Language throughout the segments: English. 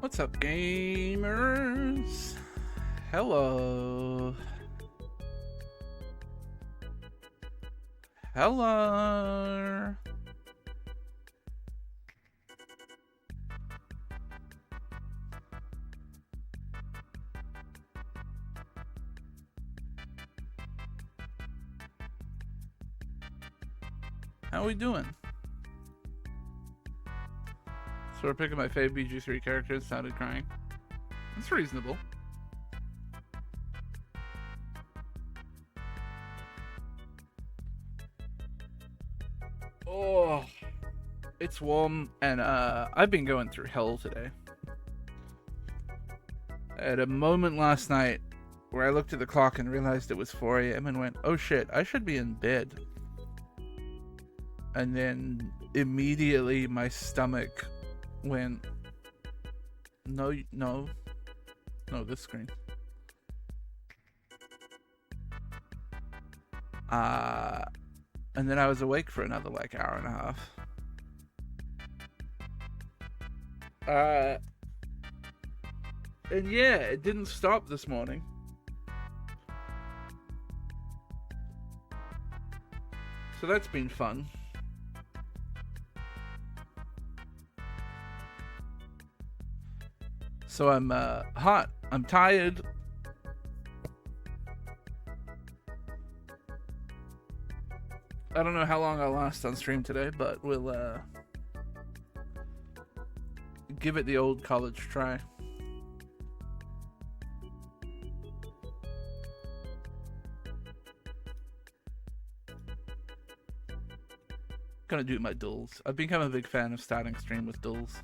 What's up, gamers? Hello. Hello. How we doing? So we're picking my fave BG3 characters, started crying. That's reasonable. Oh, it's warm, and I've been going through hell today. I had a moment last night where I looked at the clock and realized it was 4 a.m. and went, oh shit, I should be in bed. And then immediately my stomach went, no, this screen. And then I was awake for another like hour and a half. And yeah, it didn't stop this morning. So that's been fun. So I'm hot, I'm tired. I don't know how long I'll last on stream today, but we'll give it the old college try. Gonna do my dulls. I've become a big fan of starting stream with dulls.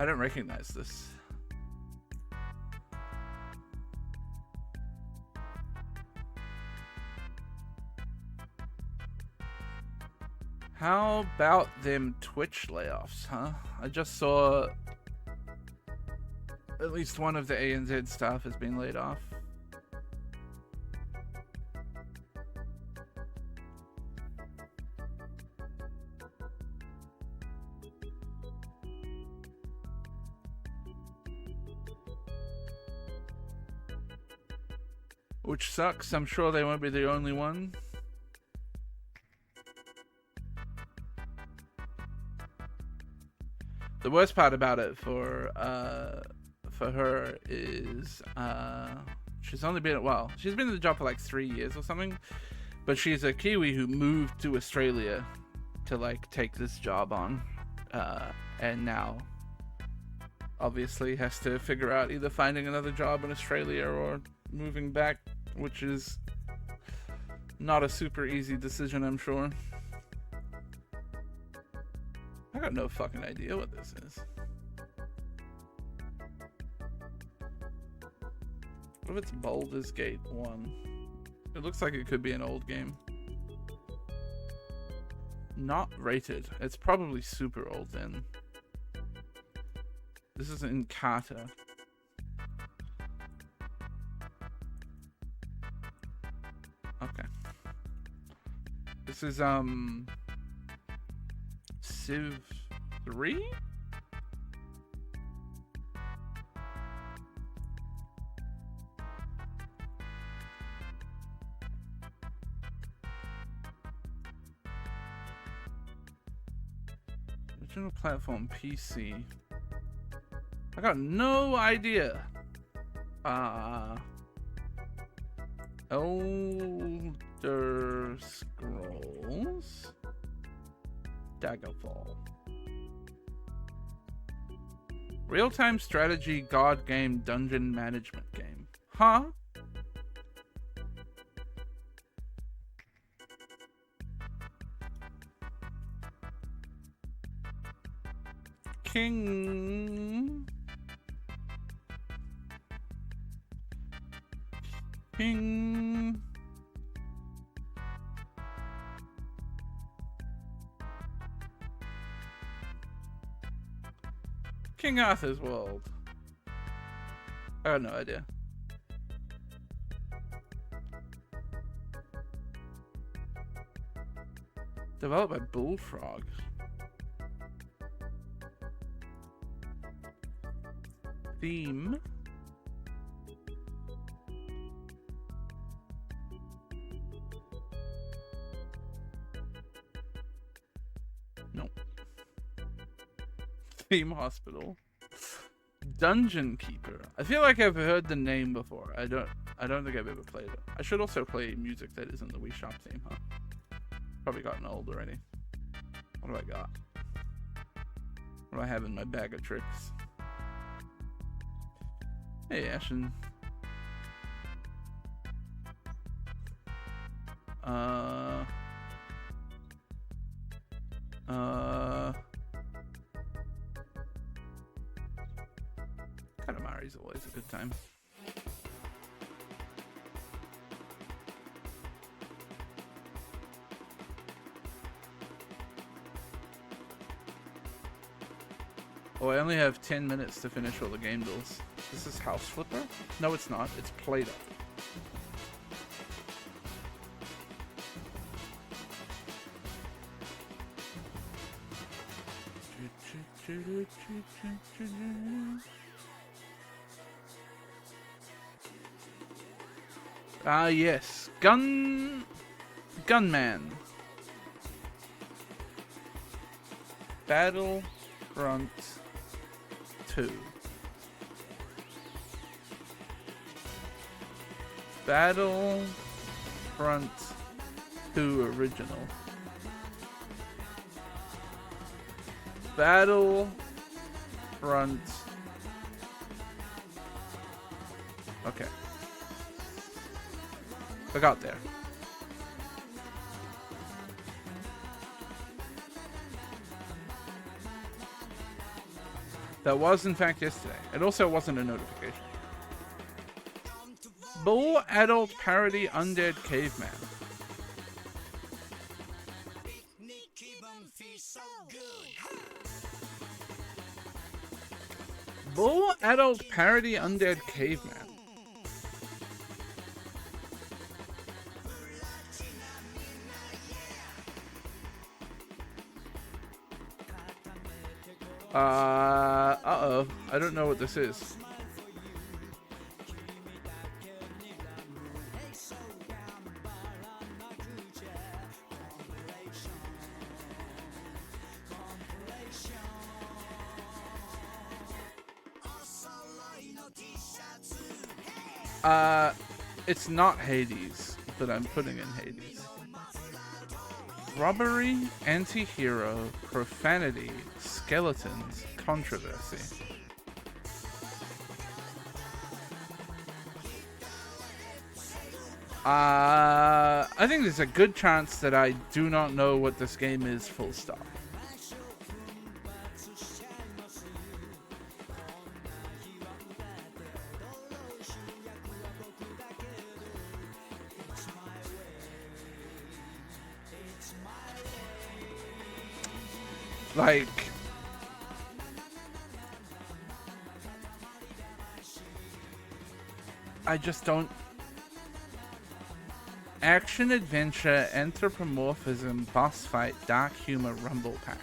I don't recognize this. How about them Twitch layoffs, huh? I just saw at least one of the ANZ staff has been laid off. Which sucks. I'm sure they won't be the only one. The worst part about it for her is she's only been she's been in the job for like 3 years or something, but she's a Kiwi who moved to Australia to like take this job on, and now obviously has to figure out either finding another job in Australia or moving back, which is not a super easy decision, I'm sure. I got no fucking idea what this is. What if it's Baldur's Gate 1? It looks like it could be an old game. Not rated. It's probably super old then. This is in Kata. Okay. This is Civ 3? Original platform PC. I got no idea. Elder Scrolls Daggerfall. Real-time strategy god game dungeon management game. Huh? King Arthur's World. I have no idea. Developed by Bullfrog. Theme. No. Theme Hospital. Dungeon Keeper. I feel like I've heard the name before. I don't think I've ever played it. I should also play music that isn't the Wii Shop theme, huh? Probably gotten old already. What do I got? What do I have in my bag of tricks? Hey, Ashen. Katamari's always a good time. Oh, I only have 10 minutes to finish all the game duels. This is House Flipper? No, it's not. It's Play-Doh. Ah, yes. Gunman. 'Battlefront 2. 'Battlefront 2 original. Battlefront. Okay. I got there. That was in fact yesterday. It also wasn't a notification. Bull adult parody undead caveman. Bull adult parody undead caveman. Uh-oh. I don't know what this is. It's not Hades, but I'm putting in Hades. Robbery, anti-hero, profanity, skeletons, controversy. I think there's a good chance that I do not know what this game is, full stop. Like, I just don't. Action, adventure, anthropomorphism, boss fight, dark humor, rumble pack.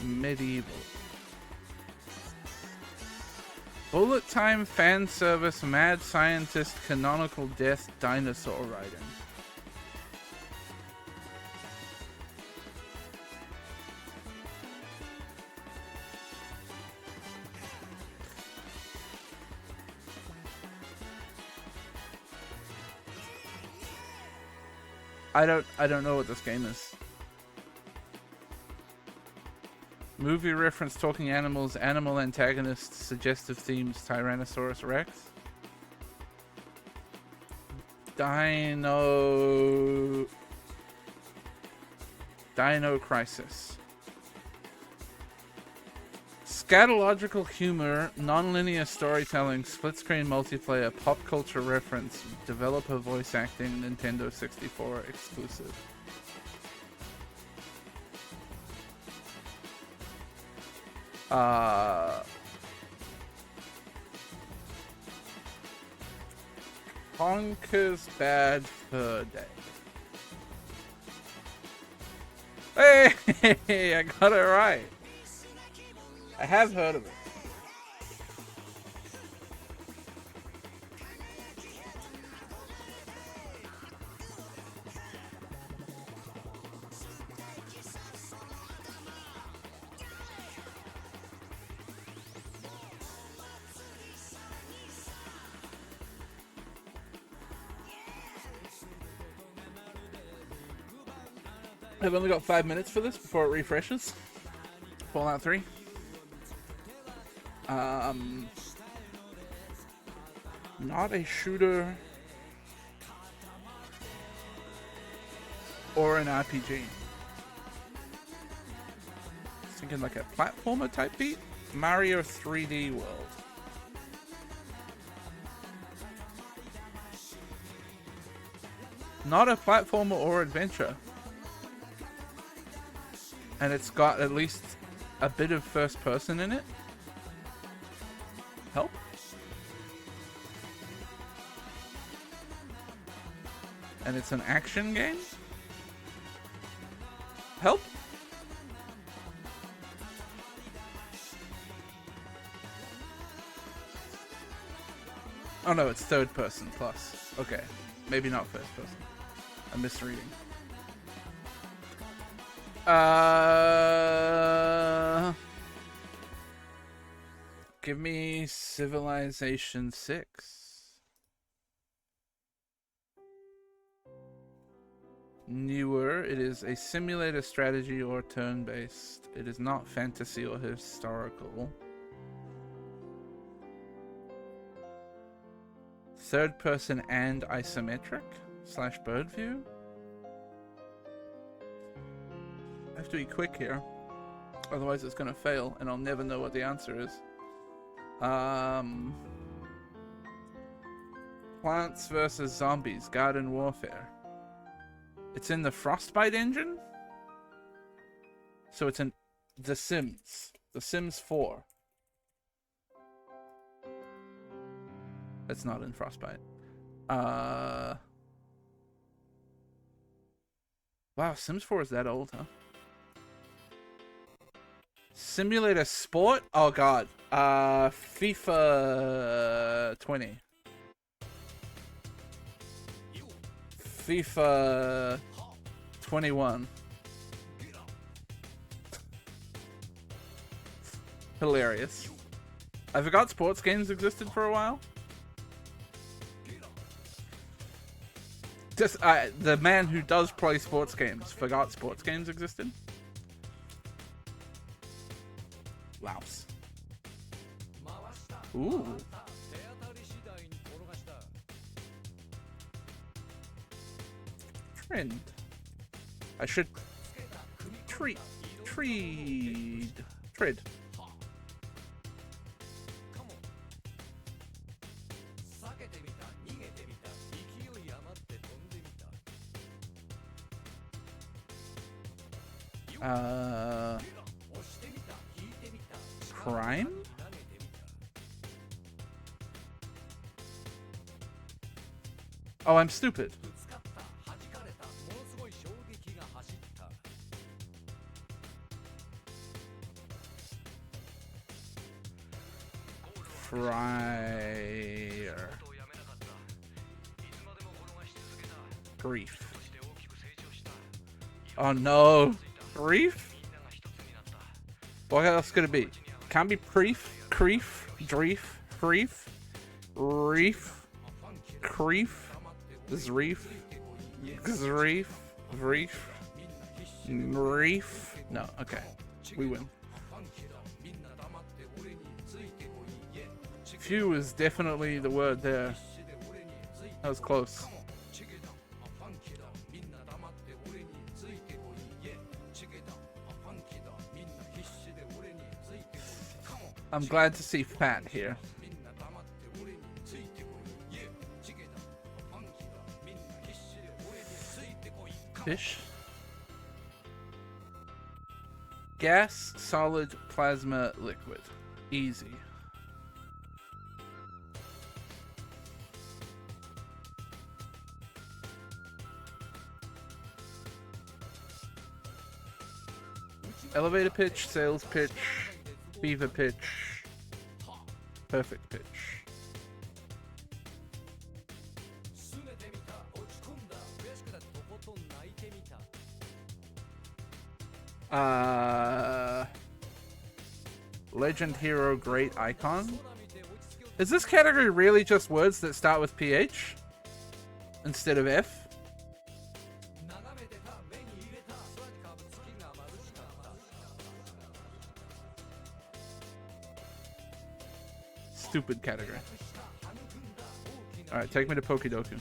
Medieval. Bullet time, fan service, mad scientist, canonical death, dinosaur riding. I don't know what this game is. Movie reference, talking animals, animal antagonists, suggestive themes, Tyrannosaurus Rex. Dino Crisis. Scatological humor, non-linear storytelling, split-screen multiplayer, pop culture reference, developer voice acting, Nintendo 64 exclusive. Honka's Bad Fur Day. Hey, I got it right. I have heard of it. I've only got 5 minutes for this before it refreshes. Fallout 3. Not a shooter or an RPG. Thinking like a platformer type beat. Mario 3D World. Not a platformer or adventure. And it's got at least a bit of first person in it. Help? And it's an action game? Help? Oh no, it's third person plus. Okay. Maybe not first person. I'm misreading. Give me Civilization 6. Newer. It is a simulator strategy or turn-based. It is not fantasy or historical. Third person and isometric / bird view. I have to be quick here, otherwise it's gonna fail and I'll never know what the answer is. Plants vs Zombies, Garden Warfare. It's in the Frostbite engine? So it's in The Sims. The Sims 4. It's not in Frostbite. Wow, Sims 4 is that old, huh? Simulator Sport? Oh god. FIFA 20. FIFA 21. Hilarious. I forgot sports games existed for a while. Just the man who does play sports games forgot sports games existed. Louse. Ooh. Trend. I should treat. Tread. Crime? Oh, I'm stupid. Friar. Grief. Oh no. Grief? What else could it be? Can't be preef, creef, dreef, freef, reef, creef, zreef, zreef, vreef, reef. No, okay. We win. Few is definitely the word there. That was close. I'm glad to see Fat here. Fish. Gas, solid, plasma, liquid. Easy. Elevator pitch, sales pitch, fever pitch, perfect pitch. Legend, hero, great icon. Is this category really just words that start with PH instead of F? Stupid category. Alright, take me to Pokedoku.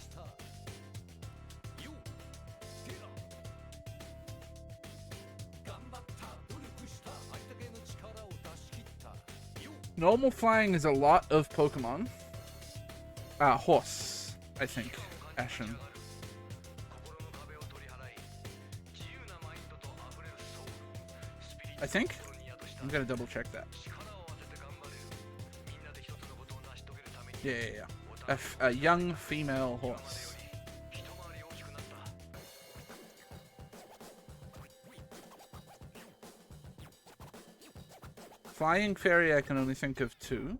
Normal flying is a lot of Pokemon. Horse, I think. Ashen. I think? I'm gonna double check that. Yeah. A young female horse. Flying fairy, I can only think of two.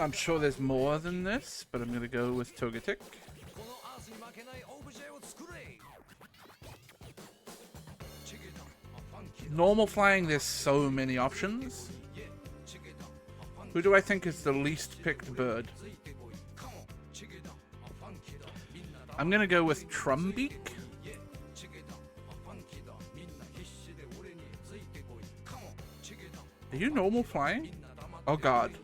I'm sure there's more than this, but I'm gonna go with Togetic. Normal flying, there's so many options. Who do I think is the least picked bird? I'm gonna go with Trumbeak. Are you normal flying? Oh god.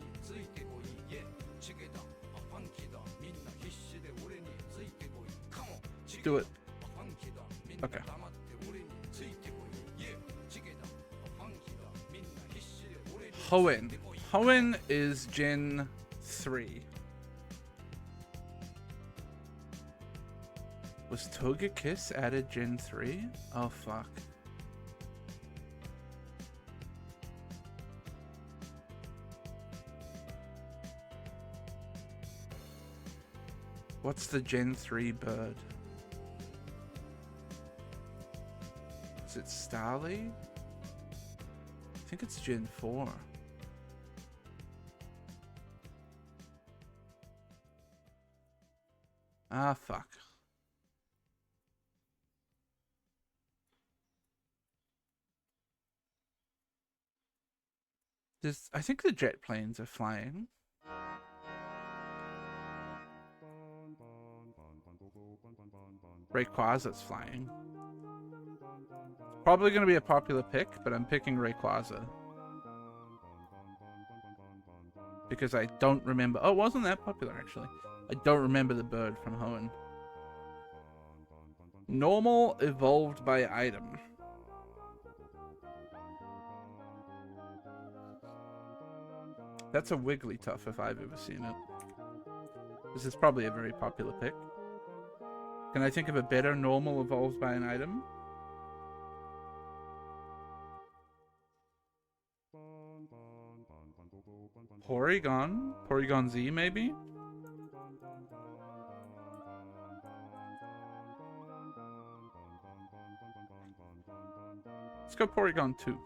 Do it. Okay. Hoenn. Hoenn is Gen 3. Was Togekiss added Gen 3? Oh fuck. What's the Gen 3 bird? Is it Starly? I think it's Gen 4. Ah, fuck. I think the jet planes are flying. Rayquaza's flying. Probably going to be a popular pick, but I'm picking Rayquaza. Because I don't remember... Oh, it wasn't that popular, actually. I don't remember the bird from Hoenn. Normal evolved by item. That's a Wigglytuff if I've ever seen it. This is probably a very popular pick. Can I think of a better normal evolved by an item? Porygon? Porygon Z maybe? Let's go Porygon 2.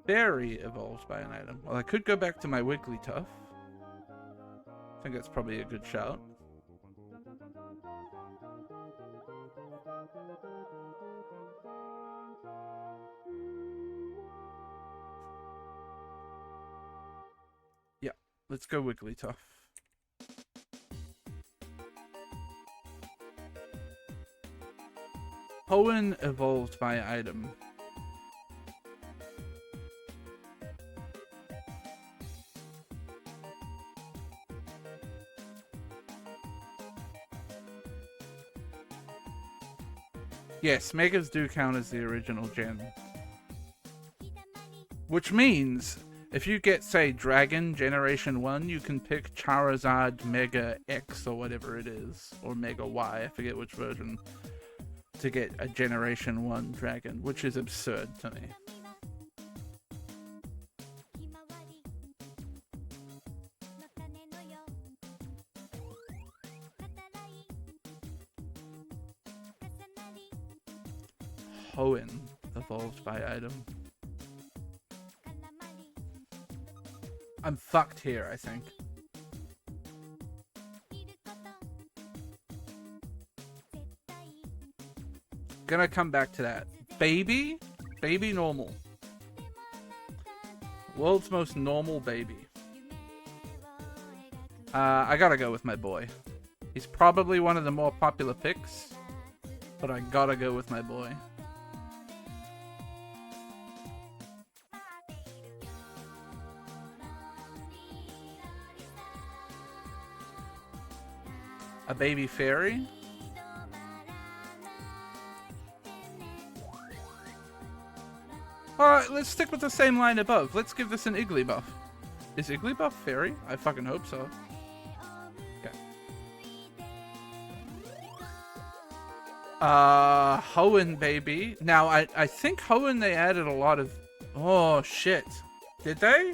Berry evolved by an item. Well, I could go back to my Wigglytuff. I think that's probably a good shout. Yeah, let's go Wigglytuff. Hoenn evolved by item. Yes, Megas do count as the original gen. Which means, if you get, say, Dragon Generation 1, you can pick Charizard Mega X or whatever it is. Or Mega Y, I forget which version. To get a Generation 1 Dragon, which is absurd to me. Hoenn evolved by item. I'm fucked here, I think. Gonna come back to that. Baby? Baby normal. World's most normal baby. I gotta go with my boy. He's probably one of the more popular picks, but I gotta go with my boy. A baby fairy? Alright, let's stick with the same line above. Let's give this an Igglybuff. Is Igglybuff fairy? I fucking hope so. Okay. Hoenn baby. Now, I think Hoenn, they added a lot of... Oh, shit. Did they?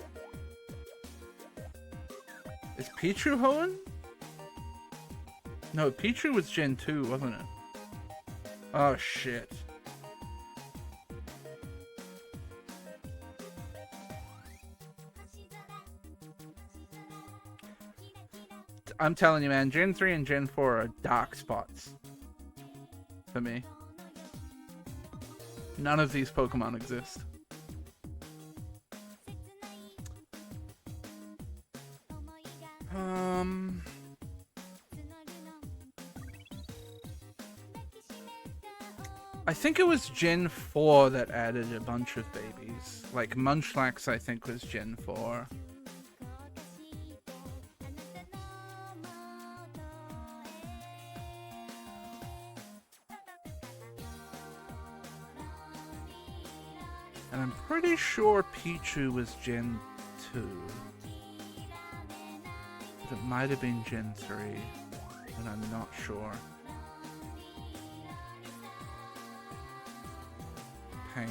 Is Pichu Hoenn? No, Pichu was Gen 2, wasn't it? Oh, shit. I'm telling you, man, Gen 3 and Gen 4 are dark spots for me. None of these Pokemon exist. I think it was Gen 4 that added a bunch of babies. Like Munchlax, I think, was Gen 4. And I'm pretty sure Pichu was Gen 2. But it might have been Gen 3, and I'm not sure. Pain.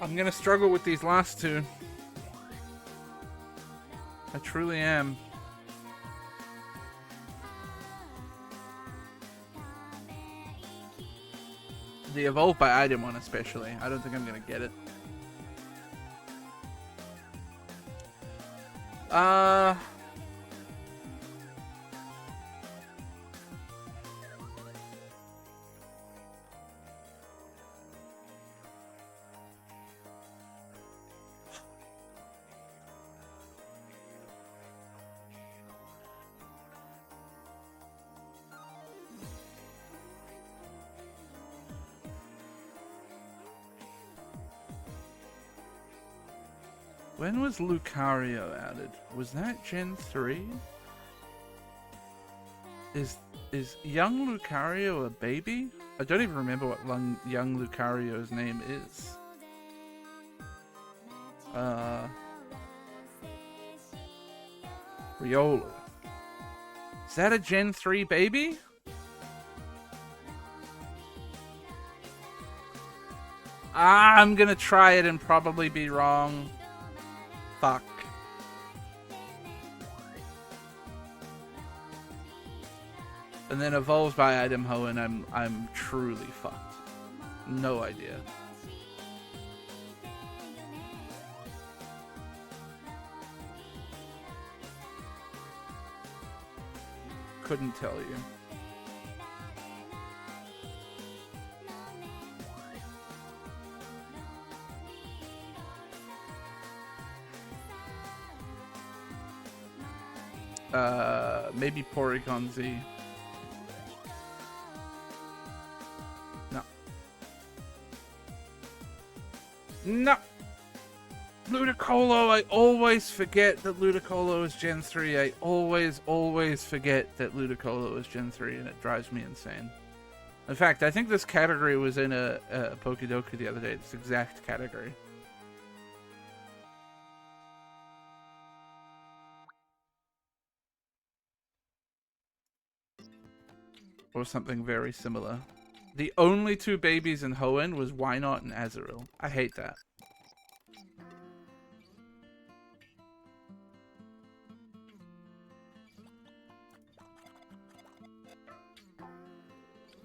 I'm gonna struggle with these last two. I truly am. The evolve by item one especially. I don't think I'm gonna get it. When was Lucario added? Was that Gen 3? Is young Lucario a baby? I don't even remember what young Lucario's name is. Riolu. Is that a Gen 3 baby? I'm gonna try it and probably be wrong. Fuck. And then evolves by item Hoenn, I'm truly fucked. No idea. Couldn't tell you. Maybe Porygon Z. No. No! Ludicolo, I always forget that Ludicolo is Gen 3. I always forget that Ludicolo is Gen 3, and it drives me insane. In fact, I think this category was in a Pokedoku the other day, this exact category. Or something very similar. The only two babies in Hoenn was Wynot and Azurill. I hate that.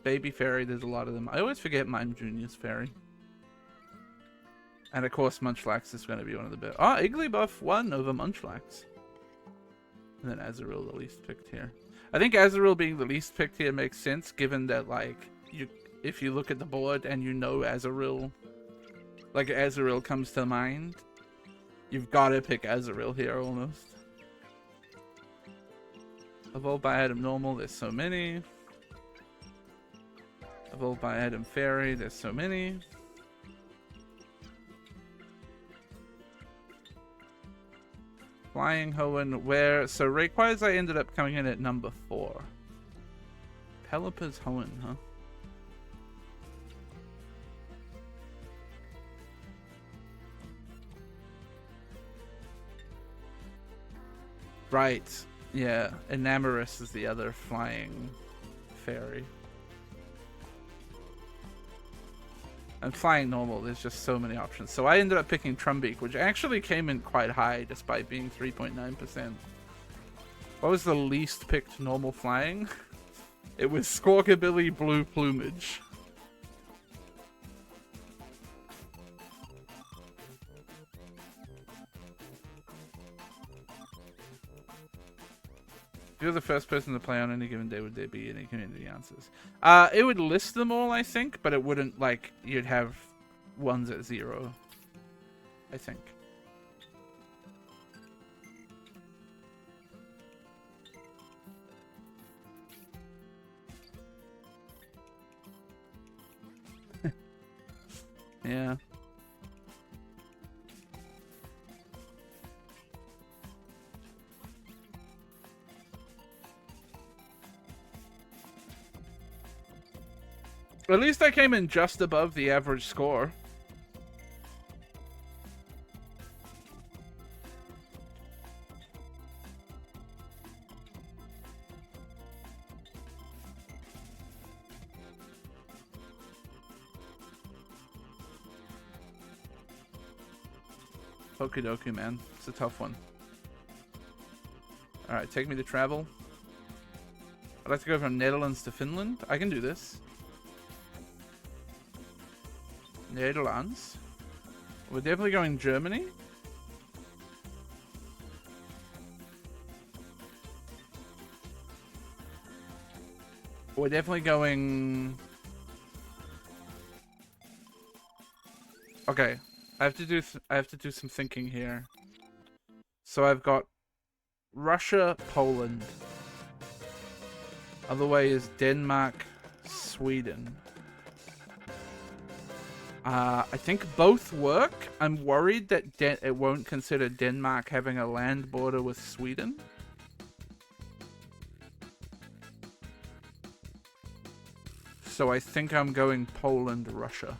Baby Fairy, there's a lot of them. I always forget Mime Jr.'s Fairy. And of course, Munchlax is going to be one of the best. Oh, Igglybuff won over Munchlax. And then Azurill, the least picked here. I think Azurill being the least picked here makes sense, given that, like, if you look at the board and you know Azurill, like Azurill comes to mind, you've got to pick Azurill here almost. Evolved by Item Normal, there's so many. Evolved by Item Fairy, there's so many. Flying Hoenn, where... So Rayquaza ended up coming in at number 4. Pelipper's Hoenn, huh? Right. Yeah. Enamorus is the other flying fairy. And flying normal, there's just so many options. So I ended up picking Trumbeak, which actually came in quite high despite being 3.9%. What was the least picked normal flying? It was Squawkabilly Blue Plumage. If you're the first person to play on any given day, would there be any community answers? It would list them all, I think, but it wouldn't, like, you'd have ones at 0, I think. Yeah. At least I came in just above the average score. Okie dokie, man. It's a tough one. Alright, take me to travel. I'd like to go from Netherlands to Finland. I can do this. Netherlands. We're definitely going Germany. We're definitely going... Okay. I have to do some thinking here. So I've got Russia, Poland. Other way is Denmark, Sweden. I think both work. I'm worried that it won't consider Denmark having a land border with Sweden. So I think I'm going Poland, Russia.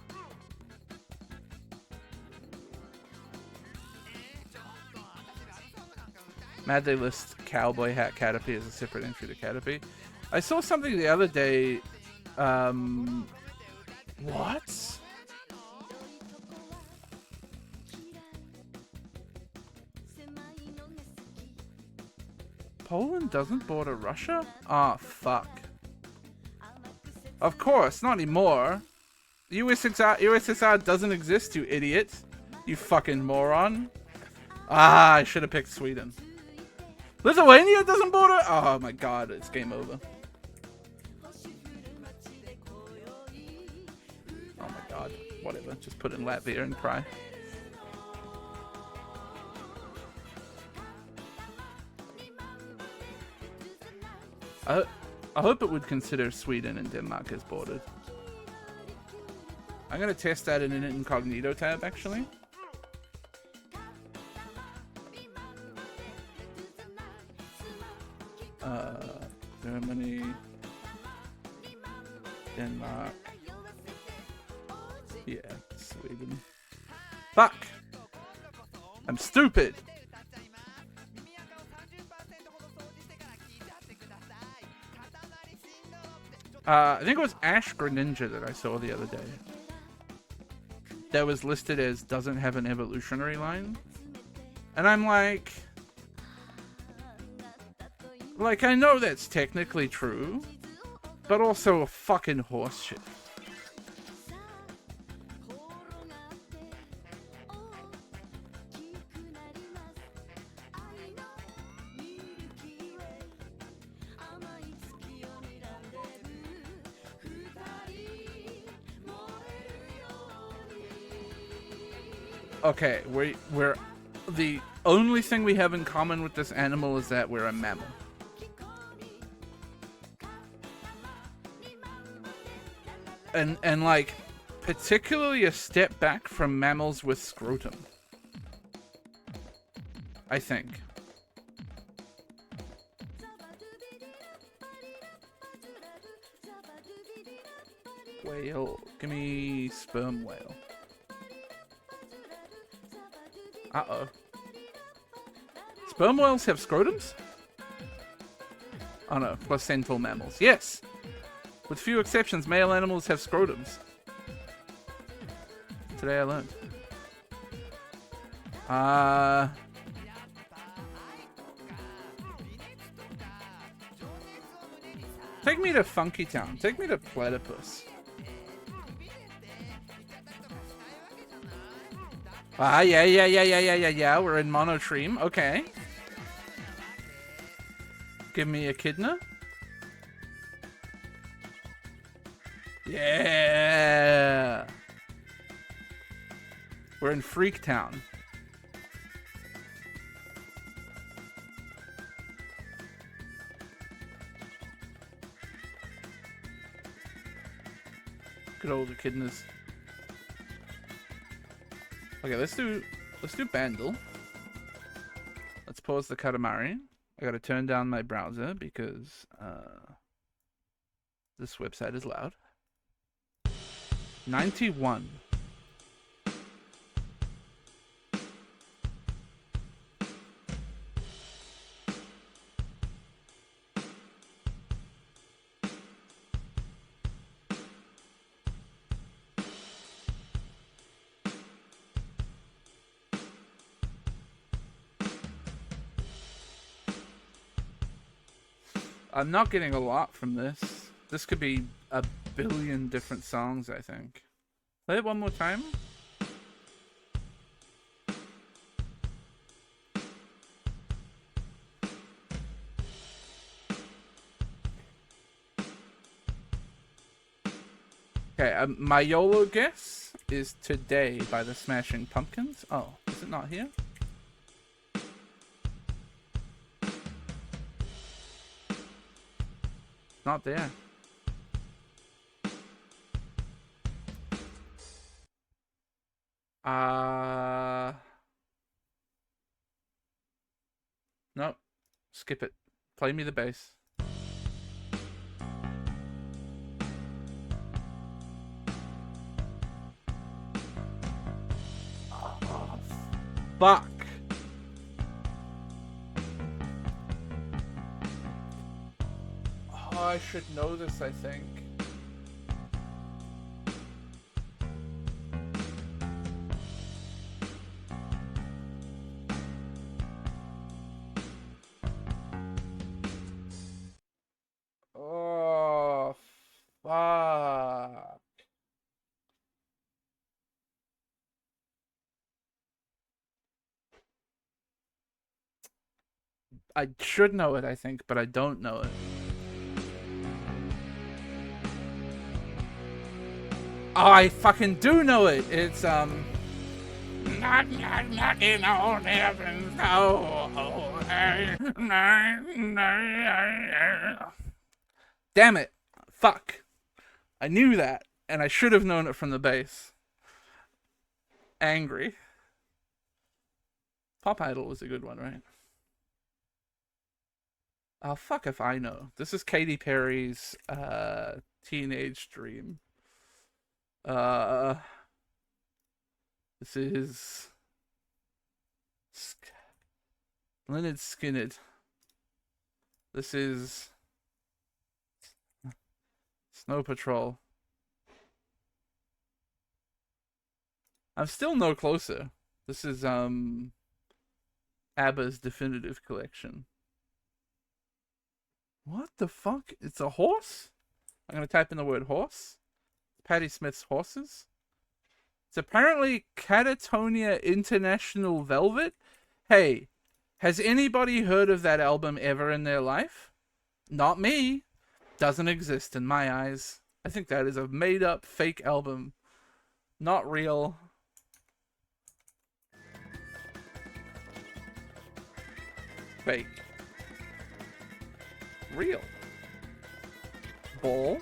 Mad they list Cowboy Hat Caterpie as a separate entry to Caterpie. I saw something the other day. What? Poland doesn't border Russia? Ah, fuck. Of course, not anymore. USSR doesn't exist, you idiot. You fucking moron. Ah, I should have picked Sweden. Lithuania doesn't border? Oh my god, it's game over. Oh my god, whatever. Just put in Latvia and cry. I hope it would consider Sweden and Denmark as bordered. I'm gonna test that in an incognito tab, actually. Germany, Denmark, yeah, Sweden. Fuck! I'm stupid! I think it was Ash Greninja that I saw the other day. That was listed as doesn't have an evolutionary line. And I'm like, I know that's technically true, but also a fucking horse shit. Okay, we're the only thing we have in common with this animal is that we're a mammal. And like, particularly a step back from mammals with scrotum. I think. Whale. Give me sperm whale. Uh-oh. Sperm whales have scrotums? Oh no, placental mammals. Yes! With few exceptions, male animals have scrotums. Today I learned. Take me to Funky Town. Take me to Platypus. Yeah. We're in monotremes. Okay. Give me echidna. Yeah. We're in Freak Town. Good old echidnas. Okay, let's do Bandle. Let's pause the Katamari. I gotta turn down my browser because this website is loud. 91. I'm not getting a lot from this. This could be a billion different songs, I think. Play it one more time. Okay, my YOLO guess is Today by the Smashing Pumpkins. Oh, is it not here? Not there. Nope. Skip it. Play me the bass. Oh, fuck. Oh, I should know this, I think. Oh, fuck. I should know it, I think, but I don't know it. Oh, I fucking do know it. It's knocking on heaven's door. Damn it. Fuck. I knew that, and I should have known it from the bass. Angry. Pop Idol was a good one, right? Oh, fuck if I know. This is Katy Perry's Teenage Dream. This is Lynyrd Skynyrd. This is Snow Patrol. I'm still no closer. This is ABBA's Definitive Collection. What the fuck? It's a horse? I'm going to type in the word horse. Patti Smith's Horses. It's apparently Catatonia International Velvet. Hey, has anybody heard of that album ever in their life? Not me. Doesn't exist in my eyes. I think that is a made-up fake album. Not real. Fake. Real. Ball.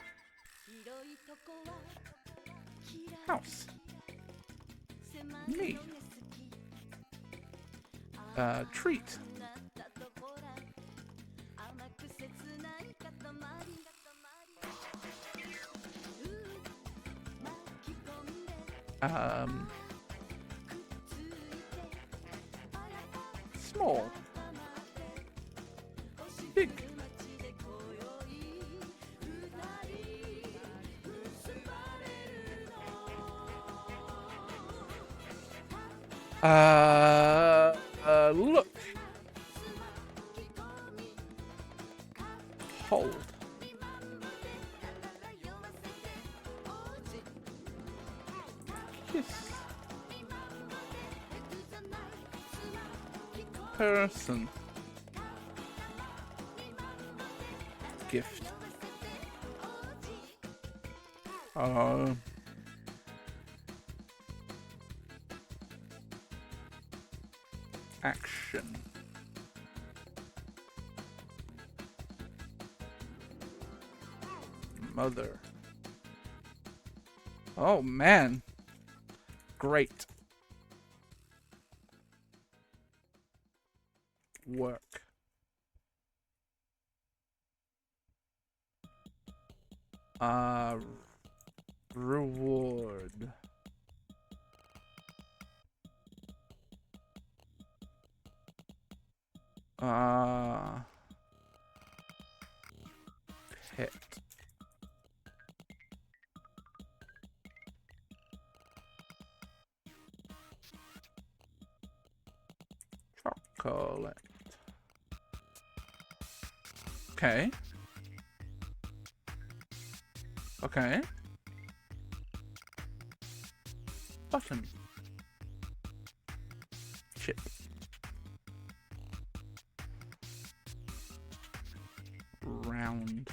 House. Me. Treat. Small. Big. Look. Hold. Kiss. Person. Gift. Action. Mother. Oh man. Great. Work. Reward. Pet. Chocolate. Okay. Okay. Button. Chip. Round.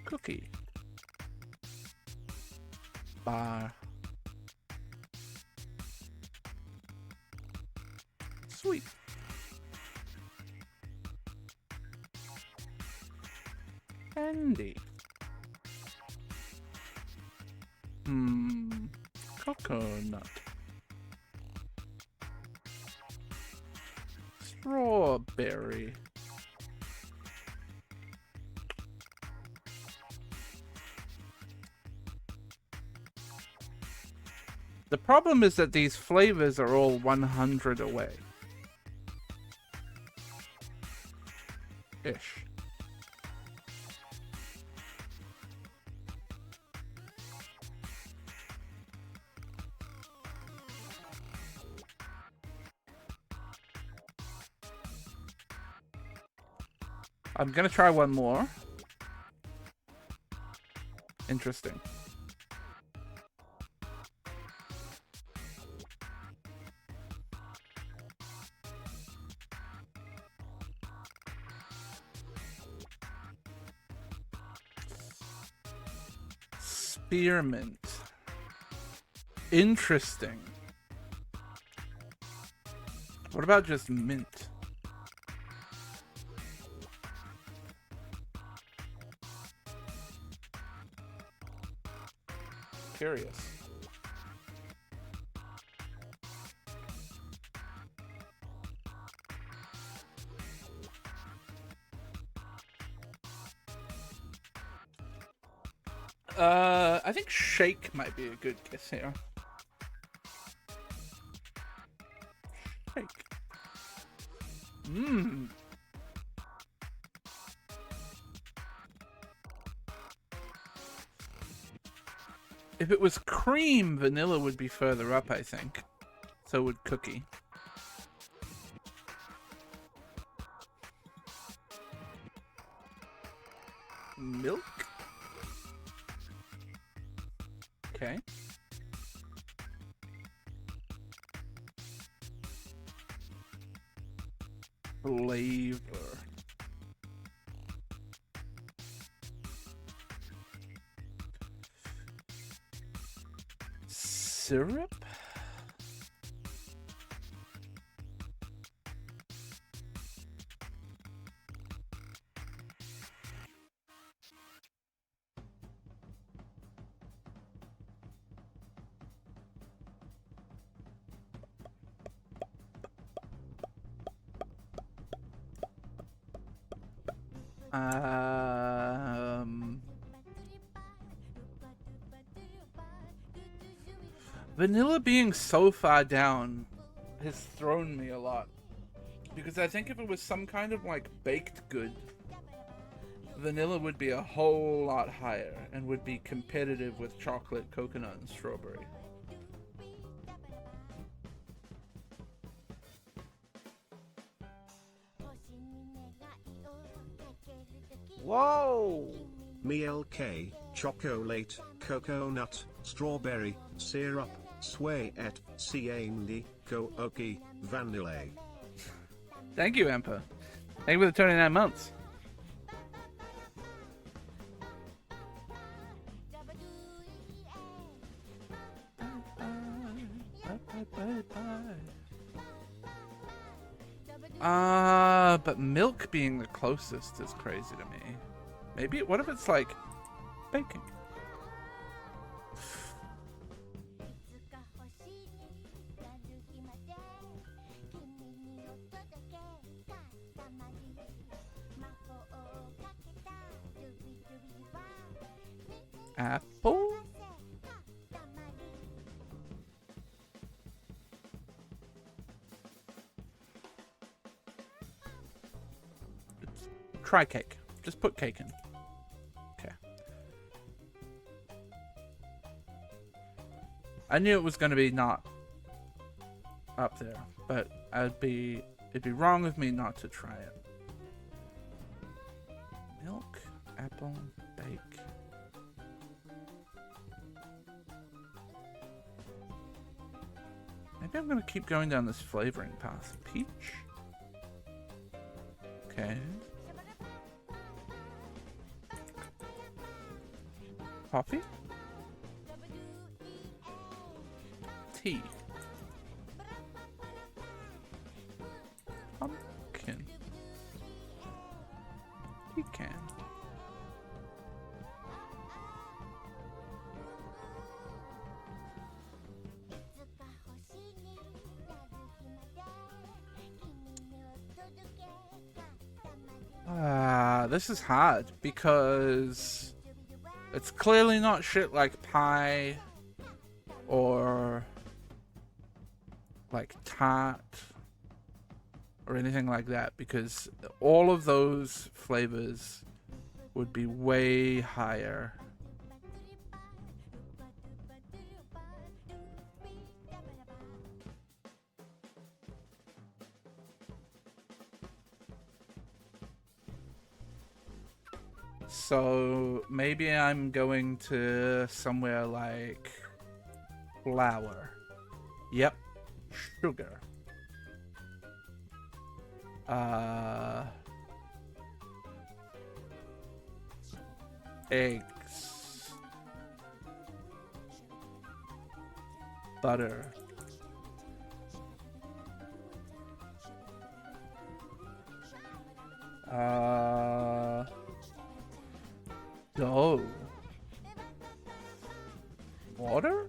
Cookie. Bar. Sweet. Candy. Coconut. Strawberry. The problem is that these flavors are all 100 away. Ish. I'm gonna try one more. Interesting. Spearmint. Interesting. What about just mint? Curious. I think shake might be a good guess here. Shake. If it was cream, vanilla would be further up, I think. So would cookie. Okay. Flavor. Syrup? Vanilla being so far down has thrown me a lot. Because I think if it was some kind of like baked good, vanilla would be a whole lot higher and would be competitive with chocolate, coconut, and strawberry. Whoa! MLK, chocolate, coconut, strawberry, syrup, sweet, cianli, cookie, vanilla. Thank you, Emperor. Thank you for the 29 months. But milk being the closest is crazy to me. Maybe, what if it's like baking? Apple? Try cake. Just put cake in. Okay. I knew it was going to be not up there, but it'd be wrong of me not to try it. Milk, apple, bake. Maybe I'm going to keep going down this flavoring path. Peach? Okay. Coffee? Tea. Pumpkin. Pecan. This is hard because it's clearly not shit like pie or like tart or anything like that, because all of those flavors would be way higher. So maybe I'm going to somewhere like flour. Yep. Sugar. Eggs. Butter. Dough. Water?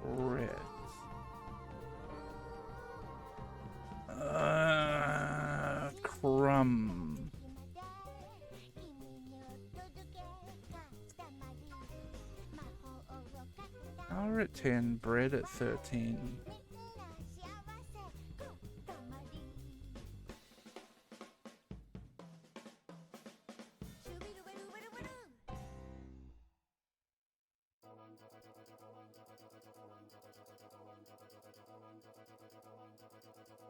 Red. Crumb. Flour at 10, bread at 13.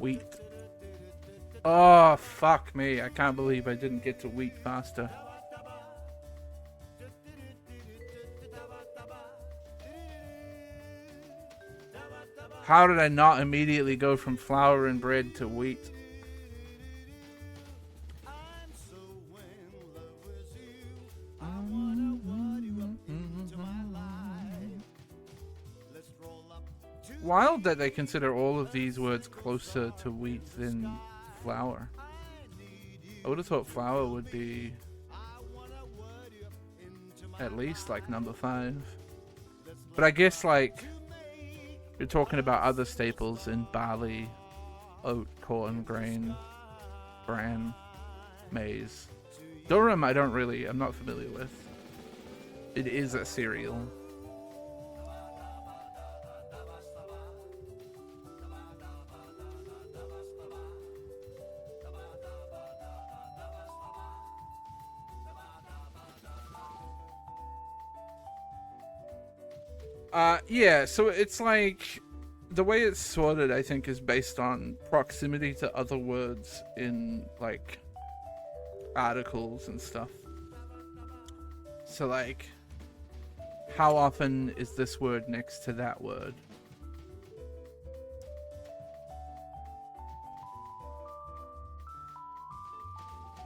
Wheat. Oh, fuck me. I can't believe I didn't get to wheat faster. How did I not immediately go from flour and bread to wheat? Wild that they consider all of these words closer to wheat than flour. I would have thought flour would be at least like number 5. But I guess like you're talking about other staples in barley, oat, corn, grain, bran, maize. Durum I'm not familiar with. It is a cereal. Yeah, so it's like the way it's sorted, I think, is based on proximity to other words in like articles and stuff. So like, how often is this word next to that word?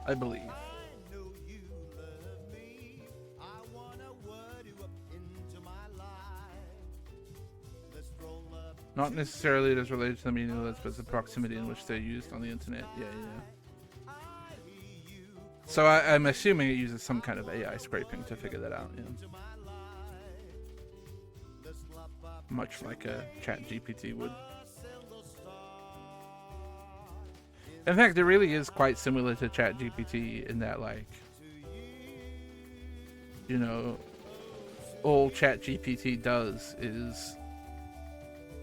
I believe. Not necessarily it is related to the meaning of words, but the proximity in which they're used on the internet. Yeah. So I'm assuming it uses some kind of AI scraping to figure that out. Yeah. Much like a ChatGPT would. In fact, it really is quite similar to ChatGPT in that, like, you know, all ChatGPT does is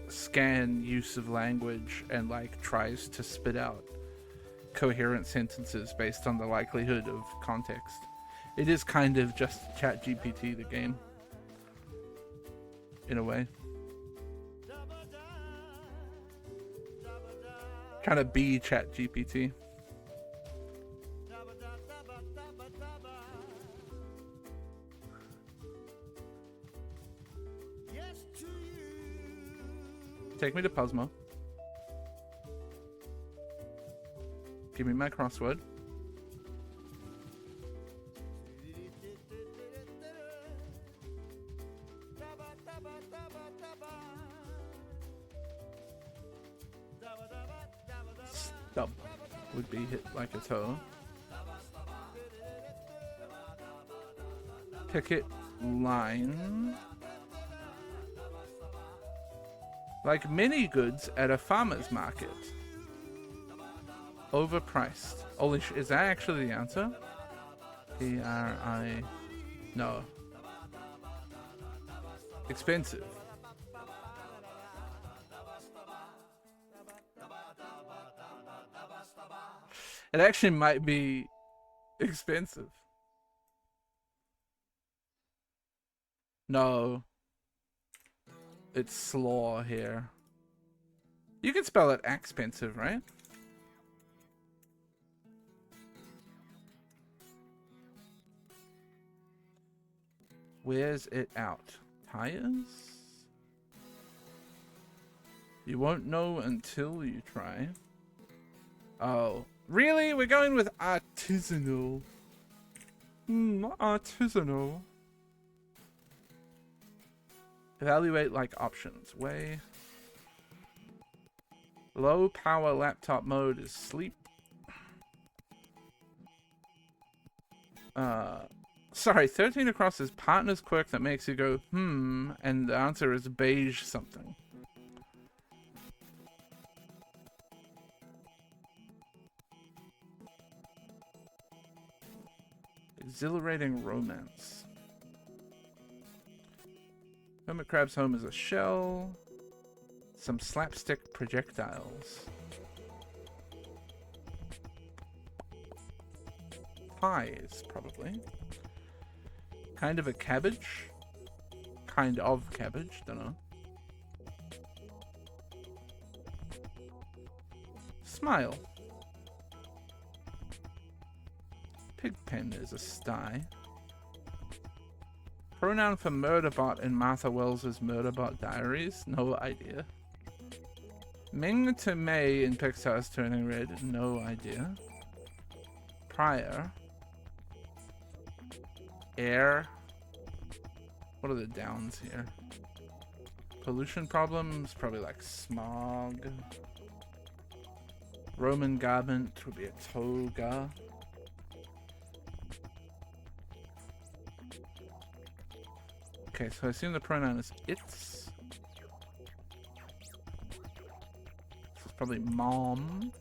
scan use of language and like tries to spit out coherent sentences based on the likelihood of context. It is kind of just ChatGPT the game, in a way. Trying to be ChatGPT. Take me to Puzzmo. Give me my crossword. Stub would be hit like a toe. Picket line. Like mini goods at a farmer's market. Overpriced. Holy sh! Is that actually the answer? P-R-I... No. Expensive. It actually might be expensive. No. It's slaw here. You can spell it expensive, right? Where's it out? Tires? You won't know until you try. Oh, really? We're going with artisanal. Artisanal. Evaluate like options. Way. Low power laptop mode is sleep. Sorry, 13 across is partner's quirk that makes you go, and the answer is beige something. Exhilarating romance. Hermit Crab's home is a shell. Some slapstick projectiles. Pies, probably. Kind of a cabbage. Kind of cabbage, don't know. Smile. Pigpen is a sty. Pronoun for Murderbot in Martha Wells' Murderbot Diaries? No idea. Ming to May in Pixar's Turning Red? No idea. Prior. Air. What are the downs here? Pollution problems? Probably like smog. Roman garment would be a toga. Okay, so I assume the pronoun is it's. This is probably mom.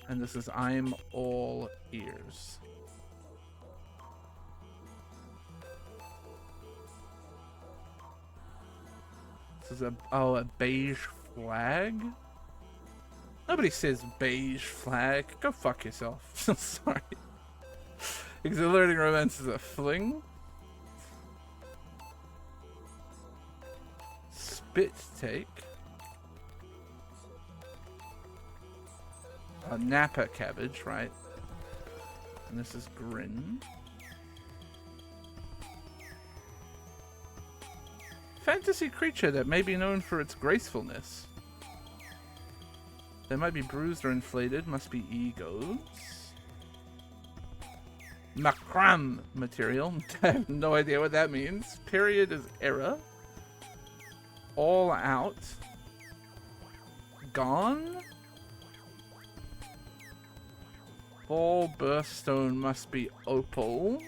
And this is I'm all ears. This is a beige flag? Nobody says beige flag. Go fuck yourself. Sorry. Exhilarating romance is a fling. Spit take. A Napa cabbage, right? And this is grin. Fantasy creature that may be known for its gracefulness. They might be bruised or inflated. Must be egos. Macram material. I have no idea what that means. Period is error. All out. Gone. Ball birthstone must be opal.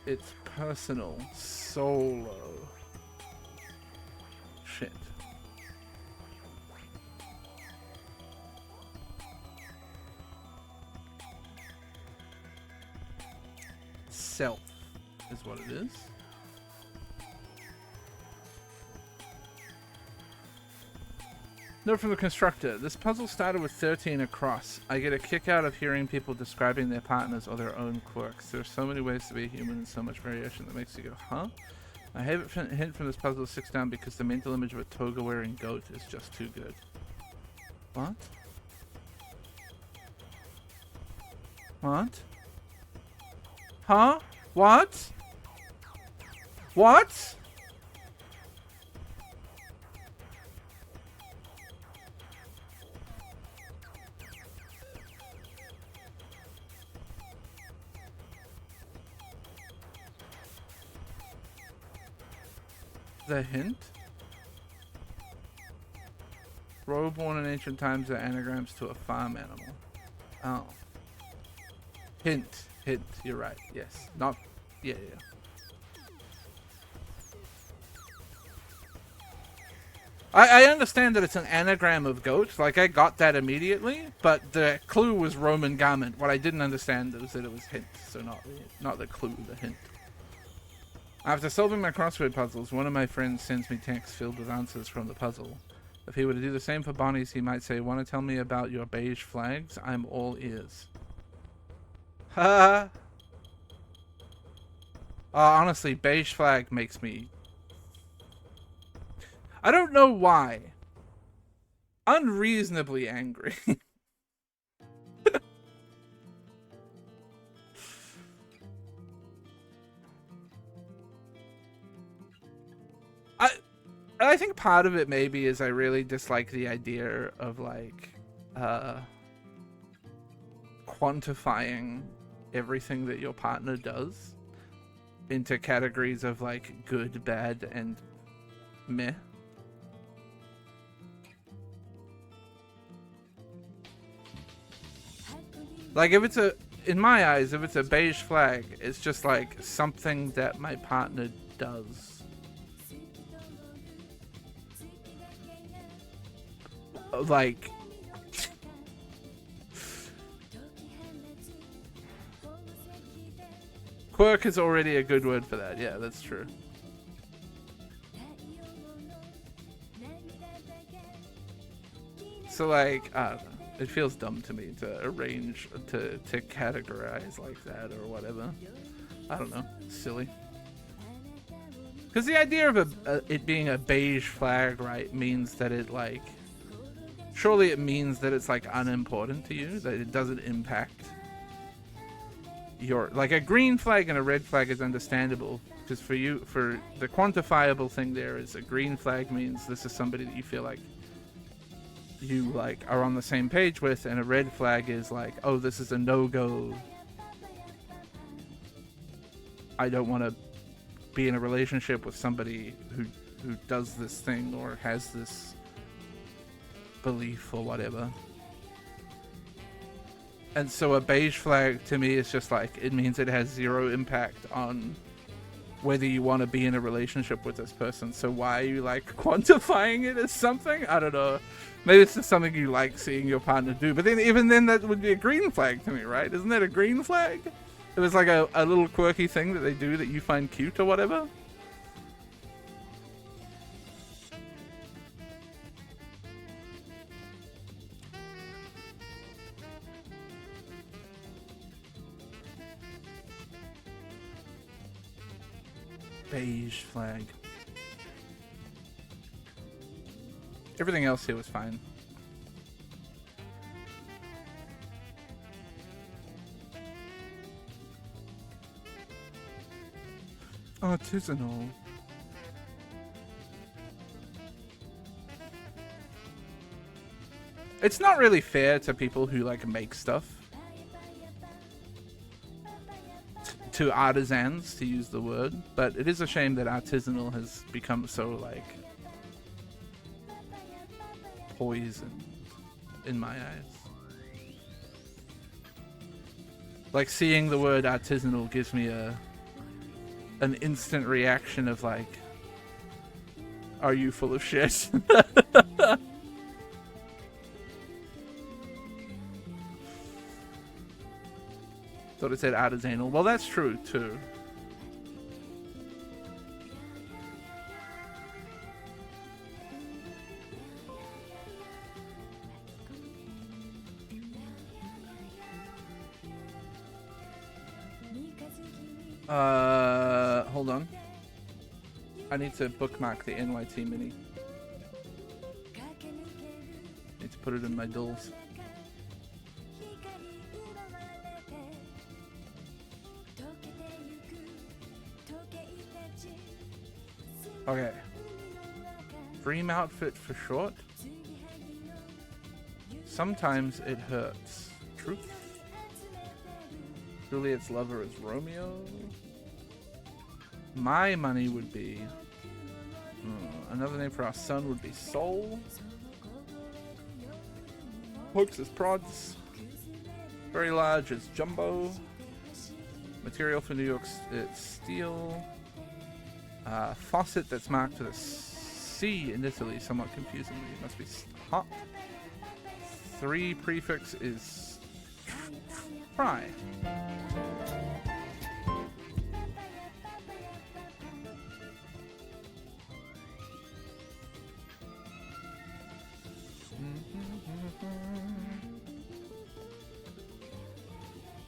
It's personal. Solo. Shit. Self is what it is. Note from the constructor. This puzzle started with 13 across. I get a kick out of hearing people describing their partners or their own quirks. There are so many ways to be human and so much variation that makes you go, huh? My favorite hint from this puzzle is 6 down because the mental image of a toga-wearing goat is just too good. What? What? Huh? What? What? The hint? Roe born in ancient times are anagrams to a farm animal. Oh. Hint. Hint. You're right. Yes. Not... Yeah, yeah. I understand that it's an anagram of goat. Like, I got that immediately. But the clue was Roman garment. What I didn't understand was that it was hint. So not the clue, the hint. After solving my crossword puzzles, one of my friends sends me texts filled with answers from the puzzle. If he were to do the same for Bonnie's, he might say, "Want to tell me about your beige flags? I'm all ears." Ha! Honestly, beige flag makes me... I don't know why. Unreasonably angry. I think part of it maybe is I really dislike the idea of like quantifying everything that your partner does into categories of like good, bad, and meh. Like if it's a, in my eyes, if it's a beige flag, it's just like something that my partner does. Like quirk is already a good word for that. Yeah, that's true. So like, I don't know. It feels dumb to me to arrange, to categorize like that or whatever. I don't know. Silly. Because the idea of it being a beige flag, right, means that it like surely it means that it's like unimportant to you, that it doesn't impact your, like a green flag and a red flag is understandable, because for you, for the quantifiable thing there is a green flag means this is somebody that you feel like you like are on the same page with, and a red flag is like, oh, this is a no-go, I don't want to be in a relationship with somebody who does this thing or has this belief or whatever. And so a beige flag to me is just like, it means it has zero impact on whether you want to be in a relationship with this person. So why are you like quantifying it as something? I don't know. Maybe it's just something you like seeing your partner do. But then even then that would be a green flag to me, right? Isn't that a green flag? It was like a little quirky thing that they do that you find cute or whatever. Beige flag. Everything else here was fine. Artisanal. It's not really fair to people who like make stuff. To artisans, to use the word, but it is a shame that artisanal has become so like poisoned in my eyes. Like seeing the word artisanal gives me an instant reaction of like, are you full of shit? Thought it said artisanal. Well, that's true too. Hold on. I need to bookmark the NYT mini. Need to put it in my dulls. Okay. Dream outfit for short. Sometimes it hurts. Truth. Juliet's lover is Romeo. My money would be... another name for our son would be Soul. Hooks is Prods. Very large is Jumbo. Material for New York, it's steel. Faucet that's marked with a C in Italy, somewhat confusingly. It must be hot. 3 prefix is fry.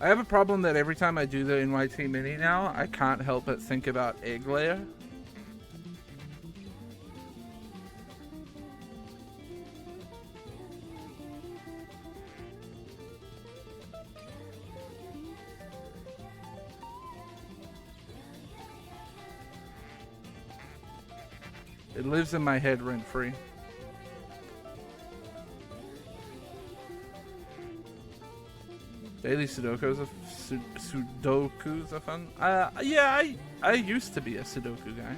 I have a problem that every time I do the NYT mini now, I can't help but think about egg layer. It lives in my head rent-free. Daily Sudokus are fun. Yeah, I used to be a Sudoku guy.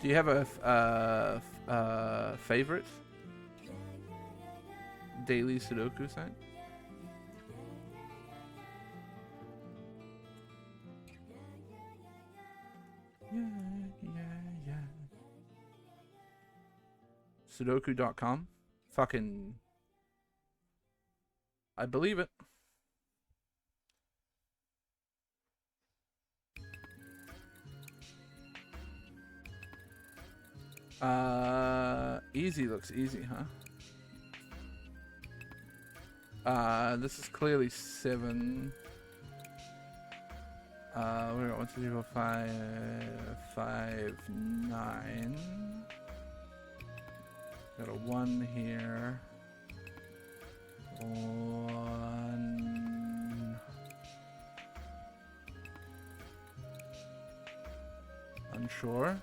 Do you have a favorite daily Sudoku site? Yeah. Sudoku.com. Fucking... I believe it. Easy looks easy, huh? This is clearly 7. We got 1, 2, 3, 4, 5, 5, 9. Got a 1 here. 1. Unsure.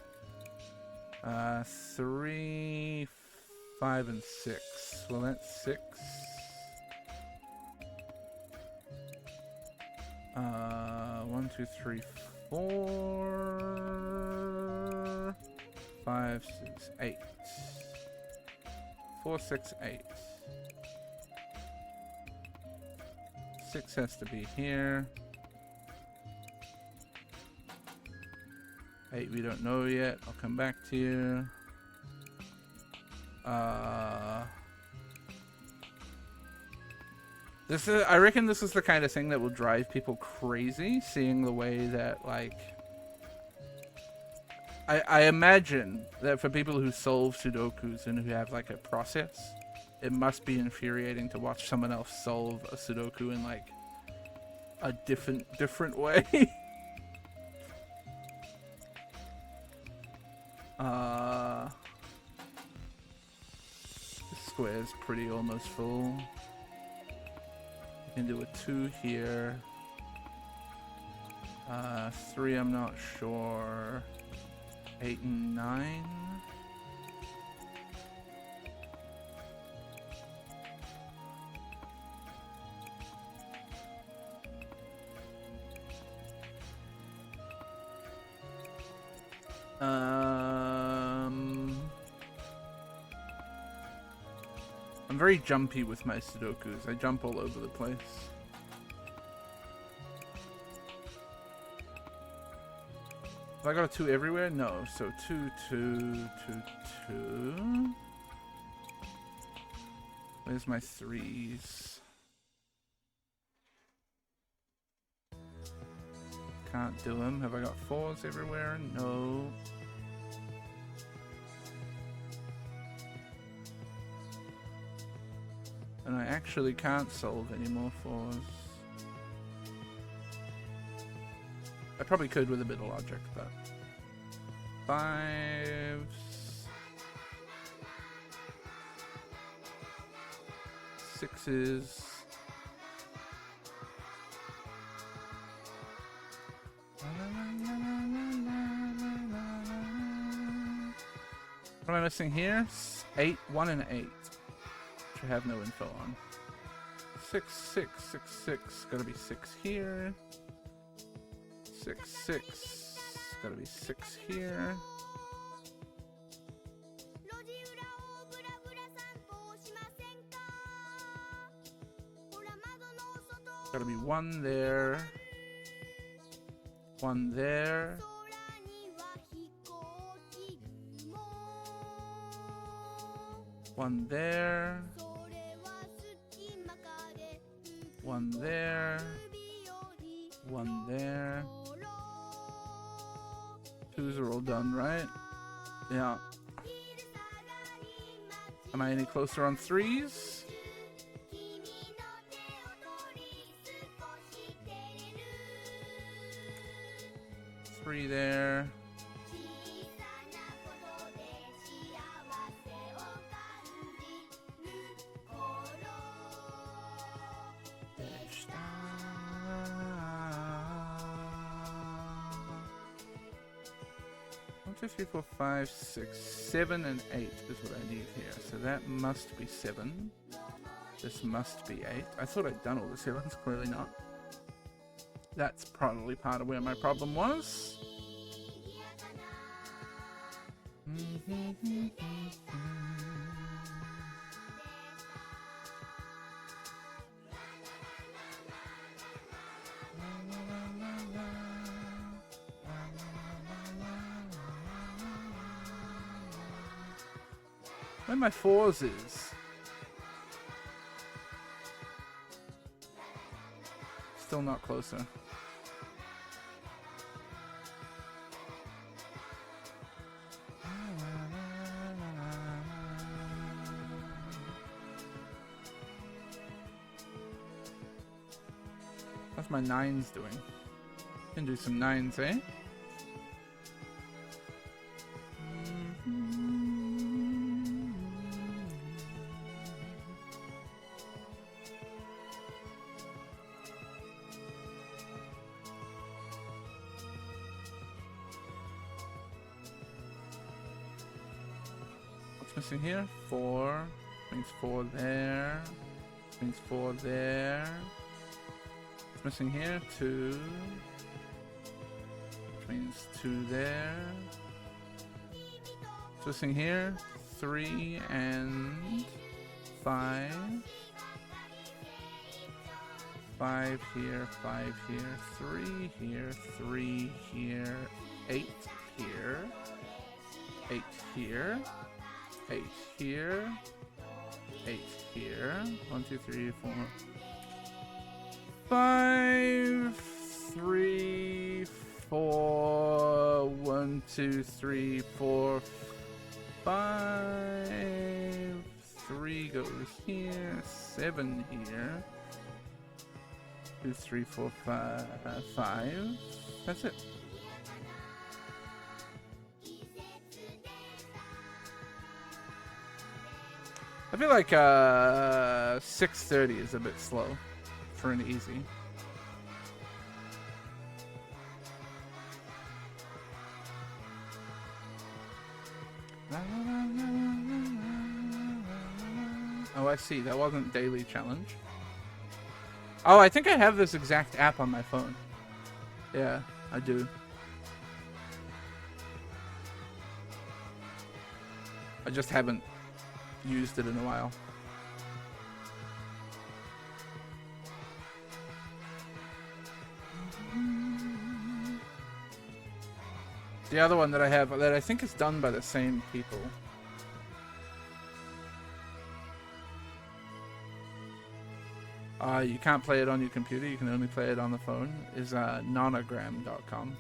3, 5, and 6. Well, that's 6. 1, 2, 3, 4, 5, 6, 8. 4, 6, 8. 6 has to be here. 8 we don't know yet. I'll come back to you. I reckon this is the kind of thing that will drive people crazy, seeing the way that, like, I imagine that for people who solve Sudokus and who have, like, a process, it must be infuriating to watch someone else solve a Sudoku in, like, a different way. This square is pretty almost full. Can do a 2 here. 3 I'm not sure. 8 and 9. I'm very jumpy with my Sudokus. I jump all over the place. Have I got a 2 everywhere? No. So 2, 2, 2, 2. Where's my 3s? Can't do them. Have I got 4s everywhere? No. And I actually can't solve any more 4s. I probably could with a bit of logic, but 5s, 6s, what am I missing here? 8, 1, and 8. I have no info on. 6, 6, 6, 6. Gotta be 6 here. 6, 6. Gotta be 6 here. Gotta be 1 there. 1 there. 1 there. 1 there. 1 there. 2s are all done, right? Yeah. Am I any closer on 3s? 3 there. One, 2, 3, 4, 5, 6, 7, and 8 is what I need here. So that must be 7. This must be 8. I thought I'd done all the 7s, clearly not. That's probably part of where my problem was. Where my 4s is. Still not closer. How's my 9s doing? Can do some 9s, eh? What's missing here? 4. Means 4 there. Means 4 there. What's missing here? 2. Which means 2 there. What's missing here? 3 and 5. 5 here, 5 here, 3 here, 3 here, 8 here, 8 here, 8 here, 8 here, 1, 2, 3, 4, 5, 3, 4, 1, 2, 3, 4, 5, 3 goes here, 7 here, 2, 3, 4, 5, 5, that's it. I feel like 6:30 is a bit slow for an easy. Oh, I see. That wasn't daily challenge. Oh, I think I have this exact app on my phone. Yeah, I do. I just haven't used it in a while. The other one that I have that I think is done by the same people. You can't play it on your computer, you can only play it on the phone, is nonogram.com.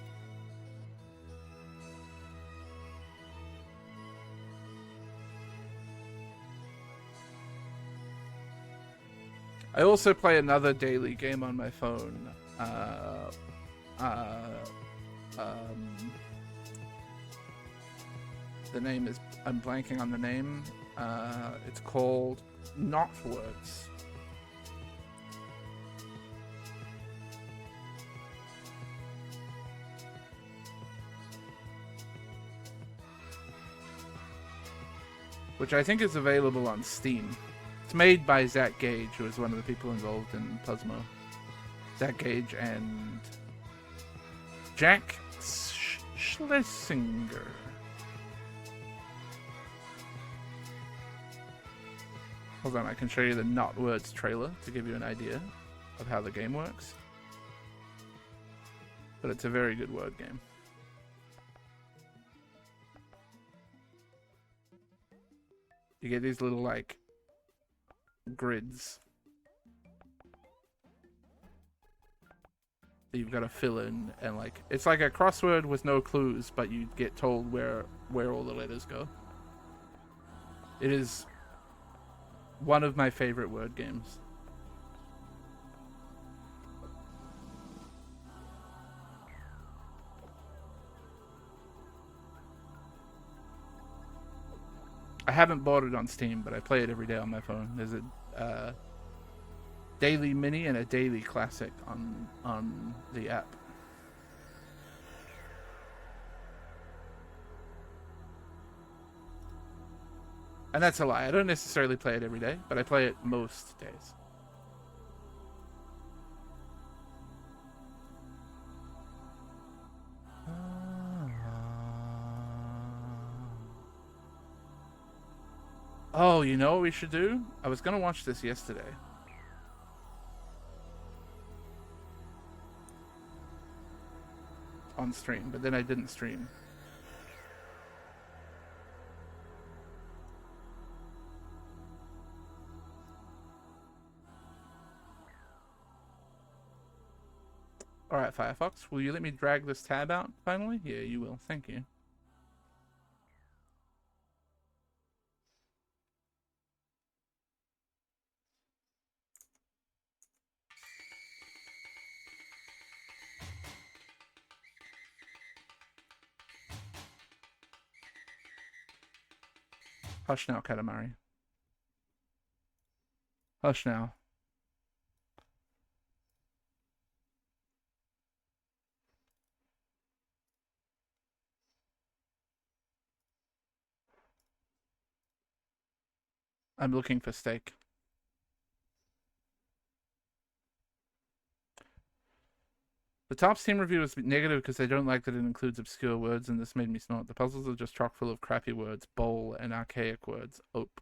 I also play another daily game on my phone. The name is... I'm blanking on the name. It's called Not Words. Which I think is available on Steam. It's made by Zach Gage, who is one of the people involved in Puzzmo. Zach Gage and Jack Schlesinger. Hold on, I can show you the Not Words trailer to give you an idea of how the game works. But it's a very good word game. You get these little, like, grids that you've got to fill in, and, like, it's like a crossword with no clues, but you get told where all the letters go. It is one of my favorite word games. I haven't bought it on Steam, but I play it every day on my phone. There's a daily mini and a daily classic on the app. And that's a lie. I don't necessarily play it every day, but I play it most days. Oh, you know what we should do? I was gonna watch this yesterday. On stream, but then I didn't stream. Alright, Firefox, will you let me drag this tab out finally? Yeah, you will. Thank you. Hush now, Katamari. Hush now. I'm looking for steak. The top Steam review was negative because they don't like that it includes obscure words, and this made me snort. The puzzles are just chock full of crappy words, bowl, and archaic words. Ope.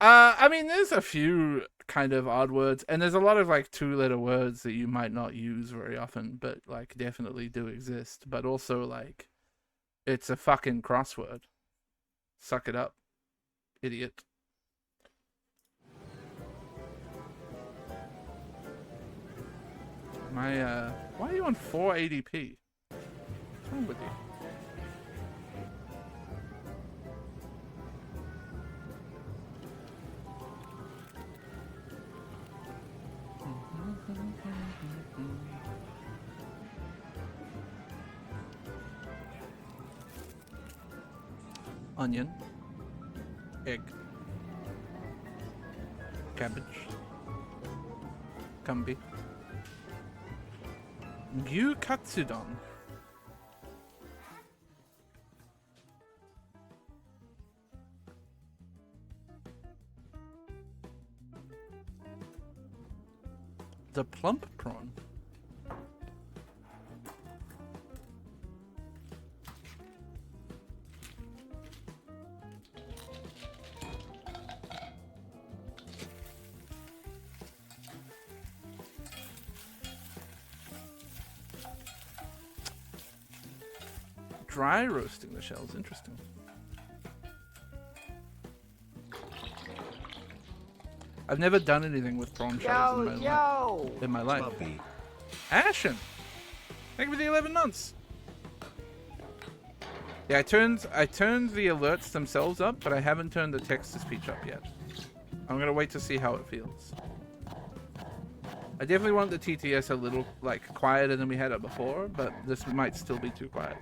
I mean, there's a few kind of odd words, and there's a lot of like 2-letter words that you might not use very often, but like definitely do exist. But also like, it's a fucking crossword. Suck it up, idiot. My why are you on 480p? What's wrong with you? Onion, egg, cabbage, gumby, Gyu katsudon. The plump prawn. Dry roasting the shells, interesting. I've never done anything with prawn shells in my life. Puppy. Ashen! Thank you for the 11 months! Yeah, I turned the alerts themselves up, but I haven't turned the text-to-speech up yet. I'm gonna wait to see how it feels. I definitely want the TTS a little, like, quieter than we had it before, but this might still be too quiet.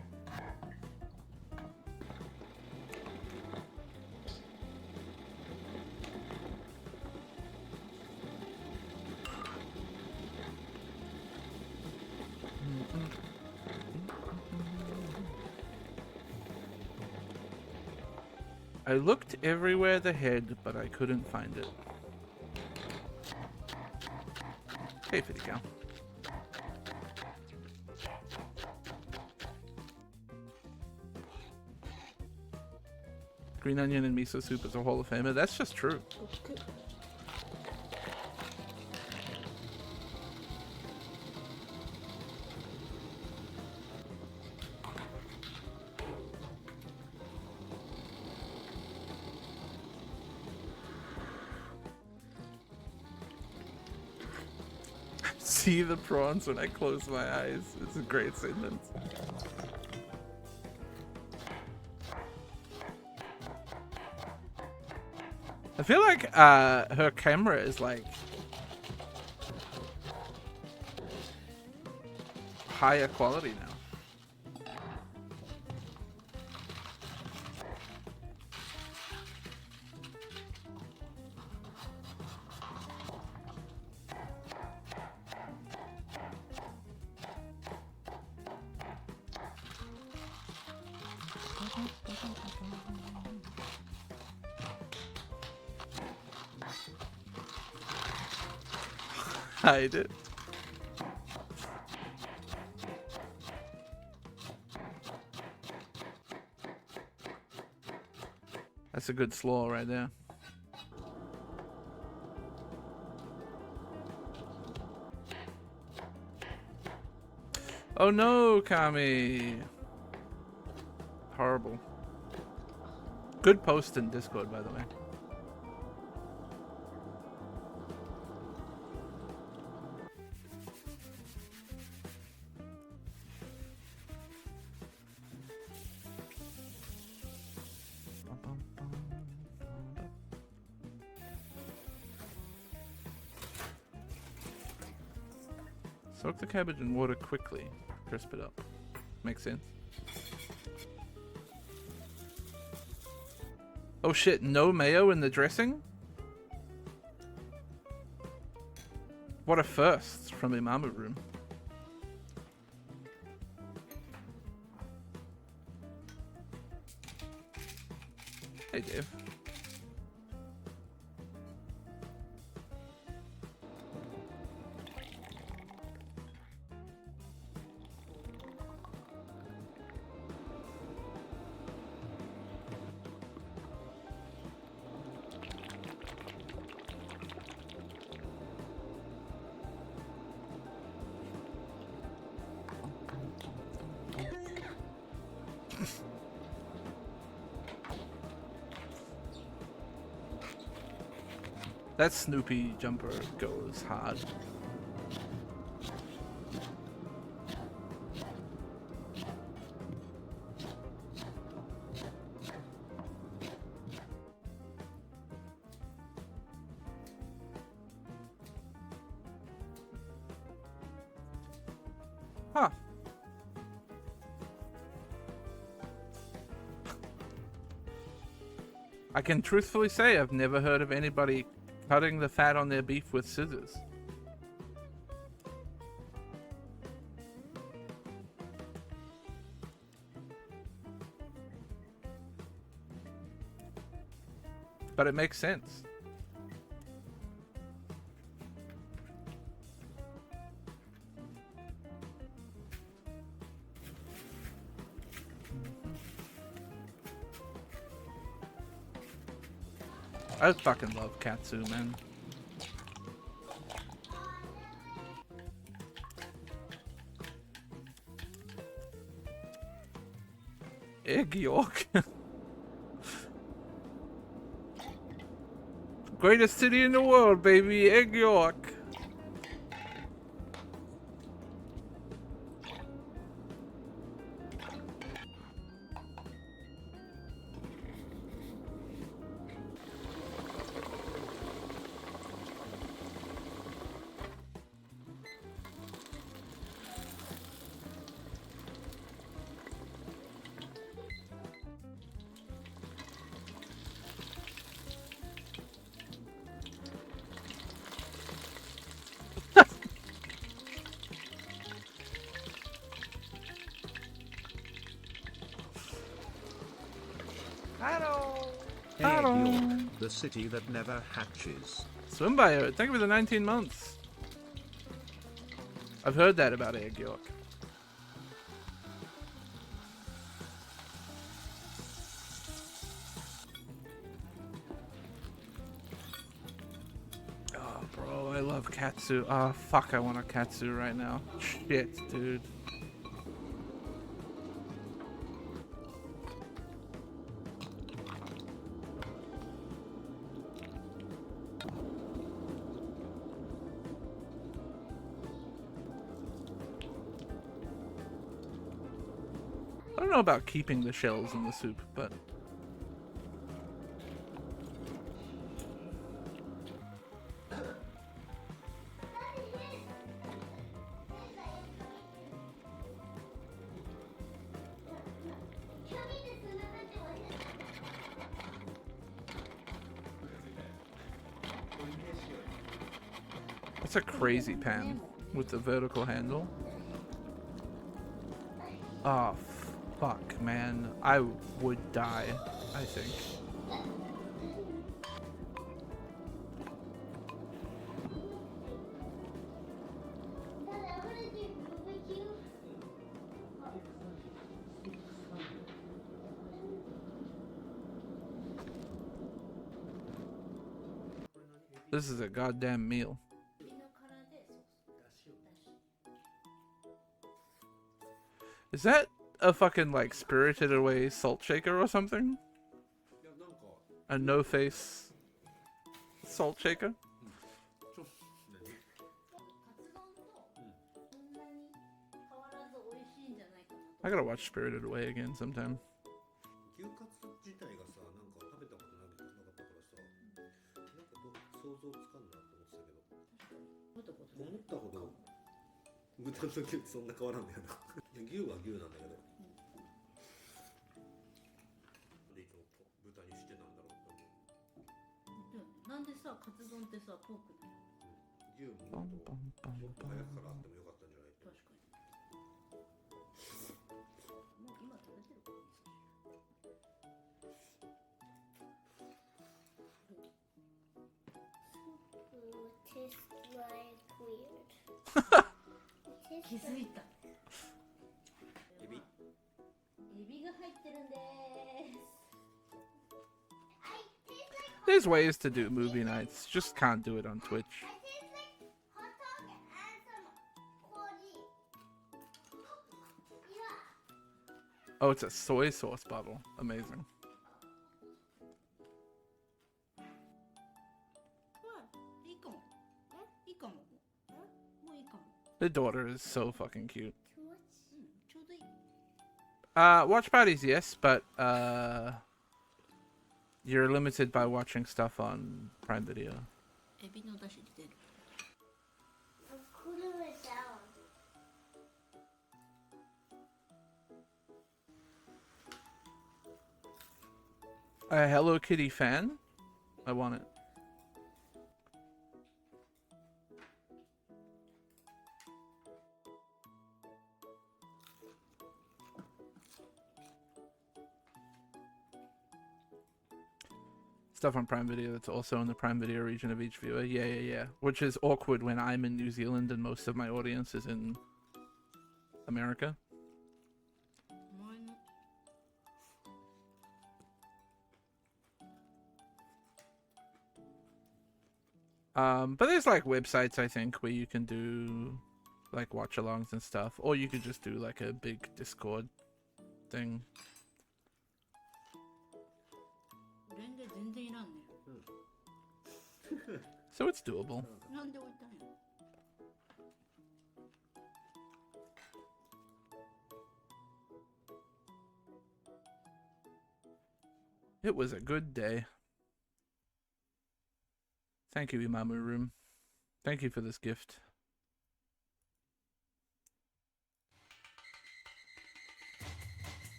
I looked everywhere the head, but I couldn't find it. Hey, Fitty Cow. Green onion and miso soup is a Hall of Famer. That's just true. See the prawns when I close my eyes. It's a great sentence. I feel like her camera is like higher quality now. Hide it. That's a good slaw right there. Oh no, Kami. Horrible. Good post in Discord, by the way. Soak the cabbage in water quickly. Crisp it up. Makes sense. Oh shit, no mayo in the dressing? What a first from Imamu Room. Hey, Dave. That Snoopy jumper goes hard. Huh. I can truthfully say I've never heard of anybody cutting the fat on their beef with scissors. But it makes sense. I fucking love Katsu, man. Egg York. Greatest city in the world, baby. Egg York. Egg York, the city that never hatches. Swim bio. Thank you for the 19 months. I've heard that about Egg York. Oh, bro, I love Katsu. Oh, fuck, I want a Katsu right now. Shit, dude. I don't know about keeping the shells in the soup, but... It's a crazy pan with the vertical handle. Oh, fuck, man. I would die, I think. This is a goddamn meal. Is that a fucking, like, Spirited Away salt shaker or something? A no-face salt shaker? I gotta watch Spirited Away again sometime. さカツ丼ってさポークだよ。10分もっと早くからあってもよかったんじゃない？確かに。もう今食べてるから気づいた。エビ？エビが入ってるんです。 There's ways to do movie nights, just can't do it on Twitch. Oh, it's a soy sauce bottle. Amazing. The daughter is so fucking cute. Watch parties, yes, but you're limited by watching stuff on Prime Video. A Hello Kitty fan? I want it. Stuff on Prime Video that's also in the Prime Video region of each viewer. Yeah. Which is awkward when I'm in New Zealand and most of my audience is in America. But there's like websites, I think, where you can do like watch-alongs and stuff, or you could just do like a big Discord thing. So it's doable. It was a good day. Thank you, Imamu Room. Thank you for this gift.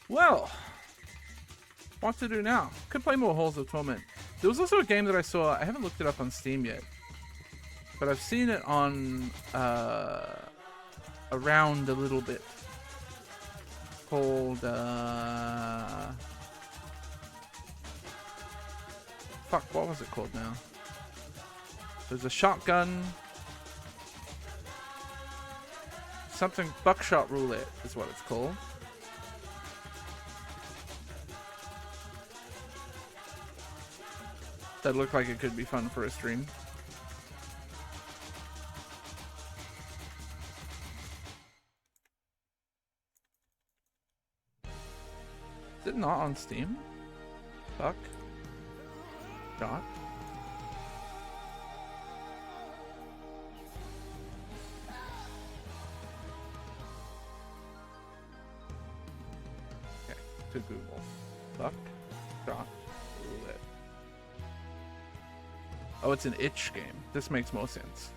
Well, what to do now? Could play more Halls of Torment. There was also a game that I saw, I haven't looked it up on Steam yet, but I've seen it on, around a little bit, called, fuck, what was it called now? There's a shotgun, something, buckshot roulette is what it's called. That looked like it could be fun for a stream. Is it not on Steam? Fuck. Shot. Okay, to Google. Fuck. Shot. Roulette. Oh, it's an itch game. This makes more sense.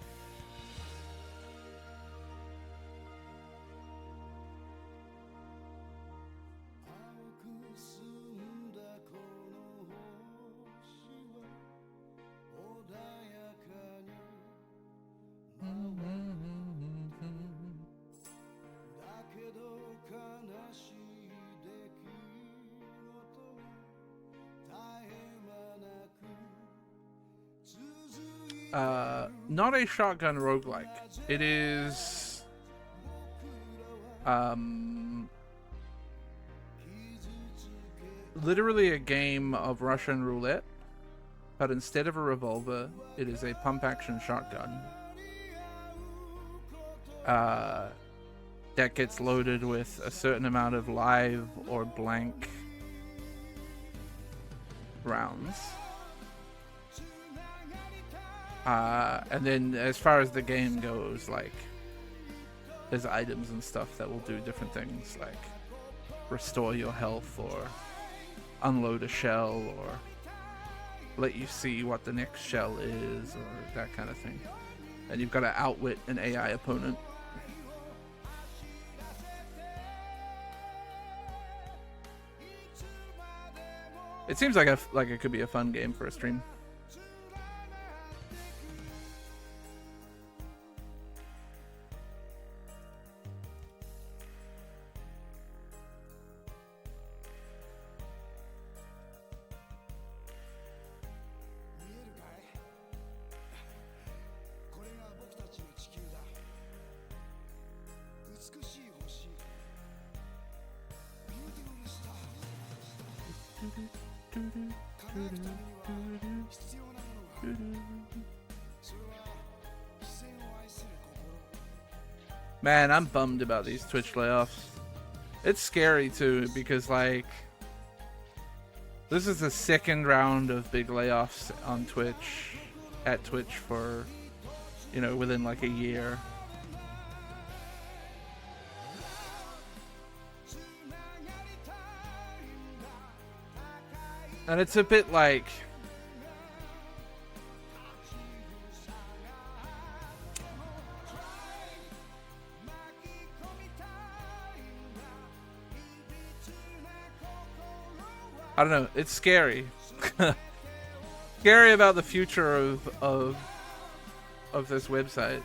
Not a shotgun roguelike. It is literally a game of Russian roulette, but instead of a revolver, it is a pump action shotgun that gets loaded with a certain amount of live or blank rounds. And then as far as the game goes, like, there's items and stuff that will do different things, like restore your health or unload a shell or let you see what the next shell is or that kind of thing. And you've got to outwit an AI opponent. It seems like it could be a fun game for a stream. Man, I'm bummed about these Twitch layoffs. It's scary too, because like this is the second round of big layoffs on Twitch, at Twitch for, you know, within like a year. And it's a bit like, I don't know, it's scary. Scary about the future of this website.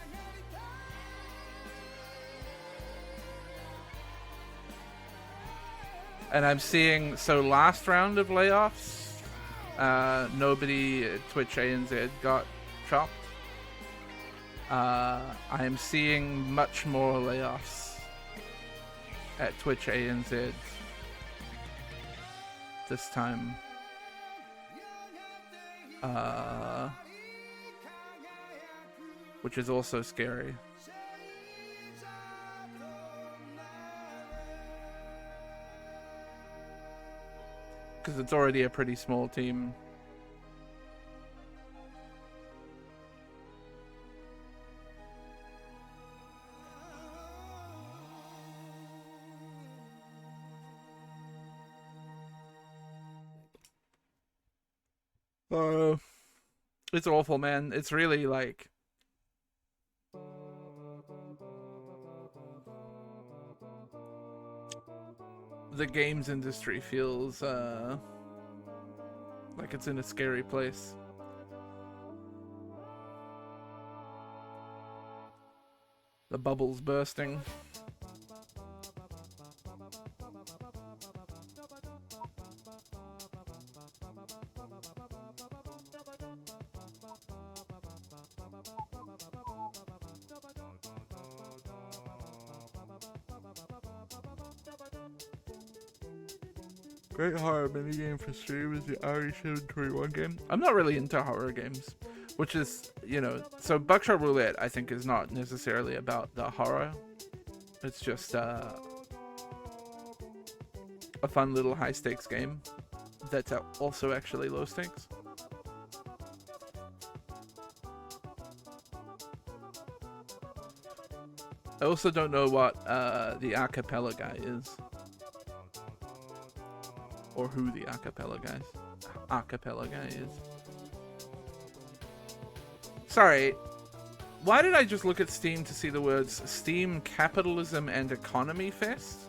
And I'm seeing, so last round of layoffs, nobody at Twitch ANZ got chopped. I am seeing much more layoffs at Twitch ANZ this time. Which is also scary. Because it's already a pretty small team. It's awful, man. It's really like, the games industry feels like it's in a scary place. The bubble's bursting. Great horror minigame for stream is the RE721 game. I'm not really into horror games, which is, you know, so Buckshot Roulette I think is not necessarily about the horror. It's just a fun little high stakes game that's also actually low stakes. I also don't know what the acapella guy is. Or who the acapella guy is. Sorry, why did I just look at Steam to see the words Steam Capitalism and Economy Fest?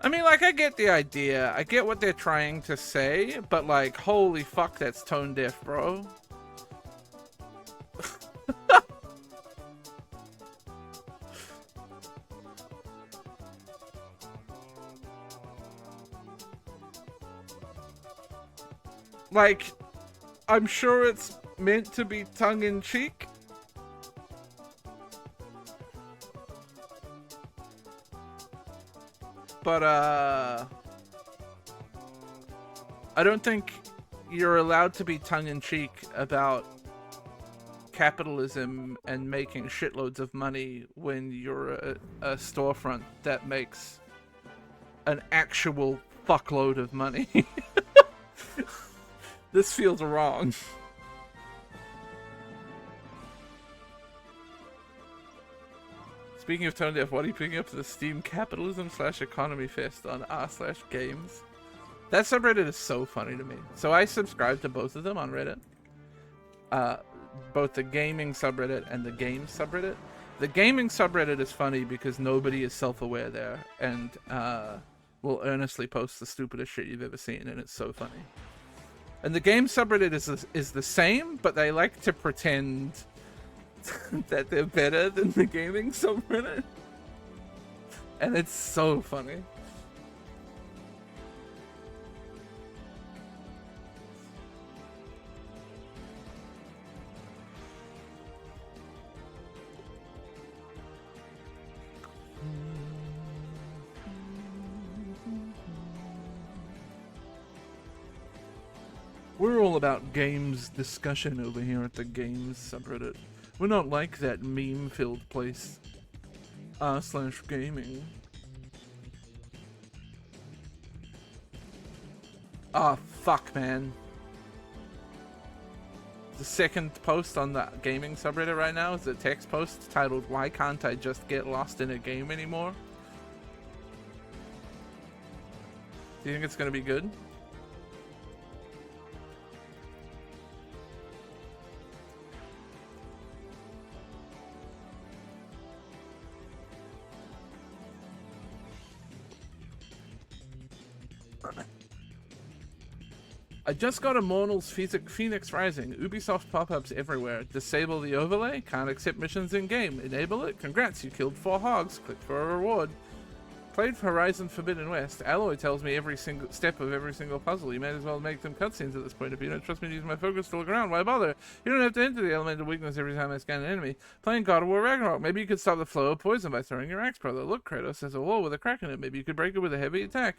I mean, like, I get the idea. I get what they're trying to say, but, like, holy fuck, that's tone deaf, bro. Like, I'm sure it's meant to be tongue-in-cheek. But, I don't think you're allowed to be tongue-in-cheek about capitalism and making shitloads of money when you're a storefront that makes an actual fuckload of money. This feels wrong. Speaking of tone deaf, what are you picking up for the Steam Capitalism / Economy Fest on r/games? That subreddit is so funny to me. So I subscribe to both of them on Reddit. Both the gaming subreddit and the games subreddit. The gaming subreddit is funny because nobody is self-aware there and will earnestly post the stupidest shit you've ever seen, and it's so funny. And the game subreddit is the same, but they like to pretend that they're better than the gaming subreddit. And it's so funny. We're all about games discussion over here at the games subreddit. We're not like that meme-filled place. r/gaming. Ah, fuck, man. The second post on the gaming subreddit right now is a text post titled, "Why can't I just get lost in a game anymore?" Do you think it's gonna be good? I just got Immortals Phoenix Rising. Ubisoft pop-ups everywhere. Disable the overlay. Can't accept missions in-game. Enable it. Congrats, you killed 4 hogs. Click for a reward. Played Horizon Forbidden West. Alloy tells me every single step of every single puzzle. You might as well make them cutscenes at this point. If you don't trust me to use my focus to look around, why bother? You don't have to enter the elemental weakness every time I scan an enemy. Playing God of War Ragnarok. Maybe you could stop the flow of poison by throwing your axe, brother. Look, Kratos has a wall with a crack in it. Maybe you could break it with a heavy attack.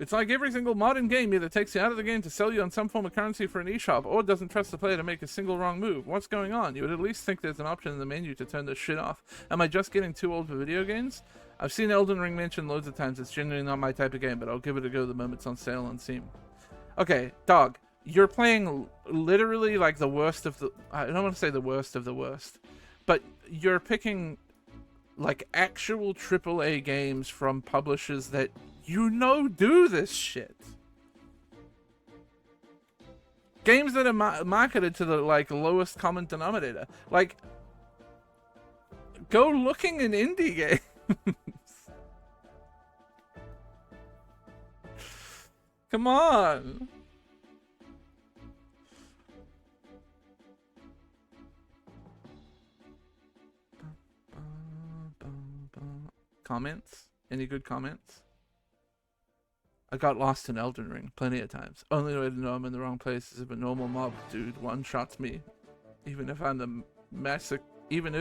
It's like every single modern game either takes you out of the game to sell you on some form of currency for an eShop, or doesn't trust the player to make a single wrong move. What's going on? You would at least think there's an option in the menu to turn this shit off. Am I just getting too old for video games? I've seen Elden Ring mentioned loads of times. It's genuinely not my type of game, but I'll give it a go the moment it's on sale on Steam. Okay, dog, you're playing literally like the worst of the... I don't want to say the worst of the worst, but you're picking like actual AAA games from publishers that you know do this shit. Games that are marketed to the like lowest common denominator. Like, go looking in indie games. Come on. Comments? Any good comments? I got lost in Elden Ring plenty of times. Only way to know I'm in the wrong place is if a normal mob dude one-shots me. Even if I'm the even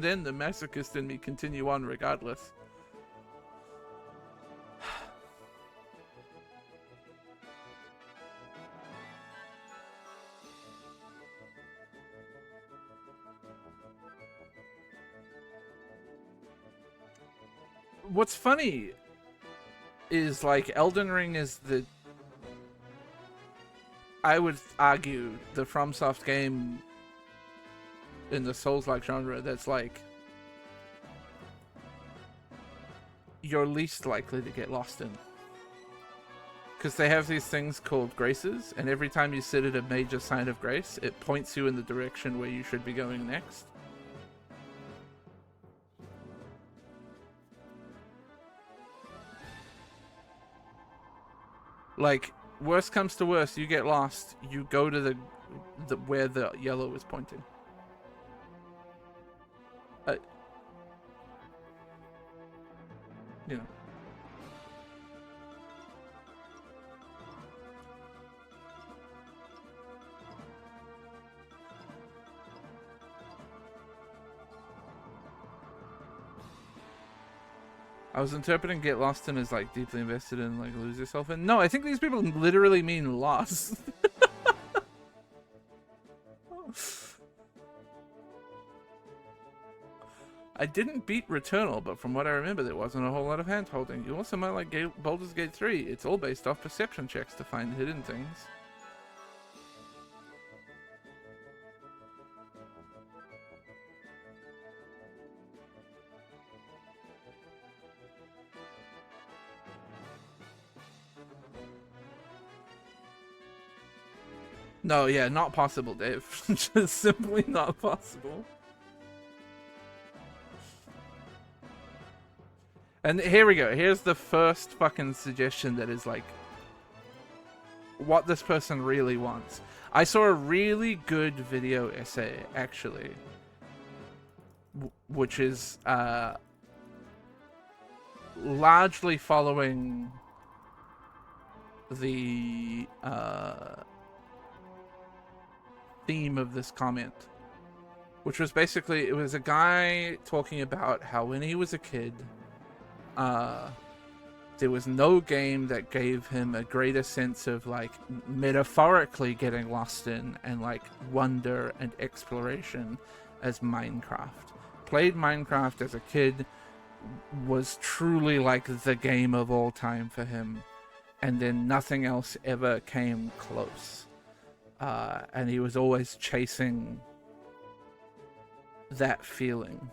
then the masochist in me continue on regardless. What's funny is like Elden Ring is the, I would argue, the FromSoft game in the Souls-like genre that's like you're least likely to get lost in, because they have these things called graces, and every time you sit at a major sign of grace it points you in the direction where you should be going next. Like, worst comes to worst, you get lost, you go to the where the yellow is pointing. You know. I was interpreting get lost in as like deeply invested in, like lose yourself in. No, I think these people literally mean lost. I didn't beat Returnal, but from what I remember there wasn't a whole lot of hand holding. You also might like Baldur's Gate 3. It's all based off perception checks to find hidden things. No, yeah, not possible, Dave. Just simply not possible. And here we go. Here's the first fucking suggestion that is like what this person really wants. I saw a really good video essay, actually, which is largely following the theme of this comment, which was basically, it was a guy talking about how when he was a kid, there was no game that gave him a greater sense of like metaphorically getting lost in and like wonder and exploration as Minecraft. Played Minecraft as a kid, was truly like the game of all time for him, and then nothing else ever came close. And he was always chasing that feeling.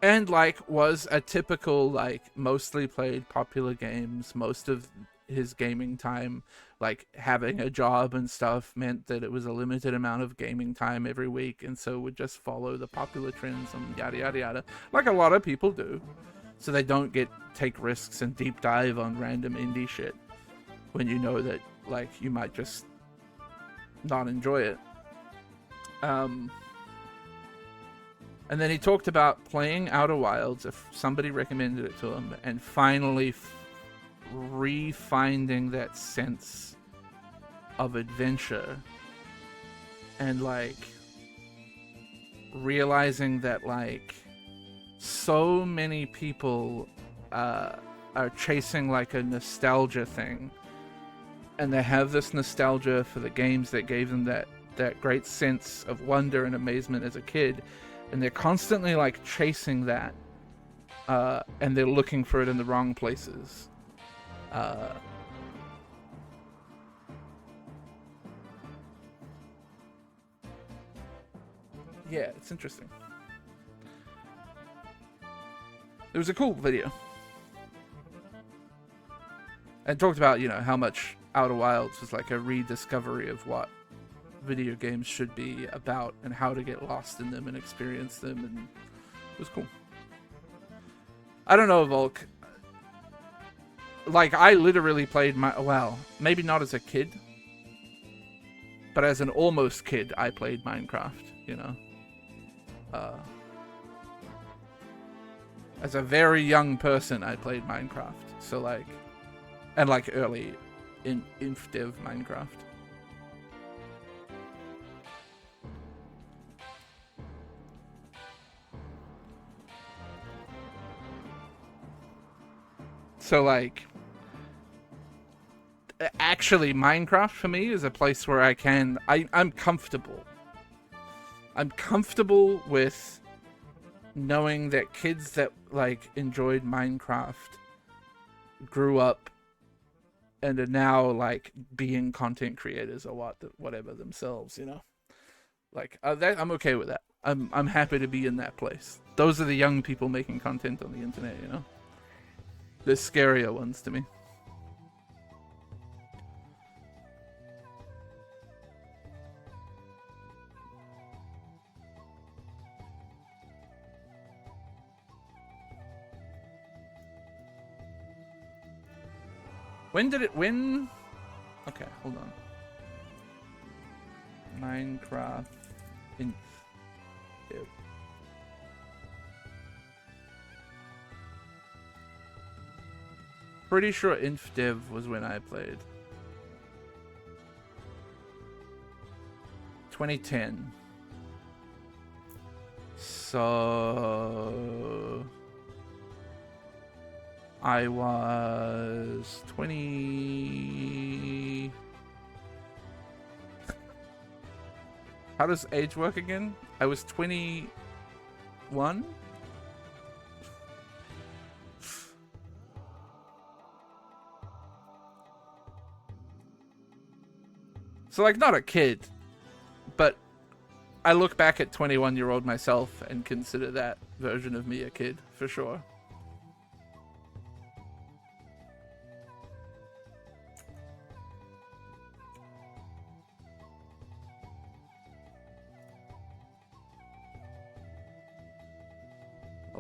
And like was a typical like mostly played popular games. Most of his gaming time, like having a job and stuff, meant that it was a limited amount of gaming time every week, and so would just follow the popular trends and yada yada yada, like a lot of people do. So they don't take risks and deep dive on random indie shit when you know that like you might just not enjoy it. And then he talked about playing Outer Wilds, if somebody recommended it to him, and finally re-finding that sense of adventure, and like realizing that like so many people are chasing like a nostalgia thing, and they have this nostalgia for the games that gave them that great sense of wonder and amazement as a kid, and they're constantly like chasing that, and they're looking for it in the wrong places. Yeah, it's interesting. It was a cool video. And talked about, you know, how much Outer Wilds was like a rediscovery of what video games should be about and how to get lost in them and experience them, and it was cool. I don't know, Volk. Like, I literally played well, maybe not as a kid, but as an almost kid, I played Minecraft, you know. As a very young person, I played Minecraft. So, like, and like early in InfDev Minecraft. So, like, actually, Minecraft for me is a place where I'm comfortable. I'm comfortable with knowing that kids that, like, enjoyed Minecraft grew up and are now, like, being content creators or whatever themselves, you know? Like, I'm okay with that. I'm happy to be in that place. Those are the young people making content on the internet, you know? The scarier ones to me. When? Okay, hold on. Minecraft in. Pretty sure InfDev was when I played. 2010. So I was 20. How does age work again? I was 21. So, like, not a kid, but I look back at 21-year-old myself and consider that version of me a kid, for sure.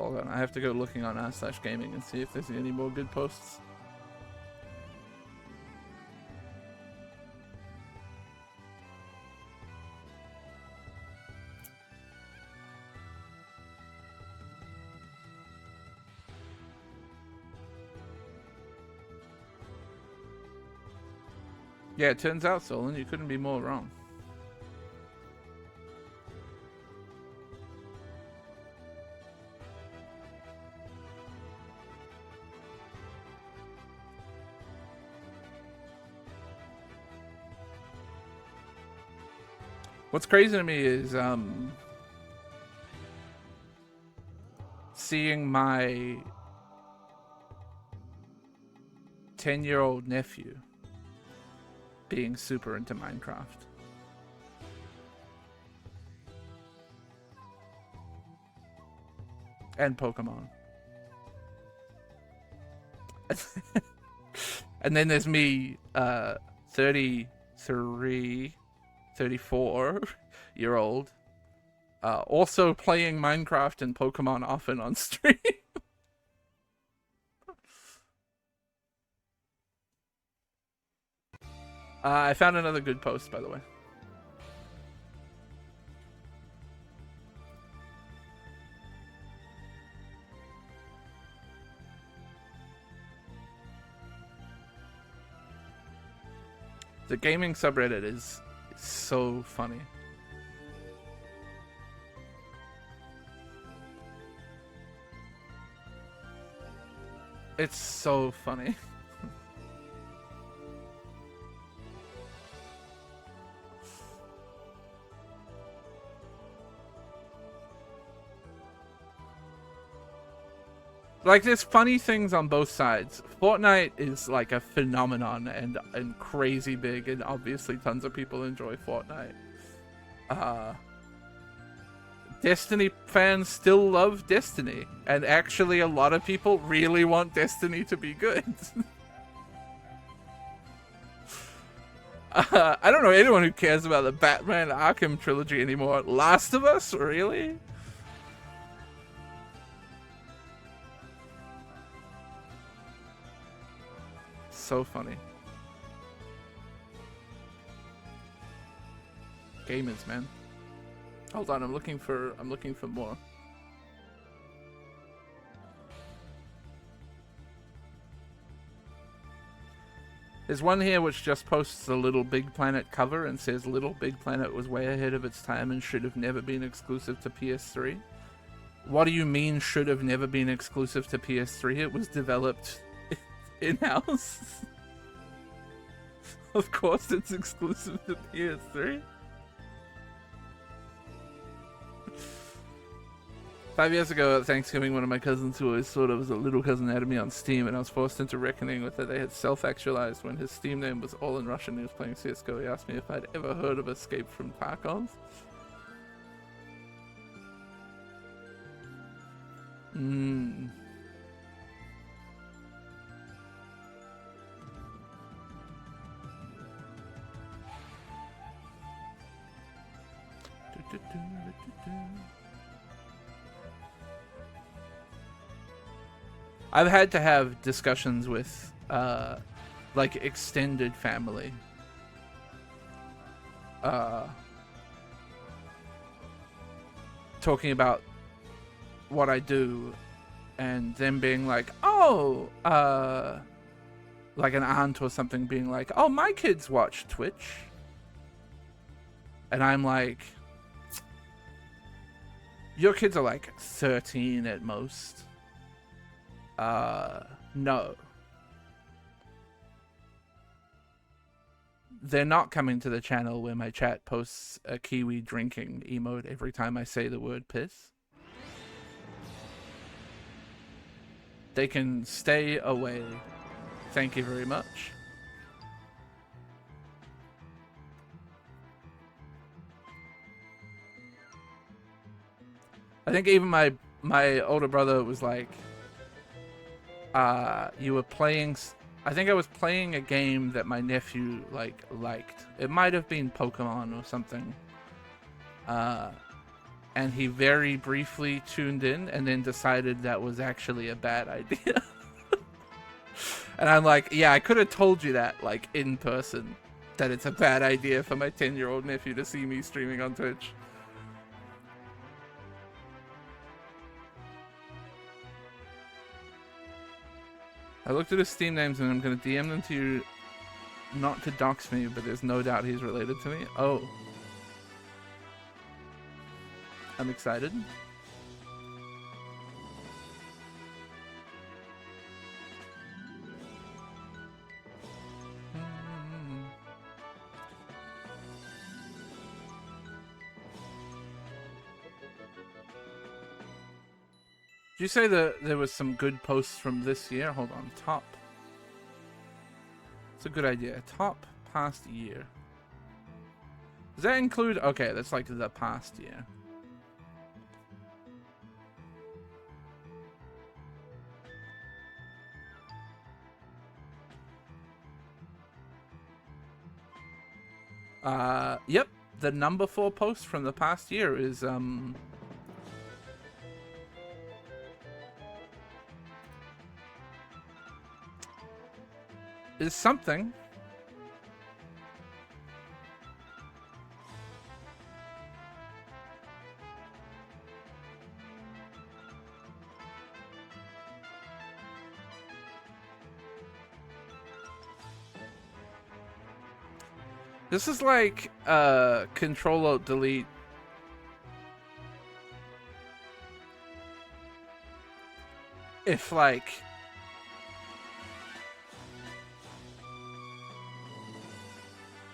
Hold on, I have to go looking on r/gaming and see if there's any more good posts. Yeah, it turns out, Solon, you couldn't be more wrong. What's crazy to me is seeing my 10-year-old nephew being super into Minecraft. And Pokemon. And then there's me, 34-year-old, also playing Minecraft and Pokemon often on stream. I found another good post, by the way. The gaming subreddit is so funny. It's so funny. Like, there's funny things on both sides. Fortnite is like a phenomenon and crazy big, and obviously tons of people enjoy Fortnite. Destiny fans still love Destiny, and actually a lot of people really want Destiny to be good. I don't know anyone who cares about the Batman Arkham trilogy anymore. Last of Us? Really? So funny. Gamers, man. Hold on, I'm looking for more. There's one here which just posts the Little Big Planet cover and says Little Big Planet was way ahead of its time and should have never been exclusive to PS3. What do you mean should have never been exclusive to PS3? It was developed in-house. Of course it's exclusive to PS3. 5 years ago at Thanksgiving, one of my cousins who always thought I was a little cousin had me on Steam, and I was forced into reckoning with that they had self-actualized when his Steam name was all in Russian. He was playing CSGO. He asked me if I'd ever heard of Escape from Tarkov. I've had to have discussions with like extended family talking about what I do, and them being like, oh, like an aunt or something being like, oh, my kids watch Twitch. And I'm like, your kids are like 13 at most. No. They're not coming to the channel where my chat posts a Kiwi drinking emote every time I say the word piss. They can stay away. Thank you very much. I think even my older brother was like, you were playing, I think I was playing a game that my nephew liked. It might have been Pokemon or something. and he very briefly tuned in and then decided that was actually a bad idea. And I'm like, yeah, I could have told you that, like, in person, that it's a bad idea for my 10-year-old nephew to see me streaming on Twitch. I looked at his Steam names and I'm going to DM them to you, not to dox me, but there's no doubt he's related to me. Oh. I'm excited. Did you say that there was some good posts from this year? Hold on, top. It's a good idea. Top past year. Does that include? Okay, that's like the past year. Yep. The number 4 post from the past year is something. This is like Control-Alt-Delete. If like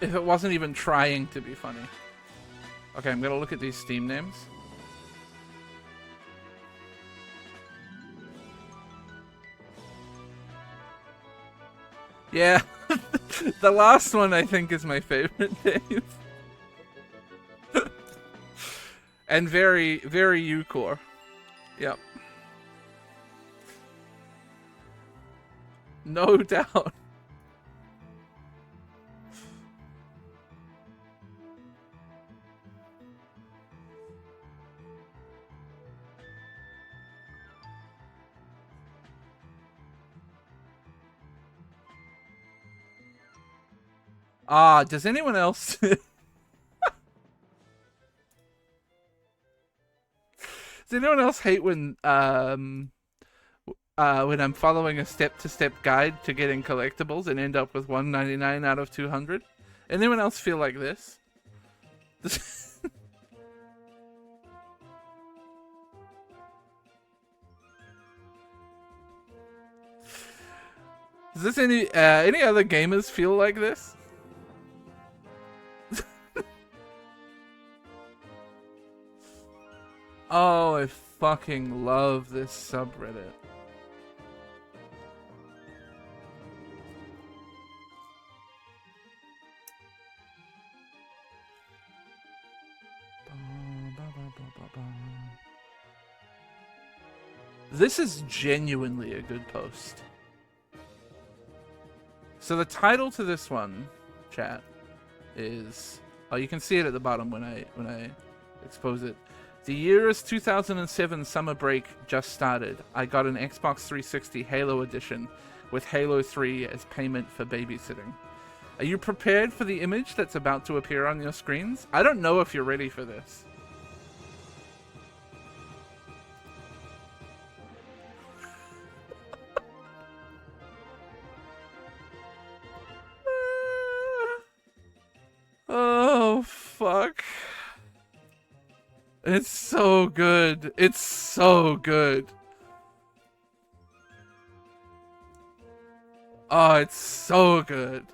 if it wasn't even trying to be funny. Okay, I'm gonna look at these Steam names. Yeah, the last one I think is my favorite name. And very, very Ucore. Yep. No doubt. Does anyone else does anyone else hate when I'm following a step-to-step guide to getting collectibles and end up with 199 out of 200? Anyone else feel like this? Does this any other gamers feel like this? Oh, I fucking love this subreddit. This is genuinely a good post. So the title to this one, chat, is, oh, you can see it at the bottom when I expose it. The year is 2007 summer break just started. I got an Xbox 360 Halo edition with Halo 3 as payment for babysitting. Are you prepared for the image that's about to appear on your screens? I don't know if you're ready for this. Oh, fuck. It's so good. It's so good. Oh, it's so good.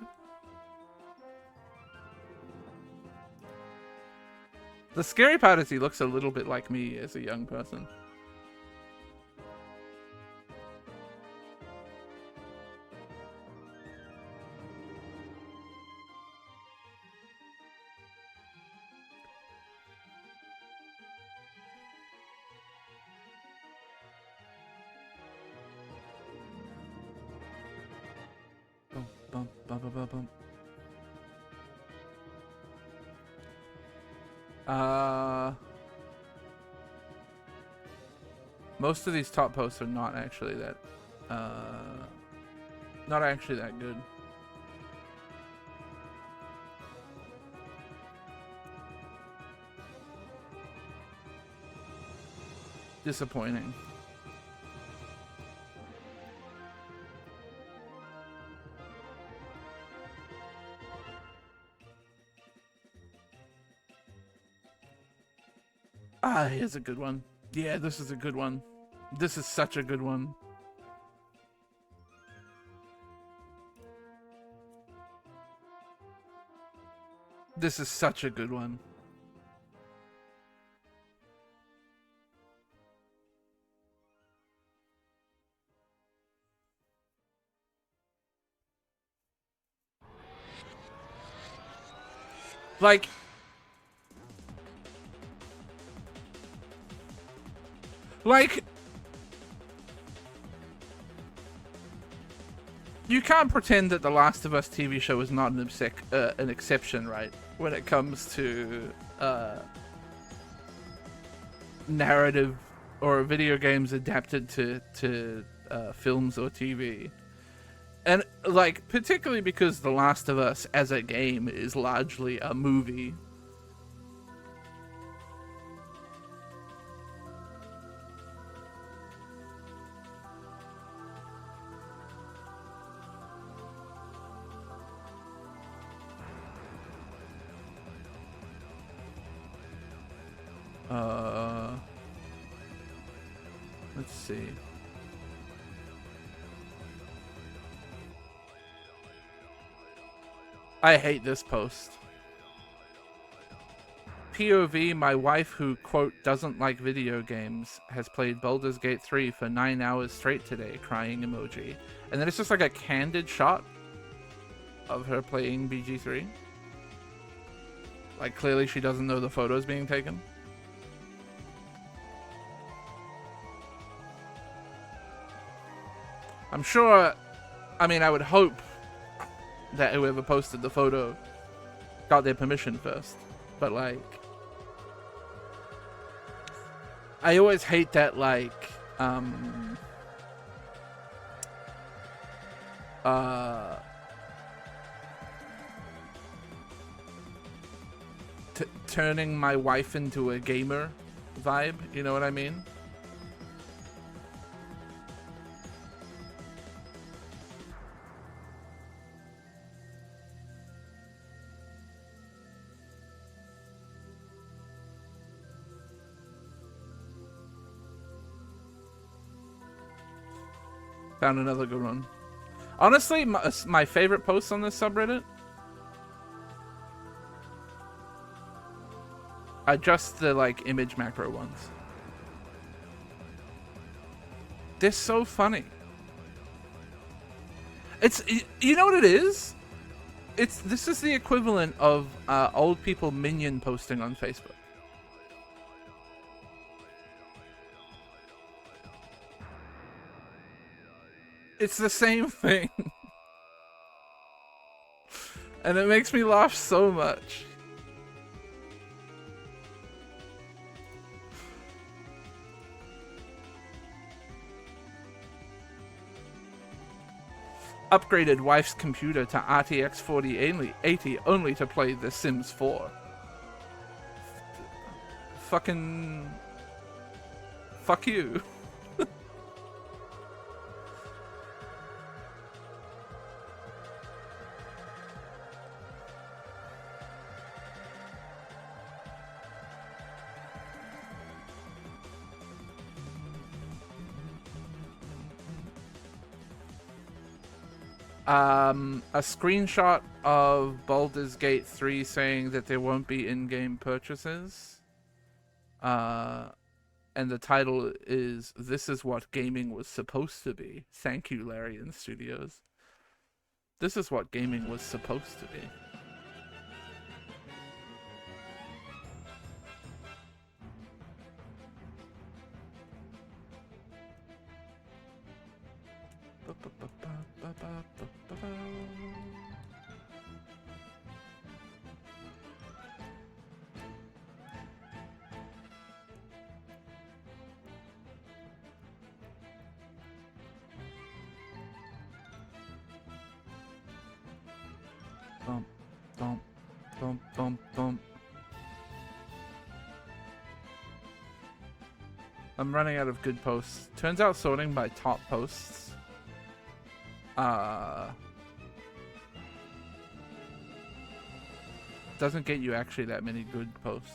The scary part is he looks a little bit like me as a young person. Bum, bum, bum, bum, bum. Most of these top posts are not actually that good. Disappointing. Ah, here's a good one. Yeah, this is a good one. This is such a good one. This is such a good one. Like, you can't pretend that the Last of Us TV show is not an exception, right? When it comes to narrative or video games adapted to films or TV. And, like, particularly because The Last of Us as a game is largely a movie. Let's see. I hate this post. POV, my wife who, quote, doesn't like video games, has played Baldur's Gate 3 for 9 hours straight today, crying emoji. And then it's just like a candid shot of her playing BG3. Like, clearly she doesn't know the photo's being taken. I'm sure, I mean, I would hope that whoever posted the photo got their permission first. But, like, I always hate that, like, turning my wife into a gamer vibe, you know what I mean? Found another good one. Honestly, my favorite posts on this subreddit are just the, like, image macro ones. They're so funny. It's, you know what it is? This is the equivalent of old people minion posting on Facebook. It's the same thing. And it makes me laugh so much. Upgraded wife's computer to RTX 4080 only to play The Sims 4. Fucking... Fuck you. A screenshot of Baldur's Gate 3 saying that there won't be in-game purchases. And the title is, "This is what gaming was supposed to be." Thank you, Larian Studios. This is what gaming was supposed to be. Bump, bump, bump, bump, bump. I'm running out of good posts. Turns out sorting by top posts doesn't get you actually that many good posts.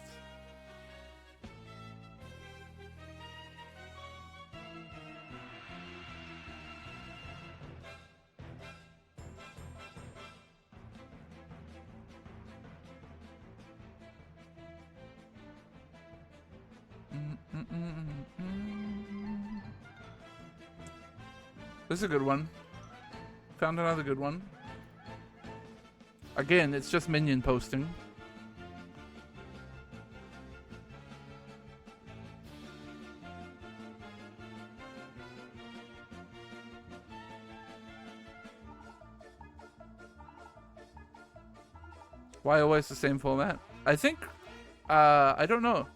This is a good one. Found another good one. Again, it's just minion posting. Why always the same format? I think, I don't know.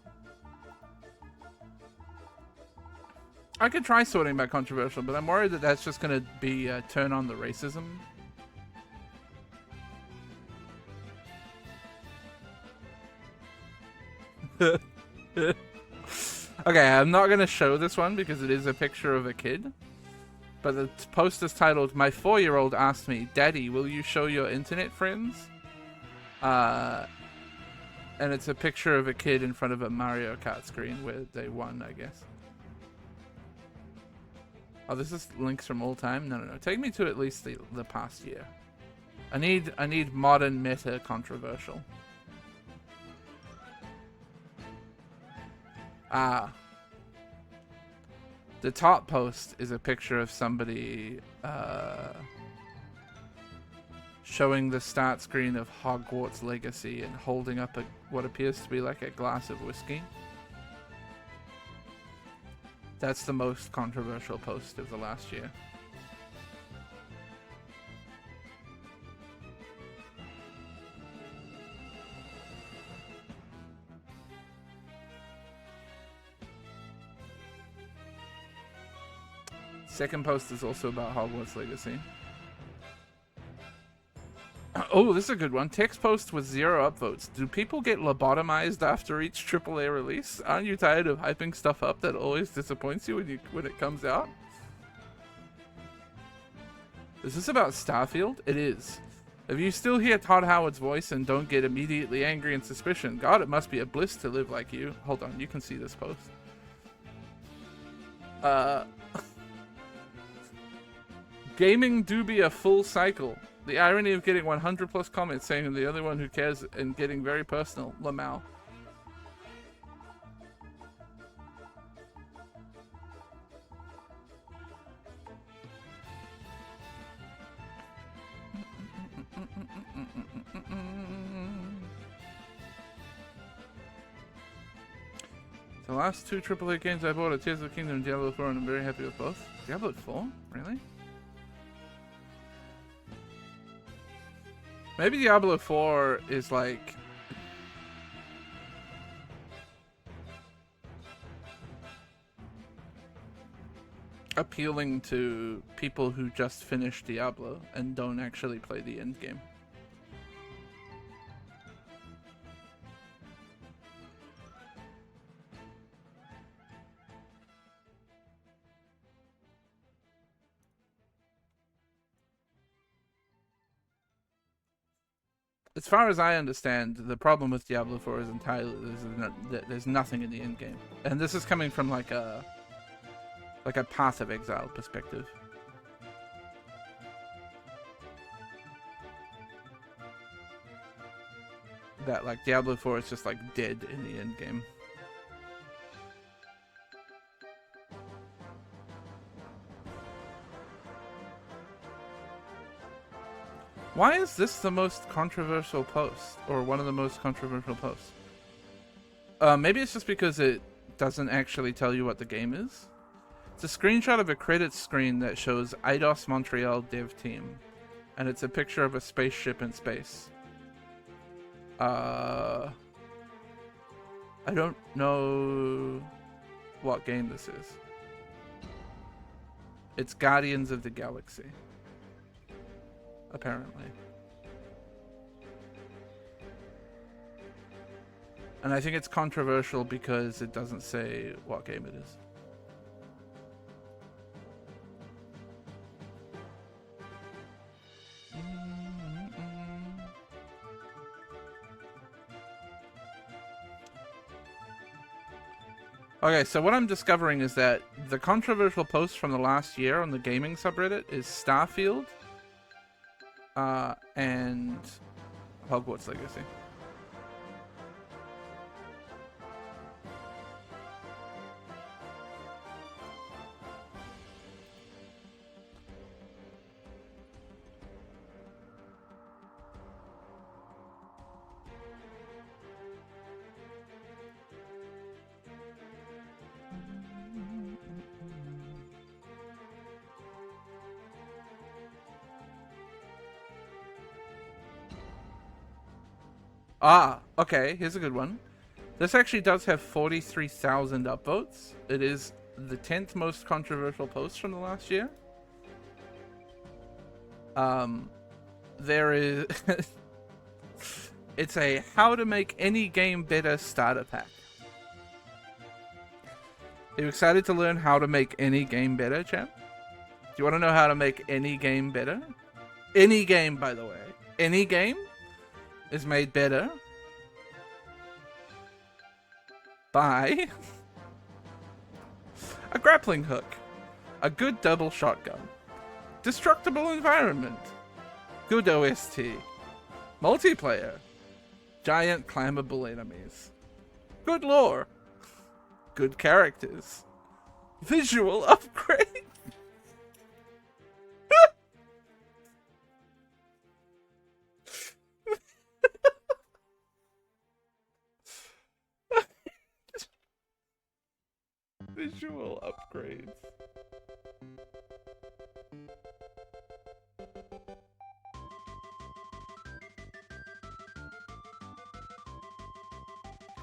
I could try sorting by controversial, but I'm worried that that's just going to be turn on the racism. Okay, I'm not going to show this one because it is a picture of a kid. But the post is titled, "My 4-year-old asked me, 'Daddy, will you show your internet friends?'" And it's a picture of a kid in front of a Mario Kart screen where they won, I guess. Oh, this is links from all time? No. Take me to at least the past year. I need modern meta controversial. Ah. The top post is a picture of somebody showing the start screen of Hogwarts Legacy and holding up what appears to be like a glass of whiskey. That's the most controversial post of the last year. Second post is also about Hogwarts Legacy. Oh, this is a good one. Text post with 0 upvotes. Do people get lobotomized after each AAA release? Aren't you tired of hyping stuff up that always disappoints you when it comes out? Is this about Starfield? It is. If you still hear Todd Howard's voice and don't get immediately angry and suspicion, God, it must be a bliss to live like you. Hold on, you can see this post. Gaming do be a full cycle. The irony of getting 100 plus comments saying I'm the only one who cares and getting very personal. Lamau. The last 2 AAA games I bought are Tears of the Kingdom and Diablo 4, and I'm very happy with both. Diablo 4? Really? Maybe Diablo 4 is like appealing to people who just finished Diablo and don't actually play the end game. As far as I understand, the problem with Diablo 4 is entirely there's nothing in the end game, and this is coming from like a Path of Exile perspective. That like Diablo 4 is just like dead in the end game. Why is this the most controversial post, or one of the most controversial posts? Maybe it's just because it doesn't actually tell you what the game is. It's a screenshot of a credits screen that shows Eidos Montreal dev team, and it's a picture of a spaceship in space. I don't know what game this is. It's Guardians of the Galaxy. Apparently. And I think it's controversial because it doesn't say what game it is. Okay, so what I'm discovering is that the controversial post from the last year on the gaming subreddit is Starfield and Hogwarts Legacy. Ah, okay, here's a good one. This actually does have 43,000 upvotes. It is the 10th most controversial post from the last year. There is... It's a how to make any game better starter pack. Are you excited to learn how to make any game better, champ? Do you want to know how to make any game better? Any game, by the way. Any game is made better by a grappling hook, a good double shotgun, destructible environment, good OST, multiplayer, giant climbable enemies, good lore, good characters, visual upgrade. Visual upgrades.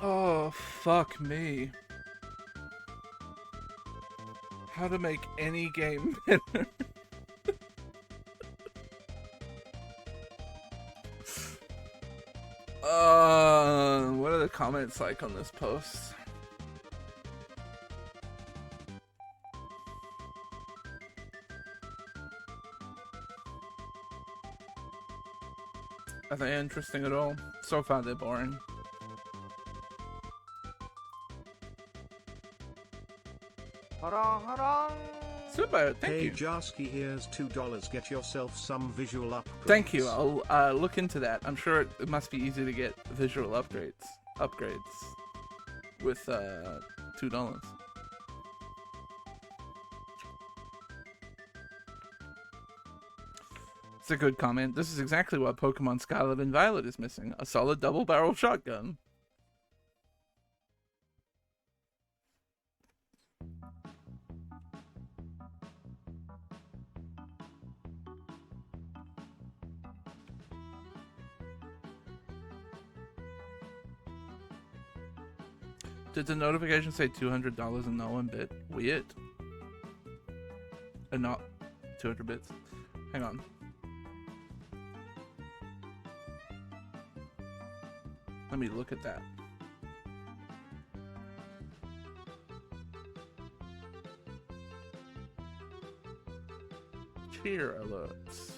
Oh, fuck me. How to make any game better. What are the comments like on this post? Are they interesting at all? So far, they're boring. Super, thank Hey you. Jaaski, here's $2. Get yourself some visual upgrades. Thank you. I'll look into that. I'm sure it must be easy to get visual upgrades with $2. It's a good comment. This is exactly what Pokemon Scarlet and Violet is missing. A solid double-barrel shotgun. Did the notification say $200 and no one bid? Weird. And not 200 bits. Hang on. Let me look at that. Cheer alerts.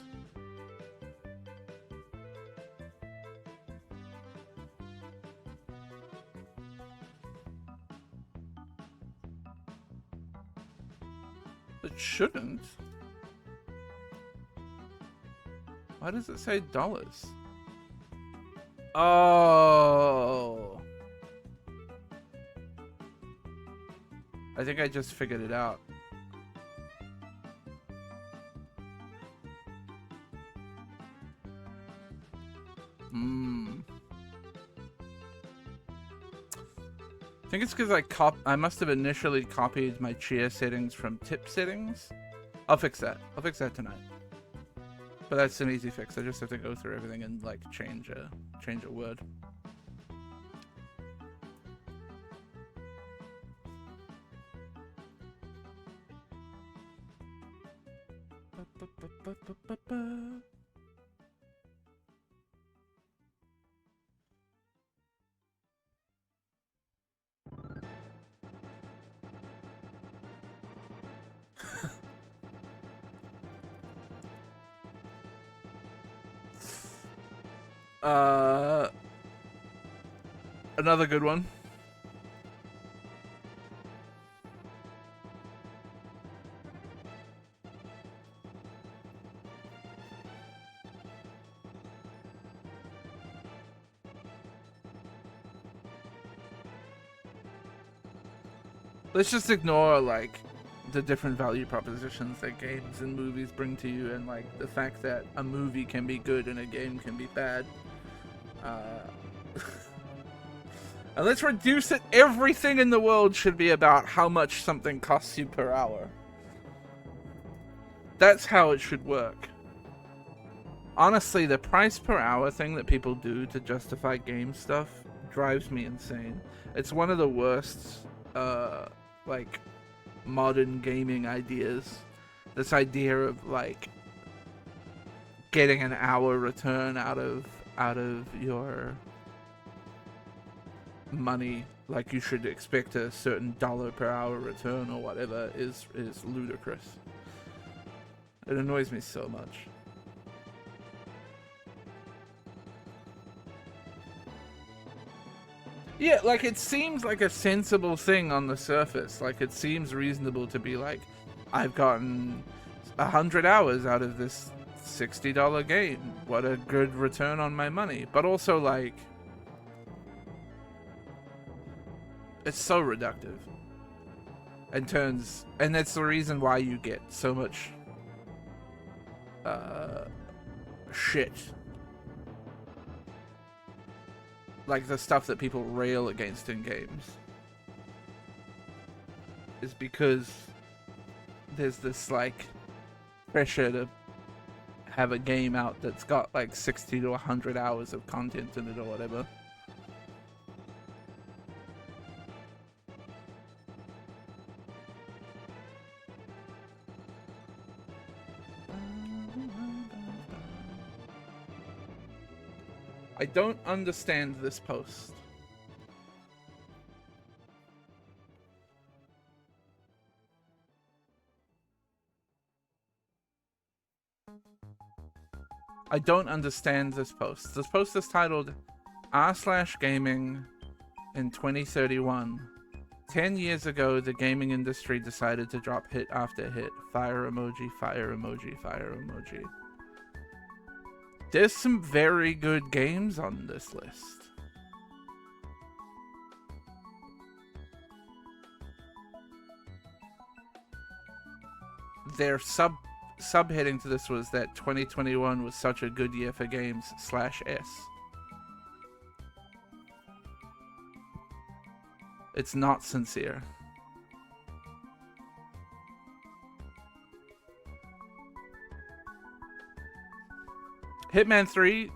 It shouldn't. Why does it say dollars? Oh. I think I just figured it out. I think it's because I must have initially copied my cheer settings from tip settings. I'll fix that. I'll fix that tonight. But that's an easy fix. I just have to go through everything and like change a word. Another good one. Let's just ignore like the different value propositions that games and movies bring to you, and like the fact that a movie can be good and a game can be bad. And let's reduce it. Everything in the world should be about how much something costs you per hour. That's how it should work. Honestly, the price per hour thing that people do to justify game stuff drives me insane. It's one of the worst, like, modern gaming ideas. This idea of, like, getting an hour return out of your money, like you should expect a certain dollar per hour return or whatever, is ludicrous. It annoys me so much. Yeah, like it seems like a sensible thing on the surface. Like it seems reasonable to be like, I've gotten 100 hours out of this $60 game. What a good return on my money. But also like, it's so reductive. And that's the reason why you get so much shit. Like the stuff that people rail against in games is because there's this like pressure to have a game out that's got like 60 to 100 hours of content in it or whatever. I don't understand this post. I don't understand this post. This post is titled r/gaming in 2031. 10 years ago, the gaming industry decided to drop hit after hit. Fire emoji, fire emoji, fire emoji. There's some very good games on this list. Their subheading to this was that 2021 was such a good year for games /S. It's not sincere. Hitman 3,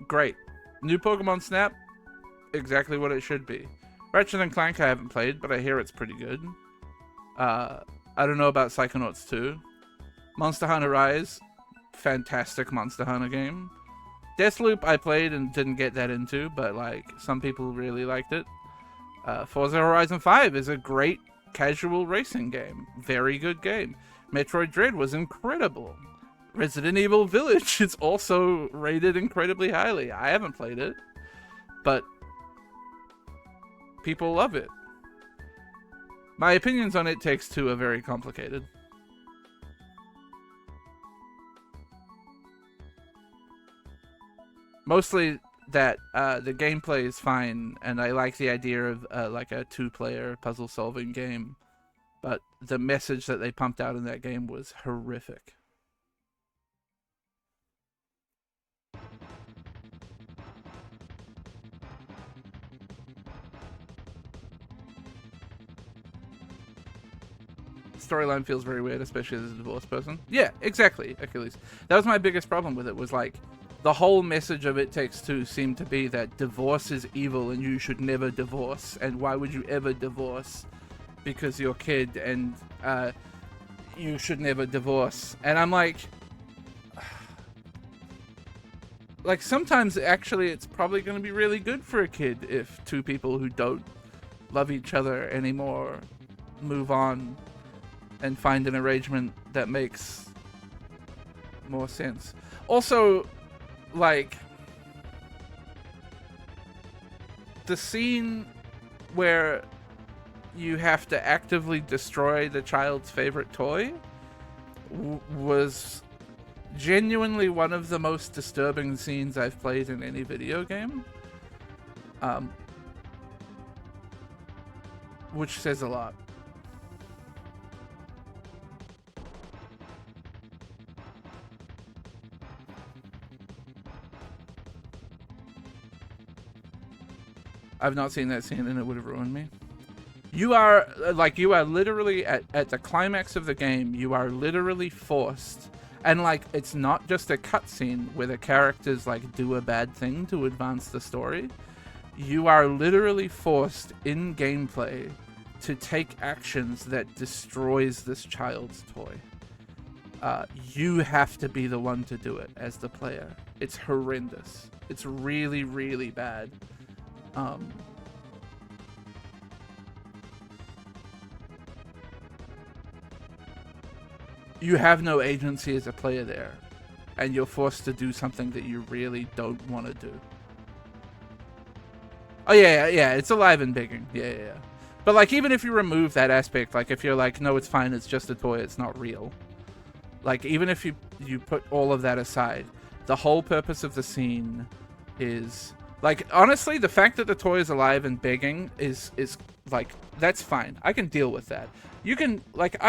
great. New Pokemon Snap, exactly what it should be. Ratchet & Clank I haven't played, but I hear it's pretty good. I don't know about Psychonauts 2. Monster Hunter Rise, fantastic Monster Hunter game. Deathloop I played and didn't get that into, but like some people really liked it. Forza Horizon 5 is a great casual racing game. Very good game. Metroid Dread was incredible. Resident Evil Village is also rated incredibly highly. I haven't played it, but people love it. My opinions on It Takes Two are very complicated. Mostly that the gameplay is fine, and I like the idea of like a two-player puzzle-solving game, but the message that they pumped out in that game was horrific. Storyline feels very weird, especially as a divorced person. Yeah, exactly, Achilles. That was my biggest problem with it, was like, the whole message of It Takes Two seemed to be that divorce is evil and you should never divorce. And why would you ever divorce? Because you're a kid and you should never divorce. And I'm like sometimes actually it's probably going to be really good for a kid if two people who don't love each other anymore move on and find an arrangement that makes more sense. Also, like, the scene where you have to actively destroy the child's favorite toy was genuinely one of the most disturbing scenes I've played in any video game. Which says a lot. I've not seen that scene and it would have ruined me. You are literally at the climax of the game, you are literally forced, and like it's not just a cutscene where the characters like do a bad thing to advance the story. You are literally forced in gameplay to take actions that destroys this child's toy. You have to be the one to do it as the player. It's horrendous. It's really, really bad. You have no agency as a player there, and you're forced to do something that you really don't want to do. Oh yeah, it's alive and begging. Yeah. But like, even if you remove that aspect, like if you're like, no, it's fine, it's just a toy, it's not real. Like, even if you put all of that aside, the whole purpose of the scene is like, honestly, the fact that the toy is alive and begging is like, that's fine. I can deal with that. You can like,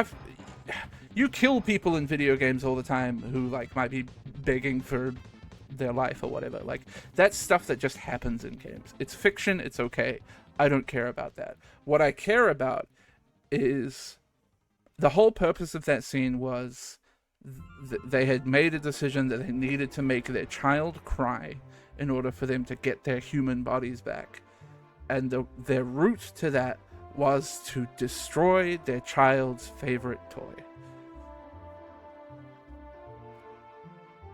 you kill people in video games all the time who like might be begging for their life or whatever. Like, that's stuff that just happens in games. It's fiction, it's okay. I don't care about that. What I care about is the whole purpose of that scene was they had made a decision that they needed to make their child cry in order for them to get their human bodies back. And their route to that was to destroy their child's favorite toy.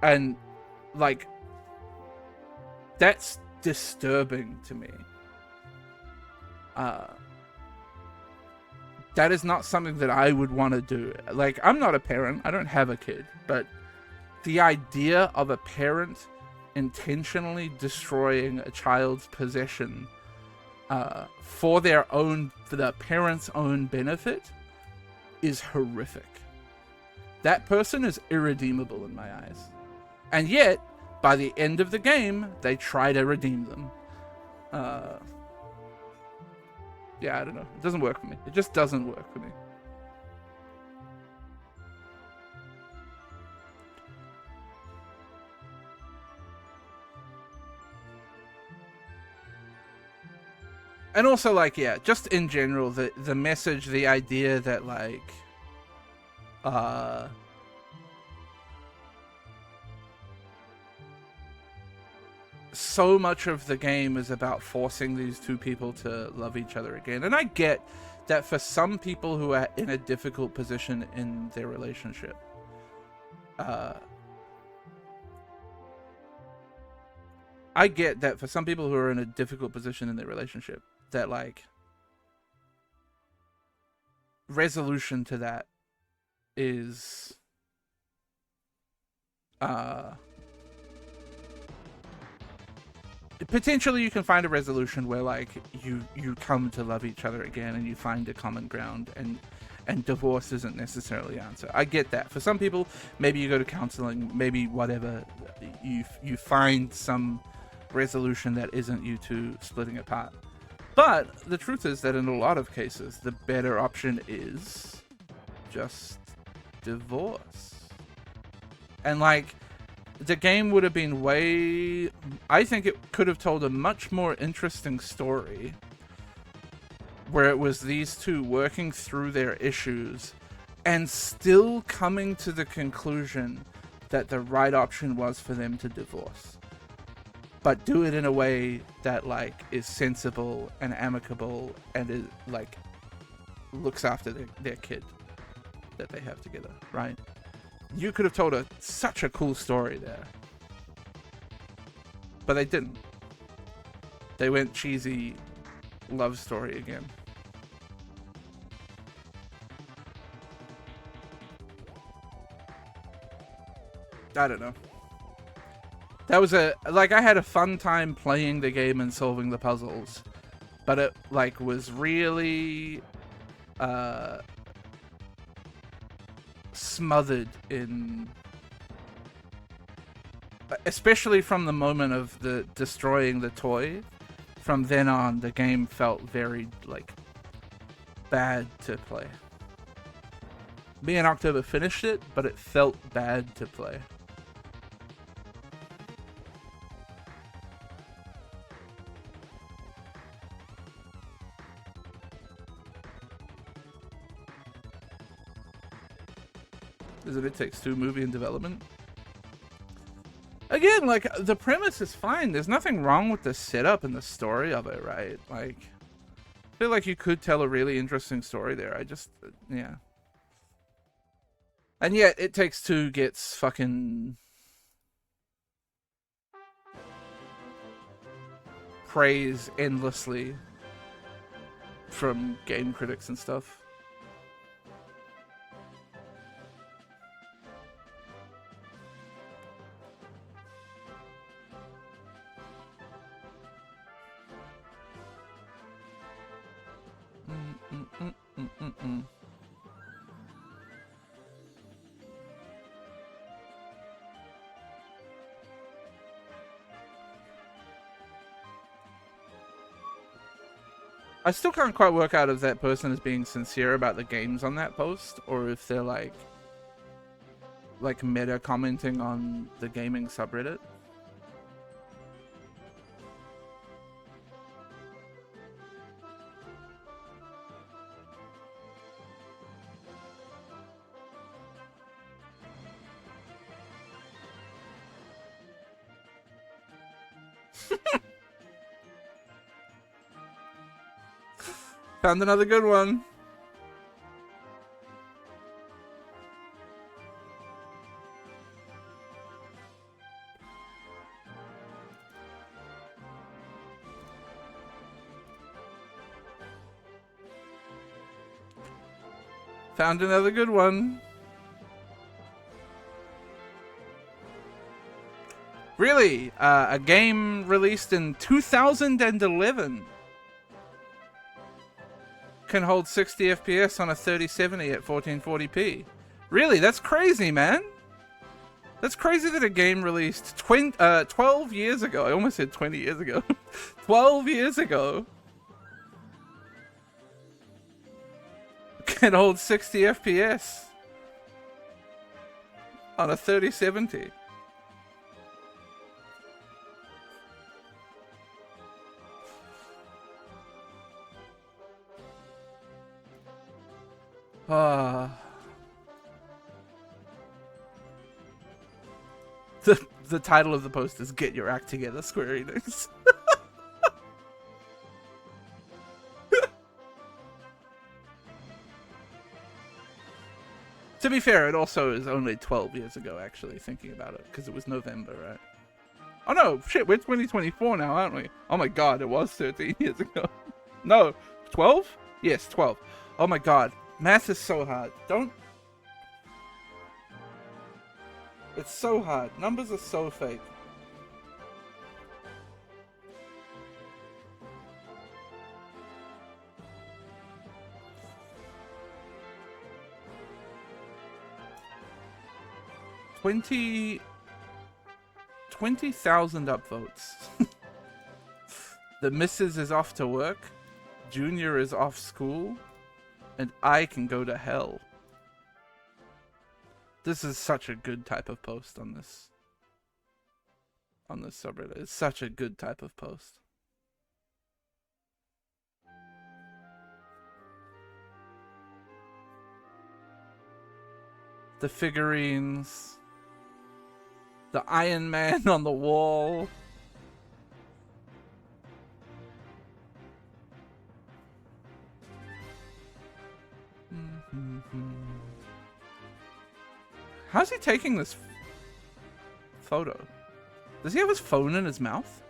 And like, that's disturbing to me. That is not something that I would want to do. Like, I'm not a parent, I don't have a kid, but the idea of a parent intentionally destroying a child's possession for the parent's own benefit is horrific. That person is irredeemable in my eyes. And yet, by the end of the game, they try to redeem them. Yeah, I don't know. It doesn't work for me. It just doesn't work for me. And also, like, yeah, just in general, the message, the idea that, like, so much of the game is about forcing these two people to love each other again. And I get that for some people who are in a difficult position in their relationship, I get that for some people who are in a difficult position in their relationship, that like resolution to that is potentially you can find a resolution where like you come to love each other again and you find a common ground, and divorce isn't necessarily the answer. I get that. For some people, maybe you go to counseling, maybe whatever, you find some resolution that isn't you two splitting apart. But the truth is that in a lot of cases, the better option is just divorce. And like, the game would have been I think it could have told a much more interesting story where it was these two working through their issues and still coming to the conclusion that the right option was for them to divorce. But do it in a way that like is sensible and amicable and is like looks after their kid that they have together, right? You could have told such a cool story there. But they didn't. They went cheesy love story again. I don't know. That was I had a fun time playing the game and solving the puzzles, but it was really smothered in, especially from the moment of the destroying the toy. From then on, the game felt very bad to play. Me and October finished it, but it felt bad to play. Isn't It Takes Two movie in development? Again, the premise is fine. There's nothing wrong with the setup and the story of it, right? I feel like you could tell a really interesting story there. Yeah. And yet, It Takes Two gets fucking praise endlessly from game critics and stuff. I still can't quite work out if that person is being sincere about the games on that post, or if they're like meta commenting on the gaming subreddit. Found another good one. Found another good one. Really? A game released in 2011 can hold 60 FPS on a 3070 at 1440p. Really? That's crazy, man. That's crazy that a game released 12 years ago. I almost said 20 years ago. 12 years ago can hold 60 FPS on a 3070. The title of the post is "Get Your Act Together, Square Enix." To be fair, it also is only 12 years ago, actually, thinking about it, because it was November, right? Oh no, shit, we're 2024 now, aren't we? Oh my god, it was 13 years ago. No, 12? Yes, 12. Oh my god, math is so hard. Don't... It's so hard. Numbers are so fake. $20,000 upvotes. The missus is off to work. Junior is off school. And I can go to hell. This is such a good type of post on this subreddit. It's such a good type of post. The figurines. The Iron Man on the wall. How's he taking this photo? Does he have his phone in his mouth?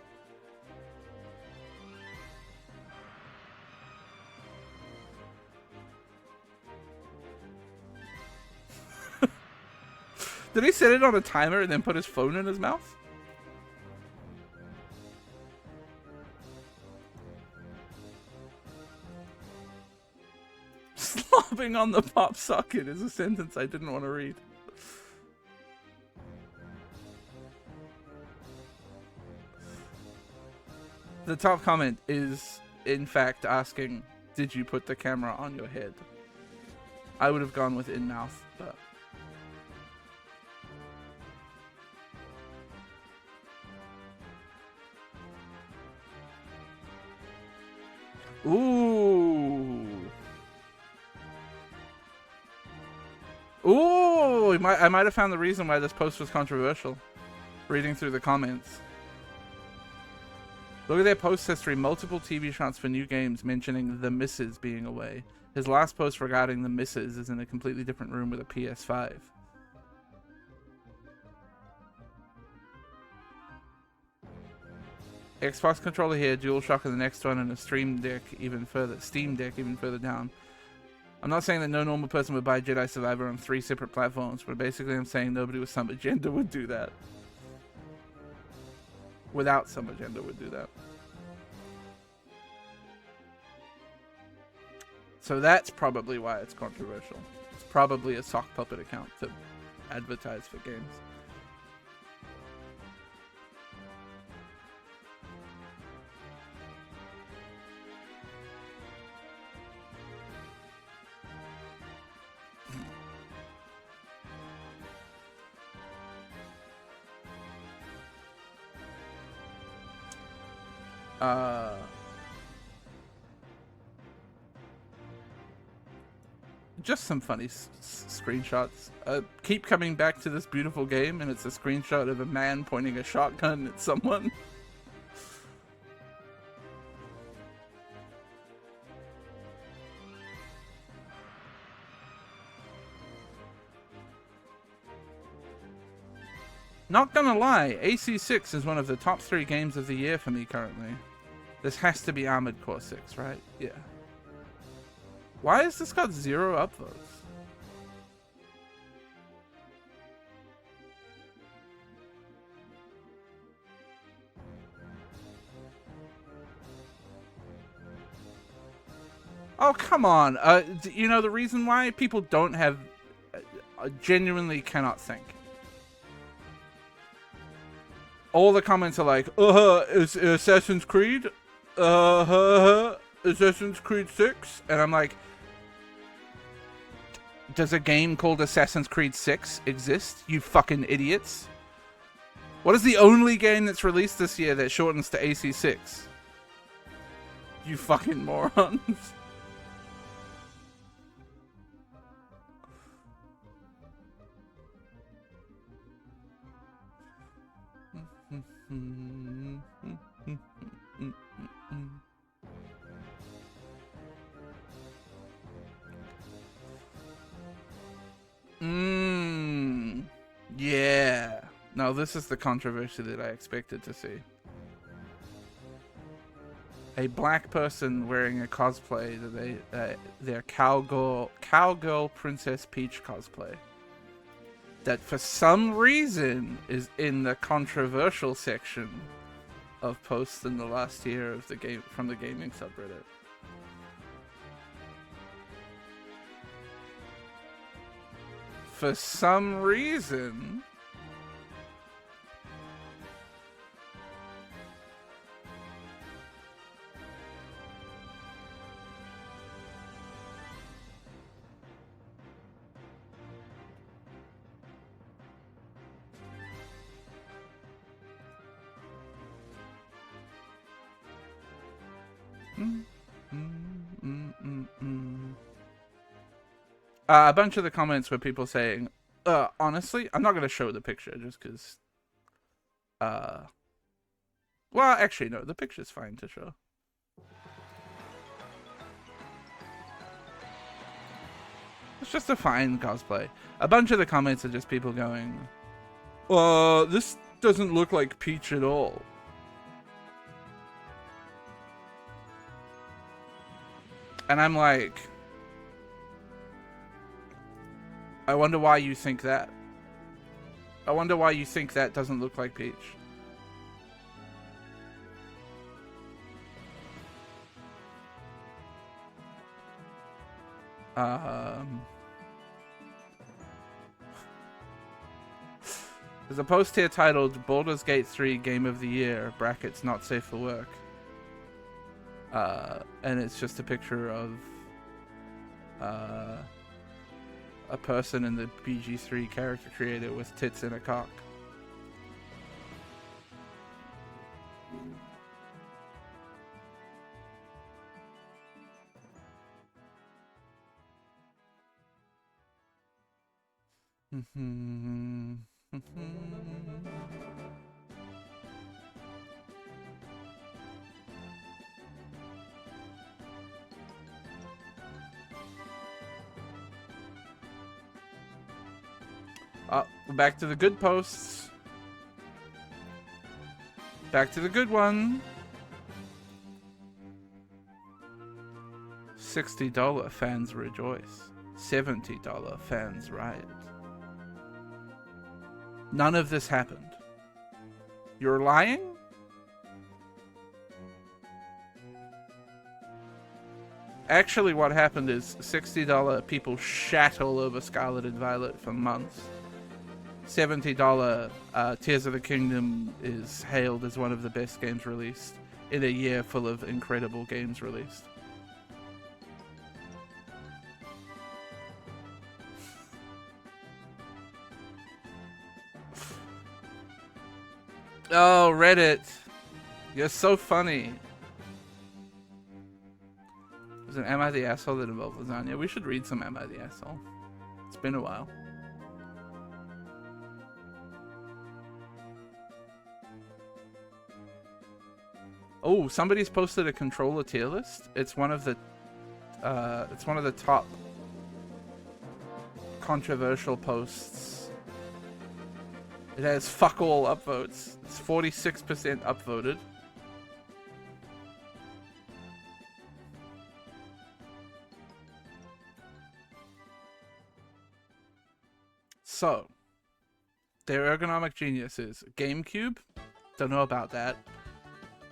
Did he set it on a timer and then put his phone in his mouth? Bobbing on the pop socket is a sentence I didn't want to read. The top comment is, in fact, asking, did you put the camera on your head? I would have gone with in-mouth, but... Ooh. Ooh, I might have found the reason why this post was controversial. Reading through the comments. Look at their post history. Multiple TV shots for new games mentioning the missus being away. His last post regarding the missus is in a completely different room with a PS5. Xbox controller here, DualShock in the next one, and a Steam Deck even further down. I'm not saying that no normal person would buy Jedi Survivor on 3 separate platforms, but basically I'm saying nobody with some agenda would do that. Without some agenda would do that. So that's probably why it's controversial. It's probably a sock puppet account to advertise for games. Just some funny screenshots. Keep coming back to this beautiful game, and it's a screenshot of a man pointing a shotgun at someone. Not gonna lie, AC6 is one of the top 3 games of the year for me currently. This has to be Armored Core 6, right? Yeah. Why has this got 0 upvotes? Oh, come on. You know, the reason why people don't have... genuinely cannot think. All the comments are like, is Assassin's Creed? Assassin's Creed 6? And I'm like... Does a game called Assassin's Creed 6 exist, you fucking idiots? What is the only game that's released this year that shortens to AC6? You fucking morons. Yeah. No, this is the controversy that I expected to see. A black person wearing a cosplay that their cowgirl Princess Peach cosplay. That for some reason is in the controversial section of posts in the last year of the game from the gaming subreddit. For some reason, a bunch of the comments were people saying, honestly, I'm not going to show the picture just because, well, actually, no, the picture's fine to show. It's just a fine cosplay. A bunch of the comments are just people going, this doesn't look like Peach at all. And I'm like, I wonder why you think that. I wonder why you think that doesn't look like Peach. There's a post here titled Baldur's Gate 3 Game of the Year, brackets not safe for work. And it's just a picture of a person in the BG3 character creator with tits and a cock. Back to the good posts. Back to the good one. $60 fans rejoice. $70 fans riot. None of this happened. You're lying? Actually, what happened is $60 people shat all over Scarlet and Violet for months. $70 Tears of the Kingdom is hailed as one of the best games released in a year full of incredible games released. Oh, Reddit. You're so funny. There's an Am I the Asshole that involved lasagna. We should read some Am I the Asshole. It's been a while. Oh, somebody's posted a controller tier list. It's one of the top controversial posts. It has fuck all upvotes. It's 46% upvoted. So, their ergonomic genius is GameCube. Don't know about that.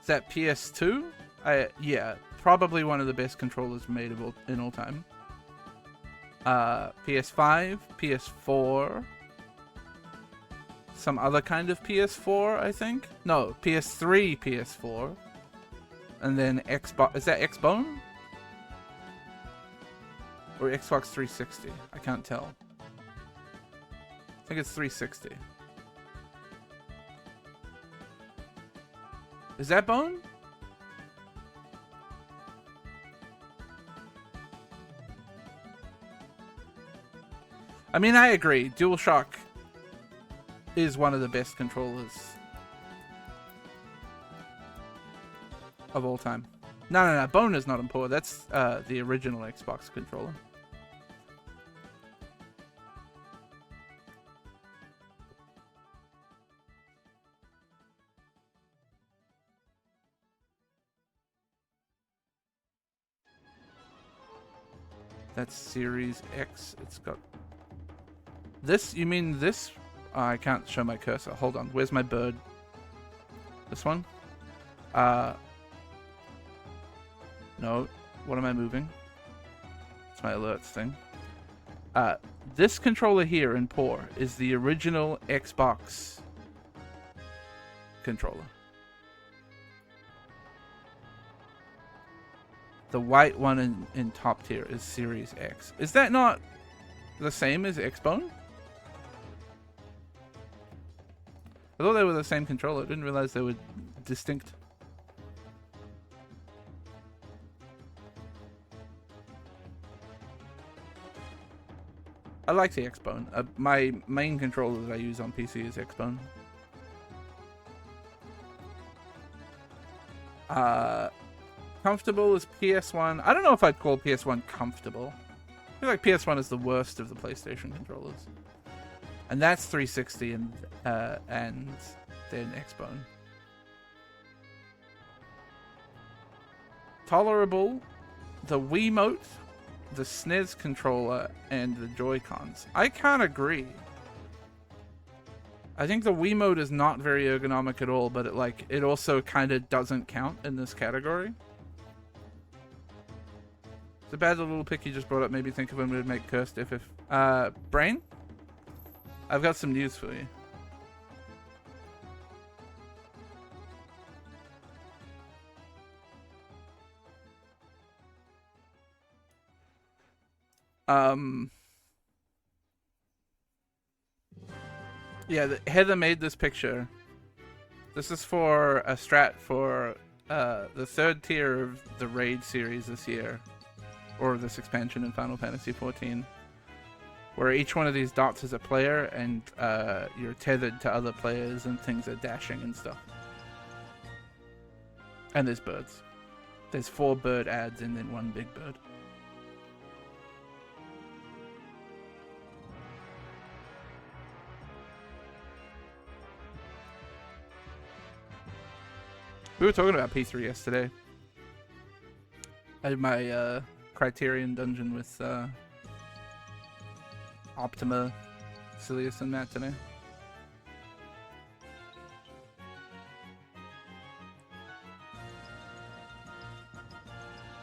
Is that PS2? Yeah, probably one of the best controllers made in all time. PS5, PS4, some other kind of PS4, I think. No, PS3, PS4, and then Xbox. Is that Xbone or Xbox 360? I can't tell. I think it's 360. Is that Bone? I mean, I agree. DualShock is one of the best controllers of all time. No. Bone is not important. That's the original Xbox controller. That's Series X. It's got this. You mean this? Oh, I can't show my cursor. Hold on. Where's my bird? This one? No. What am I moving? It's my alerts thing. This controller here in Poor is the original Xbox controller. The white one in top tier is Series X. Is that not the same as Xbone? I thought they were the same controller. I didn't realize they were distinct. I like the Xbone. My main controller that I use on PC is Xbone. Comfortable is PS1. I don't know if I'd call PS1 comfortable. I feel like PS1 is the worst of the PlayStation controllers. And that's 360 and then Xbone. Tolerable, the Wiimote, the SNES controller, and the Joy-Cons. I can't agree. I think the Wiimote is not very ergonomic at all, but it also kind of doesn't count in this category. The bad little pick you just brought up made me think of when we would make cursed if. Brain? I've got some news for you. Yeah, Heather made this picture. This is for a strat for the third tier of the Raid series this year, or this expansion in Final Fantasy XIV, where each one of these dots is a player, and you're tethered to other players, and things are dashing and stuff. And there's birds. There's 4 bird ads and then 1 big bird. We were talking about P3 yesterday. I had my Criterion dungeon with Optima, Silius, and Matt today.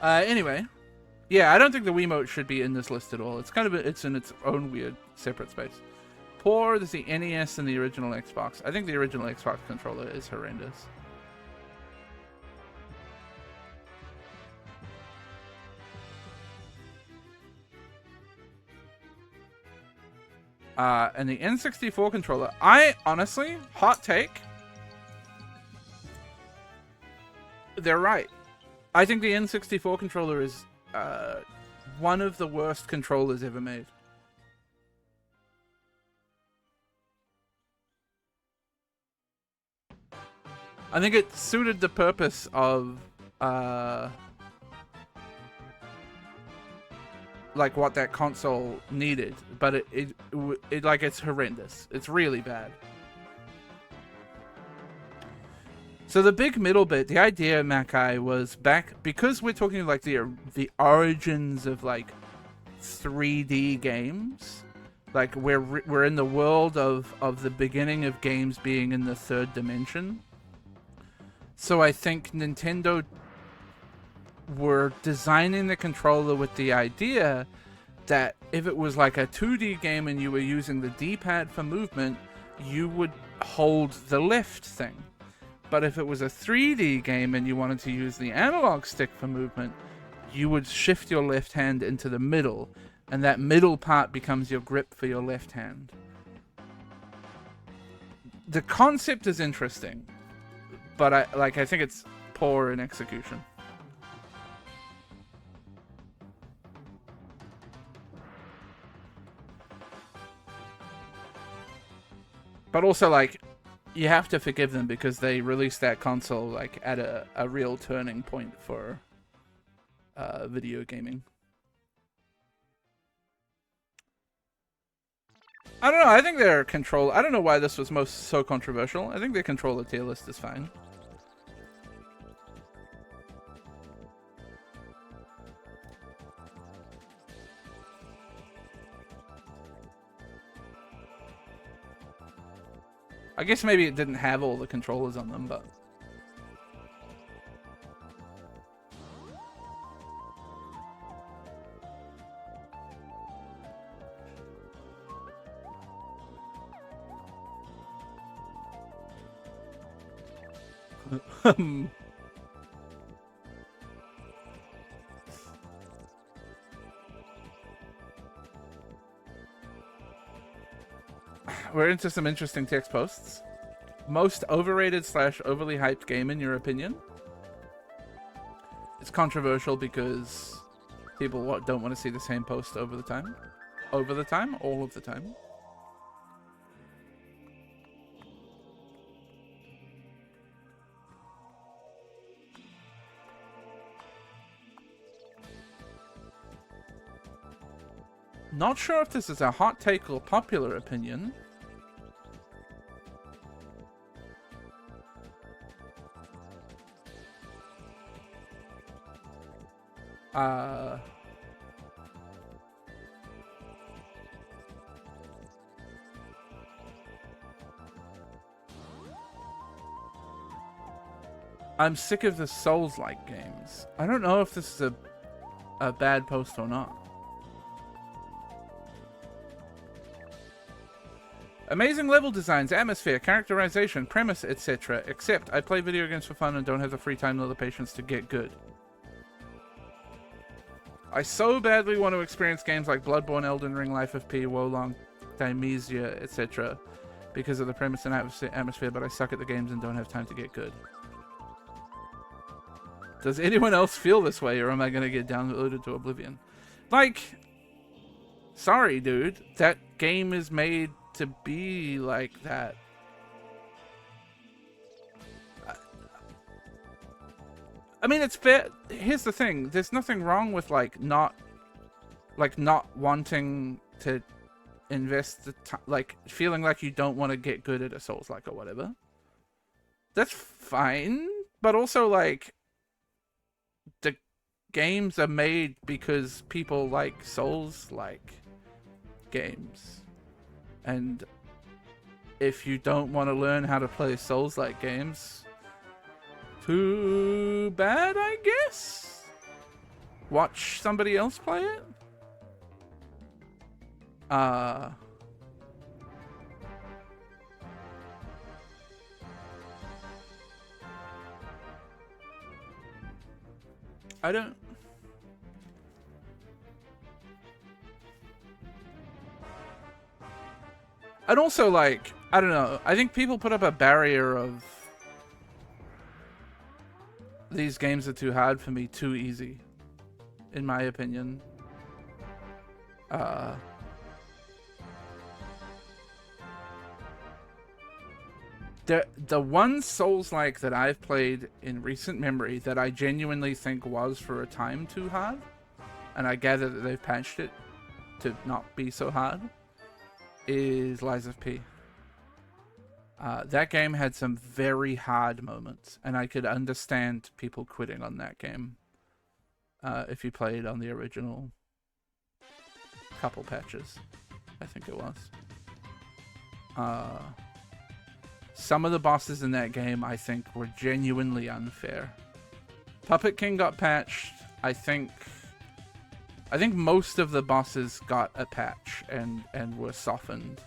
Anyway, yeah, I don't think the Wiimote should be in this list at all. It's kind of it's in its own weird separate space. Poor, there's the NES and the original Xbox. I think the original Xbox controller is horrendous. And the N64 controller, I honestly, hot take, they're right. I think the N64 controller is one of the worst controllers ever made. I think it suited the purpose of like what that console needed, but it like it's horrendous. It's really bad. So the big middle bit, the idea, Mackay, was back because we're talking like the origins of like 3D games. Like we're in the world of the beginning of games being in the 3rd dimension. So I think Nintendo were designing the controller with the idea that if it was like a 2D game and you were using the D-pad for movement, you would hold the left thing. But if it was a 3D game and you wanted to use the analog stick for movement, you would shift your left hand into the middle, and that middle part becomes your grip for your left hand. The concept is interesting, but I think it's poor in execution. But also, like, you have to forgive them because they released that console like at a real turning point for video gaming. I don't know. I think their control. I don't know why this was so controversial. I think their controller tier list is fine. I guess maybe it didn't have all the controllers on them, but... We're into some interesting text posts. Most overrated / overly hyped game in your opinion? It's controversial because people don't want to see the same post over the time. Over the time? All of the time. Not sure if this is a hot take or popular opinion. I'm sick of the Souls-like games. I don't know if this is a a bad post or not. Amazing level designs, atmosphere, characterization, premise, etc. Except I play video games for fun and don't have the free time nor the patience to get good. I so badly want to experience games like Bloodborne, Elden Ring, Life of P, Wolong, Dimesia, etc. because of the premise and atmosphere, but I suck at the games and don't have time to get good. Does anyone else feel this way, or am I going to get downloaded to oblivion? Like, sorry, dude. That game is made to be like that. I mean, it's fair. Here's the thing. There's nothing wrong with, like, not wanting to invest the time, like, feeling like you don't want to get good at a Souls-like or whatever. That's fine. But also, like, the games are made because people like Souls-like games. And if you don't want to learn how to play Souls-like games, too bad, I guess? Watch somebody else play it? I don't... And also, like, I don't know. I think people put up a barrier of these games are too hard for me, too easy, in my opinion. The one Souls-like that I've played in recent memory that I genuinely think was for a time too hard, and I gather that they've patched it to not be so hard, is Lies of P. That game had some very hard moments, and I could understand people quitting on that game if you played on the original couple patches, I think it was. Some of the bosses in that game, I think, were genuinely unfair. Puppet King got patched. I think most of the bosses got a patch and were softened.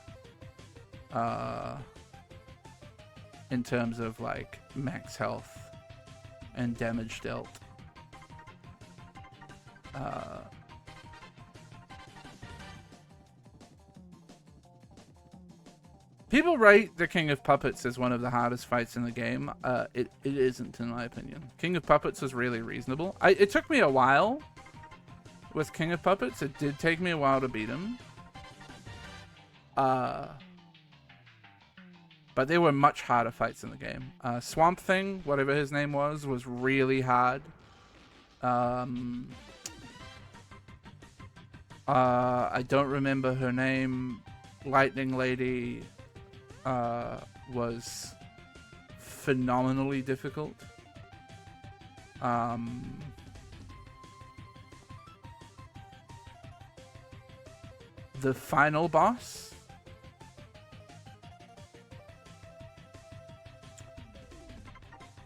In terms of, like, max health and damage dealt. People rate the King of Puppets as one of the hardest fights in the game. It isn't, in my opinion. King of Puppets was really reasonable. It took me a while with King of Puppets. It did take me a while to beat him. But there were much harder fights in the game. Swamp Thing, whatever his name was really hard. I don't remember her name. Lightning Lady was phenomenally difficult. The final boss,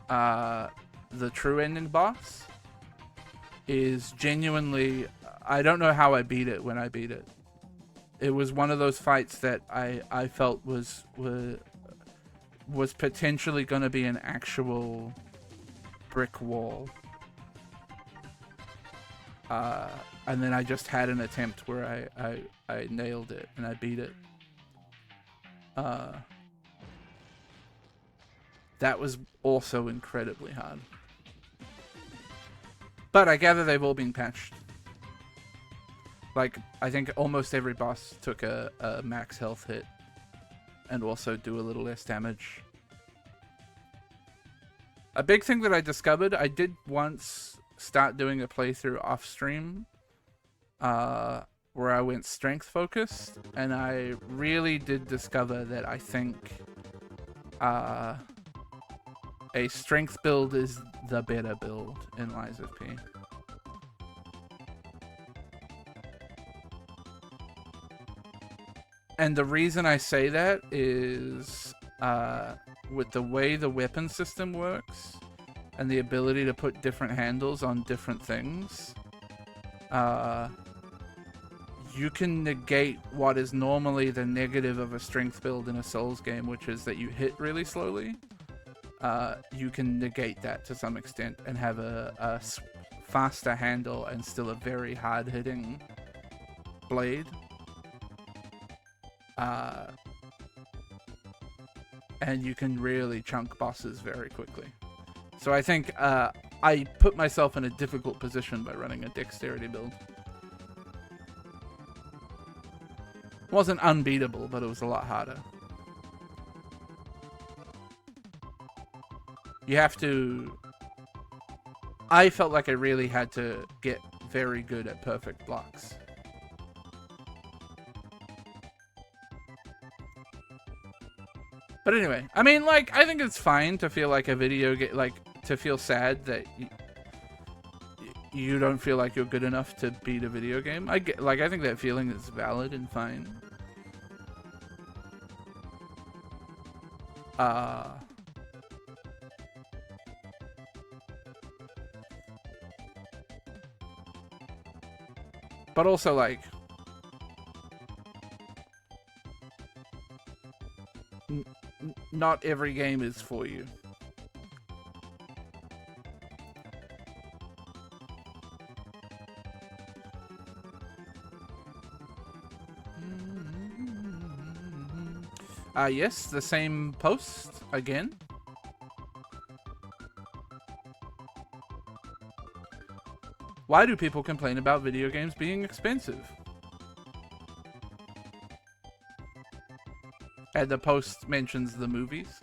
the true ending boss, is genuinely... I don't know how I beat it when I beat it. It was one of those fights that I felt was potentially going to be an actual brick wall. And then I just had an attempt where I nailed it and I beat it. That was also incredibly hard. But I gather they've all been patched. Like, I think almost every boss took a max health hit and also do a little less damage. A big thing that I discovered, I did once start doing a playthrough off stream where I went strength focused, and I really did discover that I think a strength build is the better build in Lies of P. And the reason I say that is with the way the weapon system works and the ability to put different handles on different things, you can negate what is normally the negative of a strength build in a Souls game, which is that you hit really slowly. You can negate that to some extent and have a faster handle and still a very hard-hitting blade. And you can really chunk bosses very quickly. So I think I put myself in a difficult position by running a dexterity build. Wasn't unbeatable, but it was a lot harder. You have to... I felt like I really had to get very good at perfect blocks. But anyway, I mean, like, I think it's fine to feel like a video game, like, to feel sad that you don't feel like you're good enough to beat a video game. I think that feeling is valid and fine. But also, like, not every game is for you. Yes, the same post again. Why do people complain about video games being expensive? And the post mentions the movies.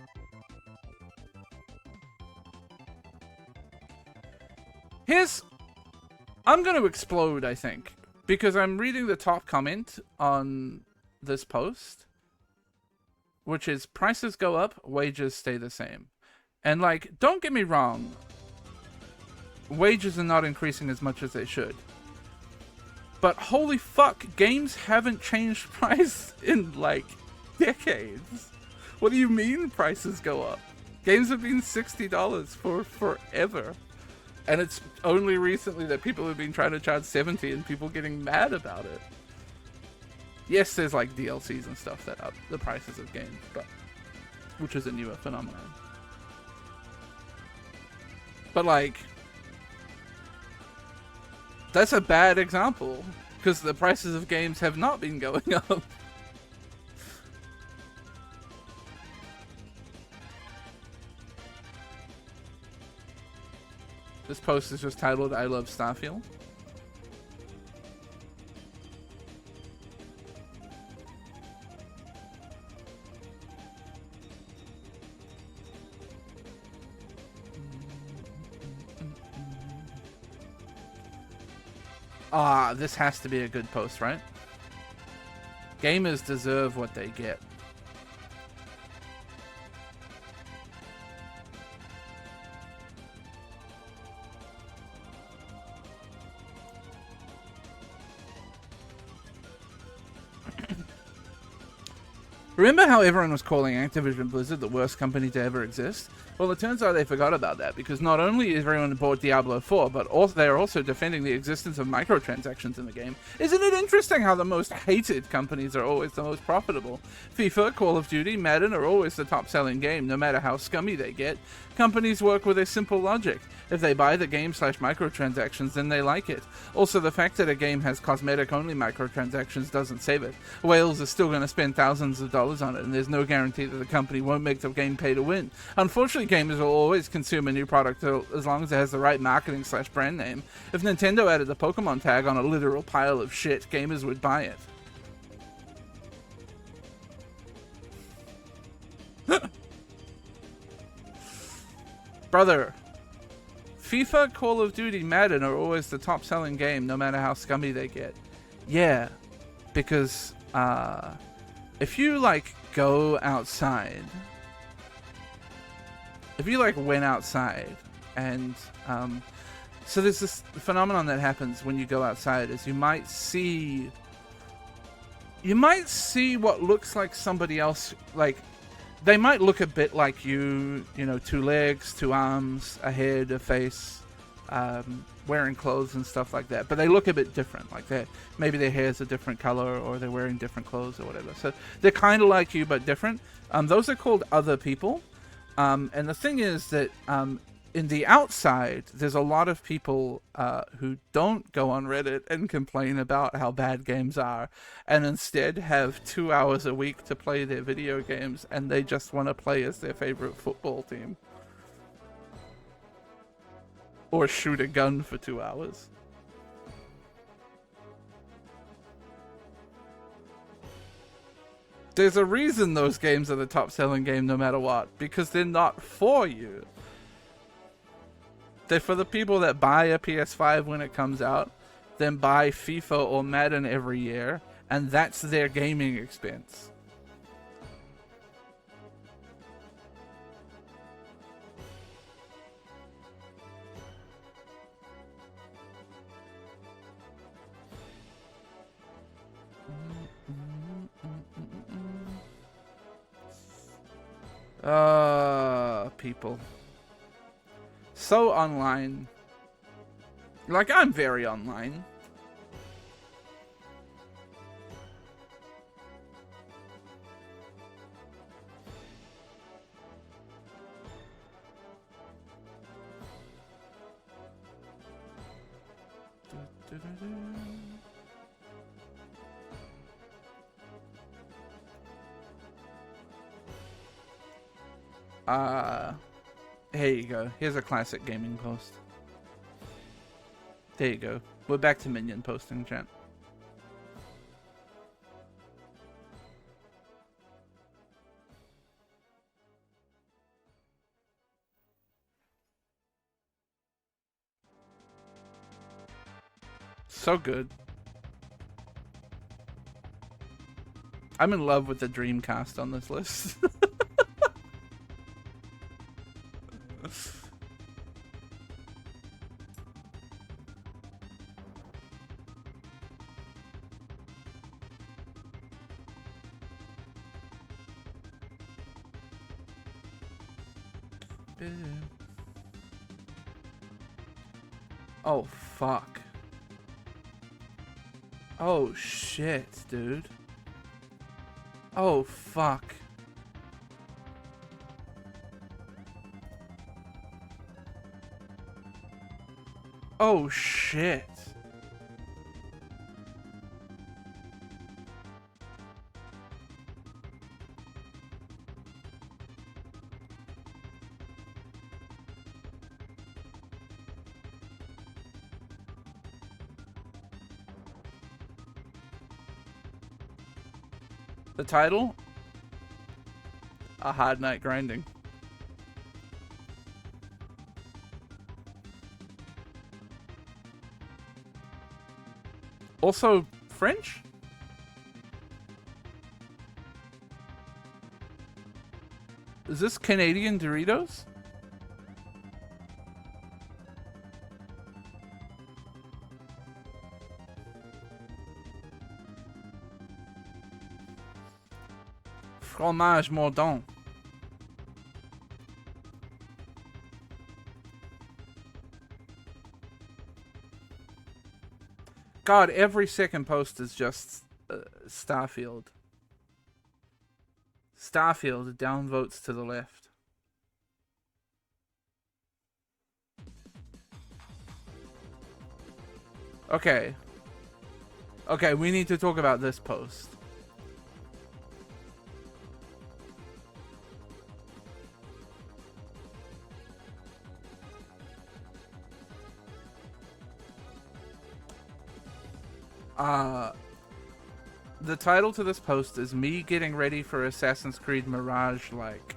I'm going to explode, I think, because I'm reading the top comment on this post, which is prices go up, wages stay the same. And, like, don't get me wrong, wages are not increasing as much as they should. But holy fuck, games haven't changed price in, like, decades. What do you mean prices go up? Games have been $60 for forever. And it's only recently that people have been trying to charge $70 and people getting mad about it. Yes, there's like DLCs and stuff that up the prices of games, but which is a newer phenomenon. But like, that's a bad example because the prices of games have not been going up. This post is just titled, I love Starfield. Ah, this has to be a good post, right? Gamers deserve what they get. Remember how everyone was calling Activision Blizzard the worst company to ever exist? Well, it turns out they forgot about that, because not only is everyone bought Diablo 4, but also they are also defending the existence of microtransactions in the game. Isn't it interesting how the most hated companies are always the most profitable? FIFA, Call of Duty, Madden are always the top-selling game, no matter how scummy they get. Companies work with a simple logic. If they buy the game/microtransactions, then they like it. Also, the fact that a game has cosmetic-only microtransactions doesn't save it. Whales are still going to spend thousands of dollars on it, and there's no guarantee that the company won't make the game pay to win. Unfortunately, gamers will always consume a new product as long as it has the right marketing/brand name. If Nintendo added the Pokemon tag on a literal pile of shit, gamers would buy it. Brother, FIFA, Call of Duty, Madden are always the top-selling game, no matter how scummy they get. Yeah, because if you like go outside, if you like went outside, and so there's this phenomenon that happens when you go outside, is you might see what looks like somebody else, like they might look a bit like you, you know, 2 legs, 2 arms, a head, a face, wearing clothes and stuff like that, but they look a bit different. Like maybe their hair's a different color, or they're wearing different clothes or whatever. So they're kind of like you but different. Those are called other people. And the thing is that in the outside, there's a lot of people who don't go on Reddit and complain about how bad games are, and instead have 2 hours a week to play their video games, and they just want to play as their favorite football team. Or shoot a gun for 2 hours. There's a reason those games are the top selling game no matter what, because they're not for you. They're for the people that buy a PS5 when it comes out, then buy FIFA or Madden every year, and that's their gaming expense. People. So online. Like, I'm very online. Here you go. Here's a classic gaming post. There you go. We're back to minion posting, chat. So good. I'm in love with the Dreamcast on this list. Oh, fuck. Oh, shit, dude. Oh, fuck. Oh, shit. The title? A Hard Night Grinding. Also French? Is this Canadian Doritos? Fromage mordant. God, every second post is just Starfield. Starfield downvotes to the left. Okay. Okay, we need to talk about this post. The title to this post is me getting ready for Assassin's Creed Mirage, like.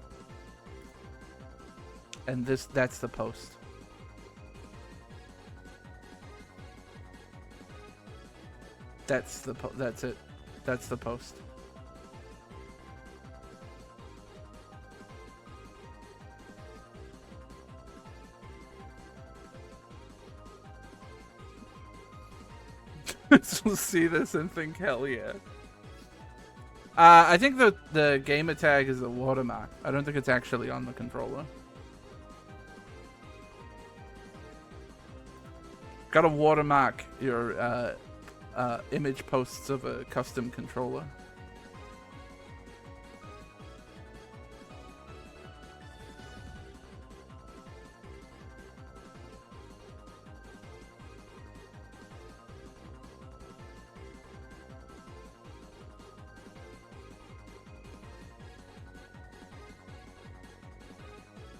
And that's the post. That's it. That's the post. We'll see this and think, hell yeah. I think the gamer tag is a watermark. I don't think it's actually on the controller. Gotta watermark your image posts of a custom controller.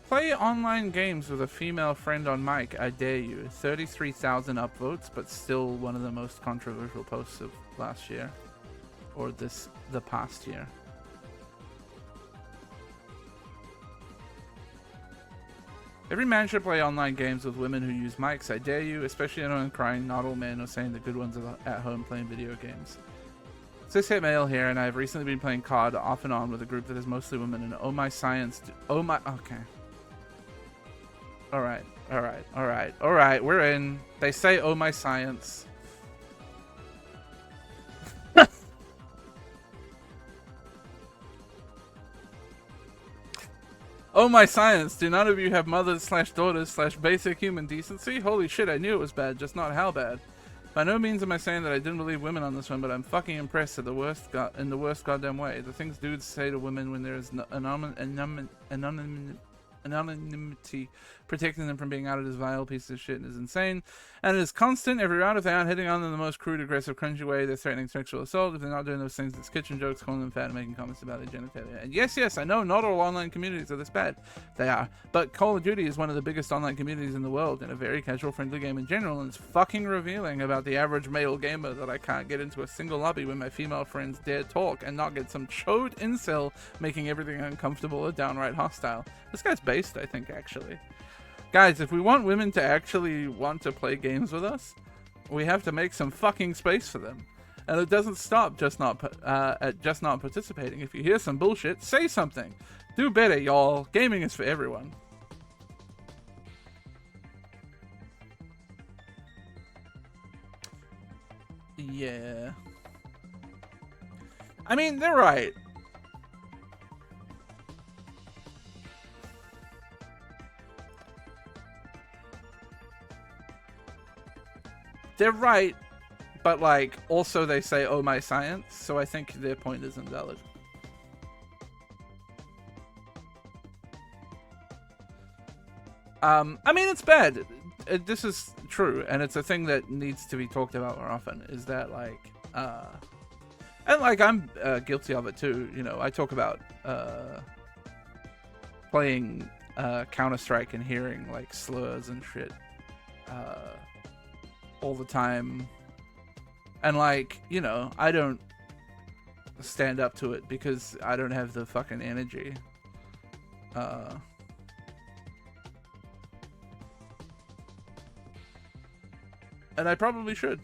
Play online games with a female friend on mic, I dare you. 33,000 upvotes, but still one of the most controversial posts of last year. Or the past year. Every man should play online games with women who use mics, I dare you, especially anyone crying, not all men, or saying the good ones are at home playing video games. Cishet male here, and I have recently been playing COD off and on with a group that is mostly women, and oh my science, okay. Alright, we're in. They say, oh my science. Oh my science, do none of you have mothers slash daughters slash basic human decency? Holy shit, I knew it was bad, just not how bad. By no means am I saying that I didn't believe women on this one, but I'm fucking impressed at the worst in the worst goddamn way. The things dudes say to women when there is anonymity protecting them from being outed as vile pieces of shit is insane, and it is constant every round. If they aren't hitting on them in the most crude, aggressive, cringy way, they're threatening sexual assault. If they're not doing those things, it's kitchen jokes, calling them fat, and making comments about their genitalia. And yes, I know not all online communities are this bad. They are, but Call of Duty is one of the biggest online communities in the world, and a very casual, friendly game in general, and it's fucking revealing about the average male gamer that I can't get into a single lobby when my female friends dare talk and not get some chode incel making everything uncomfortable or downright hostile. This guy's based, I think, actually. Guys, if we want women to actually want to play games with us, we have to make some fucking space for them. And it doesn't stop at just not participating. If you hear some bullshit, say something. Do better, y'all. Gaming is for everyone. Yeah. I mean, they're right. They're right, but like also they say, "Oh my science," so I think their point is invalid. I mean, it's bad. This is true, and it's a thing that needs to be talked about more often. Is that like, and like I'm guilty of it too. You know, I talk about playing Counter-Strike and hearing like slurs and shit. All the time, and like, you know, I don't stand up to it because I don't have the fucking energy. And I probably should.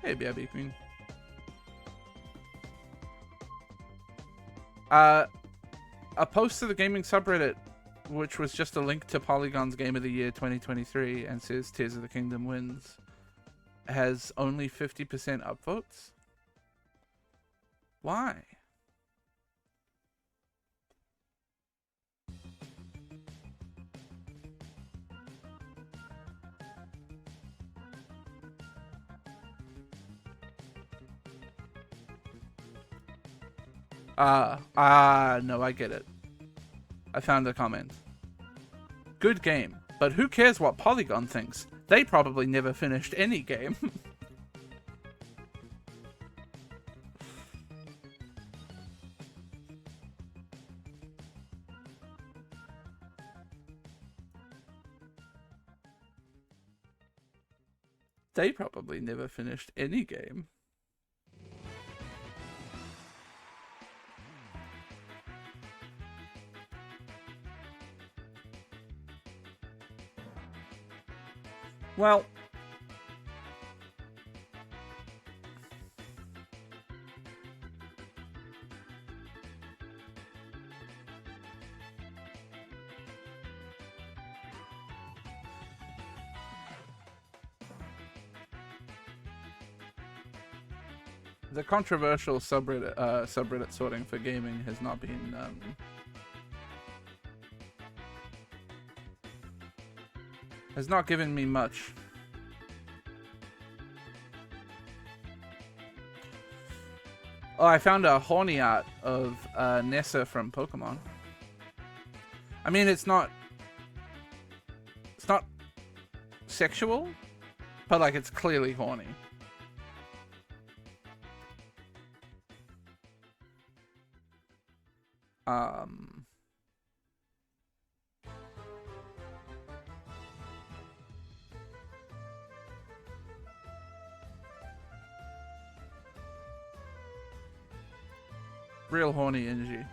Hey, BRB Queen. A post to the gaming subreddit, which was just a link to Polygon's Game of the Year 2023 and says Tears of the Kingdom wins, has only 50% upvotes. Why? No, I get it. I found the comment. Good game, but who cares what Polygon thinks? They probably never finished any game. They probably never finished any game. Well, the controversial subreddit sorting for gaming has not been has not given me much. Oh, I found a horny art of Nessa from Pokemon. I mean, it's not sexual, but like it's clearly horny. Real horny energy.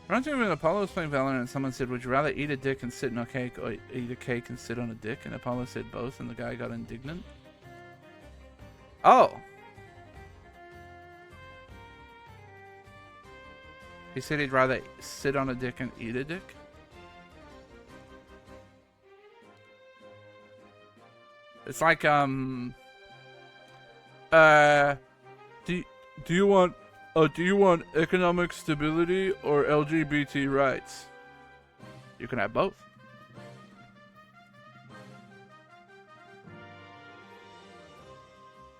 Reminds me when Apollo was playing Valorant and someone said, would you rather eat a dick and sit on a cake or eat a cake and sit on a dick? And Apollo said both and the guy got indignant. Oh! He said he'd rather sit on a dick and eat a dick? It's like, do you want economic stability or LGBT rights? You can have both.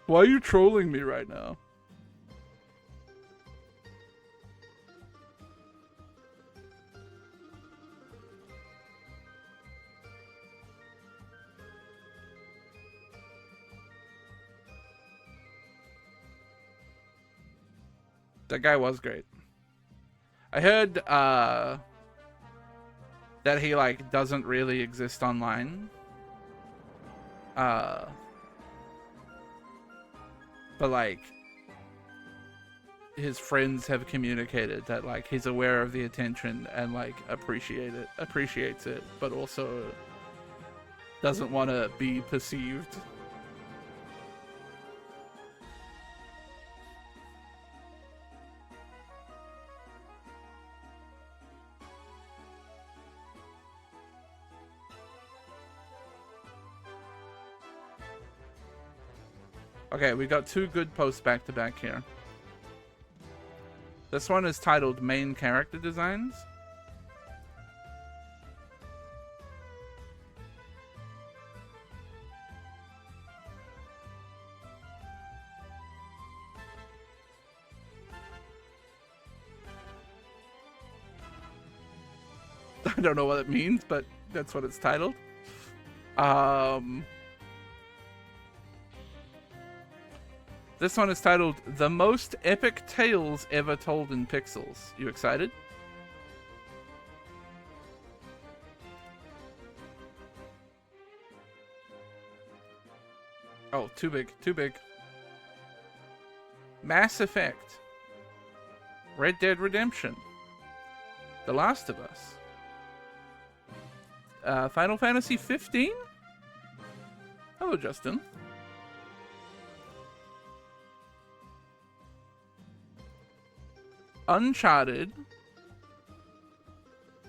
Why are you trolling me right now? That guy was great. I heard that he like doesn't really exist online. But like his friends have communicated that like he's aware of the attention and like appreciates it, but also doesn't want to be perceived. Okay, we got two good posts back to back here. This one is titled Main Character Designs. I don't know what it means, but that's what it's titled. This one is titled The Most Epic Tales Ever Told in Pixels. You excited? Oh, too big, too big. Mass Effect. Red Dead Redemption. The Last of Us. Final Fantasy 15? Hello, Justin. Uncharted,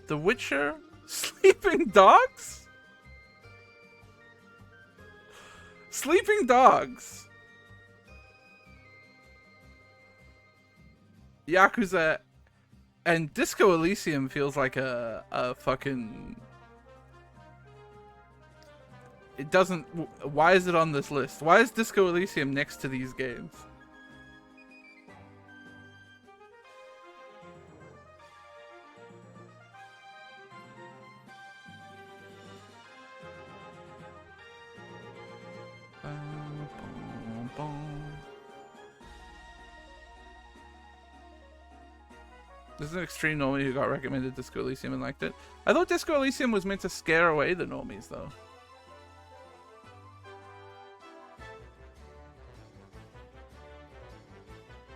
The Witcher, Sleeping Dogs? Sleeping Dogs. Yakuza and Disco Elysium feels like a fucking... It doesn't... Why is it on this list? Why is Disco Elysium next to these games? This is an extreme normie who got recommended Disco Elysium and liked it. I thought Disco Elysium was meant to scare away the normies, though.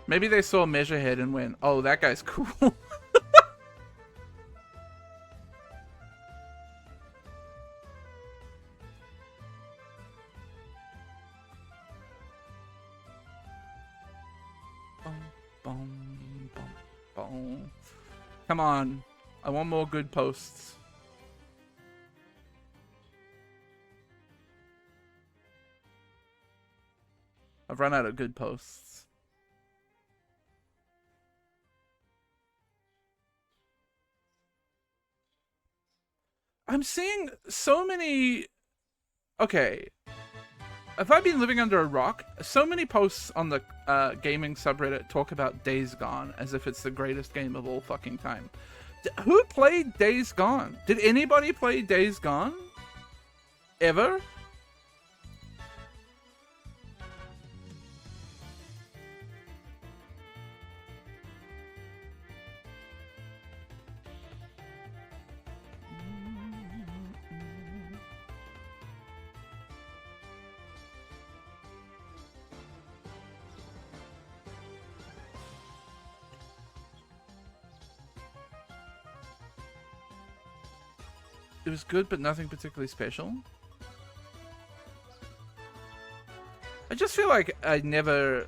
Maybe they saw Measurehead and went, oh, that guy's cool. Come on. I want more good posts. I've run out of good posts. I'm seeing so many... Okay. Have I been living under a rock? So many posts on the gaming subreddit talk about Days Gone as if it's the greatest game of all fucking time. Who played Days Gone? Did anybody play Days Gone? Ever? It was good, but nothing particularly special. I just feel like I never...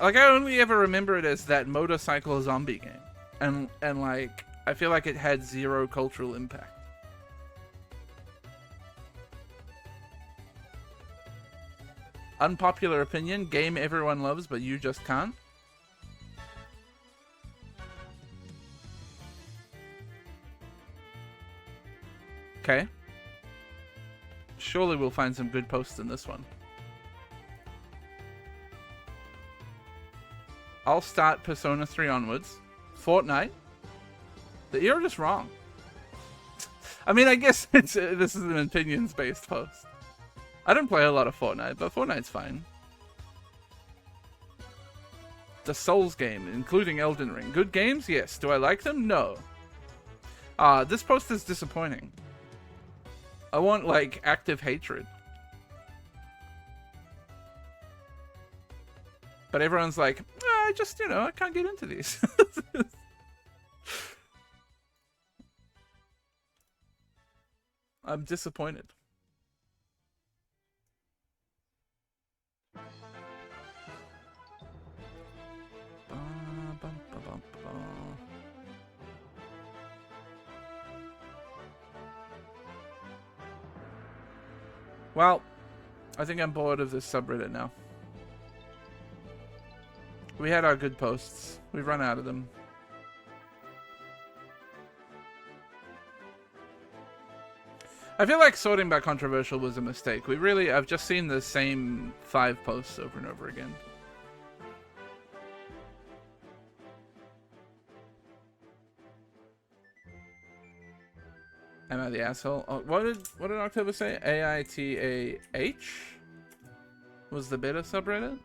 Like, I only ever remember it as that motorcycle zombie game. And like, I feel like it had zero cultural impact. Unpopular opinion, game everyone loves, but you just can't. Okay. Surely we'll find some good posts in this one. I'll start Persona 3 onwards. Fortnite. You're just wrong. I mean, I guess this is an opinions-based post. I don't play a lot of Fortnite, but Fortnite's fine. The Souls game, including Elden Ring. Good games? Yes. Do I like them? No. This post is disappointing. I want, like, active hatred. But everyone's like, I just, you know, I can't get into these. I'm disappointed. Well, I think I'm bored of this subreddit now. We had our good posts. We've run out of them. I feel like sorting by controversial was a mistake. I've just seen the same 5 posts over and over again. Am I the asshole? Oh, what did October say? AITAH was the beta subreddit?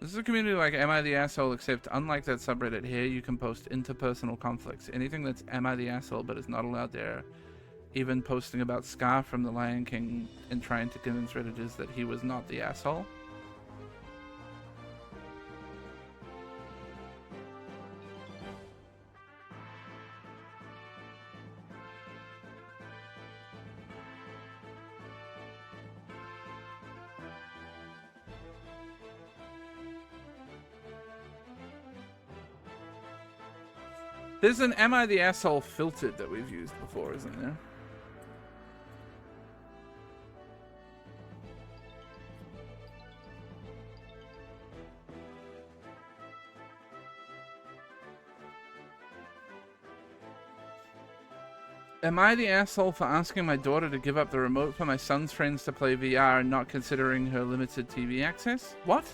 This is a community like Am I the Asshole, except unlike that subreddit here, you can post interpersonal conflicts. Anything that's Am I the Asshole but is not allowed there. Even posting about Scar from The Lion King and trying to convince Redditors that he was not the asshole. There's an Am I the Asshole filtered that we've used before, isn't there? Am I the asshole for asking my daughter to give up the remote for my son's friends to play VR and not considering her limited TV access? What?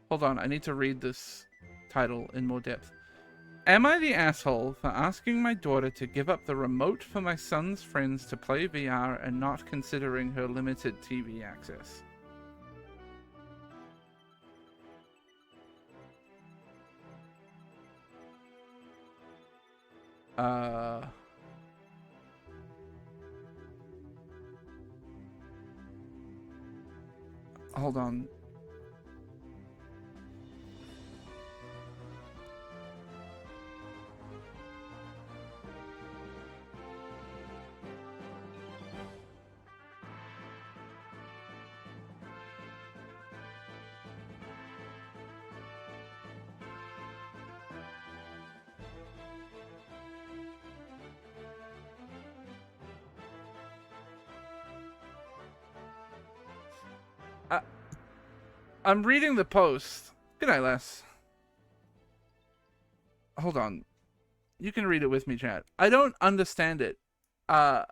Hold on, I need to read this title in more depth. Am I the asshole for asking my daughter to give up the remote for my son's friends to play VR and not considering her limited TV access? Hold on. I'm reading the post. Good night, Les. Hold on. You can read it with me, chat. I don't understand it. My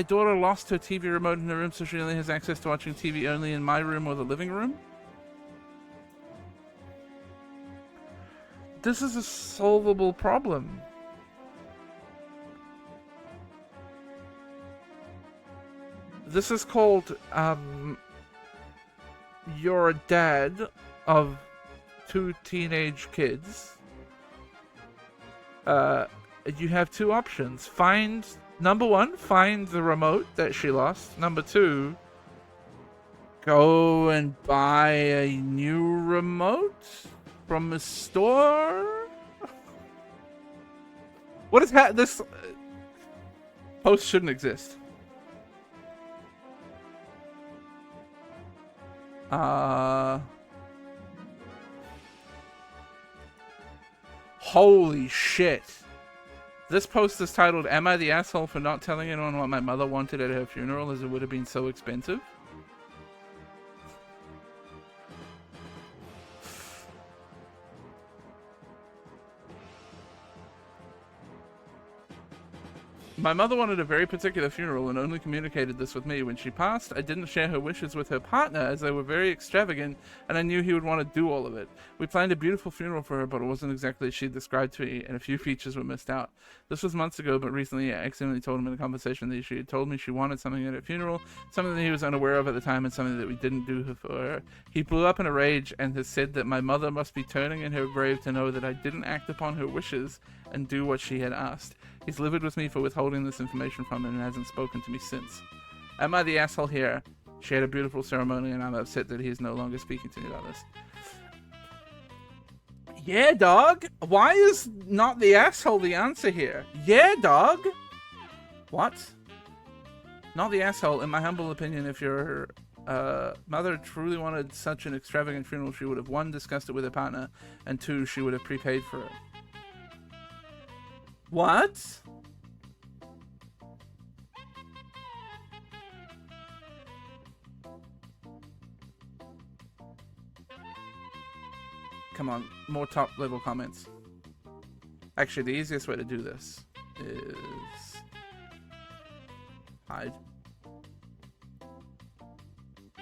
daughter lost her TV remote in her room, so she only has access to watching TV only in my room or the living room. This is a solvable problem. This is called, you're a dad of 2 teenage kids. You have 2 options. Number 1, find the remote that she lost. Number 2, go and buy a new remote from a store. What is this post shouldn't exist. Holy shit. This post is titled, "Am I the asshole for not telling anyone what my mother wanted at her funeral as it would have been so expensive?" My mother wanted a very particular funeral and only communicated this with me. When she passed, I didn't share her wishes with her partner as they were very extravagant and I knew he would want to do all of it. We planned a beautiful funeral for her, but it wasn't exactly as she described to me and a few features were missed out. This was months ago, but recently I accidentally told him in a conversation that she had told me she wanted something at her funeral, something that he was unaware of at the time and something that we didn't do for her. He blew up in a rage and has said that my mother must be turning in her grave to know that I didn't act upon her wishes and do what she had asked. He's livid with me for withholding this information from him and hasn't spoken to me since. Am I the asshole here? She had a beautiful ceremony and I'm upset that he is no longer speaking to me about this. Yeah, dog. Why is not the asshole the answer here? Yeah, dog. What? Not the asshole. In my humble opinion, if your mother truly wanted such an extravagant funeral, she would have 1, discussed it with her partner, and 2, she would have prepaid for it. What? Come on, more top level comments. Actually, the easiest way to do this is hide.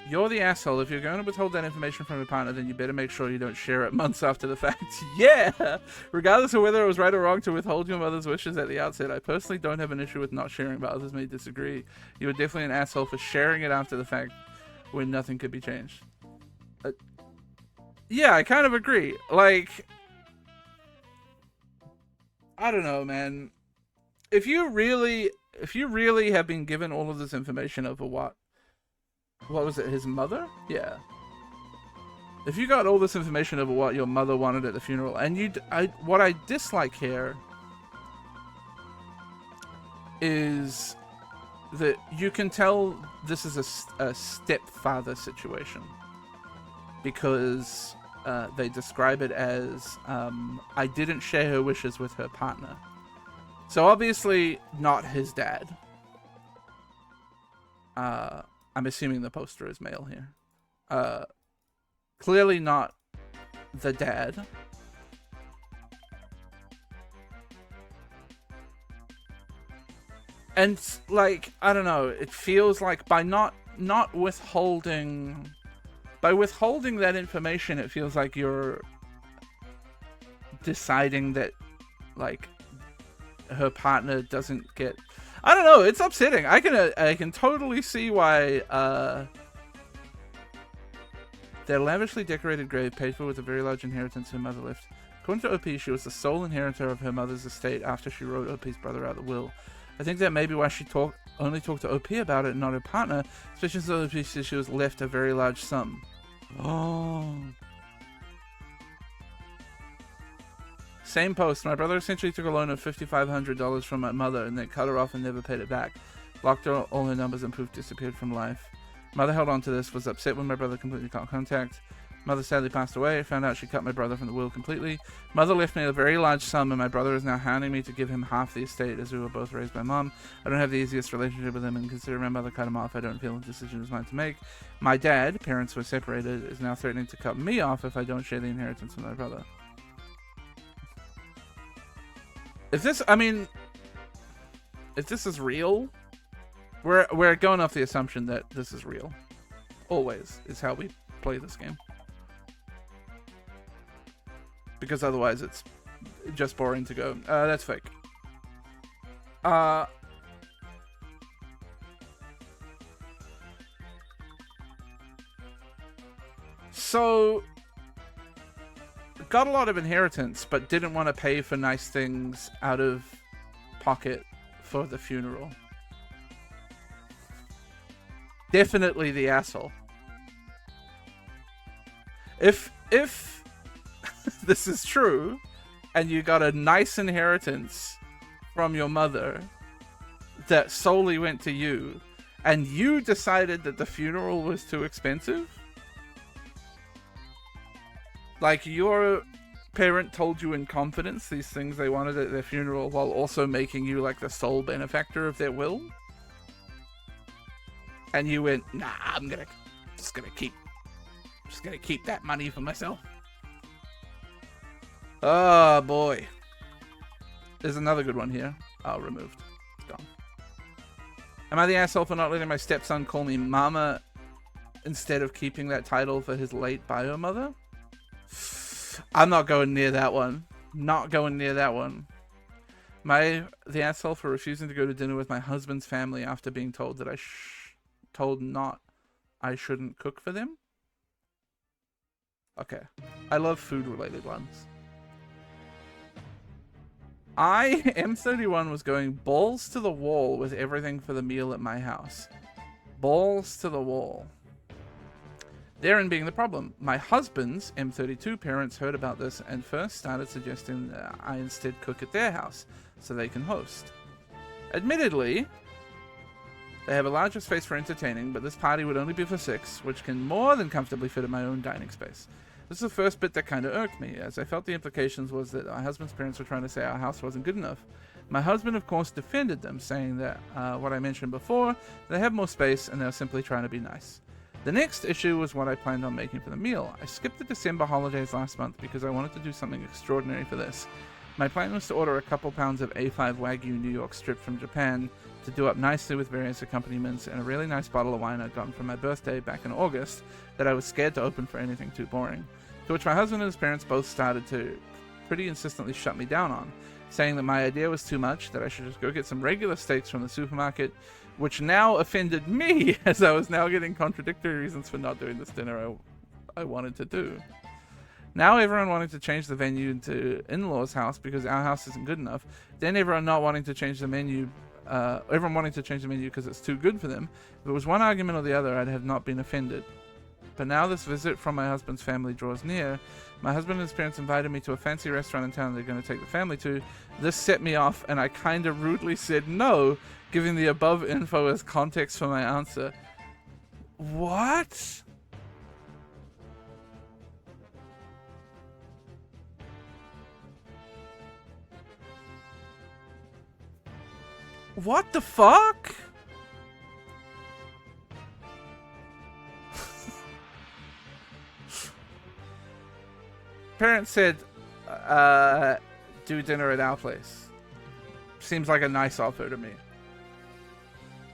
You're the asshole. If you're going to withhold that information from your partner, then you better make sure you don't share it months after the fact. Yeah! Regardless of whether it was right or wrong to withhold your mother's wishes at the outset, I personally don't have an issue with not sharing, but others may disagree. You were definitely an asshole for sharing it after the fact when nothing could be changed. Yeah, I kind of agree. Like, I don't know, man. If you really have been given all of this information over what was it, his mother? Yeah. If you got all this information over what your mother wanted at the funeral, and what I dislike here is that you can tell this is a stepfather situation because they describe it as I didn't share her wishes with her partner. So obviously not his dad. I'm assuming the poster is male here. Clearly not the dad. And like, I don't know, it feels like by not withholding that information, it feels like you're deciding that like her partner doesn't get, I don't know, it's upsetting. I can totally see why their lavishly decorated grave paid for with a very large inheritance her mother left. According to OP, she was the sole inheritor of her mother's estate after she wrote OP's brother out the will. I think that may be why she only talked to OP about it and not her partner, especially since OP said she was left a very large sum. Oh. Same post. My brother essentially took a loan of $5,500 from my mother and then cut her off and never paid it back. Locked all her numbers and proof disappeared from life. Mother held on to this, was upset when my brother completely cut contact. Mother sadly passed away. I found out she cut my brother from the will completely. Mother left me a very large sum, and my brother is now hounding me to give him half the estate, as we were both raised by mom. I don't have the easiest relationship with him, and considering my mother cut him off, I don't feel the decision is mine to make. My dad, parents were separated, is now threatening to cut me off if I don't share the inheritance with my brother. If this, I mean, if this is real, we're going off the assumption that this is real. Always is how we play this game. Because otherwise it's just boring to go, that's fake. So, got a lot of inheritance, but didn't want to pay for nice things out of pocket for the funeral. Definitely the asshole. If this is true, and you got a nice inheritance from your mother that solely went to you, and you decided that the funeral was too expensive, like your parent told you in confidence these things they wanted at their funeral while also making you like the sole benefactor of their will, and you went, nah, I'm just gonna keep that money for myself. Oh boy. There's another good one here. Oh, removed. It's gone. Am I the asshole for not letting my stepson call me mama instead of keeping that title for his late bio mother? I'm not going near that one. Not going near that one. Am I the asshole for refusing to go to dinner with my husband's family after being told that I shouldn't cook for them? Okay. I love food related ones. I, M31, was going balls to the wall with everything for the meal at my house. Balls to the wall. Therein being the problem. My husband's, M32, parents heard about this and first started suggesting that I instead cook at their house so they can host. Admittedly, they have a larger space for entertaining, but this party would only be for 6, which can more than comfortably fit in my own dining space. This is the first bit that kind of irked me, as I felt the implications was that my husband's parents were trying to say our house wasn't good enough. My husband, of course, defended them, saying that what I mentioned before, they have more space and they're simply trying to be nice. The next issue was what I planned on making for the meal. I skipped the December holidays last month because I wanted to do something extraordinary for this. My plan was to order a couple pounds of A5 Wagyu New York strip from Japan to do up nicely with various accompaniments and a really nice bottle of wine I'd gotten for my birthday back in August that I was scared to open for anything too boring. To which my husband and his parents both started to pretty insistently shut me down on, saying that my idea was too much, that I should just go get some regular steaks from the supermarket, which now offended me as I was now getting contradictory reasons for not doing this dinner I wanted to do. Now everyone wanting to change the venue to in-laws' house because our house isn't good enough, then everyone not wanting to change the menu, everyone wanting to change the menu because it's too good for them. If it was one argument or the other, I'd have not been offended. But now this visit from my husband's family draws near. My husband and his parents invited me to a fancy restaurant in town they're going to take the family to. This set me off, and I kind of rudely said no, giving the above info as context for my answer. What? What the fuck? Parents said, do dinner at our place. Seems like a nice offer to me.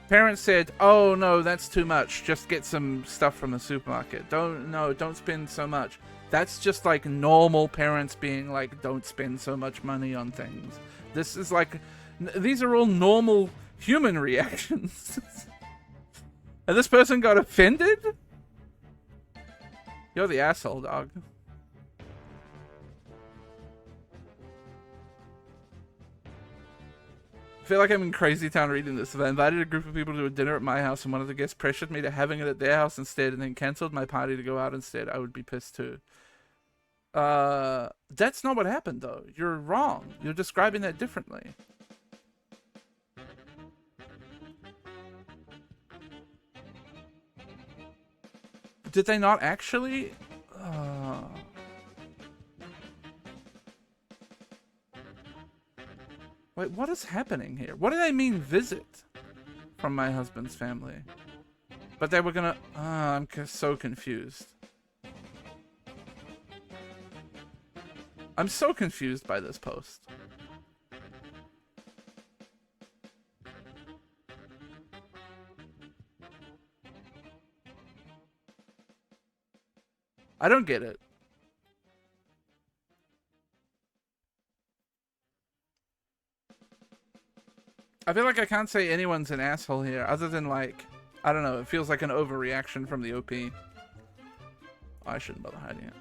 Parents said, oh no, that's too much. Just get some stuff from the supermarket. Don't spend so much. That's just like normal parents being like, don't spend so much money on things. This is like, these are all normal human reactions. And this person got offended? You're the asshole, dog. I feel like I'm in Crazy Town reading this. If I invited a group of people to a dinner at my house and one of the guests pressured me to having it at their house instead and then cancelled my party to go out instead, I would be pissed too. That's not what happened though. You're wrong. You're describing that differently. Did they not actually? Wait, what is happening here? What do they mean visit from my husband's family? But they were gonna... I'm so confused. I'm so confused by this post. I don't get it. I feel like I can't say anyone's an asshole here, other than like, I don't know, it feels like an overreaction from the OP. Oh, I shouldn't bother hiding it.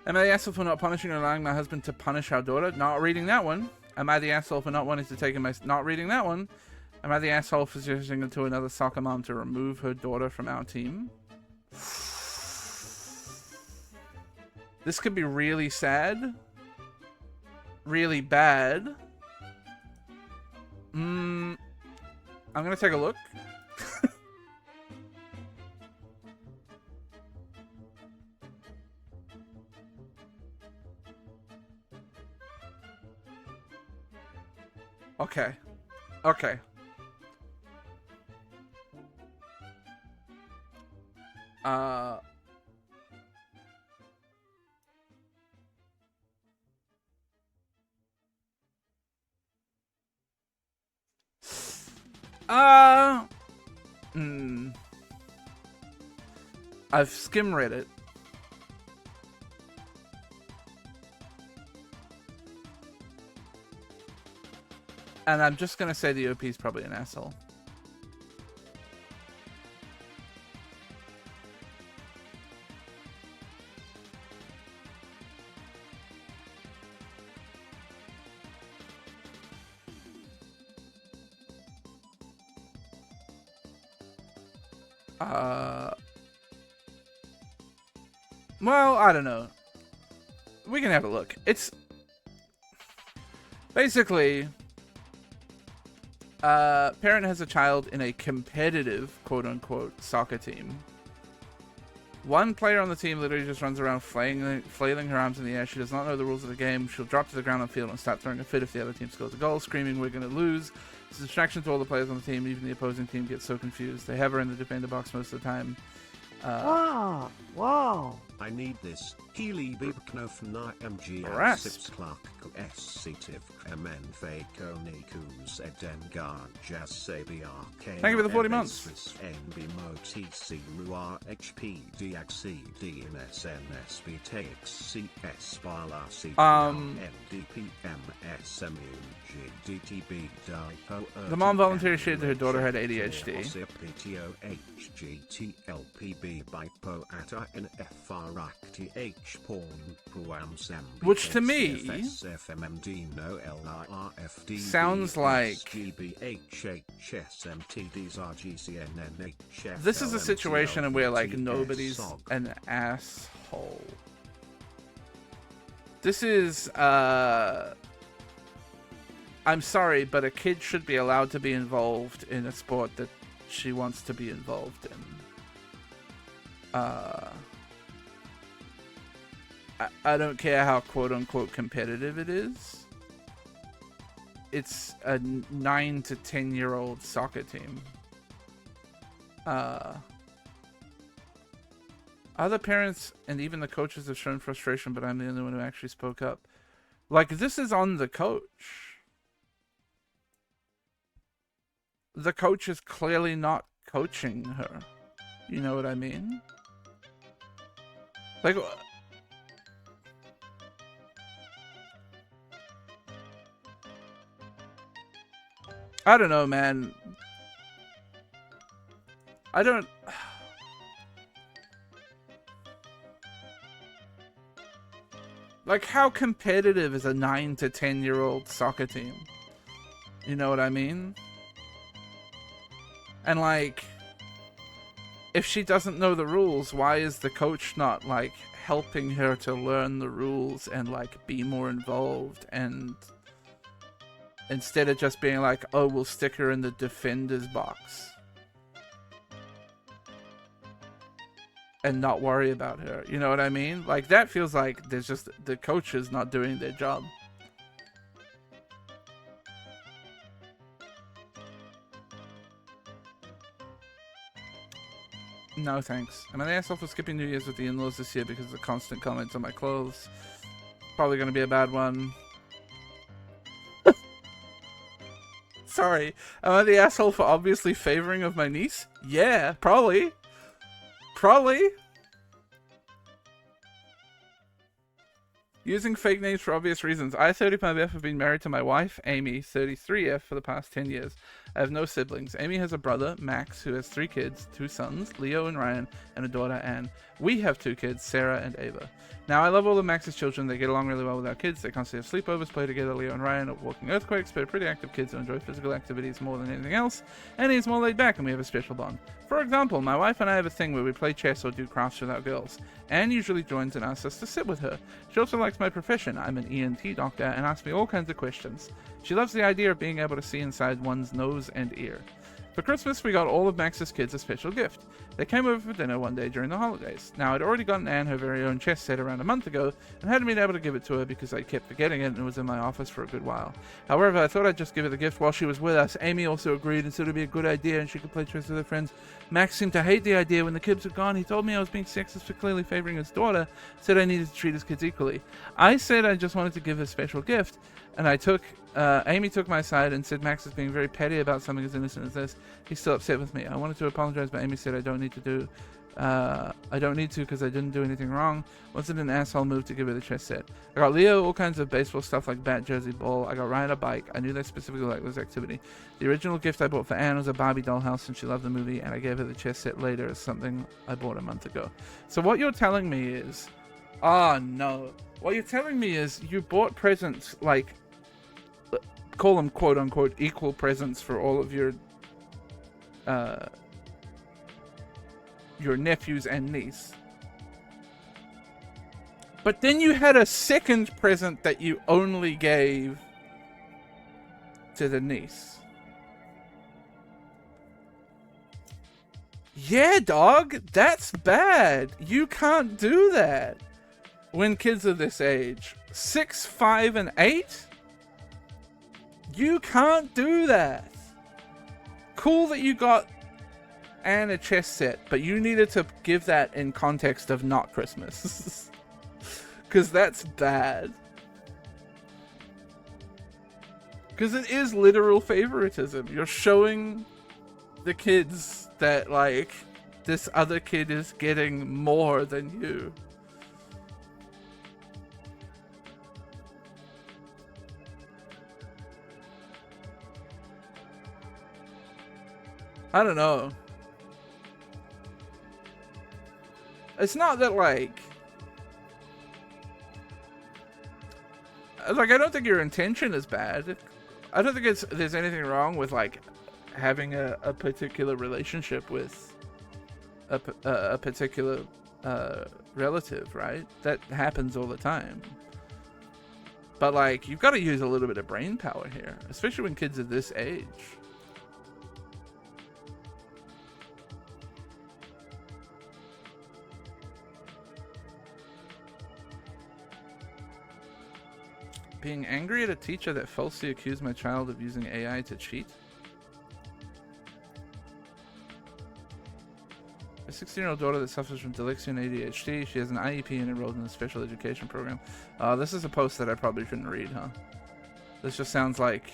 Am I the asshole for not punishing or allowing my husband to punish our daughter? Not reading that one. Am I the asshole for not wanting to take him? Not reading that one. Am I the asshole for suggesting it to another soccer mom to remove her daughter from our team? This could be really sad. Really bad. I'm gonna take a look. Okay. Okay. I've skim read it. And I'm just gonna say the OP is probably an asshole. Well, I don't know. We can have a look. It's basically parent has a child in a competitive, quote-unquote, soccer team. One player on the team literally just runs around flailing her arms in the air. She does not know the rules of the game. She'll drop to the ground on the field and start throwing a fit if the other team scores a goal, screaming, "We're going to lose." It's a distraction to all the players on the team. Even the opposing team gets so confused. They have her in the defender box most of the time. Wow! Wow! I need this. Healy Bibknofna MG Sips Clark Sensitive Kremen Fako Nikus Edengar Jazz Sabiar K. Thank you for the 40 months. NB MOTC RUR HP DXC DNSNSB TXCS Bala NDPMSMUG DTB The mom voluntarily shared that her daughter had ADHD. Which to me sounds like this is a situation where like nobody's an asshole. This is I'm sorry, but a kid should be allowed to be involved in a sport that she wants to be involved in. I don't care how quote-unquote competitive it is. It's a 9 to 10-year-old soccer team. Other parents and even the coaches have shown frustration, but I'm the only one who actually spoke up. Like, this is on the coach. The coach is clearly not coaching her. You know what I mean? Like... I don't know, man. I don't... Like, how competitive is a 9 to 10-year-old soccer team? You know what I mean? And, like, if she doesn't know the rules, why is the coach not, like, helping her to learn the rules and, like, be more involved and... Instead of just being like, oh, we'll stick her in the defender's box. And not worry about her. You know what I mean? Like, that feels like there's just... The coach is not doing their job. No thanks. I'm an asshole for skipping New Year's with the in-laws this year because of the constant comments on my clothes. Probably gonna be a bad one. Sorry. Am I the asshole for obviously favoring of my niece? Yeah, probably. Probably. Using fake names for obvious reasons. I, 35F, have been married to my wife, Amy, 33F, for the past 10 years. I have no siblings. Amy has a brother, Max, who has 3 kids, 2 sons, Leo and Ryan, and a daughter, Anne. We have 2 kids, Sarah and Ava. Now, I love all of Max's children. They get along really well with our kids. They constantly have sleepovers, play together. Leo and Ryan are walking earthquakes, but are pretty active kids who enjoy physical activities more than anything else. And he's more laid back, and we have a special bond. For example, my wife and I have a thing where we play chess or do crafts with our girls. Anne usually joins and asks us to sit with her. She also likes my profession. I'm an ENT doctor and asks me all kinds of questions. She loves the idea of being able to see inside one's nose and ear. For Christmas, we got all of Max's kids a special gift. They came over for dinner one day during the holidays. Now, I'd already gotten Anne her very own chess set around a month ago, and hadn't been able to give it to her because I kept forgetting it and it was in my office for a good while. However, I thought I'd just give her the gift while she was with us. Amy also agreed and said it would be a good idea and she could play chess with her friends. Max seemed to hate the idea. When the kids were gone, he told me I was being sexist for clearly favoring his daughter, said I needed to treat his kids equally. I said I just wanted to give her a special gift, and Amy took my side and said Max is being very petty about something as innocent as this. He's still upset with me. I wanted to apologize, but Amy said I don't need to because I didn't do anything wrong. Wasn't an asshole move to give her the chess set. I got Leo all kinds of baseball stuff like bat, jersey, ball. I got Ryan a bike. I knew they specifically liked this activity. The original gift I bought for Anne was a Barbie dollhouse and she loved the movie, and I gave her the chess set later as something I bought a month ago. So what you're telling me is... Oh no. What you're telling me is you bought presents, like... call them quote-unquote equal presents for all of your nephews and niece. But then you had a second present that you only gave to the niece. Yeah, dog, that's bad. You can't do that when kids are this age. 6, 5, and 8? You can't do that. Cool that you got Anne a chess set, but you needed to give that in context of not Christmas. Because that's bad. Because it is literal favoritism. You're showing the kids that, like, this other kid is getting more than you. I don't know. It's not that, like, I don't think your intention is bad. I don't think there's anything wrong with, like, having a particular relationship with a particular relative, right? That happens all the time. But, like, you've got to use a little bit of brain power here, especially when kids are this age. Being angry at a teacher that falsely accused my child of using AI to cheat. A 16-year-old daughter that suffers from dyslexia and ADHD. She has an IEP and enrolled in a special education program. This is a post that I probably shouldn't read, huh? This just sounds like...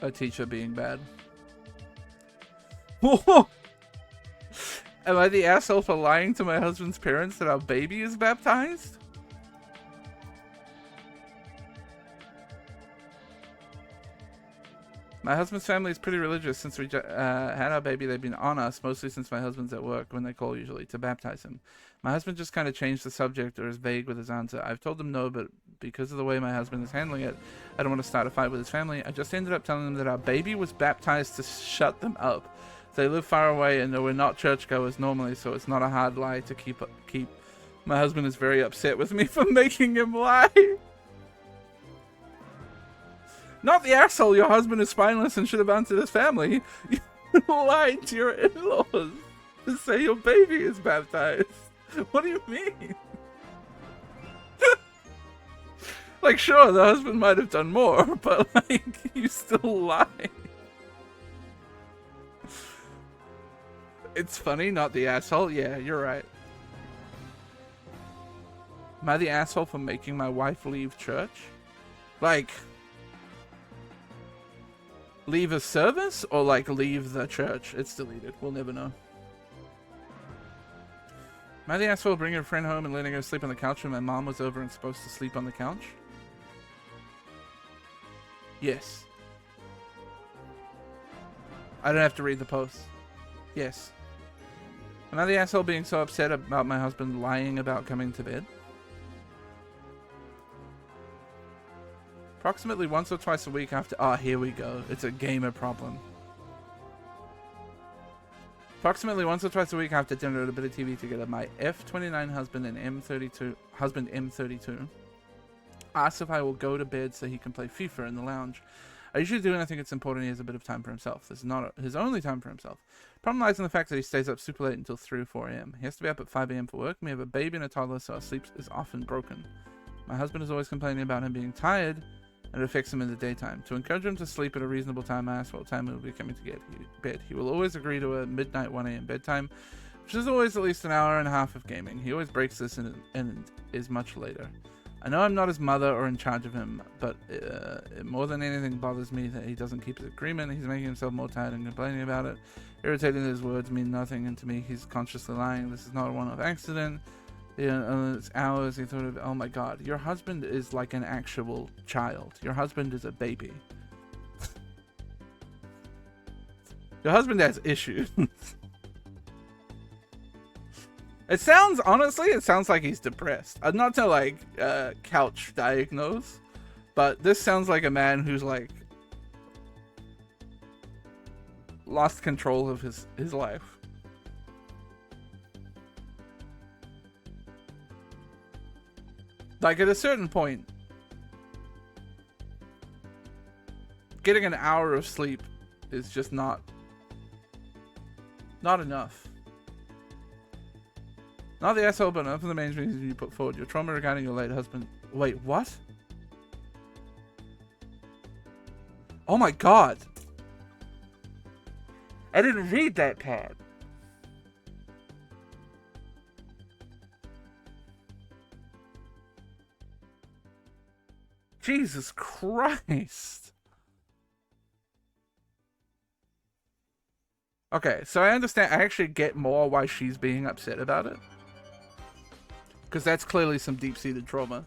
a teacher being bad. Am I the asshole for lying to my husband's parents that our baby is baptized? My husband's family is pretty religious. Since we had our baby, they've been on us, mostly since my husband's at work when they call usually, to baptize him. My husband just kind of changed the subject or is vague with his answer. I've told him no, but because of the way my husband is handling it, I don't want to start a fight with his family. I just ended up telling them that our baby was baptized to shut them up. They live far away and we're not churchgoers normally, so it's not a hard lie to keep. My husband is very upset with me for making him lie. Not the asshole, your husband is spineless and should have answered his family. You lied to your in-laws to say your baby is baptized. What do you mean? Like, sure, the husband might have done more, but like, you still lie. It's funny, not the asshole. Yeah, you're right. Am I the asshole for making my wife leave church? Like, leave a service or like leave the church? It's deleted. We'll never know. Am I the asshole bringing a friend home and letting her sleep on the couch when my mom was over and supposed to sleep on the couch? Yes. I don't have to read the post. Yes. Am I the asshole being so upset about my husband lying about coming to bed? Approximately once or twice a week after... Oh, here we go. It's a gamer problem. Approximately once or twice a week after dinner at a bit of TV together, my F29 husband and M32 asks if I will go to bed so he can play FIFA in the lounge. I usually do, and I think it's important he has a bit of time for himself. This is not his only time for himself. Problem lies in the fact that he stays up super late until 3 or 4 a.m. He has to be up at 5 a.m. for work, and we have a baby and a toddler, so our sleep is often broken. My husband is always complaining about him being tired, and it affects him in the daytime. To encourage him to sleep at a reasonable time, I ask what time he will be coming to get bed. He will always agree to a midnight 1 a.m. bedtime, which is always at least an hour and a half of gaming. He always breaks this and is much later. I know I'm not his mother or in charge of him, but more than anything bothers me that he doesn't keep his agreement. He's making himself more tired and complaining about it. Irritating that his words mean nothing, and to me he's consciously lying. This is not a one-off accident. It's hours. He thought of, oh my god, your husband is like an actual child. Your husband is a baby. Your husband has issues. It sounds, honestly, it sounds like he's depressed. I'm not to like couch diagnose, but this sounds like a man who's like lost control of his life. Like at a certain point, getting an hour of sleep is just not enough. Not the asshole, but enough of the main reasons you put forward. Your trauma regarding your late husband. Wait, what? Oh my god. I didn't read that part. Jesus Christ. Okay, so I understand. I actually get more why she's being upset about it. Because that's clearly some deep-seated trauma.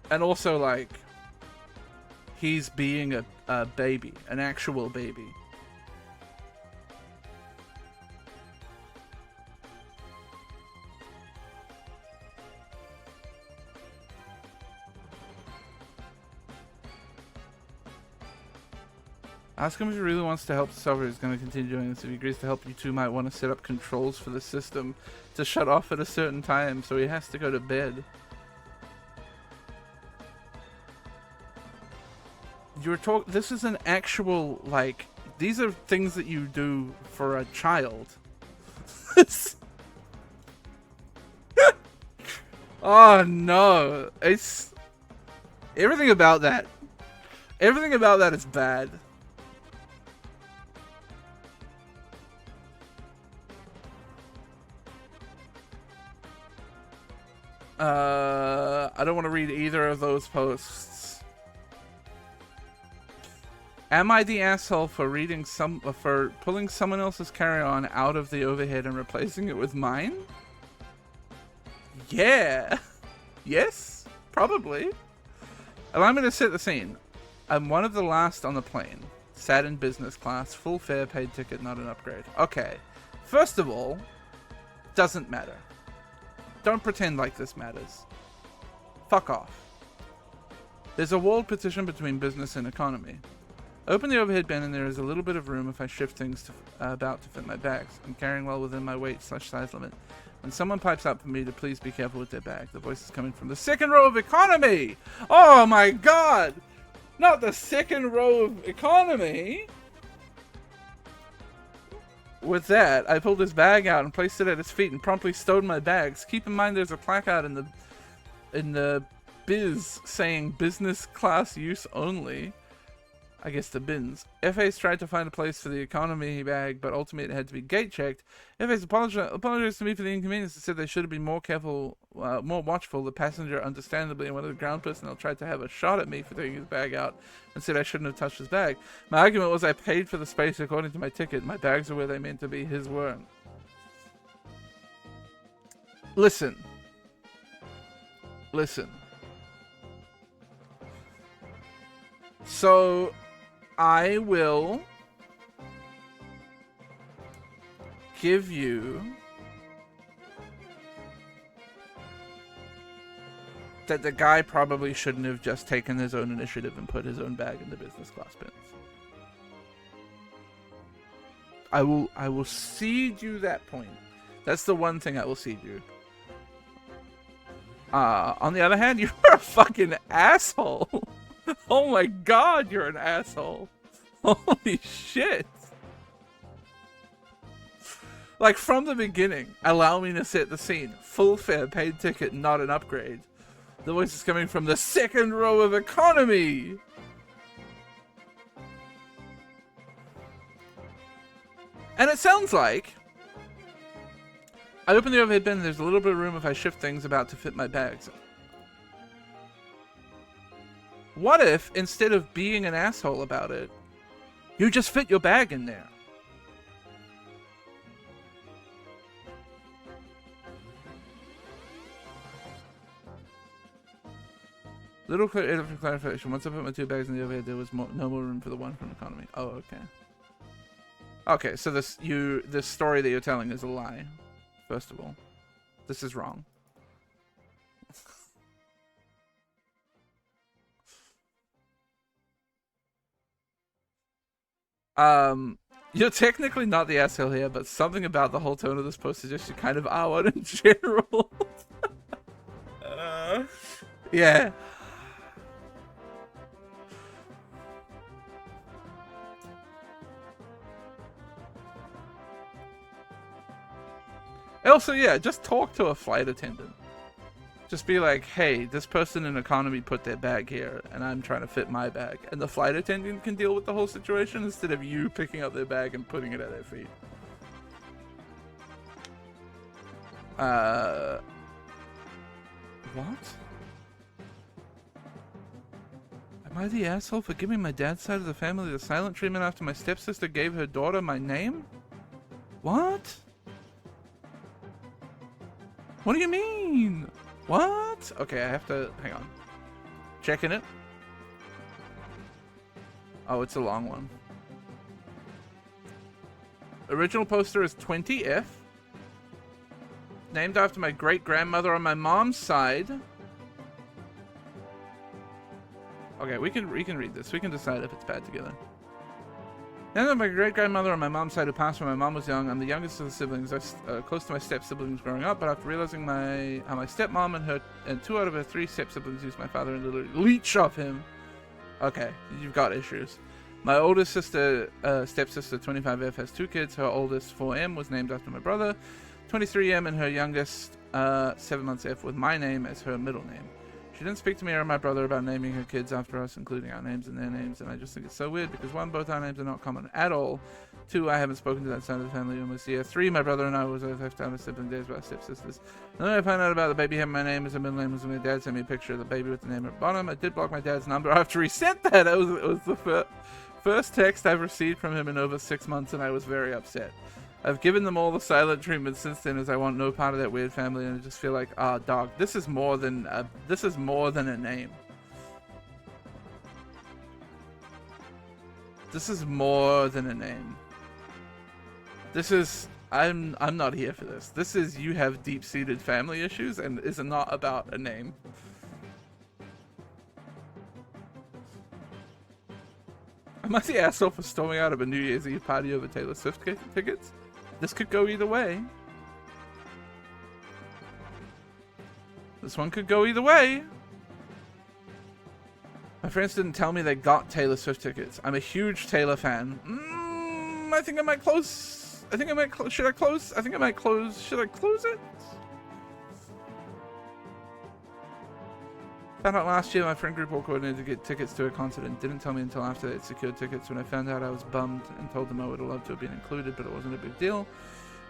And also, like, he's being a baby, an actual baby. Ask him if he really wants to help the solver. He's going to continue doing this. If he agrees to help, you two might want to set up controls for the system to shut off at a certain time, so he has to go to bed. This is an actual, like, these are things that you do for a child. Oh no, it's everything about that is bad. I don't want to read either of those posts. Am I the asshole for pulling someone else's carry-on out of the overhead and replacing it with mine? Yeah. Yes, probably. Allow me to set the scene. I'm one of the last on the plane. Sat in business class, full fare, paid ticket, not an upgrade. Okay. First of all, doesn't matter. Don't pretend like this matters. Fuck off. There's a walled partition between business and economy. Open the overhead bin and there is a little bit of room if I shift things about to fit my bags. I'm carrying well within my weight/size limit. When someone pipes up for me to please be careful with their bag, the voice is coming from the second row of economy! Oh my god! Not the second row of economy! With that, I pulled his bag out and placed it at his feet and promptly stowed my bags. Keep in mind there's a placard in the biz saying business class use only. I guess the bins. FA's tried to find a place for the economy bag, but ultimately it had to be gate checked. FA's apologized to me for the inconvenience and said they should have been more careful, more watchful. The passenger, understandably, and one of the ground personnel tried to have a shot at me for taking his bag out and said I shouldn't have touched his bag. My argument was I paid for the space according to my ticket. My bags are where they meant to be, his weren't. Listen. So I will give you that the guy probably shouldn't have just taken his own initiative and put his own bag in the business class bins. I will cede you that point. That's the one thing I will cede you. On the other hand, you're a fucking asshole. Oh my god, you're an asshole. Holy shit. Like, from the beginning, allow me to set the scene. Full fare, paid ticket, not an upgrade. The voice is coming from the second row of economy. And it sounds like I open the overhead bin, there's a little bit of room if I shift things about to fit my bags. What if, instead of being an asshole about it, you just fit your bag in there? Little clarification. Once I put my two bags in the overhead, there was no more room for the one from economy. Oh, okay. Okay, so this story that you're telling is a lie. First of all, this is wrong. You're technically not the asshole here, but something about the whole tone of this post suggests you kind of are one in general. Yeah. Also, yeah, just talk to a flight attendant. Just be like, hey, this person in economy put their bag here, and I'm trying to fit my bag. And the flight attendant can deal with the whole situation instead of you picking up their bag and putting it at their feet. What? Am I the asshole for giving my dad's side of the family the silent treatment after my stepsister gave her daughter my name? What? What do you mean? What? Okay, I have to... hang on. Checking it. Oh, it's a long one. Original poster is 20F. Named after my great-grandmother on my mom's side. Okay, we can read this. We can decide if it's bad together. Named after my great-grandmother on my mom's side who passed when my mom was young. I'm the youngest of the siblings. I was close to my step-siblings growing up, but after realizing how my stepmom and two out of her three step-siblings used my father and literally leech off him. Okay, you've got issues. My oldest sister, stepsister 25F, has two kids. Her oldest 4M was named after my brother. 23M and her youngest 7 months F with my name as her middle name. She didn't speak to me or my brother about naming her kids after us, including our names and their names, and I just think it's so weird because 1, both our names are not common at all. 2, I haven't spoken to that side of the family almost a year. 3, my brother and I was a lifetime of sibling days by our stepsisters. And then I found out about the baby having my name as a middle name was when my dad sent me a picture of the baby with the name at the bottom. I did block my dad's number after he sent that. It was the first text I've received from him in over 6 months, and I was very upset. I've given them all the silent treatment since then, as I want no part of that weird family, and I just feel like, dog, this is more than a name. This is more than a name. This is, I'm not here for this. This is, you have deep-seated family issues, and is not about a name. Am I the asshole for storming out of a New Year's Eve party over Taylor Swift tickets? This could go either way. This one could go either way. My friends didn't tell me they got Taylor Swift tickets. I'm a huge Taylor fan. I think I might close I think I might. Should I close? I think I might close. Should I close it? Found out last year my friend group all coordinated to get tickets to a concert and didn't tell me until after they'd secured tickets. When I found out, I was bummed and told them I would have loved to have been included, but it wasn't a big deal.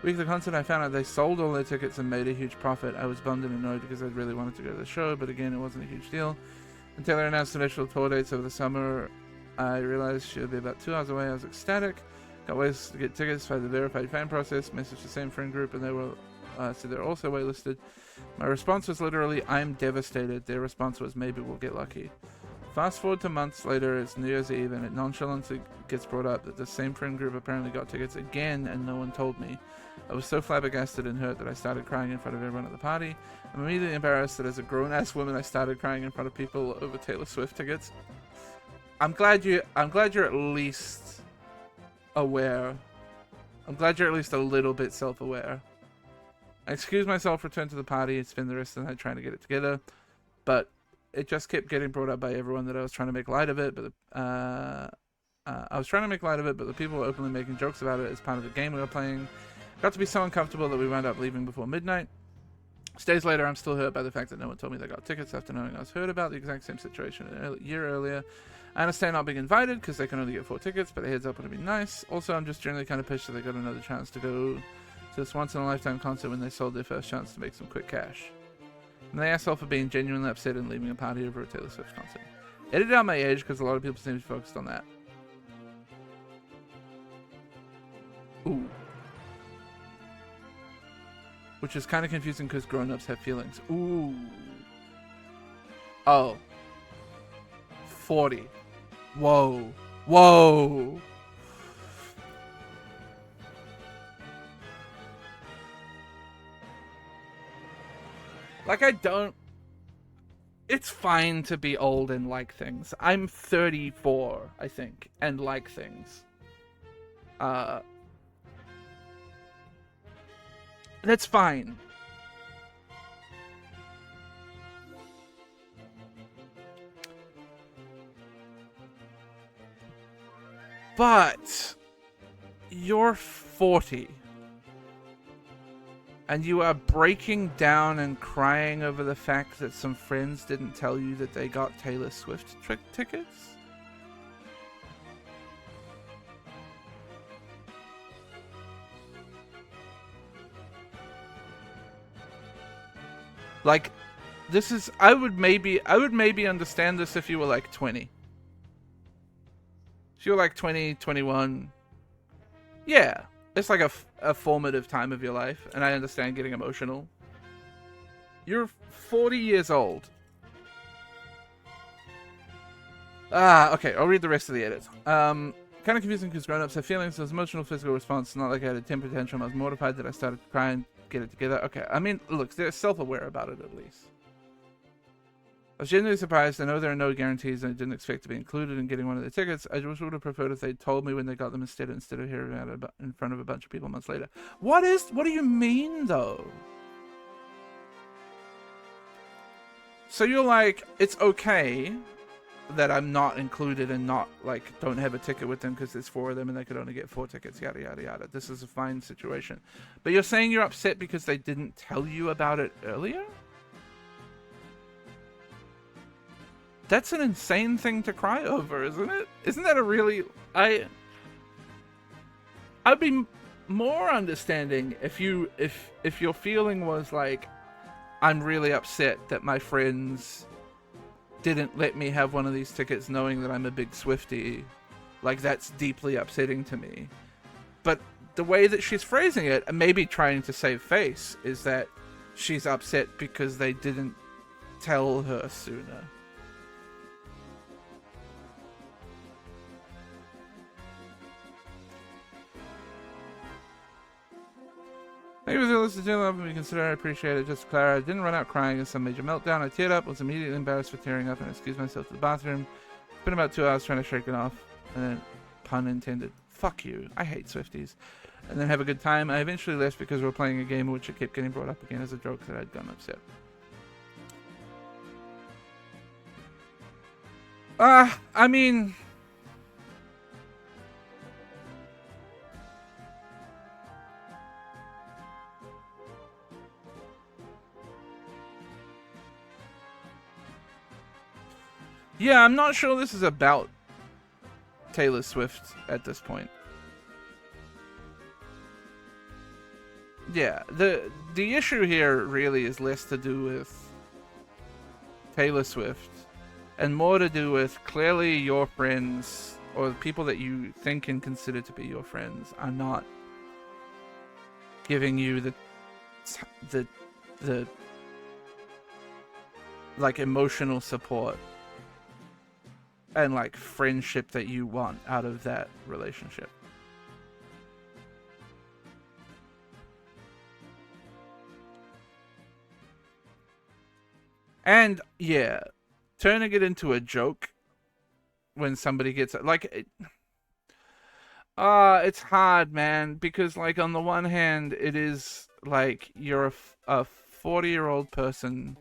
Week of the concert, I found out they sold all their tickets and made a huge profit. I was bummed and annoyed because I'd really wanted to go to the show, but again, it wasn't a huge deal. Until they announced initial tour dates over the summer, I realized she would be about 2 hours away. I was ecstatic. Got ways to get tickets via the verified fan process. Messaged the same friend group, and they were said they're also waitlisted. My response was literally, "I'm devastated." Their response was, "Maybe we'll get lucky." Fast forward to months later, it's New Year's Eve, and it nonchalantly gets brought up that the same friend group apparently got tickets again, and no one told me. I was so flabbergasted and hurt that I started crying in front of everyone at the party. I'm immediately embarrassed that as a grown-ass woman, I started crying in front of people over Taylor Swift tickets. I'm glad you're at least aware. I'm glad you're at least a little bit self-aware. I excused myself, returned to the party, and spent the rest of the night trying to get it together, but it just kept getting brought up by everyone that I was trying to make light of it. But I was trying to make light of it, but the people were openly making jokes about it as part of the game we were playing. Got to be so uncomfortable that we wound up leaving before midnight. Days later, I'm still hurt by the fact that no one told me they got tickets after knowing I was heard about the exact same situation a year earlier. I understand not being invited because they can only get 4 tickets, but a heads up would have been nice. Also, I'm just generally kind of pissed that they got another chance to go to this once-in-a-lifetime concert when they sold their first chance to make some quick cash. And they asked for being genuinely upset and leaving a party over a Taylor Swift concert. Edit out my age because a lot of people seem to be focused on that. Ooh. Which is kind of confusing because grown-ups have feelings. Ooh. Oh. 40. Whoa. Whoa. Like, I don't... It's fine to be old and like things. I'm 34, I think, and like things. That's fine. But you're 40. And you are breaking down and crying over the fact that some friends didn't tell you that they got Taylor Swift tickets? Like, this is... I would maybe understand this if you were like 20. If you were like 20, 21... Yeah. It's like a formative time of your life, and I understand getting emotional. You're 40 years old. Okay, I'll read the rest of the edit. Kind of confusing because grown-ups have feelings. There's emotional, physical response. Not like I had a temper tantrum. I was mortified that I started to cry and get it together. Okay, I mean, look, they're self-aware about it at least. I was genuinely surprised. I know there are no guarantees, and I didn't expect to be included in getting one of the tickets. I just would have preferred if they'd told me when they got them instead of hearing about it in front of a bunch of people months later. What do you mean, though? So you're like, it's okay that I'm not included and not, like, don't have a ticket with them because there's 4 of them and they could only get 4 tickets, yada, yada, yada. This is a fine situation. But you're saying you're upset because they didn't tell you about it earlier? That's an insane thing to cry over, isn't it? Isn't that a really... I'd be more understanding if your feeling was like, I'm really upset that my friends didn't let me have one of these tickets knowing that I'm a big Swiftie. Like, that's deeply upsetting to me. But the way that she's phrasing it, and maybe trying to save face, is that she's upset because they didn't tell her sooner. Thank you for listening to love and consider I appreciate it. Just to clarify, I didn't run out crying in some major meltdown. I teared up, was immediately embarrassed for tearing up, and excused myself to the bathroom. Spent about 2 hours trying to shake it off, and then, pun intended, fuck you, I hate Swifties. And then have a good time. I eventually left because we were playing a game in which it kept getting brought up again as a joke that I'd gotten upset. I mean... Yeah, I'm not sure this is about Taylor Swift at this point. Yeah, the issue here really is less to do with Taylor Swift and more to do with clearly your friends or the people that you think and consider to be your friends are not giving you the like emotional support and like friendship that you want out of that relationship. And yeah, turning it into a joke when somebody gets like it's hard, man, because like on the one hand it is like you're a 40-year-old person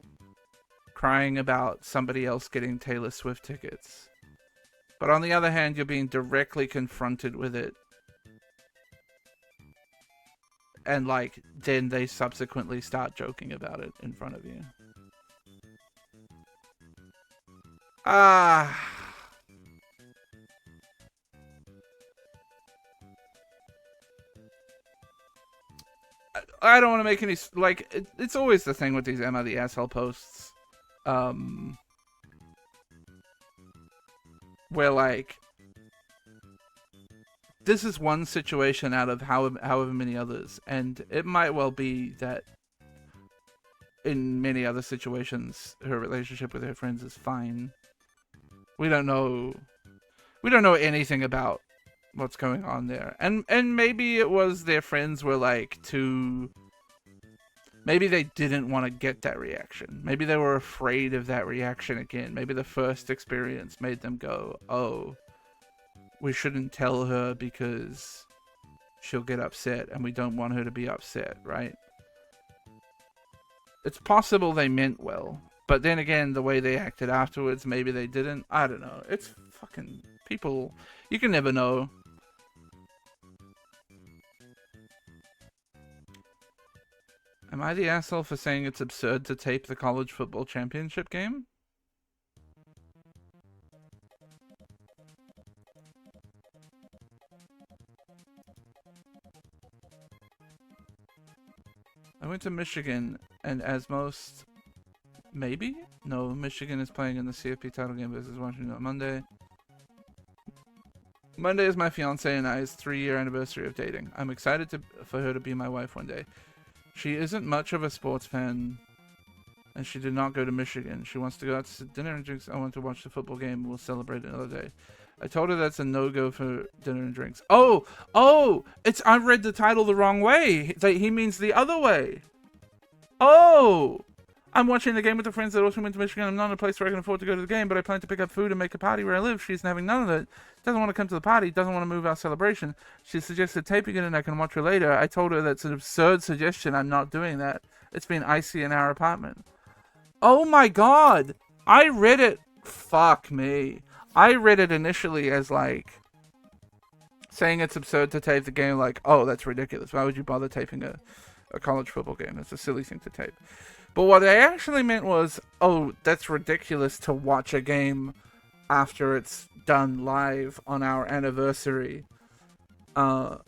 crying about somebody else getting Taylor Swift tickets, but on the other hand you're being directly confronted with it, and like then they subsequently start joking about it in front of you. I don't want to make any like it's always the thing with these Emma the asshole posts, where like this is one situation out of however many others, and it might well be that in many other situations her relationship with her friends is fine. We don't know anything about what's going on there, and maybe it was their friends were like maybe they didn't want to get that reaction, maybe they were afraid of that reaction again, maybe the first experience made them go, oh, we shouldn't tell her because she'll get upset and we don't want her to be upset, right? It's possible they meant well, but then again, the way they acted afterwards, maybe they didn't. I don't know. It's fucking people. You can never know. Am I the asshole for saying it's absurd to tape the college football championship game? I went to Michigan, and as most... Maybe? No, Michigan is playing in the CFP title game versus Washington on Monday. Monday is my fiance and I's 3-year anniversary of dating. I'm excited for her to be my wife one day. She isn't much of a sports fan, and she did not go to Michigan. She wants to go out to dinner and drinks. I want to watch the football game. We'll celebrate another day. I told her that's a no-go for dinner and drinks. Oh! I read the title the wrong way. He means the other way. Oh! I'm watching the game with the friends that also went to Michigan. I'm not in a place where I can afford to go to the game, but I plan to pick up food and make a party where I live. She's having none of it. Doesn't want to come to the party. Doesn't want to move our celebration. She suggested taping it and I can watch her later. I told her that's an absurd suggestion. I'm not doing that. It's been icy in our apartment. Oh my god! I read it... Fuck me. I read it initially as like... saying it's absurd to tape the game, like, oh, that's ridiculous. Why would you bother taping a college football game? It's a silly thing to tape. But what I actually meant was, oh, that's ridiculous to watch a game after it's done live on our anniversary. Whoa,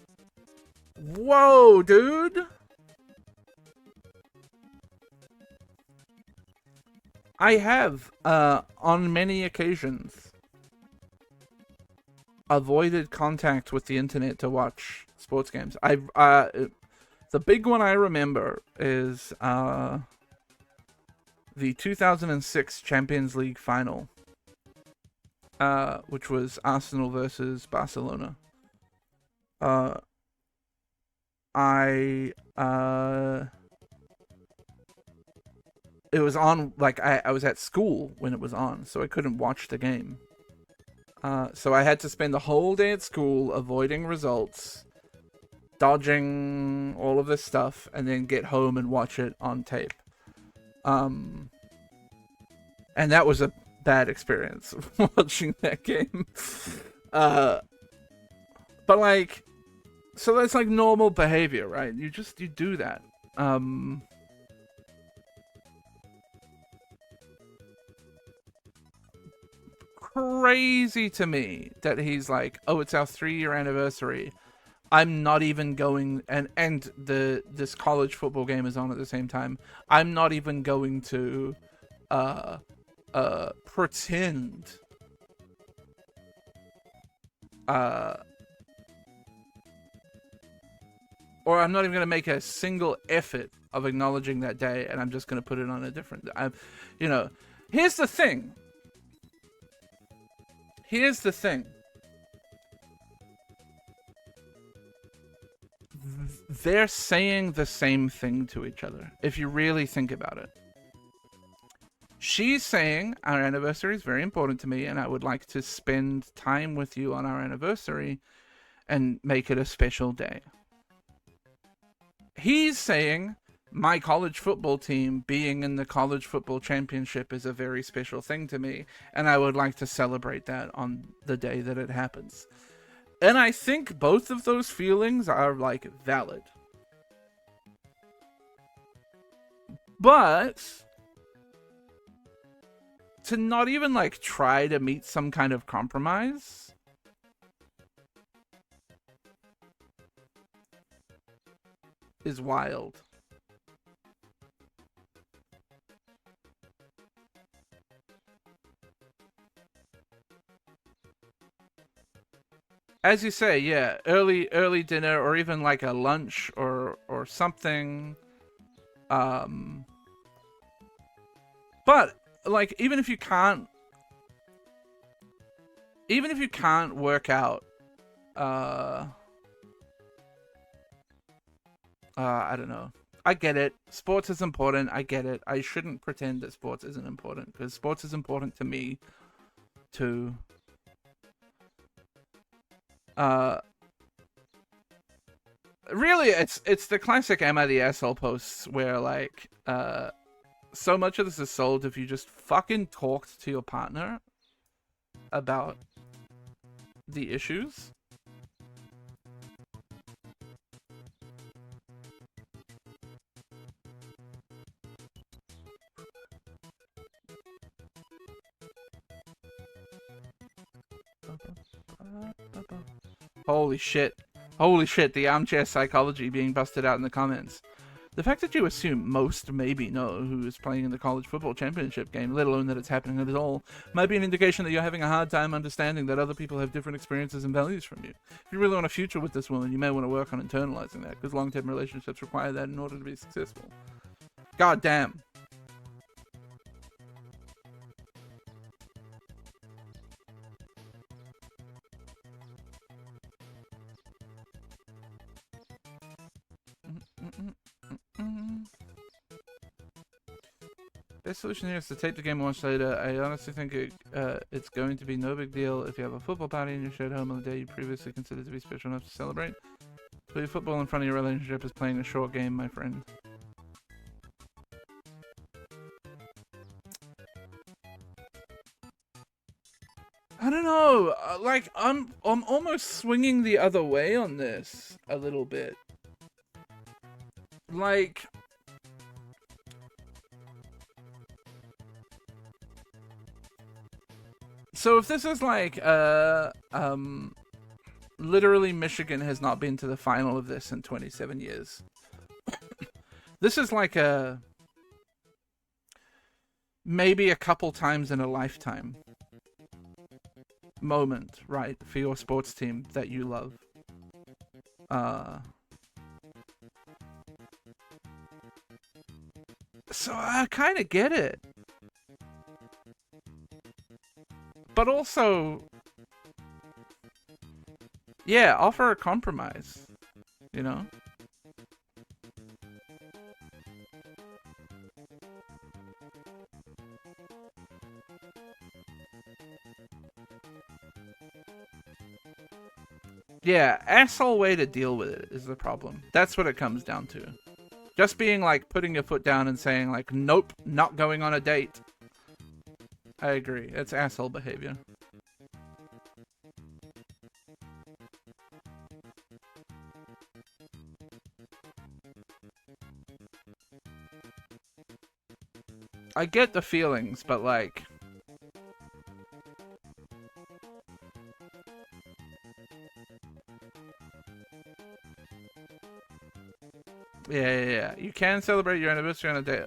dude! I have, on many occasions, avoided contact with the internet to watch sports games. The big one I remember is, the 2006 Champions League final, which was Arsenal versus Barcelona. It was on, like, I was at school when it was on, so I couldn't watch the game. So I had to spend the whole day at school avoiding results, dodging all of this stuff, and then get home and watch it on tape. And that was a bad experience watching that game. But like, so that's like normal behavior, right? You do that. crazy to me that he's like, oh, it's our 3-year anniversary. I'm not even going, and this college football game is on at the same time. I'm not even going to pretend or I'm not even going to make a single effort of acknowledging that day, and I'm just going to put it on a different. You know, here's the thing. Here's the thing. They're saying the same thing to each other, if you really think about it. She's saying, our anniversary is very important to me, and I would like to spend time with you on our anniversary and make it a special day. He's saying, my college football team being in the college football championship is a very special thing to me, and I would like to celebrate that on the day that it happens. And I think both of those feelings are, like, valid. But to not even, like, try to meet some kind of compromise is wild. As you say, yeah, early dinner or even like a lunch or something. But like even if you can't work out I don't know. I get it. Sports is important. I get it. I shouldn't pretend that sports isn't important because sports is important to me too. Really, it's the classic "Am I the asshole?" posts where like so much of this is solved if you just fucking talked to your partner about the issues. Holy shit. Holy shit, the armchair psychology being busted out in the comments. The fact that you assume most maybe know who is playing in the college football championship game, let alone that it's happening at all, might be an indication that you're having a hard time understanding that other people have different experiences and values from you. If you really want a future with this woman, you may want to work on internalizing that, because long-term relationships require that in order to be successful. God damn. Best solution here is to take the game and watch later. I honestly think it's going to be no big deal if you have a football party in your shared home on the day you previously considered to be special enough to celebrate. Play football in front of your relationship is playing a short game, my friend. I don't know. Like I'm almost swinging the other way on this a little bit. Like. So if this is like, literally Michigan has not been to the final of this in 27 years. This is like maybe a couple times in a lifetime moment, right, for your sports team that you love. So I kind of get it. But also, yeah, offer a compromise, you know? Yeah, asshole way to deal with it is the problem. That's what it comes down to. Just being like, putting your foot down and saying like, nope, not going on a date. I agree. It's asshole behavior. I get the feelings, but like... Yeah. You can celebrate your anniversary on a day,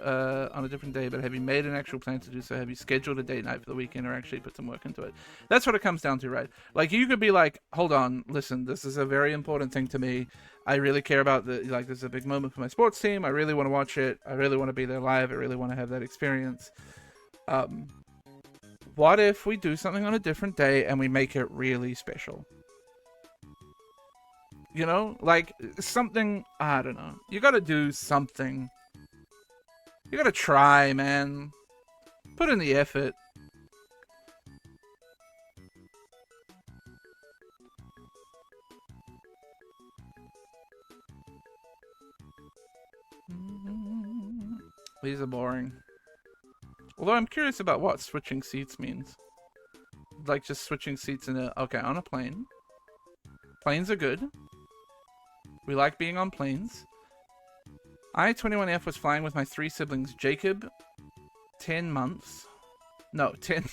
on a different day, but have you made an actual plan to do so? Have you scheduled a date night for the weekend, or actually put some work into it? That's what it comes down to, right? Like, you could be like, hold on, listen, this is a very important thing to me. I really care about this is a big moment for my sports team. I really want to watch it. I really want to be there live. I really want to have that experience. What if we do something on a different day and we make it really special? You know, like something, I don't know. You gotta do something. You gotta try, man. Put in the effort. These are boring. Although I'm curious about what switching seats means. Like just switching seats in a... Okay, on a plane. Planes are good. We like being on planes. I, 21F, was flying with my 3 siblings. Jacob, 10 months. No, 10...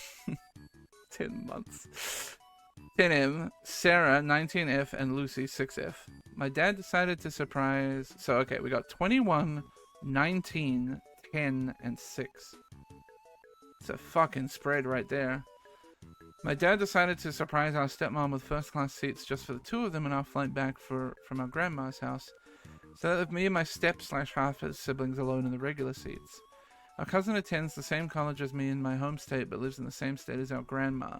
10 months. 10M, Sarah, 19F, and Lucy, 6F. My dad decided to surprise... So, okay, we got 21, 19, 10, and 6. It's a fucking spread right there. My dad decided to surprise our stepmom with first-class seats just for the 2 of them on our flight back from our grandma's house. So that left me and my step/half siblings alone in the regular seats. Our cousin attends the same college as me in my home state, but lives in the same state as our grandma.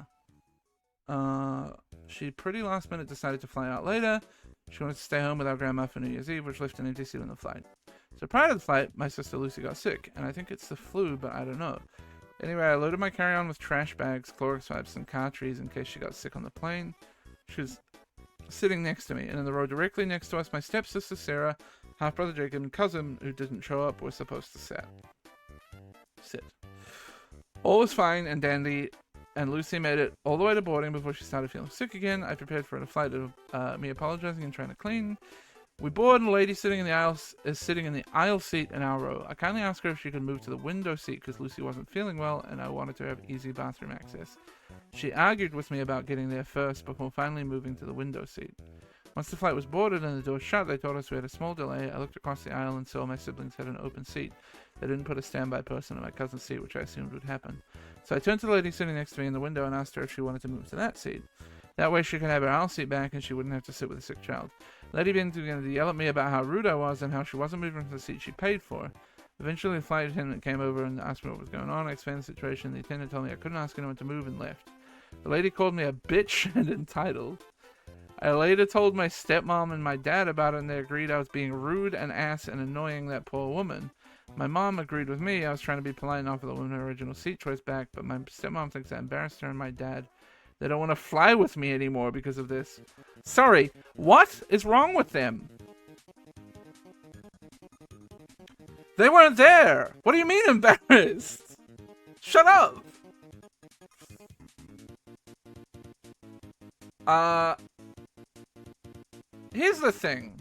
She pretty last minute decided to fly out later. She wanted to stay home with our grandma for New Year's Eve, which left an empty seat on the flight. So prior to the flight, my sister Lucy got sick, and I think it's the flu, but I don't know. Anyway, I loaded my carry-on with trash bags, Clorox wipes, and car trees in case she got sick on the plane. She was sitting next to me, and in the row directly next to us, my stepsister Sarah, half-brother Jacob, and cousin, who didn't show up, were supposed to sit. All was fine and dandy, and Lucy made it all the way to boarding before she started feeling sick again. I prepared for a flight of me apologizing and trying to clean. We board, and a lady sitting in the aisle is sitting in the aisle seat in our row. I kindly asked her if she could move to the window seat because Lucy wasn't feeling well and I wanted to have easy bathroom access. She argued with me about getting there first before finally moving to the window seat. Once the flight was boarded and the door shut, they told us we had a small delay. I looked across the aisle and saw my siblings had an open seat. They didn't put a standby person in my cousin's seat, which I assumed would happen. So I turned to the lady sitting next to me in the window and asked her if she wanted to move to that seat. That way she could have her aisle seat back and she wouldn't have to sit with a sick child. Lady began to yell at me about how rude I was and how she wasn't moving to the seat she paid for. Eventually, the flight attendant came over and asked me what was going on. I explained the situation. The attendant told me I couldn't ask anyone to move and left. The lady called me a bitch and entitled. I later told my stepmom and my dad about it, and they agreed I was being rude and ass and annoying that poor woman. My mom agreed with me. I was trying to be polite and offer the woman her original seat choice back, but my stepmom thinks I embarrassed her and my dad. They don't want to fly with me anymore because of this. Sorry, what is wrong with them? They weren't there. What do you mean embarrassed? Shut up. Here's the thing.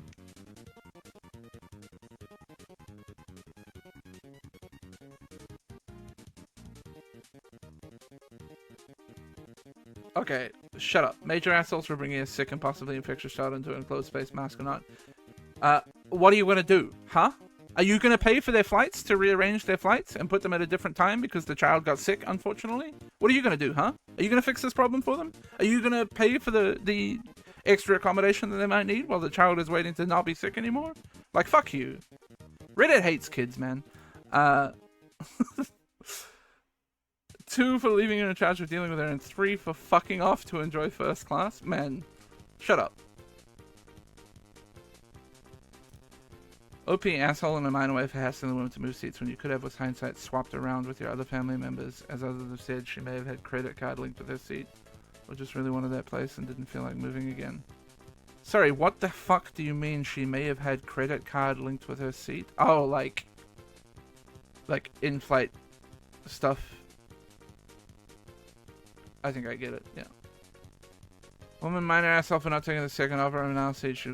Okay, shut up. Major assholes for bringing a sick and possibly infectious child into an enclosed space, mask or not. What are you gonna do? Huh? Are you gonna pay for their flights to rearrange their flights and put them at a different time because the child got sick, unfortunately? What are you gonna do, huh? Are you gonna fix this problem for them? Are you gonna pay for the extra accommodation that they might need while the child is waiting to not be sick anymore? Like, fuck you. Reddit hates kids, man. 2 for leaving her in charge of dealing with her, and 3 for fucking off to enjoy first class. Man, shut up. OP asshole in a minor way for hassling the woman to move seats when you could have, with hindsight, swapped around with your other family members. As others have said, she may have had credit card linked with her seat, or just really wanted that place and didn't feel like moving again. Sorry, what the fuck do you mean she may have had credit card linked with her seat? Oh, like in-flight stuff. I think I get it, yeah. Woman minor herself for not taking the second offer and now say she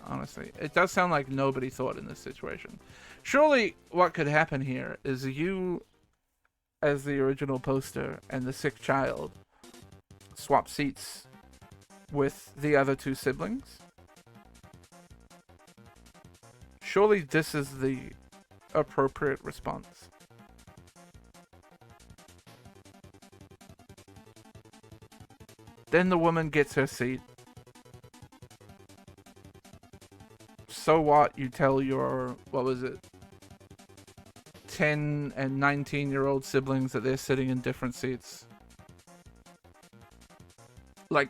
honestly. It does sound like nobody thought in this situation. Surely what could happen here is you, as the original poster, and the sick child swap seats with the other 2 siblings. Surely this is the appropriate response. Then the woman gets her seat. So what? You tell your, what was it, 10 and 19-year-old siblings that they're sitting in different seats. Like,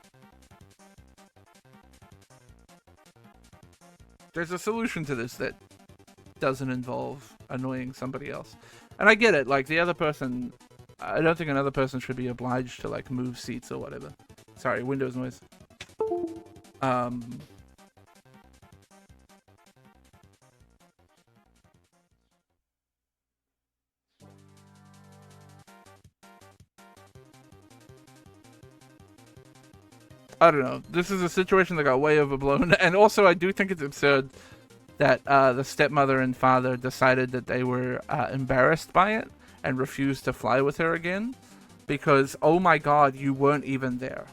there's a solution to this that doesn't involve annoying somebody else. And I get it, like, the other person, I don't think another person should be obliged to, like, move seats or whatever. Sorry, Windows noise. I don't know. This is a situation that got way overblown. And also, I do think it's absurd that the stepmother and father decided that they were embarrassed by it and refused to fly with her again. Because, oh my god, you weren't even there.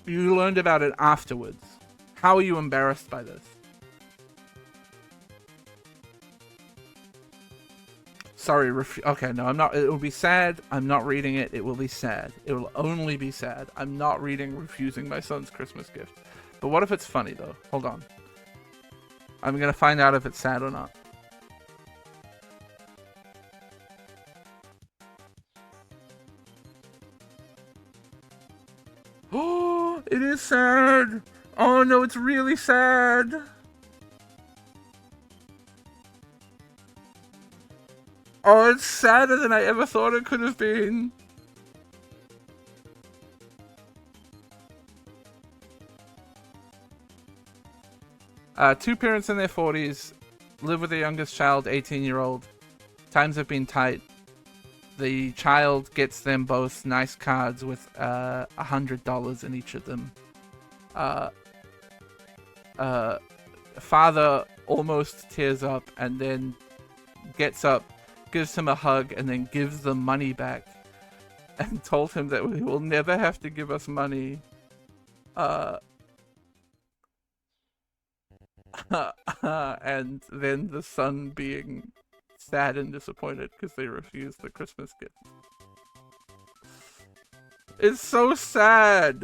You learned about it afterwards. How are you embarrassed by this? Sorry, okay, no, I'm not. It will be sad. I'm not reading it. It will be sad. It will only be sad. I'm not reading refusing my son's Christmas gift. But what if it's funny, though? Hold on. I'm gonna find out if it's sad or not. Oh, it is sad. Oh no, it's really sad. Oh, it's sadder than I ever thought it could have been. Two parents in their 40s live with their youngest child, 18-year-old. Times have been tight. The child gets them both nice cards with $100 in each of them. Father almost tears up and then gets up, gives him a hug, and then gives the money back and told him that he will never have to give us money. And then the son being sad and disappointed because they refused the Christmas gift. It's so sad.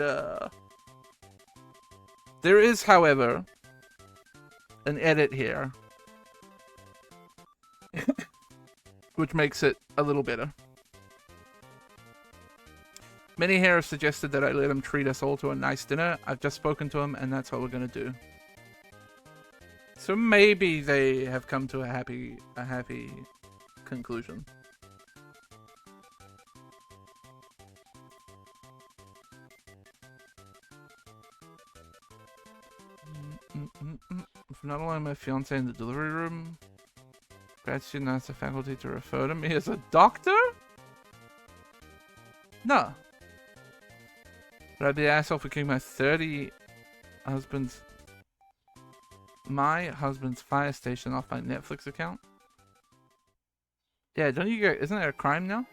There is, however, an edit here, which makes it a little better. Many here have suggested that I let him treat us all to a nice dinner. I've just spoken to him, and that's what we're gonna do. So maybe they have come to a happy conclusion. If not allowing my fiance in the delivery room, grad student asked the faculty to refer to me as a doctor? No. But I'd be the asshole for kicking my my husband's fire station off my Netflix account. Yeah, don't you get, isn't that a crime now?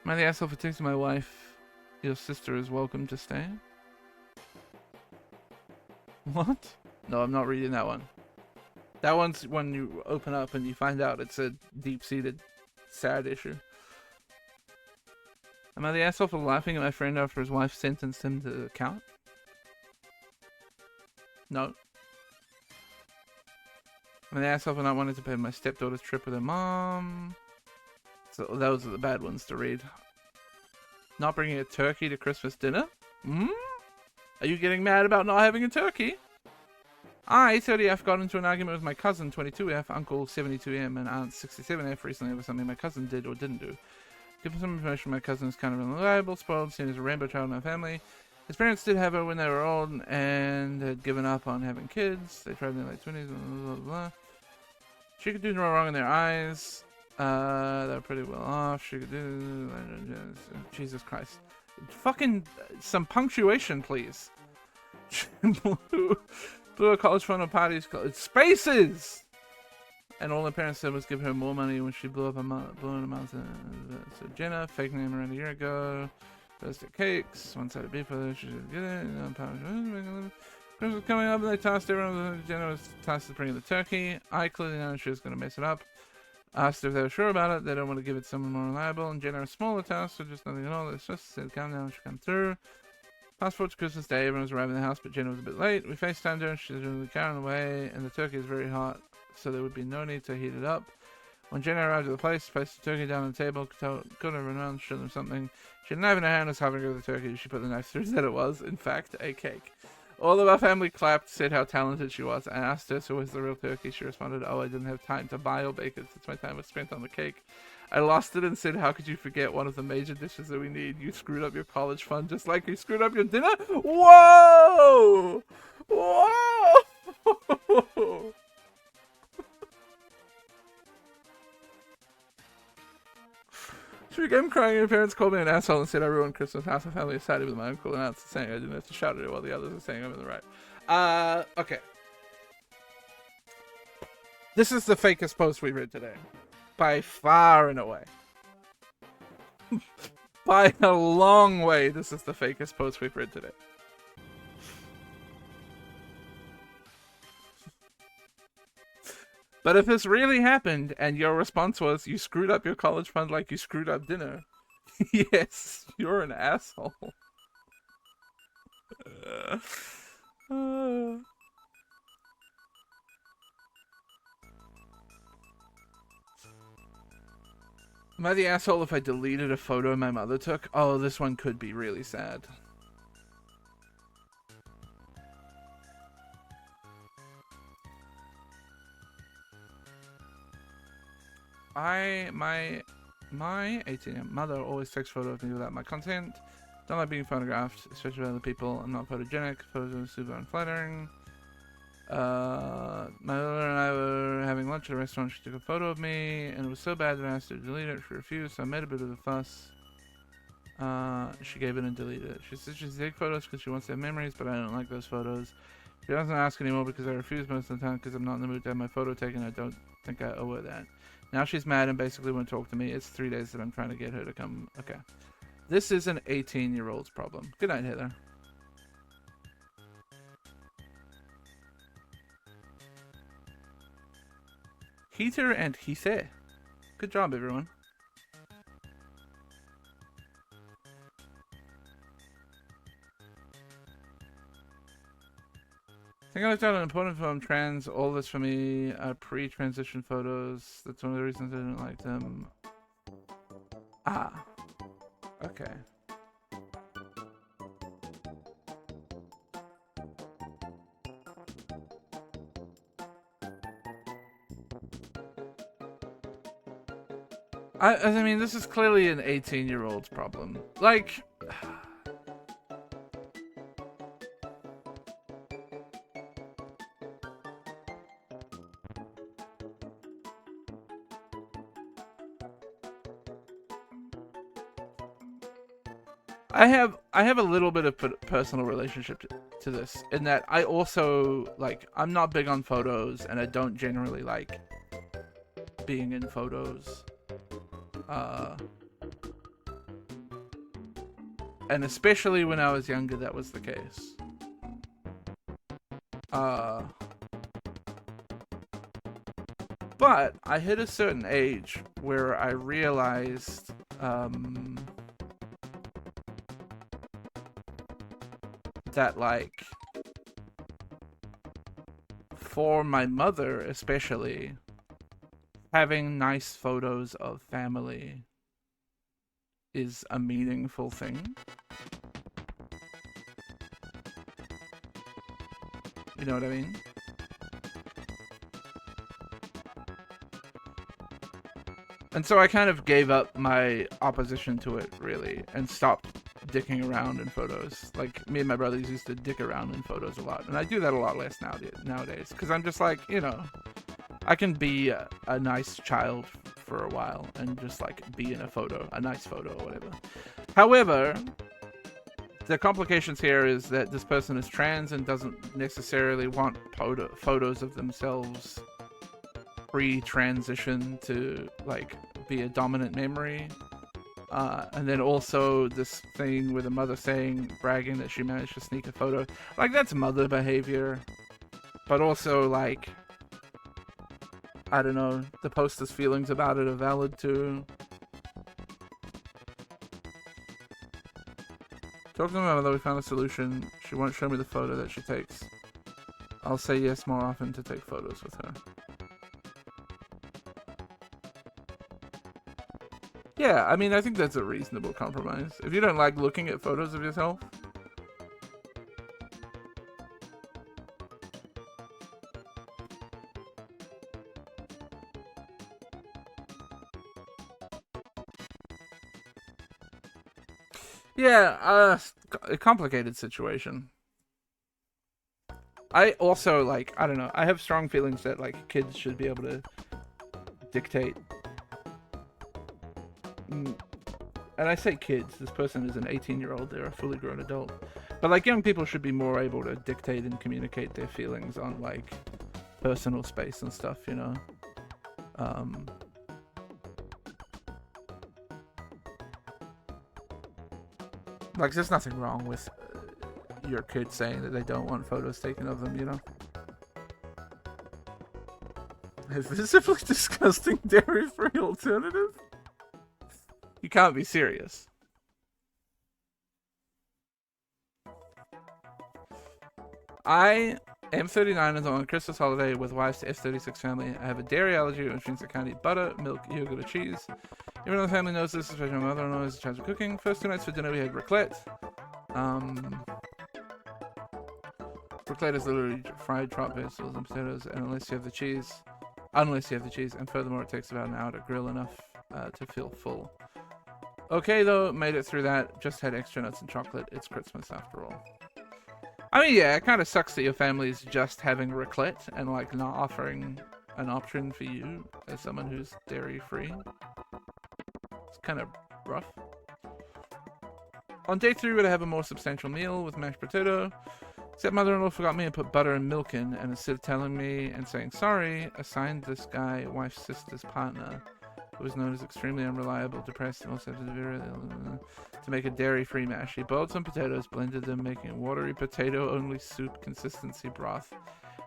Am I the asshole for texting my wife? Your sister is welcome to stay. What? No, I'm not reading that one. That one's when you open up and you find out it's a deep-seated sad issue. Am I the asshole for laughing at my friend after his wife sentenced him to the account? No. Am I the asshole for not wanting to pay my stepdaughter's trip with her mom? So those are the bad ones to read. Not bringing a turkey to Christmas dinner? Are you getting mad about not having a turkey? I, 30F, got into an argument with my cousin, 22F, uncle, 72M, and aunt, 67F, recently over something my cousin did or didn't do. Given some information, my cousin is kind of unreliable, spoiled, seen as a rainbow child in my family. His parents did have her when they were old and had given up on having kids. They tried in their late 20s, blah, blah, blah. She could do no wrong in their eyes. They were pretty well off. She could do... Jesus Christ. Fucking some punctuation, please. Blew a college fund on parties. Spaces! And all her parents said was give her more money when she blew in a mountain. So Jenna, fake name around a year ago. Roasted cakes, one-sided beef with her. She didn't get it. Christmas was coming up and they tasked everyone. Jenna was tasked with bringing the turkey. I clearly know she was going to mess it up. Asked if they were sure about it. They don't want to give it to someone more reliable. And Jenna, a smaller task, so just nothing at all. It's just said, calm down, she'll come through. Fast forward to Christmas Day, everyone was arriving at the house, but Jenna was a bit late. We FaceTimed her, she was in the car on the way, and the turkey is very hot, so there would be no need to heat it up. When Jenna arrived at the place, placed the turkey down on the table, called everyone around, showed them something. She had a knife in her hand, was having to go to the turkey. She put the knife through, said it was, in fact, a cake. All of our family clapped, said how talented she was. I asked her, so was the real turkey? She responded, oh, I didn't have time to buy or bake it since my time was spent on the cake. I lost it and said, how could you forget one of the major dishes that we need? You screwed up your college fund just like you screwed up your dinner? Whoa! Whoa! She began crying. Her parents called me an asshole and said I ruined Christmas. Half the family is sided with my uncle and aunt saying I didn't have to shout at it while the others are saying I'm in the right. Okay. This is the fakest post we read today. By far and away. By a long way, this is the fakest post we've read today. But if this really happened and your response was you screwed up your college fund like you screwed up dinner, yes, you're an asshole. Am I the asshole if I deleted a photo my mother took? Oh, this one could be really sad. My 18-year-old mother always takes photos of me without my consent. Don't like being photographed, especially by other people. I'm not photogenic. Photos are super unflattering. My mother and I were having lunch at a restaurant. She took a photo of me, and it was so bad that I asked her to delete it. She refused, so I made a bit of a fuss. She gave it and deleted it. She says she's take photos because she wants to have memories, but I don't like those photos. She doesn't ask anymore because I refuse most of the time because I'm not in the mood to have my photo taken. I don't think I owe her that. Now she's mad and basically won't talk to me. It's 3 days that I'm trying to get her to come. Okay. This is an 18-year-old's problem. Good night, Heather. Heater and Hise. Good job, everyone. I think I left out an important film, trans, all this for me, pre-transition photos. That's one of the reasons I didn't like them. Ah. Okay. I mean, this is clearly an 18-year-old's problem. Like... I have a little bit of personal relationship to this, in that I also, like, I'm not big on photos, and I don't generally like being in photos. And especially when I was younger, that was the case. But I hit a certain age where I realized, that, like, for my mother especially, having nice photos of family is a meaningful thing. You know what I mean? And so I kind of gave up my opposition to it, really, and stopped dicking around in photos. Like, me and my brothers used to dick around in photos a lot, and I do that a lot less nowadays, because I'm just like, you know, I can be a nice child for a while and just, like, be in a photo, a nice photo or whatever. However, the complications here is that this person is trans and doesn't necessarily want photos of themselves pre-transition to like be a dominant memory. And then also this thing with the mother bragging that she managed to sneak a photo. Like, that's mother behavior. But also, like, I don't know, the poster's feelings about it are valid too. Talk to my mother, we found a solution. She won't show me the photo that she takes. I'll say yes more often to take photos with her. Yeah, I mean, I think that's a reasonable compromise. If you don't like looking at photos of yourself. Yeah, a complicated situation. I also, like, I don't know, I have strong feelings that, like, kids should be able to dictate. And I say kids, this person is an 18-year-old, they're a fully grown adult. But, like, young people should be more able to dictate and communicate their feelings on, like, personal space and stuff, you know? Like, there's nothing wrong with your kid saying that they don't want photos taken of them, you know? A visibly disgusting dairy-free alternative? You can't be serious. I am 39 and on a Christmas holiday with wife's F36 family. I have a dairy allergy, which means I can't eat butter, milk, yogurt, or cheese. Everyone in the family knows this, especially my mother-in-law is in charge of cooking. First 2 nights for dinner we had raclette. Raclette is literally fried trout vegetables and potatoes, and unless you have the cheese, and furthermore it takes about an hour to grill enough to feel full. Okay though, made it through that, just had extra nuts and chocolate. It's Christmas after all. I mean, yeah, it kind of sucks that your family's just having raclette and like not offering an option for you as someone who's dairy-free. It's kind of rough. On day 3, we're to have a more substantial meal with mashed potato. Except mother-in-law forgot me and put butter and milk in, and instead of telling me and saying sorry, assigned this guy wife's sister's partner, who was known as extremely unreliable, depressed, and also to make a dairy-free mash. He boiled some potatoes, blended them, making a watery potato-only soup consistency broth,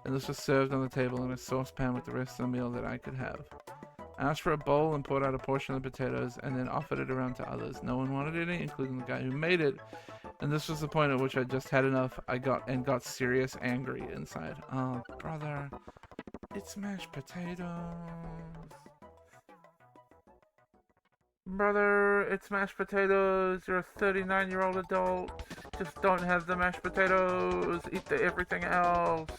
and this was served on the table in a saucepan with the rest of the meal that I could have. I asked for a bowl and poured out a portion of the potatoes, and then offered it around to others. No one wanted any, including the guy who made it, and this was the point at which I just had enough. I got serious angry inside. Oh, brother, it's mashed potatoes. Brother, it's mashed potatoes. You're a 39-year-old adult. Just don't have the mashed potatoes. Eat everything else.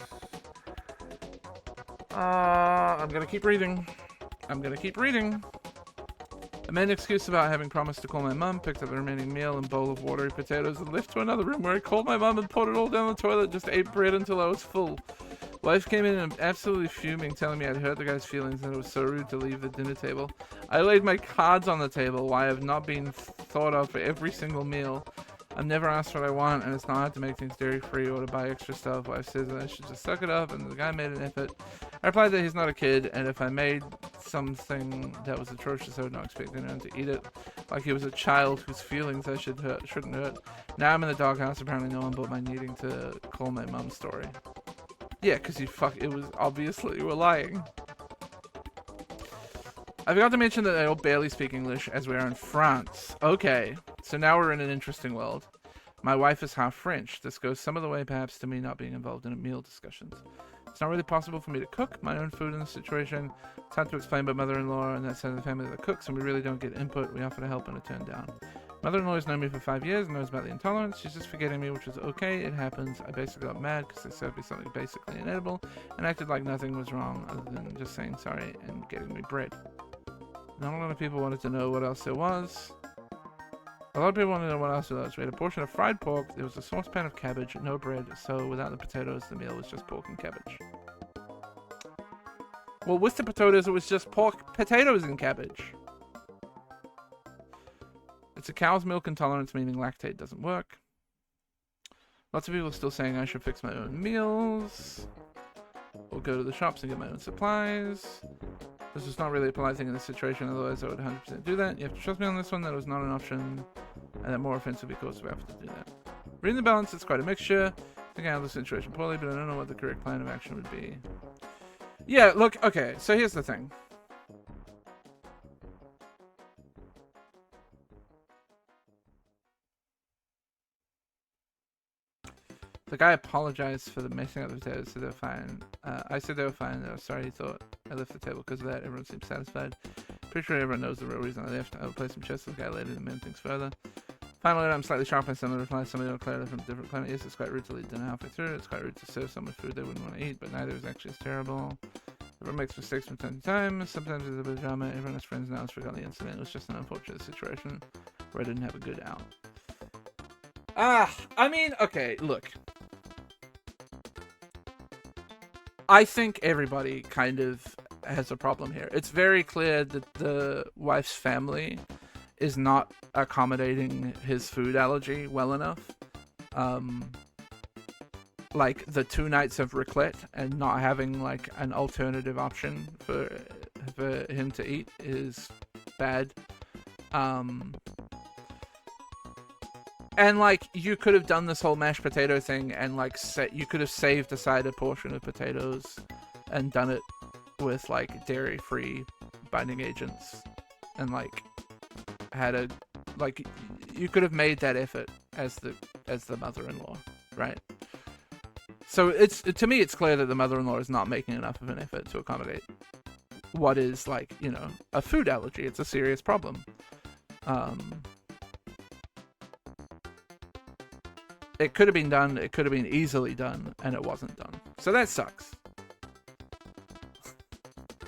I'm gonna keep reading. I made an excuse about having promised to call my mum, picked up the remaining meal and bowl of watery potatoes, and left to another room where I called my mum and poured it all down the toilet, just ate bread until I was full. Wife came in and absolutely fuming, telling me I'd hurt the guy's feelings and it was so rude to leave the dinner table. I laid my cards on the table, why I have not been thought of for every single meal. I've never asked what I want, and it's not hard to make things dairy-free or to buy extra stuff. Wife says that I should just suck it up, and the guy made an effort. I replied that he's not a kid, and if I made something that was atrocious, I would not expect anyone to eat it. Like he was a child whose feelings I shouldn't hurt. Now I'm in the doghouse. Apparently no one bought my needing to call my mum story. Yeah, because it was obviously you were lying. I forgot to mention that they all barely speak English, as we are in France. Okay, so now we're in an interesting world. My wife is half French. This goes some of the way, perhaps, to me not being involved in meal discussions. It's not really possible for me to cook my own food in this situation. It's hard to explain, but mother-in-law and that side of the family that cooks, and we really don't get input. We offer to help and are turned down. Mother-in-law has known me for 5 years and knows about the intolerance. She's just forgetting me, which is okay. It happens. I basically got mad because they served me something basically inedible and acted like nothing was wrong other than just saying sorry and getting me bread. Not a lot of people wanted to know what else there was. A lot of people wanted to know what else there was. We had a portion of fried pork. There was a saucepan of cabbage, no bread. So without the potatoes, the meal was just pork and cabbage. Well, with the potatoes, it was just pork, potatoes, and cabbage. It's a cow's milk intolerance, meaning lactate doesn't work. Lots of people are still saying I should fix my own meals. go to the shops and get my own supplies. This is not really a polite thing in this situation, otherwise I would 100% do that. You have to trust me on this one, that was not an option, and that more offense would be caused if I have to do that. Reading the balance, it's quite a mixture. I think I handle the situation poorly, but I don't know what the correct plan of action would be. Yeah, look, okay, so here's the thing. The guy apologized for the messing up the potatoes, so they're fine. I said they were fine, they were sorry he thought I left the table because of that. Everyone seemed satisfied. Pretty sure everyone knows the real reason I left. I will play some chess with the guy later to mend things further. Finally, I'm slightly sharp on some of the replies. Somebody will declare from a different planet. Yes, it's quite rude to leave dinner halfway through. It's quite rude to serve someone food they wouldn't want to eat, but neither is actually as terrible. Everyone makes mistakes from time to time. Sometimes there's a bit of drama. Everyone has friends now. Has forgotten the incident. It was just an unfortunate situation where I didn't have a good out. I mean, okay, look. I think everybody kind of has a problem here. It's very clear that the wife's family is not accommodating his food allergy well enough. Like the 2 nights of raclette and not having like an alternative option for him to eat is bad. And like you could have done this whole mashed potato thing and like you could have saved aside a portion of potatoes and done it with like dairy-free binding agents and like had a like you could have made that effort as the mother-in-law, right? So it's to me it's clear that the mother-in-law is not making enough of an effort to accommodate what is like, you know, a food allergy. It's a serious problem. It could have been done, it could have been easily done, and it wasn't done. So that sucks.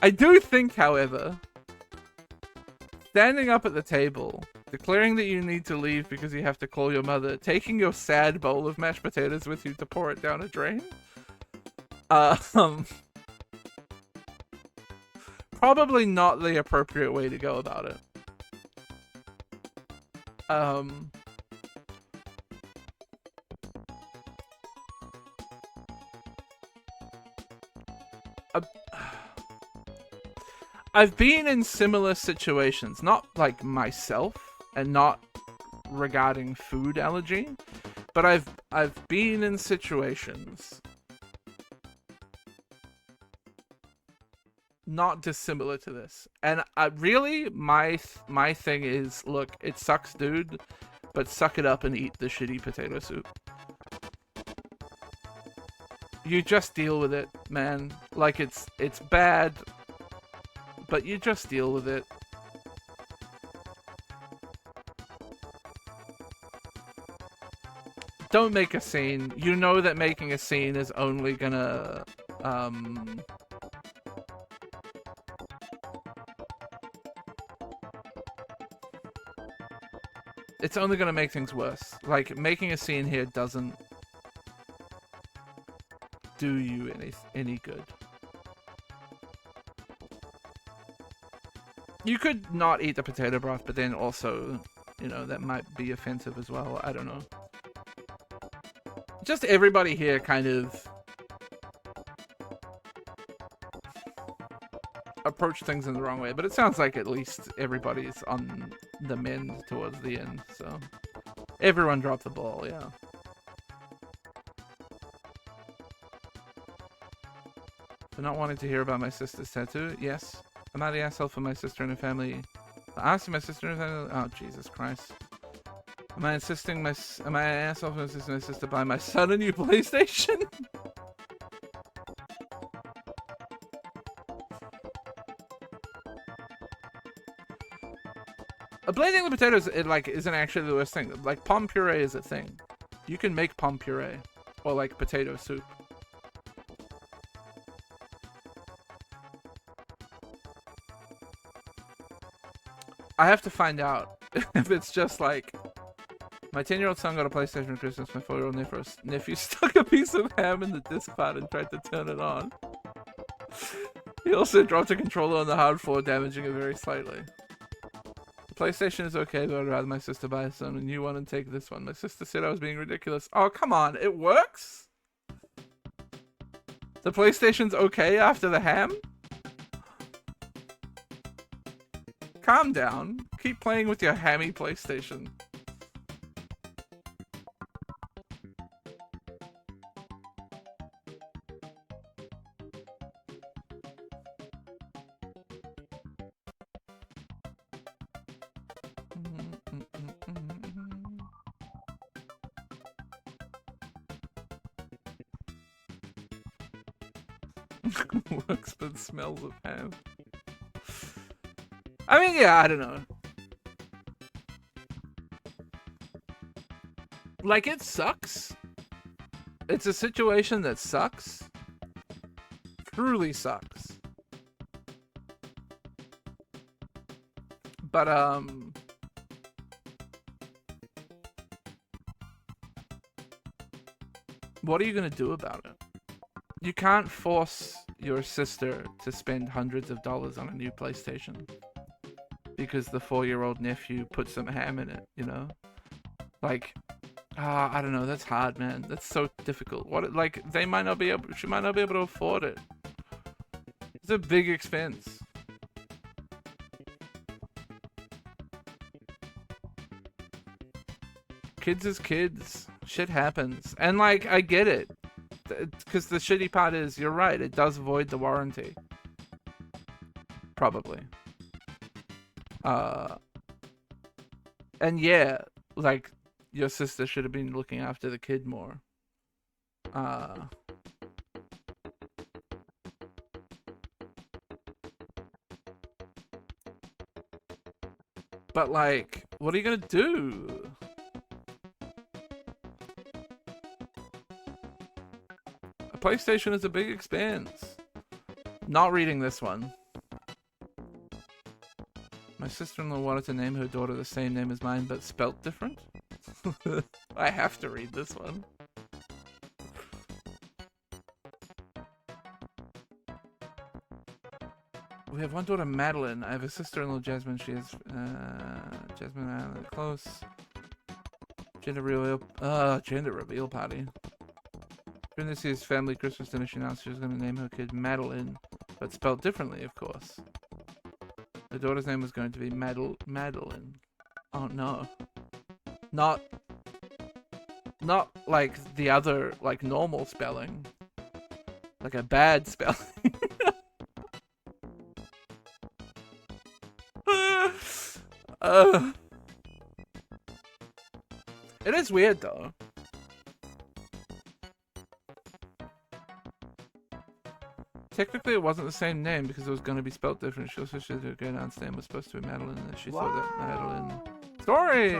I do think, however, standing up at the table, declaring that you need to leave because you have to call your mother, taking your sad bowl of mashed potatoes with you to pour it down a drain, probably not the appropriate way to go about it. I've been in similar situations, not like myself and not regarding food allergy, but I've been in situations not dissimilar to this. And really my thing is, look, it sucks, dude, but suck it up and eat the shitty potato soup. You just deal with it, man. Like it's bad, but you just deal with it. Don't make a scene. You know that making a scene is only gonna, it's only gonna make things worse. Like, making a scene here doesn't do you any good. You could not eat the potato broth, but then also, you know, that might be offensive as well. I don't know. Just everybody here kind of approach things in the wrong way, but it sounds like at least everybody's on the mend towards the end, so everyone dropped the ball, yeah. For not wanting to hear about my sister's tattoo, yes. Am I the asshole for my sister and her family? Asking my sister and her family? Oh, Jesus Christ. Am I an asshole for my sister and my sister buy my son a new PlayStation? Blading the potatoes, it like isn't actually the worst thing. Like, pom puree is a thing. You can make pom puree or like potato soup. I have to find out if it's just like my 10-year-old son got a PlayStation for Christmas. My 4-year-old nephew stuck a piece of ham in the disc pad and tried to turn it on. He also dropped a controller on the hard floor, damaging it very slightly. The PlayStation is okay, but I'd rather my sister buy some a new one and take this one. My sister said I was being ridiculous. Oh, come on, it works? The PlayStation's okay after the ham? Calm down. Keep playing with your hammy PlayStation. Works but smells of ham. I mean, yeah, I don't know. Like, it sucks. It's a situation that sucks. Truly sucks. But, what are you gonna do about it? You can't force your sister to spend hundreds of dollars on a new PlayStation because the 4-year-old nephew put some ham in it, you know? Like, I don't know, that's hard, man. That's so difficult. Like, she might not be able to afford it. It's a big expense. Kids is kids. Shit happens. And, like, I get it. Because the shitty part is, you're right, it does void the warranty. Probably. And yeah, like, your sister should have been looking after the kid more. But, like, what are you gonna do? PlayStation is a big expense. Not reading this one. My sister-in-law wanted to name her daughter the same name as mine, but spelt different. I have to read this one. We have one daughter, Madeline. I have a sister-in-law, Jasmine. She is Jasmine and I are close. Gender reveal party. During this year's family Christmas dinner, she announced she was going to name her kid Madeline, but spelled differently, of course. The daughter's name was going to be Madeline. Oh no. Not like the other, like, normal spelling. Like a bad spelling. It is weird though. Technically, it wasn't the same name because it was going to be spelled different. She also said her great-aunt's name was supposed to be Madeline, and she thought that Madeline... Story! This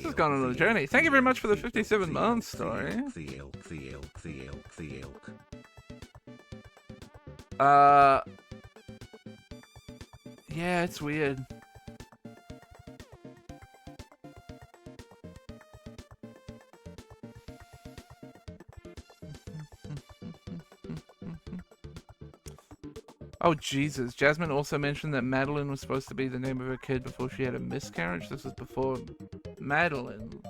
has gone on a journey. Thank you very much for the 57 months, Story. Yeah, it's weird. Oh, Jesus. Jasmine also mentioned that Madeline was supposed to be the name of her kid before she had a miscarriage. This was before Madeline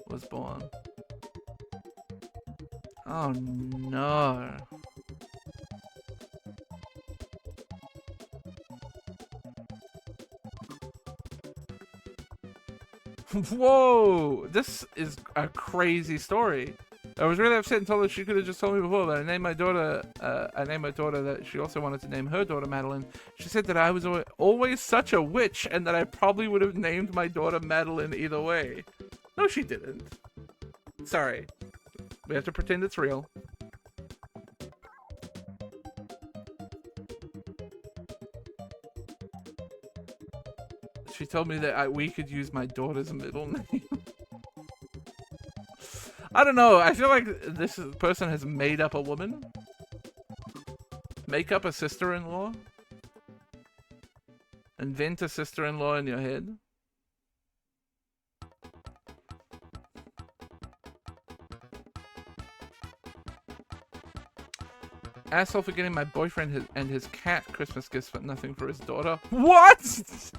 was born. Oh, no. Whoa! This is a crazy story. I was really upset and told her she could have just told me before, but I named my daughter that she also wanted to name her daughter Madeline. She said that I was always such a witch and that I probably would have named my daughter Madeline either way. No, she didn't. Sorry. We have to pretend it's real. She told me that we could use my daughter's middle name. I don't know. I feel like this person has made up a woman. Make up a sister-in-law. Invent a sister-in-law in your head. Asshole for getting my boyfriend and his cat Christmas gifts, but nothing for his daughter. What?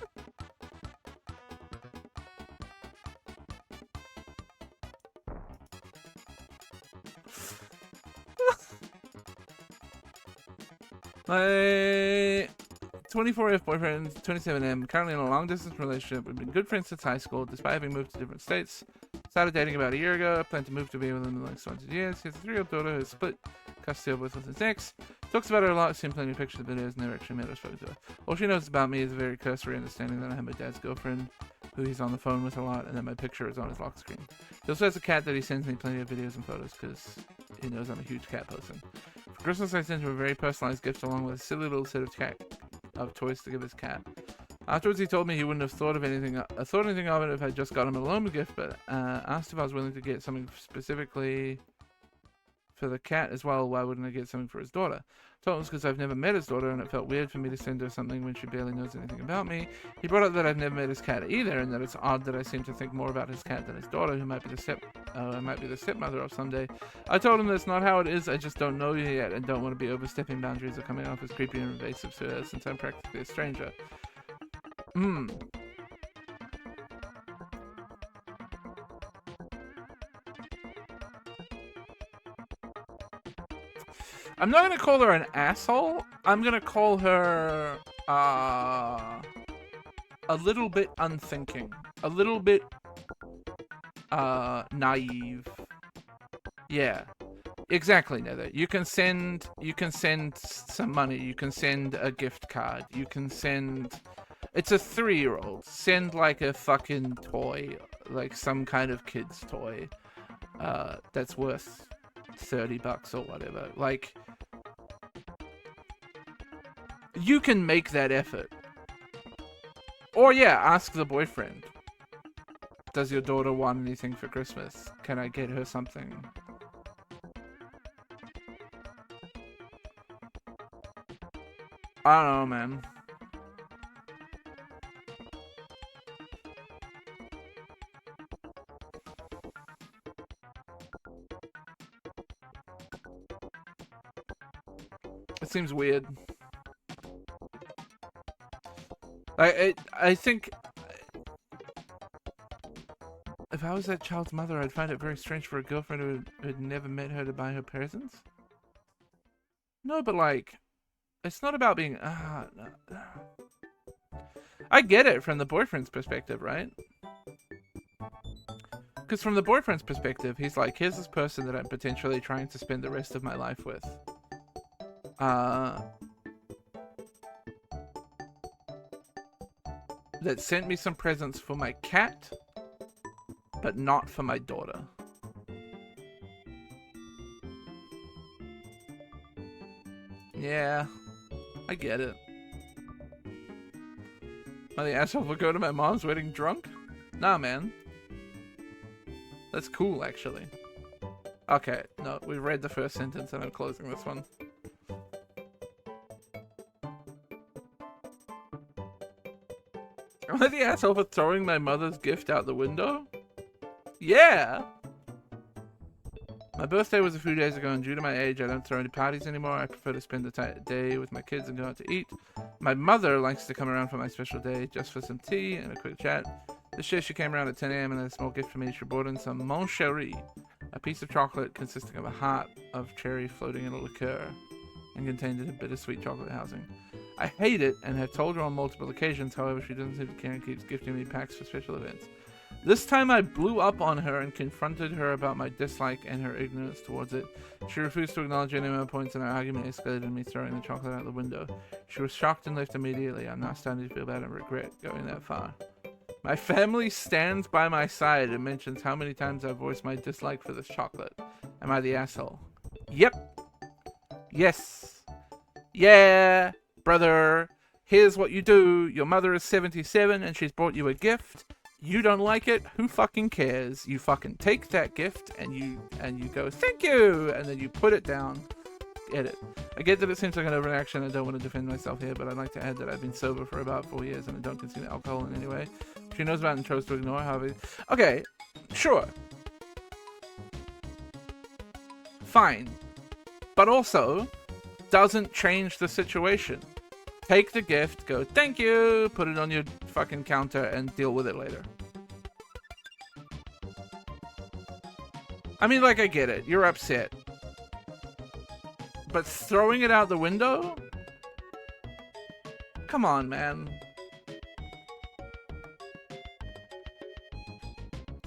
My 24F boyfriend, 27M, currently in a long-distance relationship. We've been good friends since high school, despite having moved to different states. Started dating about a year ago. Plan to move to be with him in the next 20 years. He has a 3-year-old daughter who is split custody of with his ex. Talks about her a lot, seen plenty of pictures and videos, never actually met or spoken to her. All she knows about me is a very cursory understanding that I have my dad's girlfriend, who he's on the phone with a lot, and that my picture is on his lock screen. He also has a cat that he sends me plenty of videos and photos, because he knows I'm a huge cat person. For Christmas, I sent him a very personalized gift along with a silly little set of toys to give his cat. Afterwards, he told me he wouldn't have thought anything of it if I just got him a loan gift, but asked if I was willing to get something specifically for the cat as well. Why wouldn't I get something for his daughter? I told him it's because I've never met his daughter and it felt weird for me to send her something when she barely knows anything about me. He brought up that I've never met his cat either, and that it's odd that I seem to think more about his cat than his daughter, who might be the stepmother of someday. I told him that's not how it is. I just don't know you yet and don't want to be overstepping boundaries or coming off as creepy and invasive to her since I'm practically a stranger. I'm not gonna call her an asshole. I'm gonna call her a little bit unthinking, a little bit naive. Yeah, exactly, Nether. You can send some money. You can send a gift card. You can send. It's a 3-year-old. Send like a fucking toy, like some kind of kid's toy, that's worth $30 or whatever. Like, you can make that effort. Or yeah, ask the boyfriend. Does your daughter want anything for Christmas? Can I get her something? I don't know, man. It seems weird. I think if I was that child's mother, I'd find it very strange for a girlfriend who had never met her to buy her presents. No, but like, it's not about being. No. I get it from the boyfriend's perspective, right? Because from the boyfriend's perspective, he's like, here's this person that I'm potentially trying to spend the rest of my life with. That sent me some presents for my cat, but not for my daughter. Yeah, I get it. Am I the asshole for going to my mom's wedding drunk? Nah, man. That's cool, actually. Okay, no, we read the first sentence and I'm closing this one. Am I the asshole for throwing my mother's gift out the window? Yeah! My birthday was a few days ago, and due to my age, I don't throw any parties anymore. I prefer to spend the day with my kids and go out to eat. My mother likes to come around for my special day just for some tea and a quick chat. This year she came around at 10 a.m. and had a small gift for me. She brought in some Mon Cherie, a piece of chocolate consisting of a heart of cherry floating in a liqueur, and contained a bittersweet chocolate housing. I hate it and have told her on multiple occasions, however she doesn't seem to care and keeps gifting me packs for special events. This time I blew up on her and confronted her about my dislike and her ignorance towards it. She refused to acknowledge any of my points and our argument escalated in me throwing the chocolate out the window. She was shocked and left immediately. I'm now starting to feel bad and regret going that far. My family stands by my side and mentions how many times I've voiced my dislike for this chocolate. Am I the asshole? Yep. Yes. Yeah, brother. Here's what you do. Your mother is 77 and she's brought you a gift. You don't like it, who fucking cares? You fucking take that gift and you go, thank you, and then you put it down get it. I get that it seems like an overreaction. I don't want to defend myself here, but I'd like to add that I've been sober for about 4 years and I don't consume alcohol in any way. She knows about it and chose to ignore. However, okay, sure, fine, but also doesn't change the situation. Take the gift, go thank you, put it on your fucking counter, and deal with it later. I mean, like, I get it. You're upset. But throwing it out the window? Come on, man.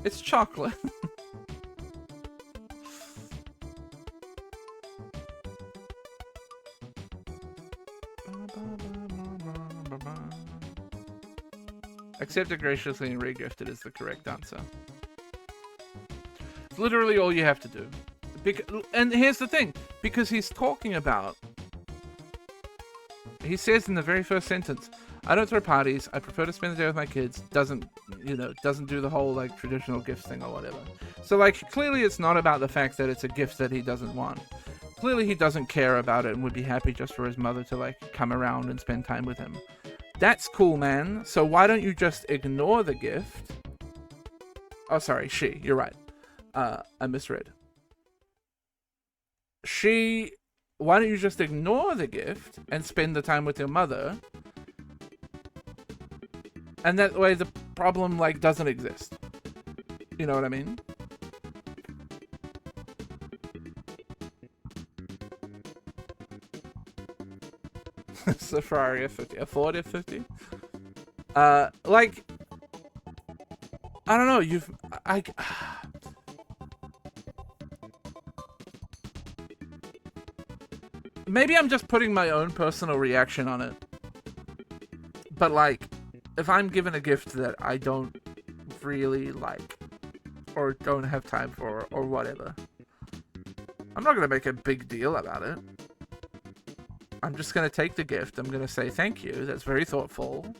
It's chocolate. Accept it graciously and re-gift it is the correct answer. It's literally all you have to do. And here's the thing, because he's talking about... He says in the very first sentence, I don't throw parties, I prefer to spend the day with my kids, doesn't do the whole, like, traditional gift thing or whatever. So, like, clearly it's not about the fact that it's a gift that he doesn't want. Clearly he doesn't care about it and would be happy just for his mother to, like, come around and spend time with him. That's cool, man. So why don't you just ignore the gift? Oh, sorry, she. You're right. I misread. Why don't you just ignore the gift and spend the time with your mother? And that way the problem, like, doesn't exist. You know what I mean? It's a Ferrari F50. A Ford F50? Like... I don't know, maybe I'm just putting my own personal reaction on it. But, like, if I'm given a gift that I don't really like, or don't have time for, or whatever, I'm not going to make a big deal about it. I'm just going to take the gift. I'm going to say thank you. That's very thoughtful.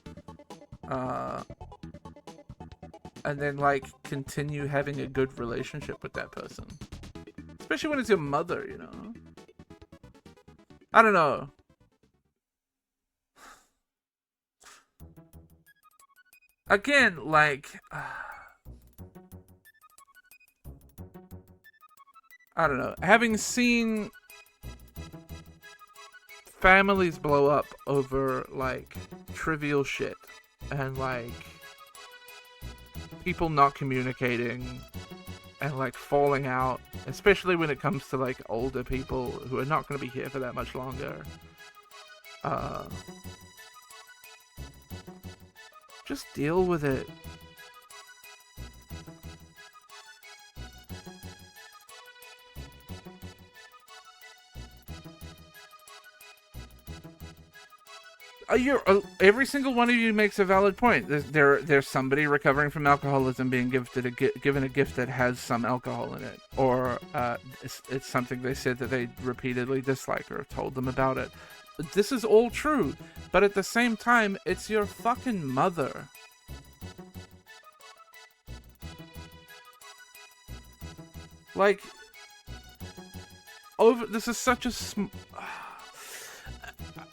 And then, like, continue having a good relationship with that person. Especially when it's your mother, you know? I don't know. Again, like... I don't know. Having seen families blow up over, like, trivial shit. And, like, people not communicating and, like, falling out. Especially when it comes to, like, older people who are not going to be here for that much longer. Just deal with it. Every single one of you makes a valid point. There's somebody recovering from alcoholism being given a gift that has some alcohol in it, or it's something they said that they repeatedly dislike or have told them about it. This is all true, but at the same time, it's your fucking mother. Like, this is such a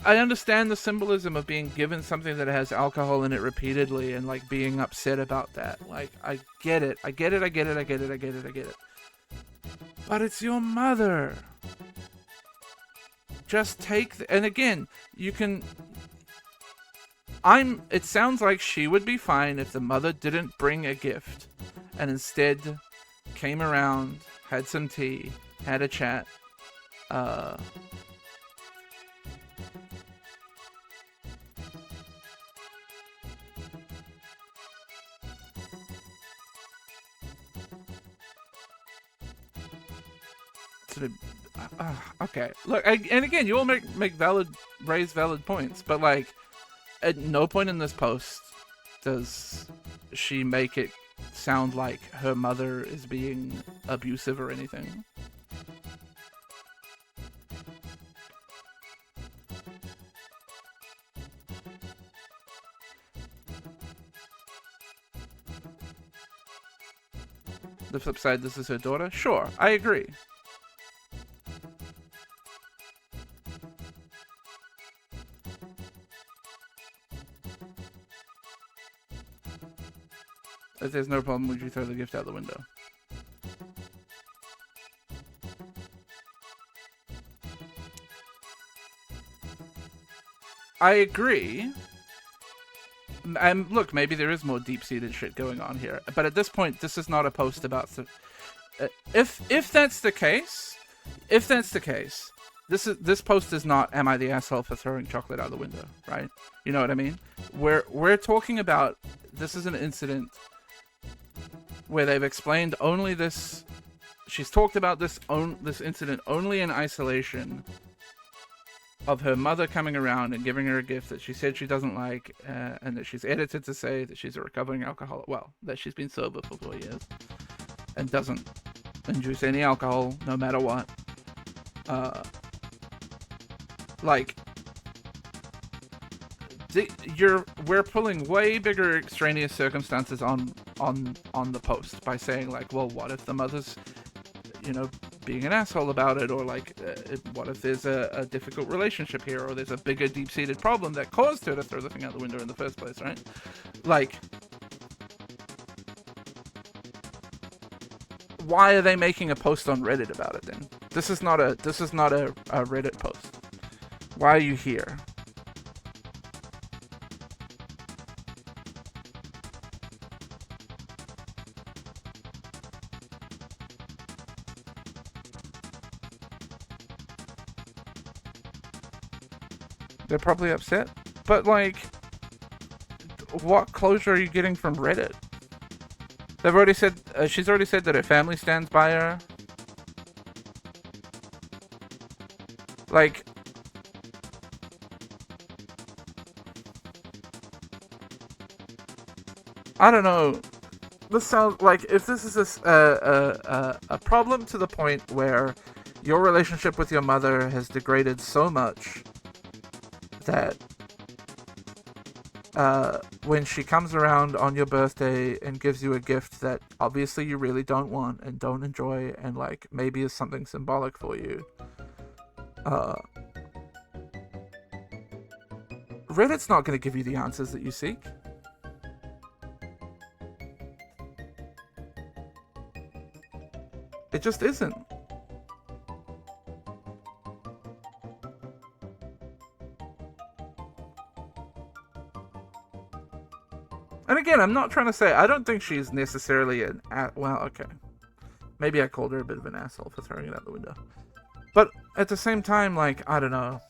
I understand the symbolism of being given something that has alcohol in it repeatedly and, like, being upset about that. Like, I get it. I get it. But it's your mother. Just take and again, you can... It sounds like she would be fine if the mother didn't bring a gift and instead came around, had some tea, had a chat, okay, look, and again, you all raise valid points, but, like, at no point in this post does she make it sound like her mother is being abusive or anything. The flip side, this is her daughter? Sure, I agree. If there's no problem, would you throw the gift out the window? I agree. And look, maybe there is more deep-seated shit going on here. But at this point, this is not a post about... If that's the case, this post is not "Am I the asshole for throwing chocolate out the window?" Right? You know what I mean? We're talking about, this is an incident where they've explained only this. She's talked about this incident only in isolation of her mother coming around and giving her a gift that she said she doesn't like, and that she's edited to say that she's a recovering alcoholic. Well, that she's been sober for 4 years and doesn't induce any alcohol no matter what. We're pulling way bigger extraneous circumstances on the post by saying, like, well, what if the mother's, being an asshole about it, or like, what if there's a difficult relationship here, or there's a bigger deep-seated problem that caused her to throw the thing out the window in the first place, right? Like, why are they making a post on Reddit about it then? This is not a Reddit post. Why are you here? They're probably upset, but like, what closure are you getting from Reddit? They've already said, she's already said that her family stands by her. Like, I don't know. This sounds like, if this is a problem to the point where your relationship with your mother has degraded so much that when she comes around on your birthday and gives you a gift that obviously you really don't want and don't enjoy, and like maybe is something symbolic for you, Reddit's not going to give you the answers that you seek. It just isn't. And again, I'm not trying to say, I don't think she's necessarily well, okay. Maybe I called her a bit of an asshole for throwing it out the window. But at the same time, like, I don't know.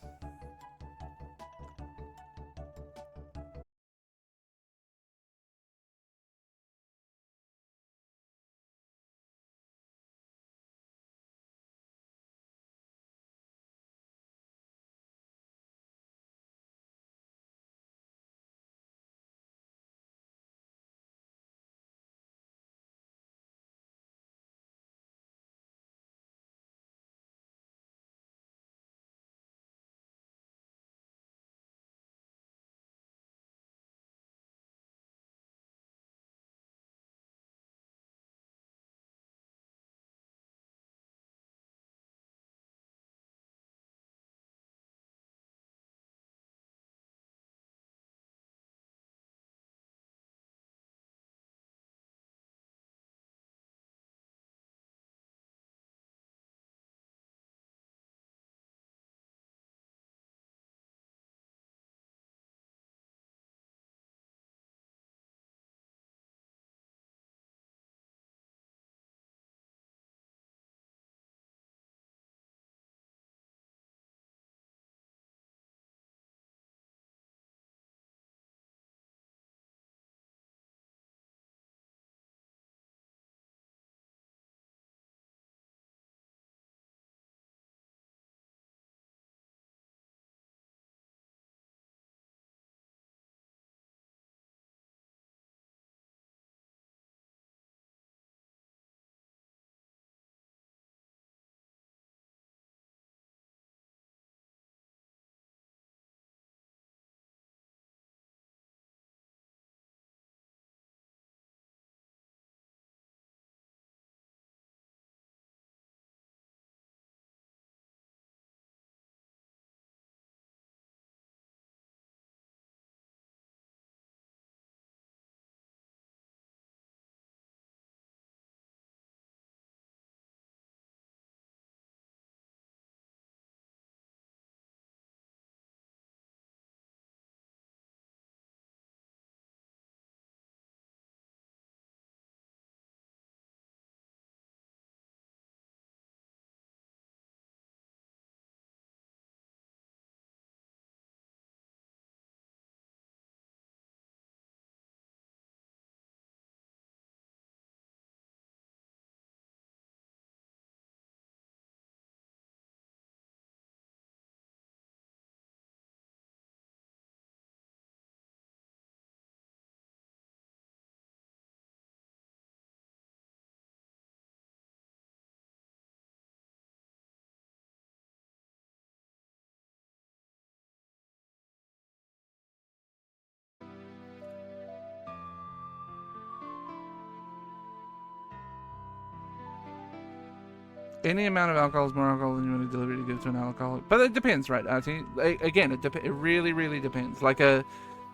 Any amount of alcohol is more alcohol than you want to deliver to give to an alcoholic. But it depends, right, Artie? Again, it really, really depends. Like a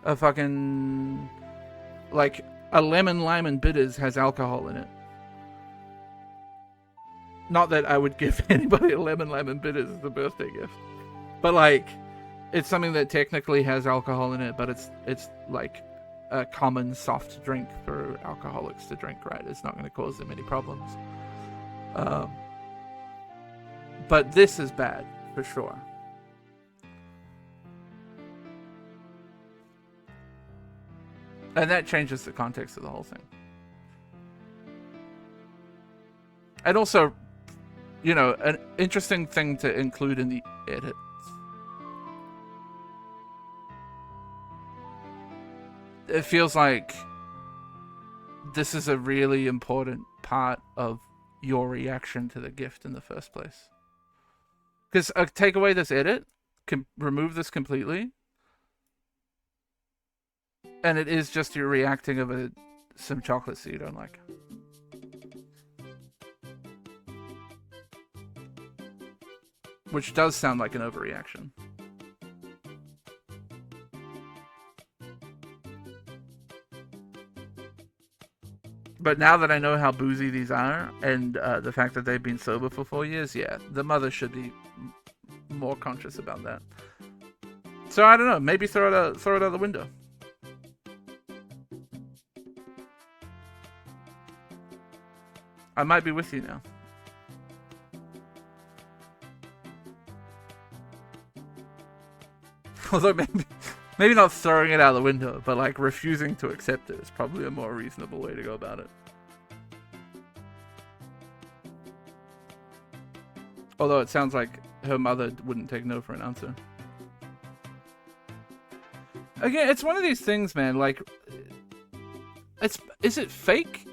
fucking... Like, a lemon lime and bitters has alcohol in it. Not that I would give anybody a lemon lime and bitters as a birthday gift. But, like, it's something that technically has alcohol in it, but it's like a common soft drink for alcoholics to drink, right? It's not going to cause them any problems. But this is bad, for sure. And that changes the context of the whole thing. And also, you know, an interesting thing to include in the edits. It feels like this is a really important part of your reaction to the gift in the first place. Because take away this edit, remove this completely, and it is just your reacting of some chocolates that you don't like. Which does sound like an overreaction. But now that I know how boozy these are, and the fact that they've been sober for 4 years, yeah, the mother should be more conscious about that. So I don't know, maybe throw it out the window. I might be with you now. Although maybe not throwing it out the window, but like refusing to accept it is probably a more reasonable way to go about it. Although it sounds like her mother wouldn't take no for an answer. Again, it's one of these things, man, like... Is it fake?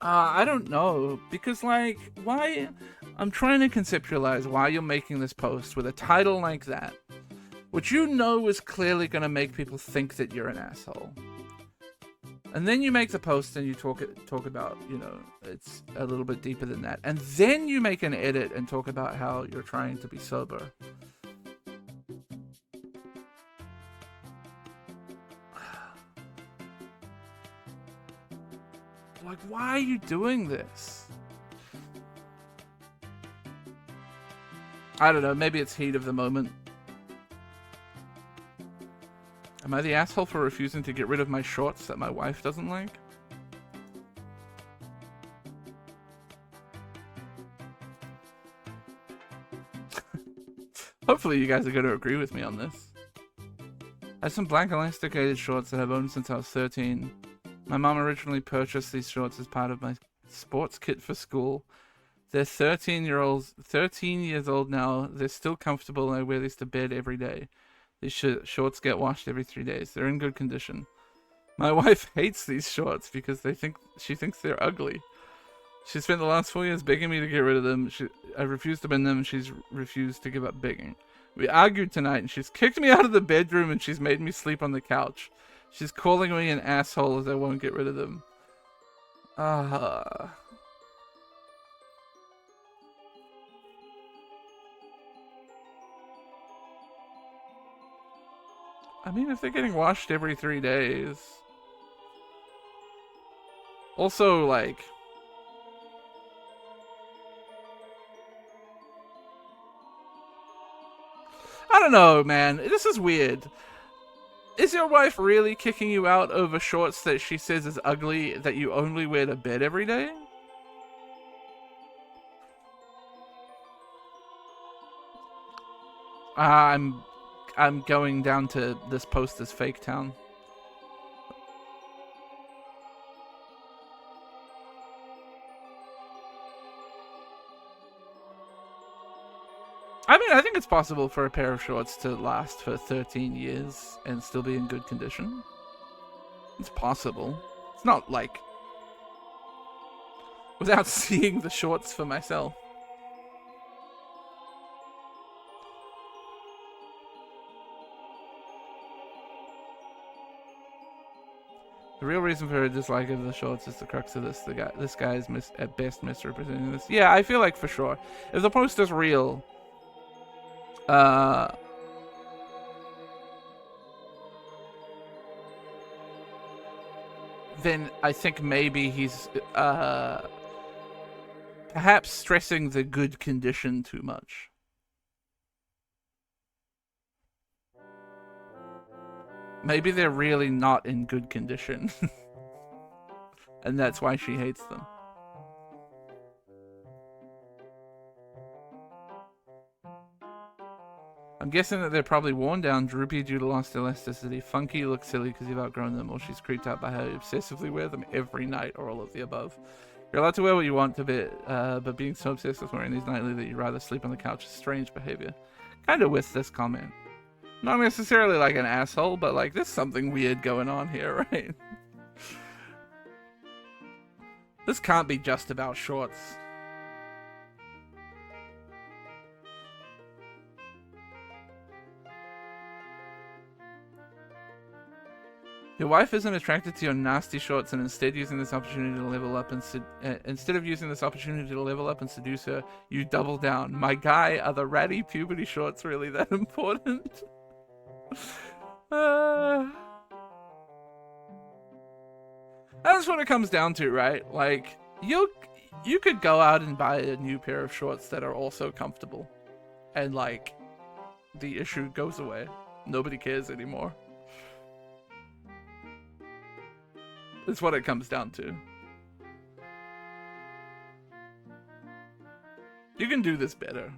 I don't know. Because, like, why... I'm trying to conceptualize why you're making this post with a title like that, which you know is clearly going to make people think that you're an asshole. And then you make the post and you talk about, you know, it's a little bit deeper than that. And then you make an edit and talk about how you're trying to be sober. Like, why are you doing this? I don't know, maybe it's heat of the moment. Am I the asshole for refusing to get rid of my shorts that my wife doesn't like? Hopefully you guys are going to agree with me on this. I have some black elasticated shorts that I've owned since I was 13. My mom originally purchased these shorts as part of my sports kit for school. They're 13 years old now. They're still comfortable and I wear these to bed every day. These shorts get washed every 3 days. They're in good condition. My wife hates these shorts because she thinks they're ugly. She spent the last 4 years begging me to get rid of them. I refused to bend them and she's refused to give up begging. We argued tonight and she's kicked me out of the bedroom and she's made me sleep on the couch. She's calling me an asshole as I won't get rid of them. I mean, if they're getting washed every 3 days. Also, like... I don't know, man. This is weird. Is your wife really kicking you out over shorts that she says is ugly that you only wear to bed every day? I'm going down to this post as Fake Town. I mean, I think it's possible for a pair of shorts to last for 13 years and still be in good condition. It's possible. It's not like... without seeing the shorts for myself. The real reason for her dislike of the shorts is the crux of this. This guy is at best misrepresenting this. Yeah, I feel like for sure. If the post is real, then I think maybe he's perhaps stressing the good condition too much. Maybe they're really not in good condition. And that's why she hates them. I'm guessing that they're probably worn down, droopy due to lost elasticity, funky, look silly because you've outgrown them, or she's creeped out by how you obsessively wear them every night, or all of the above. You're allowed to wear what you want to be, but being so obsessed with wearing these nightly that you'd rather sleep on the couch is strange behavior. Kind of with this comment. Not necessarily like an asshole, but like there's something weird going on here, right? This can't be just about shorts. Your wife isn't attracted to your nasty shorts, and instead using this opportunity to level up and instead of using this opportunity to level up and seduce her, you double down. My guy, are the ratty puberty shorts really that important? That's what it comes down to, right? Like you could go out and buy a new pair of shorts that are also comfortable, and like the issue goes away. Nobody cares anymore. That's what it comes down to. You can do this better.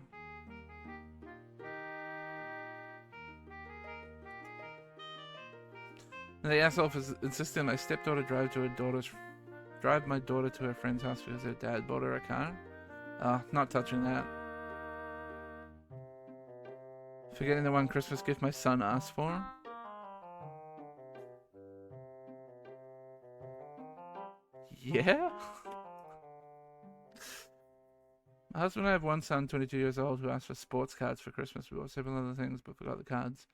And the asshole is insisting my stepdaughter drive my daughter to her friend's house because her dad bought her a car. Not touching that. Forgetting the one Christmas gift my son asked for. Yeah? My husband and I have one son, 22 years old, who asked for sports cards for Christmas. We bought several other things, but forgot the cards.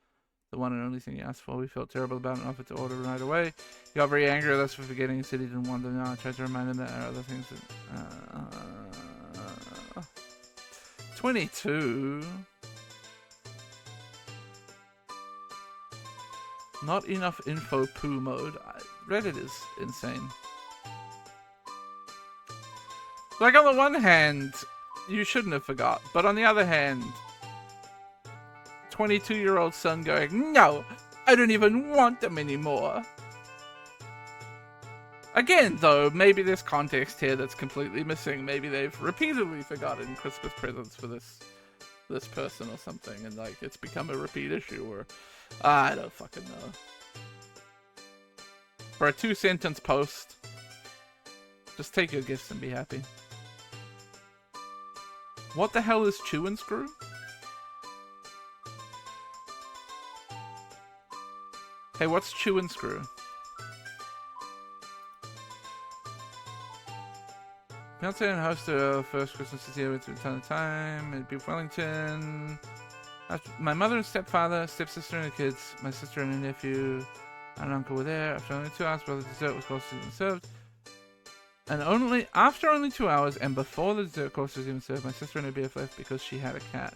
The one and only thing he asked for. We felt terrible about it and offered to order right away. He got very angry at us for forgetting. He said he didn't want them. Now I tried to remind him that there are other things that... 22? Not enough info poo mode. Reddit is insane. Like, on the one hand, you shouldn't have forgot. But on the other hand, 22-year-old son going, no, I don't even want them anymore. Again, though, maybe there's context here that's completely missing. Maybe they've repeatedly forgotten Christmas presents for this person or something, and like it's become a repeat issue, or I don't fucking know. For a 2-sentence post, just take your gifts and be happy. What the hell is chew and screw? Hey, what's chew and screw? Beyonce and host her first Christmas this year with a ton of time in Beef Wellington. My mother and stepfather, stepsister and the kids, my sister and a nephew, and uncle were there. After only 2 hours, while the dessert was course even served. And after only 2 hours, and before the dessert course was even served, my sister and her BF left because she had a cat.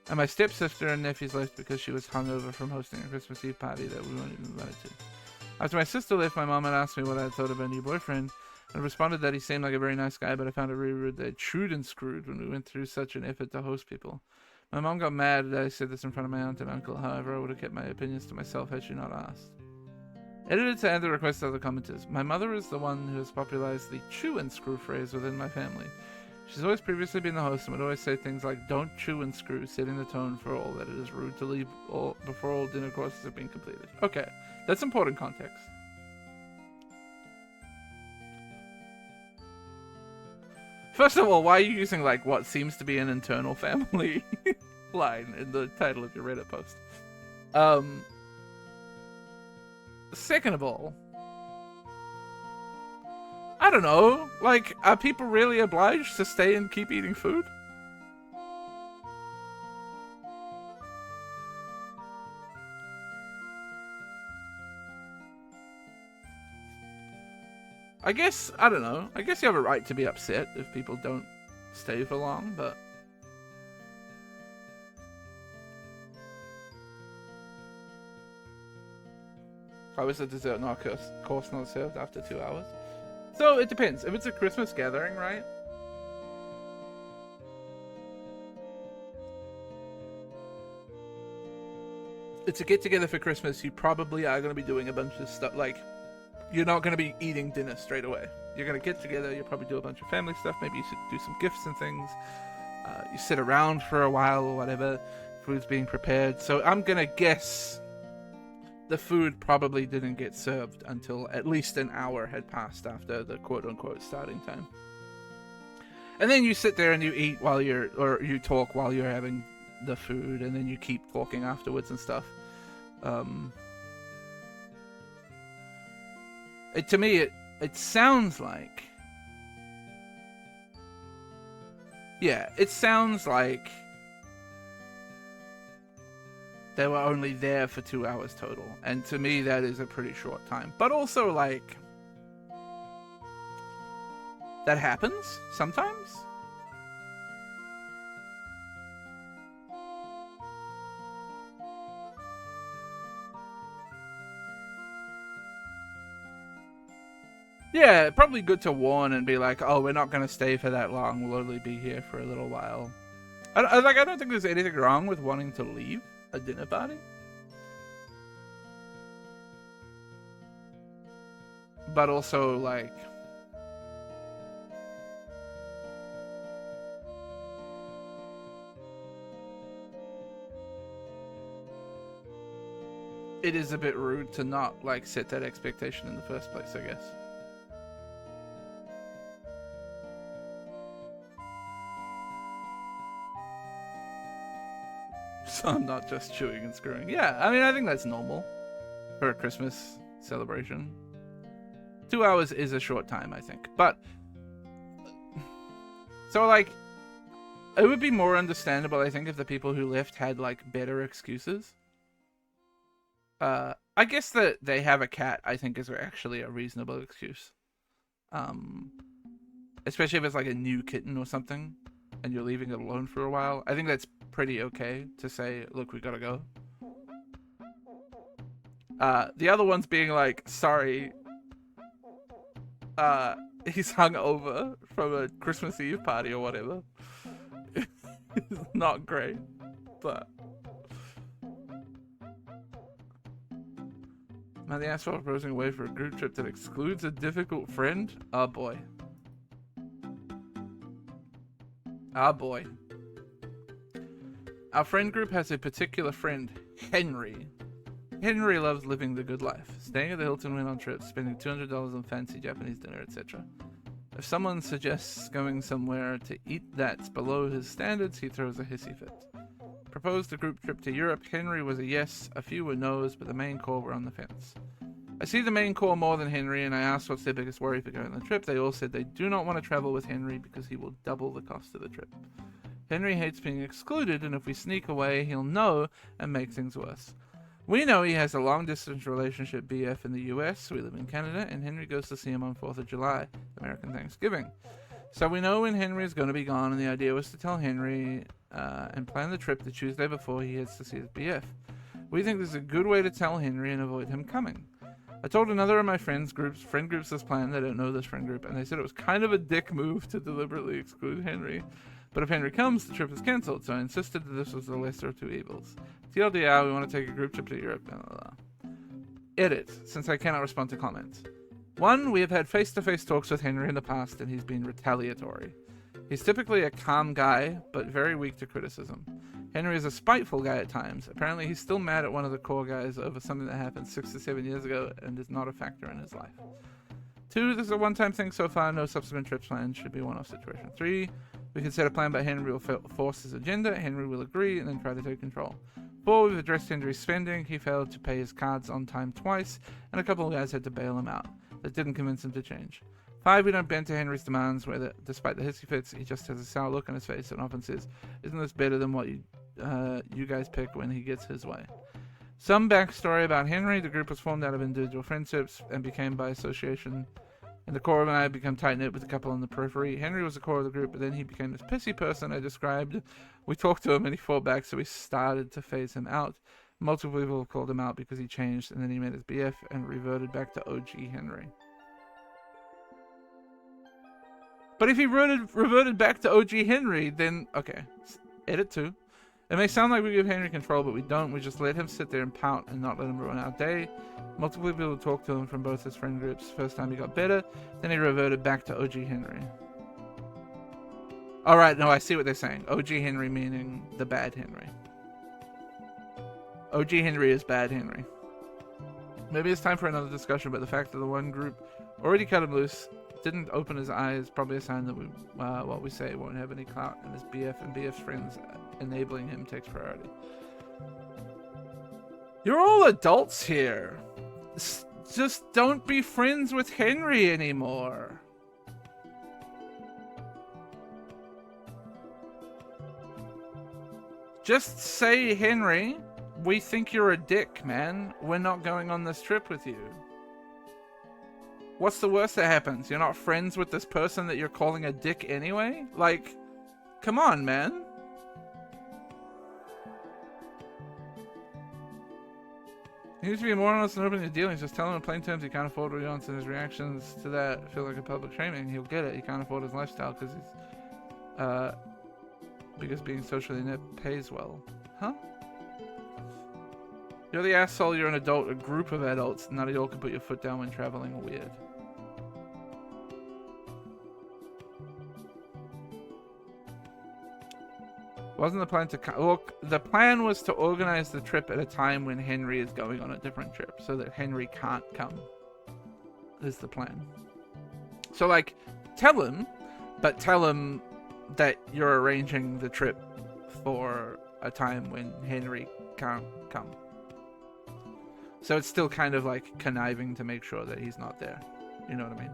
And my stepsister and nephews left because she was hungover from hosting a Christmas Eve party that we weren't even invited to. After my sister left, my mom had asked me what I had thought of her new boyfriend, and responded that he seemed like a very nice guy, but I found it really rude that I chewed and screwed when we went through such an effort to host people. My mom got mad that I said this in front of my aunt and uncle. However, I would have kept my opinions to myself had she not asked. Edited to add the request of the commenters. My mother is the one who has popularized the chew and screw phrase within my family. She's always previously been the host and would always say things like, don't chew and screw, setting the tone for all that it is rude to leave before all dinner courses have been completed. Okay, that's important context. First of all, why are you using like what seems to be an internal family line in the title of your Reddit post? Second of all, I don't know, like, are people really obliged to stay and keep eating food? I guess, I don't know. I guess you have a right to be upset if people don't stay for long, but... Why was the dessert not course not served after 2 hours? So, it depends. If it's a Christmas gathering, right? It's a get-together for Christmas. You probably are going to be doing a bunch of stuff, like... You're not going to be eating dinner straight away. You're going to get together, you'll probably do a bunch of family stuff, maybe you should do some gifts and things. You sit around for a while or whatever, food's being prepared. So I'm going to guess the food probably didn't get served until at least an hour had passed after the quote-unquote starting time. And then you sit there and you eat while or you talk while you're having the food, and then you keep talking afterwards and stuff. To me, it sounds like... Yeah, it sounds like they were only there for 2 hours total. And to me, that is a pretty short time. But also, like... That happens sometimes. Yeah, probably good to warn and be like, oh, we're not going to stay for that long. We'll only be here for a little while. I don't think there's anything wrong with wanting to leave a dinner party. But also, like... It is a bit rude to not, like, set that expectation in the first place, I guess. So I'm not just chewing and screwing. Yeah, I mean, I think that's normal for a Christmas celebration. 2 hours is a short time, I think. But, so, like, it would be more understandable, I think, if the people who left had, like, better excuses. I guess that they have a cat, I think, is actually a reasonable excuse. Especially if it's, like, a new kitten or something, and you're leaving it alone for a while. I think that's pretty okay to say, look, we gotta go. The other one's being like, sorry, he's hungover from a Christmas Eve party or whatever. It's not great, but... Man, the asshole proposing away for a group trip that excludes a difficult friend? Oh boy. Ah boy. Our friend group has a particular friend, Henry. Henry loves living the good life, staying at the Hilton when on trips, spending $200 on fancy Japanese dinner, etc. If someone suggests going somewhere to eat that's below his standards, he throws a hissy fit. Proposed a group trip to Europe. Henry was a yes, a few were no's, but the main core were on the fence. I see the main core more than Henry, and I asked what's their biggest worry for going on the trip. They all said they do not want to travel with Henry because he will double the cost of the trip. Henry hates being excluded, and if we sneak away, he'll know and make things worse. We know he has a long-distance relationship BF in the US, we live in Canada, and Henry goes to see him on 4th of July, American Thanksgiving. So we know when Henry is going to be gone, and the idea was to tell Henry and plan the trip the Tuesday before he heads to see his BF. We think this is a good way to tell Henry and avoid him coming. I told another of my friend groups this plan. They don't know this friend group, and they said it was kind of a dick move to deliberately exclude Henry. But if Henry comes, the trip is cancelled, so I insisted that this was the lesser of two evils. TLDR, we want to take a group trip to Europe, blah, blah, blah. Edit, since I cannot respond to comments. 1, we have had face-to-face talks with Henry in the past, and he's been retaliatory. He's typically a calm guy, but very weak to criticism. Henry is a spiteful guy at times. Apparently he's still mad at one of the core guys over something that happened 6 to 7 years ago and is not a factor in his life. 2, this is a one-time thing so far, no subsequent trips planned, should be a one-off situation. 3, we can set a plan, but Henry will force his agenda, Henry will agree, and then try to take control. 4, we've addressed Henry's spending, he failed to pay his cards on time twice, and a couple of guys had to bail him out. That didn't convince him to change. 5, we don't bend to Henry's demands, where despite the hissy fits, he just has a sour look on his face and often says, isn't this better than what you guys pick when he gets his way? Some backstory about Henry. The group was formed out of individual friendships and became by association And the core and I become tight-knit with a couple on the periphery. Henry was the core of the group, but then he became this pissy person I described. We talked to him and he fought back, so we started to phase him out. Multiple people have called him out because he changed, and then he met his BF and reverted back to OG Henry. But if he reverted back to OG Henry, then... Okay, edit 2. It may sound like we give Henry control, but we don't. We just let him sit there and pout and not let him ruin our day. Multiple people talked to him from both his friend groups. First time he got better, then he reverted back to OG Henry. Alright, no, I see what they're saying. OG Henry meaning the bad Henry. OG Henry is bad Henry. Maybe it's time for another discussion, but the fact that the one group already cut him loose, didn't open his eyes, probably a sign that what we say won't have any clout, and his BF and BF's friends enabling him takes priority. You're all adults here. Just don't be friends with Henry anymore. Just say, Henry, we think you're a dick, man. We're not going on this trip with you. What's the worst that happens? You're not friends with this person that you're calling a dick anyway? Like, come on, man. He needs to be more honest and open to dealings. Just tell him in plain terms he can't afford what he wants, and his reactions to that feel like a public shaming. He'll get it. He can't afford his lifestyle because because being socially inept pays well. Huh? You're the asshole, you're an adult, a group of adults. None of y'all can put your foot down when traveling weird. Wasn't the plan to... Look, the plan was to organize the trip at a time when Henry is going on a different trip, so that Henry can't come. Is the plan. So, like, tell him, but tell him that you're arranging the trip for a time when Henry can't come. So it's still kind of like conniving to make sure that he's not there. You know what I mean?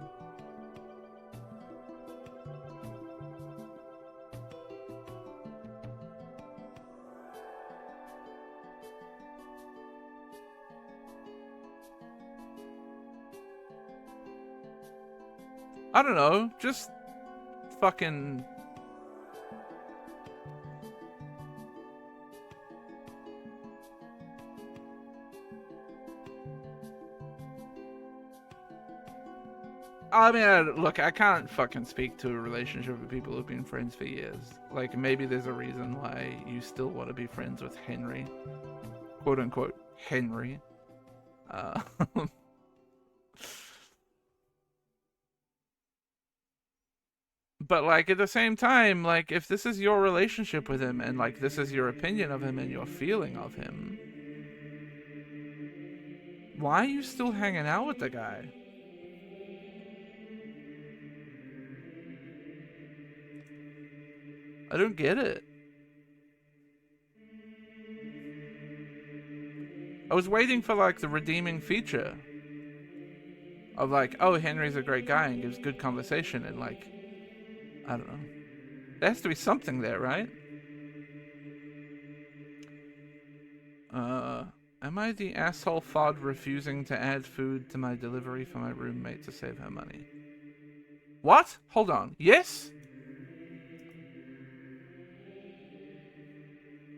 I don't know, just fucking... I mean, look, I can't fucking speak to a relationship with people who've been friends for years. Like, maybe there's a reason why you still want to be friends with Henry. Quote unquote, Henry. But, like, at the same time, like, if this is your relationship with him and, like, this is your opinion of him and your feeling of him, why are you still hanging out with the guy? I don't get it. I was waiting for, like, the redeeming feature of, like, oh, Henry's a great guy and gives good conversation and, like, I don't know. There has to be something there, right? Am I the asshole FOD refusing to add food to my delivery for my roommate to save her money? What? Hold on. Yes?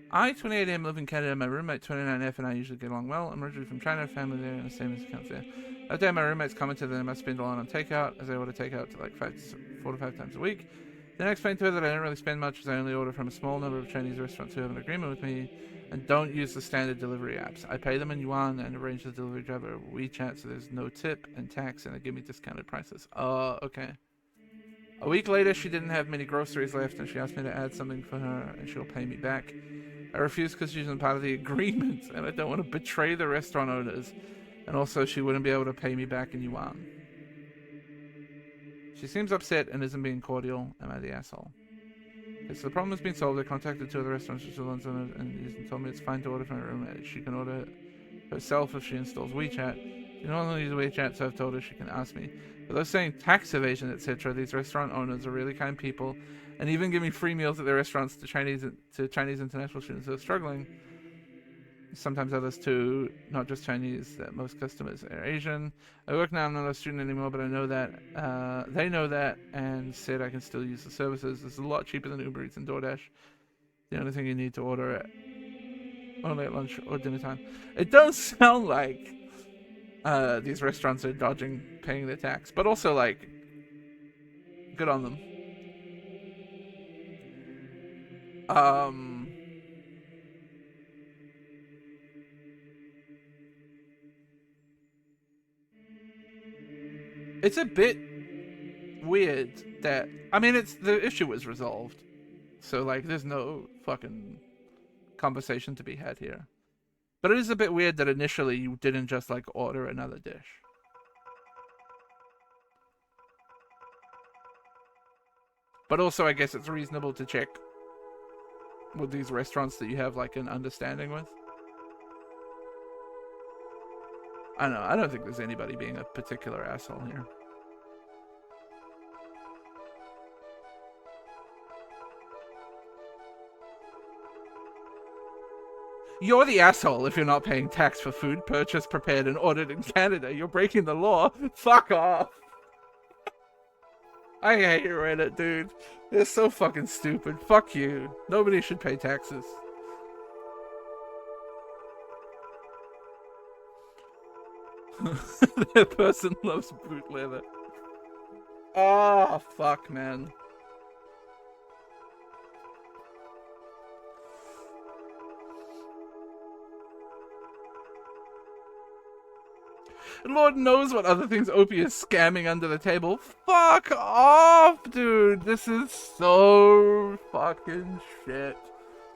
I, 28am, live in Canada. My roommate, 29F, and I usually get along well. I'm originally from China, family there, and the same as accounts there. That day, my roommates commented that I must spend a lot on takeout, as I order takeout to like 4 to 5 times a week. Then I explained to her that I don't really spend much, as I only order from a small number of Chinese restaurants who have an agreement with me and don't use the standard delivery apps. I pay them in yuan and arrange the delivery driver over WeChat, so there's no tip and tax, and they give me discounted prices. Oh, okay. A week later, she didn't have many groceries left, and she asked me to add something for her, and she'll pay me back. I refused because she isn't part of the agreement, and I don't want to betray the restaurant owners. And also, she wouldn't be able to pay me back in yuan. She seems upset and isn't being cordial. Am I the asshole? Okay, so the problem has been solved. I contacted 2 other restaurants which are the ones on it, and told me it's fine to order from her roommate. She can order herself if she installs WeChat. She don't only use WeChat, so I've told her she can ask me. But those saying tax evasion, etc., these restaurant owners are really kind people, and even give me free meals at their restaurants to Chinese international students who are struggling. sometimes others too, not just Chinese, that most customers are Asian. I work now, I'm not a student anymore, but I know that, they know that, and said I can still use the services. It's a lot cheaper than Uber Eats and DoorDash. The only thing you need to order it only at lunch or dinner time. It does sound like these restaurants are dodging paying their tax, but also like, good on them. It's a bit weird that, I mean, it's the issue was resolved, so like there's no fucking conversation to be had here. But it is a bit weird that initially you didn't just like order another dish. But also I guess it's reasonable to check with these restaurants that you have like an understanding with. I don't know, I don't think there's anybody being a particular asshole here. You're the asshole if you're not paying tax for food purchased, prepared, and ordered in Canada. You're breaking the law. Fuck off. I hate Reddit, dude. They're so fucking stupid. Fuck you. Nobody should pay taxes. That person loves boot leather. Oh, fuck, man. Lord knows what other things Opie is scamming under the table. Fuck off, dude. This is so fucking shit.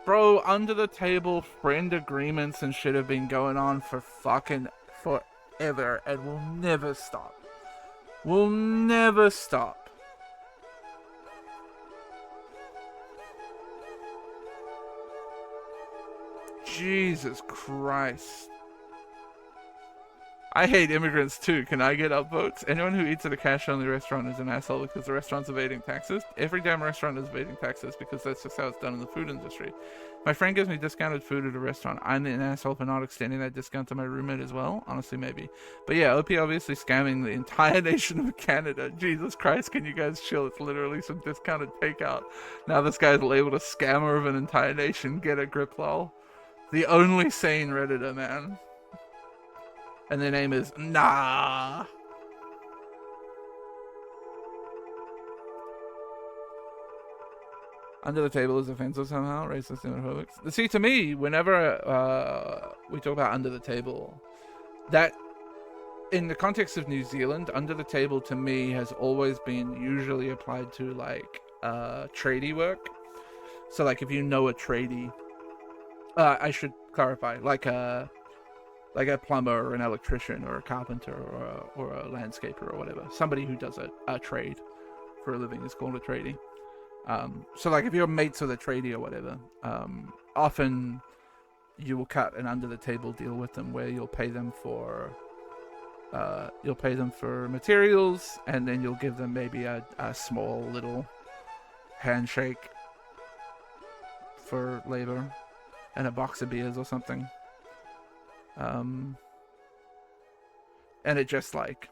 Bro, under the table friend agreements and shit have been going on for fucking forever and will never stop. Will never stop. Jesus Christ. I hate immigrants too. Can I get upvotes? Anyone who eats at a cash-only restaurant is an asshole because the restaurant's evading taxes. Every damn restaurant is evading taxes because that's just how it's done in the food industry. My friend gives me discounted food at a restaurant. I'm an asshole for not extending that discount to my roommate as well. Honestly, maybe. But yeah, OP obviously scamming the entire nation of Canada. Jesus Christ, can you guys chill? It's literally some discounted takeout. Now this guy's labeled a scammer of an entire nation. Get a grip, lol. The only sane Redditor, man. And their name is Nah. Under the table is offensive somehow, racist and homophobic. See, to me, whenever we talk about under the table, that in the context of New Zealand, under the table to me has always been usually applied to like tradie work. So like if you know a tradie, I should clarify, like a plumber or an electrician or a carpenter or a landscaper or whatever. Somebody who does a trade for a living is called a tradie. So like if you're mates with a tradie or whatever, often you will cut an under the table deal with them where you'll pay them for materials, and then you'll give them maybe a small little handshake for labor and a box of beers or something. And it just like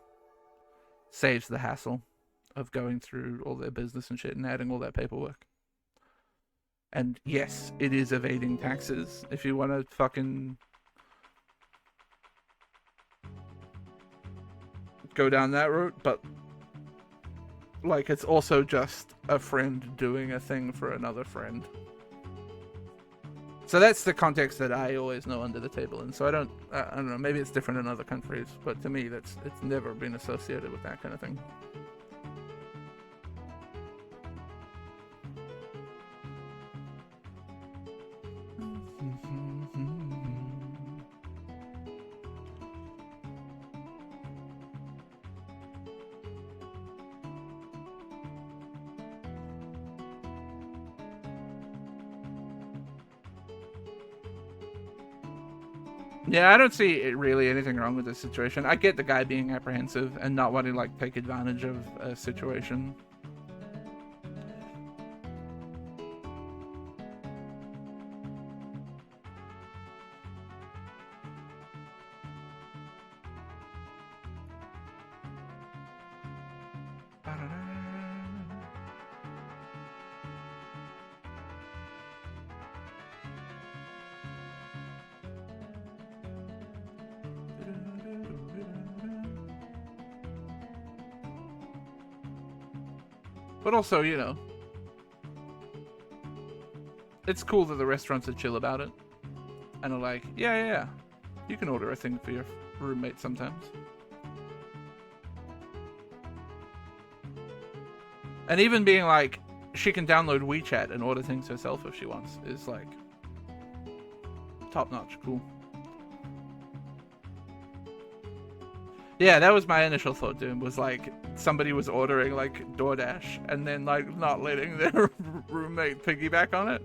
saves the hassle of going through all their business and shit and adding all that paperwork. And yes, it is evading taxes if you want to fucking go down that route, but like it's also just a friend doing a thing for another friend. So that's the context that I always know under the table, and so I don't know, maybe it's different in other countries, but to me it's never been associated with that kind of thing. Yeah, I don't see really anything wrong with this situation. I get the guy being apprehensive and not wanting to like take advantage of a situation. But also, you know, it's cool that the restaurants are chill about it. And are like, yeah, you can order a thing for your roommate sometimes. And even being like, she can download WeChat and order things herself if she wants is like top notch, cool. Yeah, that was my initial thought, Doom, was like somebody was ordering like DoorDash and then like not letting their roommate piggyback on it.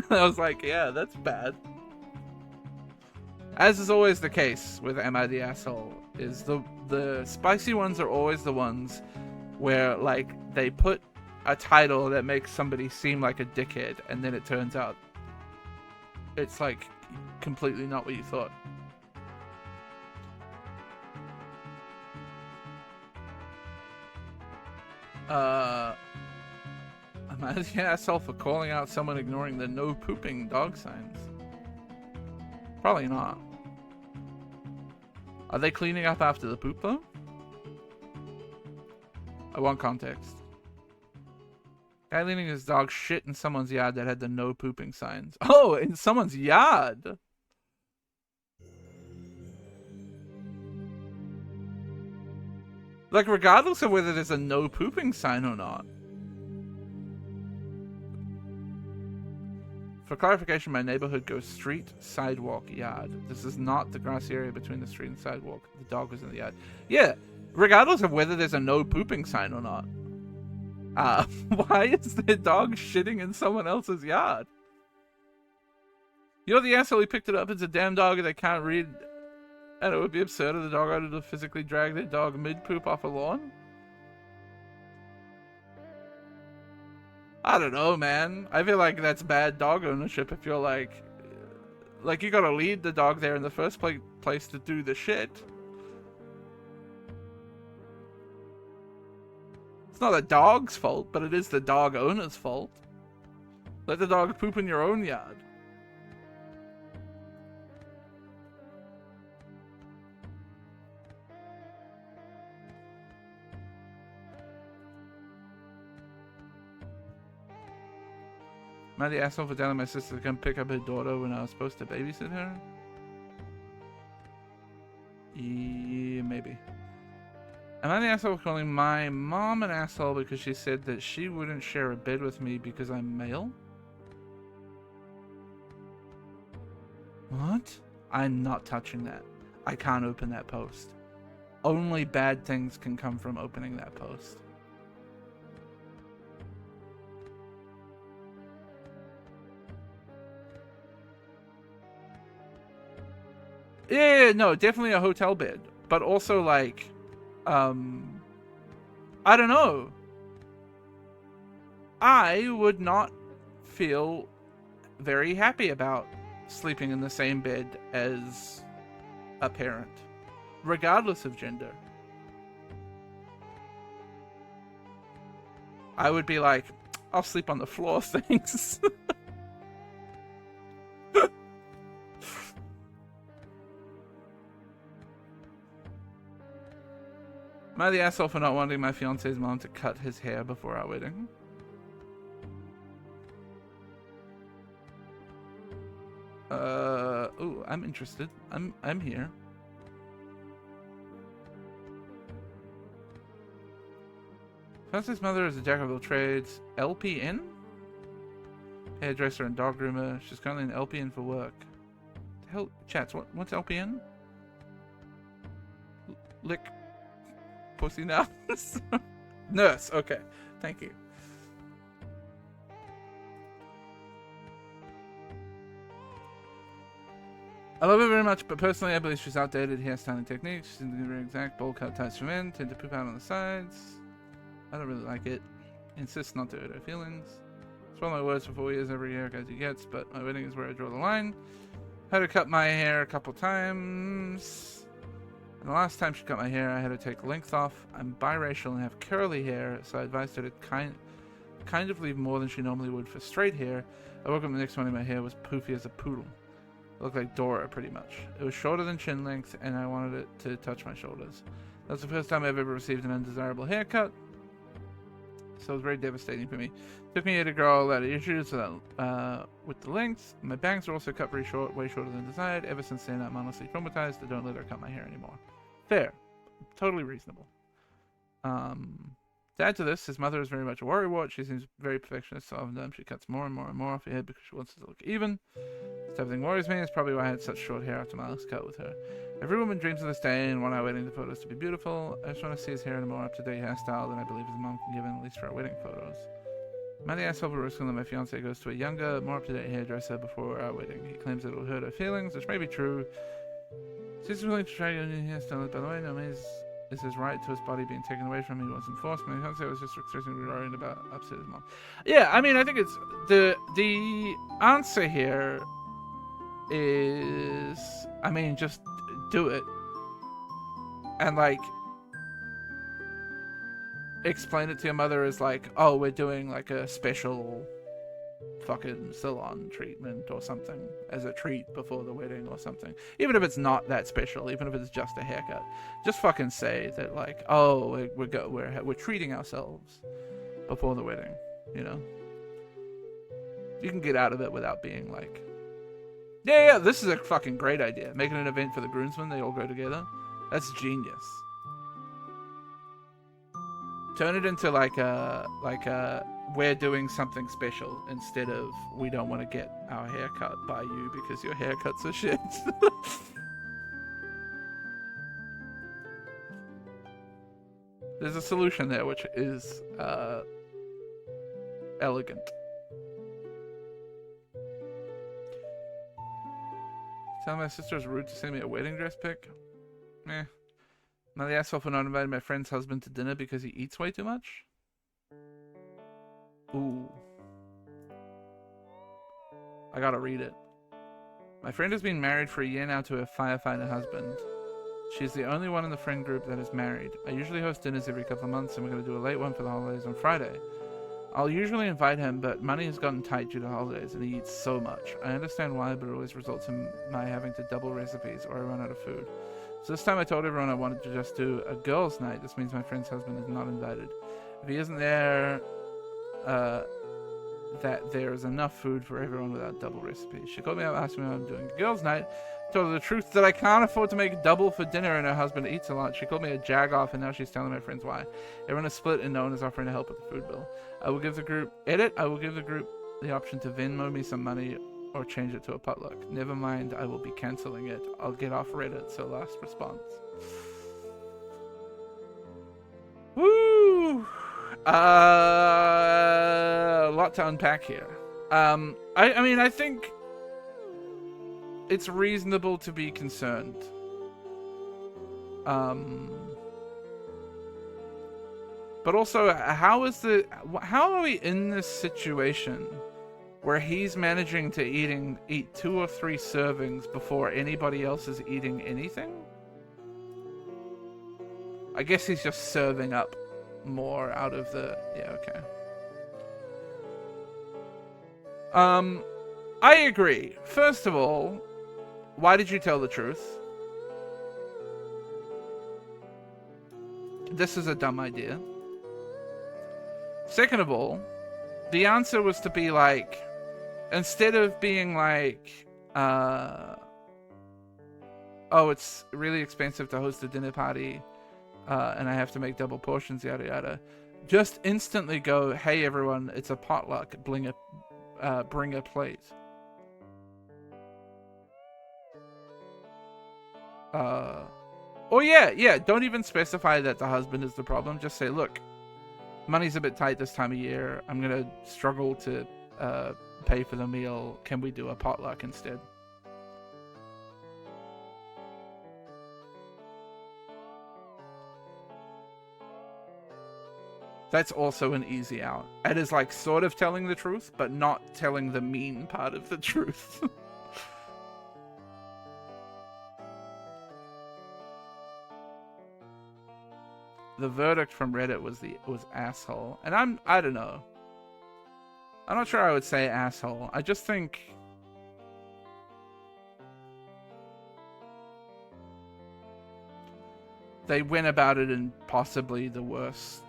I was like, yeah, that's bad. As is always the case with Am I the Asshole, is the spicy ones are always the ones where like they put a title that makes somebody seem like a dickhead and then it turns out it's like completely not what you thought. Am I the asshole for calling out someone ignoring the no pooping dog signs? Probably not. Are they cleaning up after the poop though? I want context. Guy leaving his dog shit in someone's yard that had the no pooping signs. Oh, in someone's yard! Like, regardless of whether there's a no pooping sign or not. For clarification, my neighborhood goes street, sidewalk, yard. This is not the grassy area between the street and sidewalk. The dog was in the yard. Yeah, regardless of whether there's a no pooping sign or not. Why is the dog shitting in someone else's yard? You're the asshole who picked it up. It's a damn dog and they can't read. And it would be absurd if the dog owner to physically drag their dog mid-poop off a lawn. I don't know, man. I feel like that's bad dog ownership if you're like you gotta lead the dog there in the first place to do the shit. It's not the dog's fault, but it is the dog owner's fault. Let the dog poop in your own yard. Am I the asshole for telling my sister to come pick up her daughter when I was supposed to babysit her? Yeah, maybe. Am I the asshole for calling my mom an asshole because she said that she wouldn't share a bed with me because I'm male? What? I'm not touching that. I can't open that post. Only bad things can come from opening that post. Yeah, no, definitely a hotel bed. But also, like, I don't know. I would not feel very happy about sleeping in the same bed as a parent, regardless of gender. I would be like, I'll sleep on the floor, thanks. Am I the asshole for not wanting my fiance's mom to cut his hair before our wedding? Ooh, I'm interested. I'm here. Fiance's mother is a jack of all trades. LPN? Hairdresser and dog groomer. She's currently an LPN for work. The hell, chats, what's LPN? Lick pussy now. Nurse, okay. Thank you. I love her very much, but personally I believe she's outdated hairstyling techniques. She's into very exact bowl cut ties for men, tend to poop out on the sides. I don't really like it. Insists not to hurt her feelings. Swallow my words for 4 years every year as he gets, but my wedding is where I draw the line. Had her cut my hair a couple times. And the last time she cut my hair, I had to take length off. I'm biracial and have curly hair, so I advised her to kind of leave more than she normally would for straight hair. I woke up the next morning, my hair was poofy as a poodle. It looked like Dora, pretty much. It was shorter than chin length, and I wanted it to touch my shoulders. That's the first time I've ever received an undesirable haircut, so it was very devastating for me. Took me a year to grow all that issues with the length. My bangs are also cut very short, way shorter than desired. Ever since then, I'm honestly traumatized. I don't let her cut my hair anymore. Fair. Totally reasonable. To add to this, his mother is very much a worrywart. She seems very perfectionist, so often she cuts more and more and more off her head because she wants it to look even. This type of thing worries me. It's probably why I had such short hair after my last cut with her. Every woman dreams of this day and one night wedding the photos to be beautiful. I just want to see his hair in a more up-to-date hairstyle than I believe his mom can give him, at least for our wedding photos. Am I the asshole for risking that my fiance goes to a younger, more up-to-date hairdresser before our wedding? He claims that it will hurt her feelings, which may be true. She's willing to try a new hairstyle. By the way, no man is his right to his body being taken away from him. He wants enforced. My fiance was just expressing worried about upset his mom. Yeah, I mean, I think it's the answer here is, I mean, just do it and like explain it to your mother as like, oh, we're doing like a special fucking salon treatment or something as a treat before the wedding or something. Even if it's not that special, even if it's just a haircut, just fucking say that like, oh, we're treating ourselves before the wedding. You know, you can get out of it without being like, yeah, this is a fucking great idea. Making an event for the groomsmen, they all go together. That's genius. Turn it into like a we're doing something special instead of we don't want to get our hair cut by you because your haircuts are shit. There's a solution there which is elegant. Tell my sister it's rude to send me a wedding dress pic. Meh. Am I the asshole for not inviting my friend's husband to dinner because he eats way too much? Ooh. I gotta read it. My friend has been married for a year now to her firefighter husband. She's the only one in the friend group that is married. I usually host dinners every couple of months and we're gonna do a late one for the holidays on Friday. I'll usually invite him, but money has gotten tight due to holidays and he eats so much. I understand why, but it always results in my having to double recipes or I run out of food. So this time I told everyone I wanted to just do a girls' night. This means my friend's husband is not invited. If he isn't there, that there is enough food for everyone without double recipes. She called me up, asked me how I'm doing a girls' night. Told her the truth that I can't afford to make double for dinner and her husband eats a lot. She called me a jag-off and now she's telling my friends why. Everyone is split and no one is offering to help with the food bill. I will give the group the option to Venmo me some money or change it to a potluck. Never mind, I will be cancelling it. I'll get off Reddit, so last response. Woo! A lot to unpack here. I mean, I think it's reasonable to be concerned. But also, how are we in this situation where he's managing to eat 2 or 3 servings before anybody else is eating anything? I guess he's just serving up more out of the... Yeah, okay. I agree. First of all, why did you tell the truth? This is a dumb idea. Second of all, the answer was to be like, instead of being like, oh, it's really expensive to host a dinner party, and I have to make double portions, yada yada. Just instantly go, hey everyone, it's a potluck, bring a plate. Or yeah, don't even specify that the husband is the problem. Just say, look, money's a bit tight this time of year. I'm gonna struggle to pay for the meal. Can we do a potluck instead? That's also an easy out. It is like sort of telling the truth, but not telling the mean part of the truth. The verdict from Reddit was asshole. And I don't know. I'm not sure I would say asshole. I just think they went about it in possibly the worst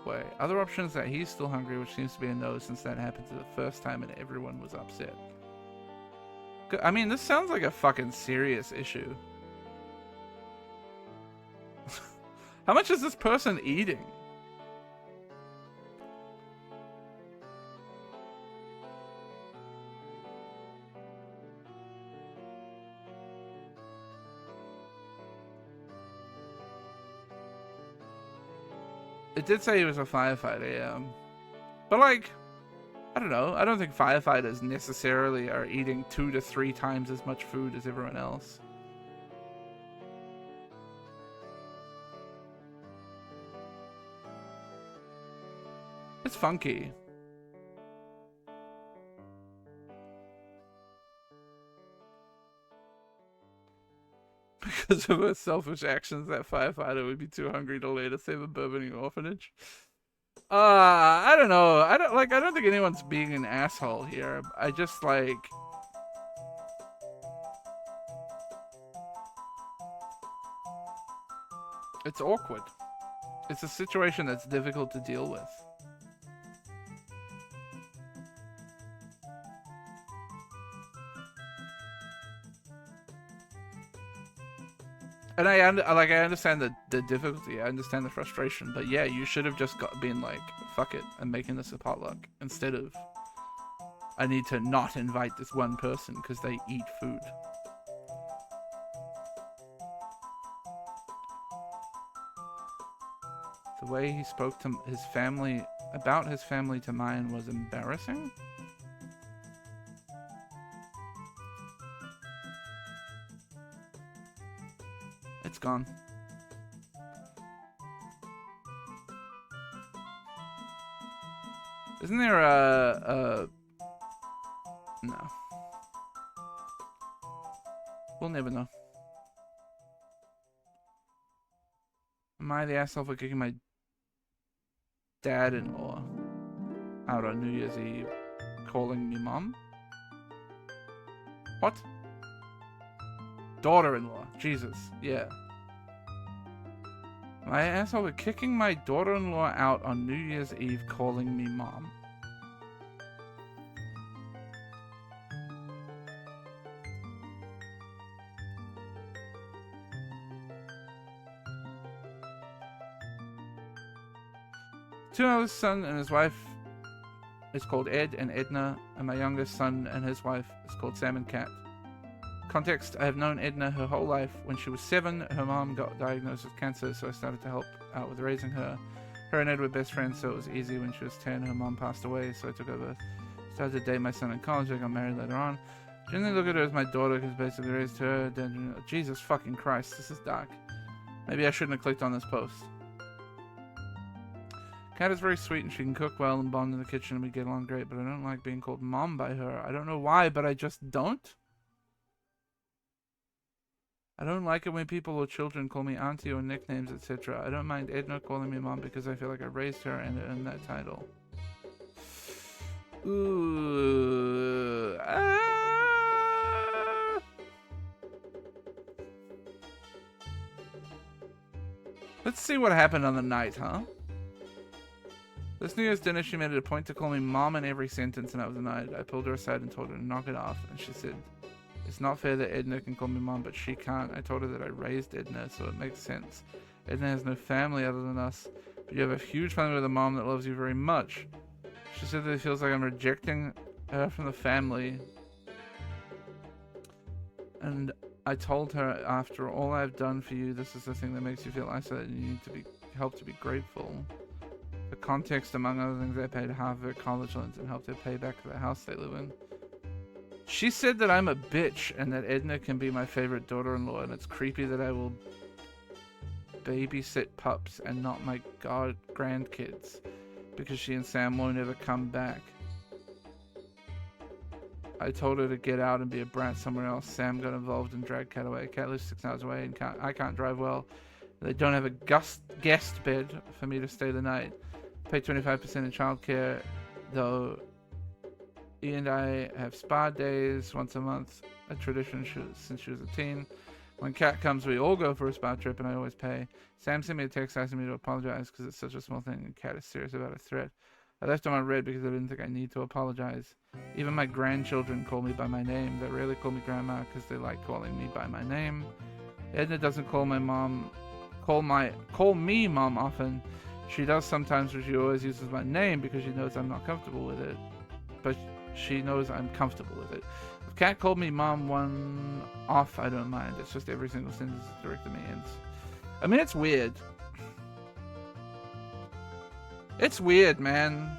way. Other options that he's still hungry, which seems to be a no since that happened to the first time and everyone was upset. I mean, this sounds like a fucking serious issue. How much is this person eating? It did say he was a firefighter, yeah. But like, I don't know. I don't think firefighters necessarily are eating 2 to 3 times as much food as everyone else. It's funky. Because of her selfish actions, that firefighter would be too hungry to later save a burgeoning orphanage. I don't know. I don't think anyone's being an asshole here. I just like... It's awkward. It's a situation that's difficult to deal with. And I understand the difficulty, I understand the frustration, but yeah, you should have just been like, fuck it, I'm making this a potluck, instead of, I need to not invite this one person because they eat food. The way he spoke to his family, about his family to mine was embarrassing? It's gone. Isn't there no. We'll never know. Am I the asshole for kicking my dad-in-law out on New Year's Eve, calling me mom? What? Daughter-in-law. Jesus. Yeah. My asshole for kicking my daughter-in-law out on New Year's Eve calling me mom. Two eldest son and his wife is called Ed and Edna, and my youngest son and his wife is called Sam and Cat. Context, I have known Edna her whole life. When she was 7, her mom got diagnosed with cancer, so I started to help out with raising her. Her and Ed were best friends, so it was easy. When she was 10, her mom passed away, so I took over. Started to date my son in college. I got married later on. Generally look at her as my daughter, because basically raised her. Jesus fucking Christ, this is dark. Maybe I shouldn't have clicked on this post. Kat is very sweet and she can cook well and bond in the kitchen and we get along great, but I don't like being called mom by her. I don't know why, but I just don't. I don't like it when people or children call me auntie or nicknames, etc. I don't mind Edna calling me mom because I feel like I raised her and earned that title. Ooh. Let's see what happened on the night, huh? This New Year's dinner, she made it a point to call me mom in every sentence, and I was denied. I pulled her aside and told her to knock it off, and she said, it's not fair that Edna can call me mom, but she can't. I told her that I raised Edna, so it makes sense. Edna has no family other than us, but you have a huge family with a mom that loves you very much. She said that it feels like I'm rejecting her from the family. And I told her, after all I've done for you, this is the thing that makes you feel isolated and you need to be helped to be grateful. For context, among other things, I paid half of her college loans and helped her pay back the house they live in. She said that I'm a bitch and that Edna can be my favorite daughter-in-law, and it's creepy that I will babysit pups and not my grandkids because she and Sam won't ever come back. I told her to get out and be a brat somewhere else. Sam got involved and dragged Kat away. Kat lives 6 hours away and I can't drive well. They don't have a guest bed for me to stay the night. Pay 25% in childcare, though. E and I have spa days once a month, a tradition since she was a teen. When Kat comes, we all go for a spa trip, and I always pay. Sam sent me a text asking me to apologize because it's such a small thing, and Kat is serious about a threat. I left him on red because I didn't think I need to apologize. Even my grandchildren call me by my name. They rarely call me grandma because they like calling me by my name. Edna doesn't call my mom, call me mom often. She does sometimes, but she always uses my name because she knows I'm not comfortable with it. But she knows I'm comfortable with it. If Kat called me mom one off, I don't mind. It's just every single sentence is directed at me. I mean, it's weird. It's weird, man.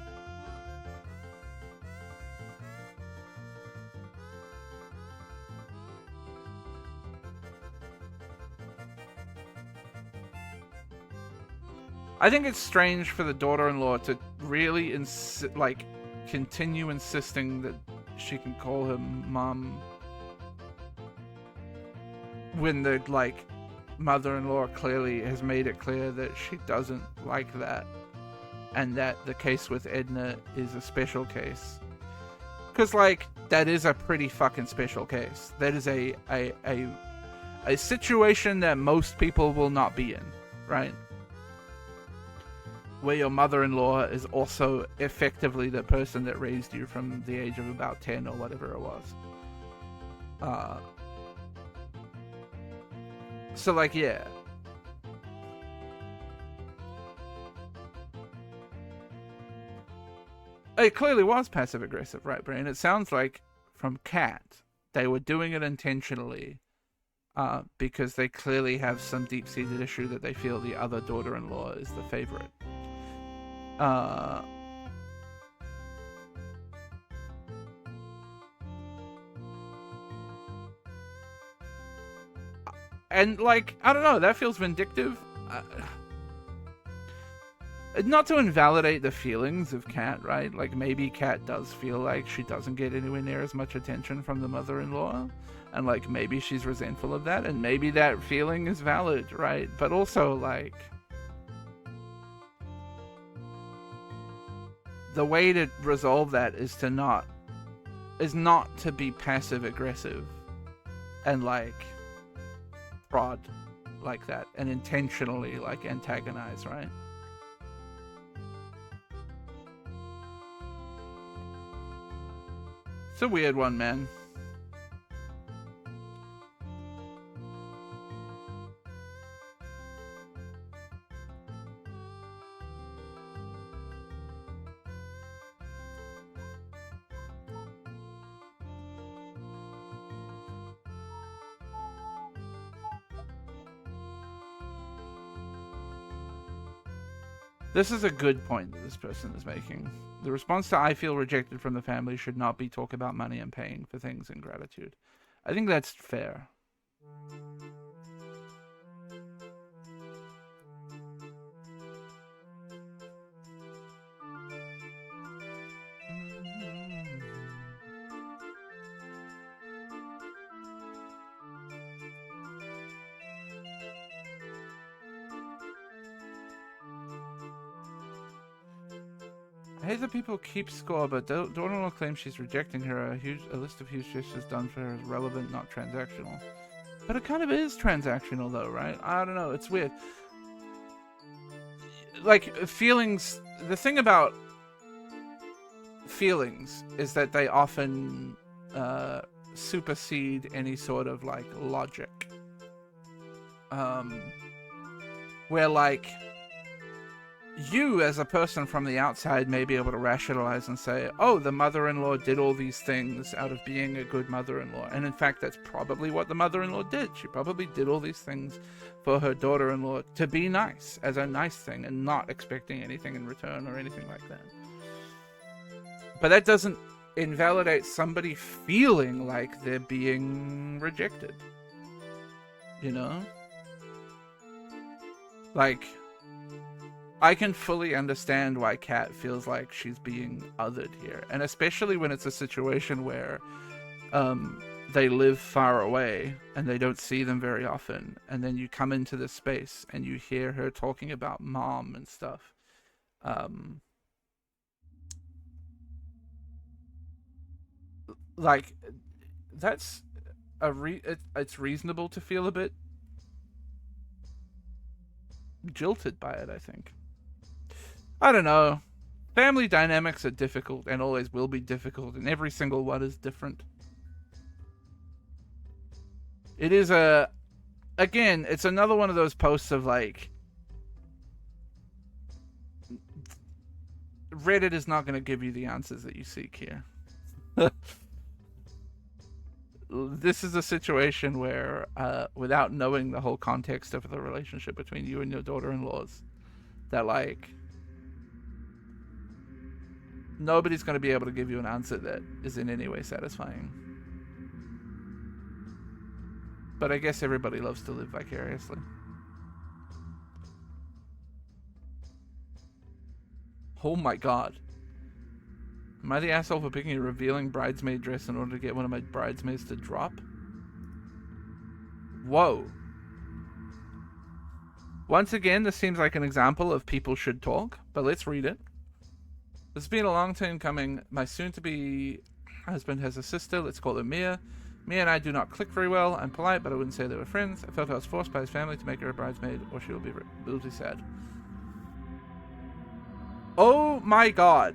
I think it's strange for the daughter-in-law to really continue insisting that she can call her mom when the mother-in-law clearly has made it clear that she doesn't like that, and that the case with Edna is a special case. Because that is a pretty fucking special case. That is a situation that most people will not be in, right? Where your mother-in-law is also effectively the person that raised you from the age of about 10 or whatever it was. So yeah. It clearly was passive-aggressive, right, Brian? It sounds like from Kat, they were doing it intentionally because they clearly have some deep-seated issue that they feel the other daughter-in-law is the favorite. And I don't know, that feels vindictive. Not to invalidate the feelings of Kat, right? Maybe Kat does feel like she doesn't get anywhere near as much attention from the mother-in-law, and maybe she's resentful of that, and maybe that feeling is valid, right? But also the way to resolve that is not to be passive aggressive and prod like that and intentionally antagonize, right? It's a weird one, man. This is a good point that this person is making. The response to I feel rejected from the family should not be talk about money and paying for things in gratitude. I think that's fair. I hate that people keep score, but daughter-in-law claims she's rejecting her. A list of huge gestures done for her is relevant, not transactional. But it kind of is transactional, though, right? I don't know. It's weird. Feelings... The thing about feelings is that they often supersede any sort of, logic. Where, you as a person from the outside may be able to rationalize and say, oh, the mother-in-law did all these things out of being a good mother-in-law. And in fact, that's probably what the mother-in-law did. She probably did all these things for her daughter-in-law to be nice, as a nice thing, and not expecting anything in return or anything like that. But that doesn't invalidate somebody feeling like they're being rejected. You know? I can fully understand why Kat feels like she's being othered here. And especially when it's a situation where they live far away and they don't see them very often. And then you come into this space and you hear her talking about mom and stuff. That's... it's reasonable to feel a bit jilted by it, I think. I don't know. Family dynamics are difficult and always will be difficult, and every single one is different. It is again, it's another one of those posts of like, Reddit is not going to give you the answers that you seek here. This is a situation where, without knowing the whole context of the relationship between you and your daughter-in-laws, that like, nobody's going to be able to give you an answer that is in any way satisfying. But I guess everybody loves to live vicariously. Oh my god. Am I the asshole for picking a revealing bridesmaid dress in order to get one of my bridesmaids to drop? Whoa. Once again, this seems like an example of people should talk, but let's read it. This has been a long time coming. My soon-to-be husband has a sister. Let's call her Mia. Mia and I do not click very well. I'm polite, but I wouldn't say they were friends. I felt I was forced by his family to make her a bridesmaid, or she will be really sad. Oh my god.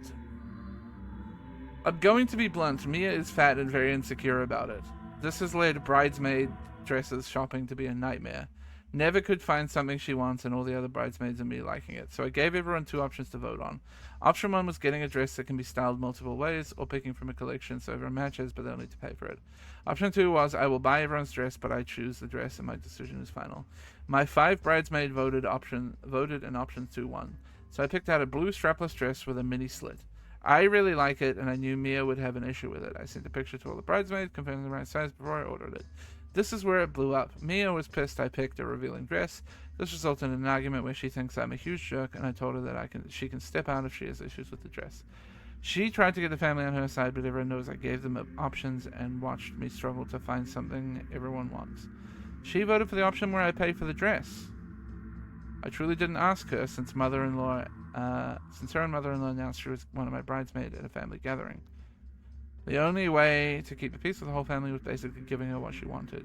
I'm going to be blunt. Mia is fat and very insecure about it. This has led bridesmaid dresses shopping to be a nightmare. Never could find something she wants and all the other bridesmaids and me liking it. So I gave everyone 2 options to vote on. Option 1 was getting a dress that can be styled multiple ways, or picking from a collection so everyone matches but they'll need to pay for it. Option 2 was I will buy everyone's dress but I choose the dress and my decision is final. My 5 bridesmaid voted and option 2 won. So I picked out a blue strapless dress with a mini slit. I really like it, and I knew Mia would have an issue with it. I sent a picture to all the bridesmaids, confirming the right size before I ordered it. This is where it blew up. Mia was pissed I picked a revealing dress. This resulted in an argument where she thinks I'm a huge jerk, and I told her that she can step out if she has issues with the dress. She tried to get the family on her side, but everyone knows I gave them options and watched me struggle to find something everyone wants. She voted for the option where I pay for the dress. I truly didn't ask her since her and mother-in-law announced she was one of my bridesmaids at a family gathering. The only way to keep the peace with the whole family was basically giving her what she wanted.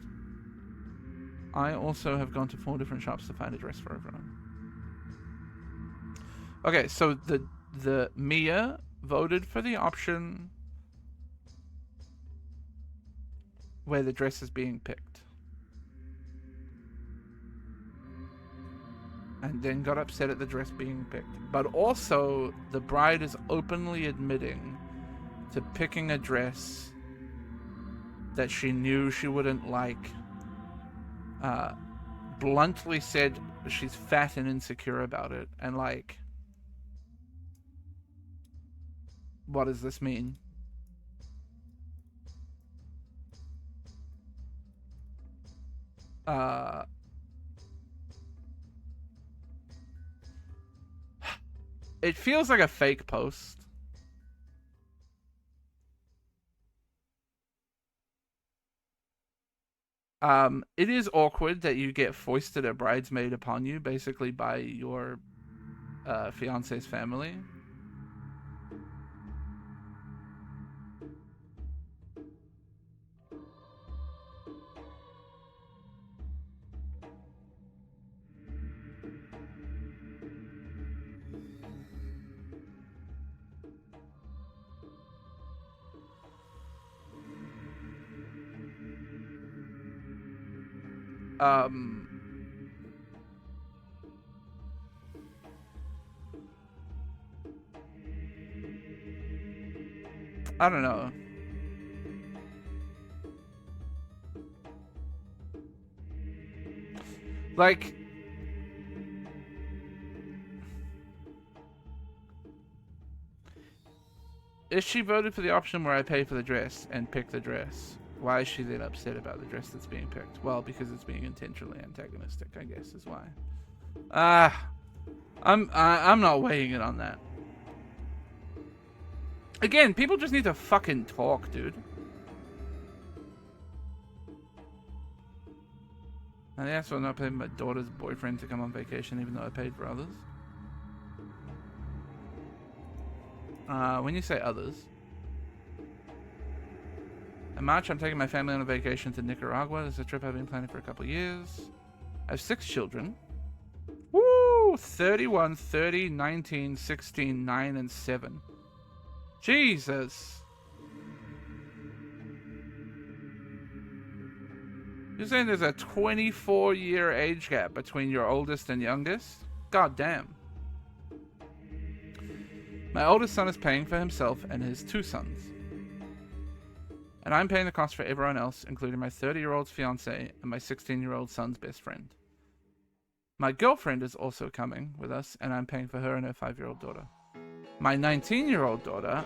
I also have gone to 4 different shops to find a dress for everyone. Okay, so the Mia voted for the option where the dress is being picked. And then got upset at the dress being picked. But also, the bride is openly admitting to picking a dress that she knew she wouldn't like. Bluntly said she's fat and insecure about it. And like, what does this mean? It feels like a fake post. It is awkward that you get foisted a bridesmaid upon you, basically by your fiance's family. I don't know. Like, if she voted for the option where I pay for the dress and pick the dress, why is she then upset about the dress that's being picked? Well, because it's being intentionally antagonistic, I guess, is why. I'm not weighing it on that. Again, people just need to fucking talk, dude. And I asked for not paying my daughter's boyfriend to come on vacation, even though I paid for others. When you say others, In March, I'm taking my family on a vacation to Nicaragua. This is a trip I've been planning for a couple years. I have 6 children. Woo! 31, 30, 19, 16, 9, and 7. Jesus. You're saying there's a 24-year age gap between your oldest and youngest? God damn. My oldest son is paying for himself and his 2 sons. And I'm paying the cost for everyone else, including my 30-year-old's fiance and my 16-year-old son's best friend. My girlfriend is also coming with us, and I'm paying for her and her 5-year-old daughter. My 19-year-old daughter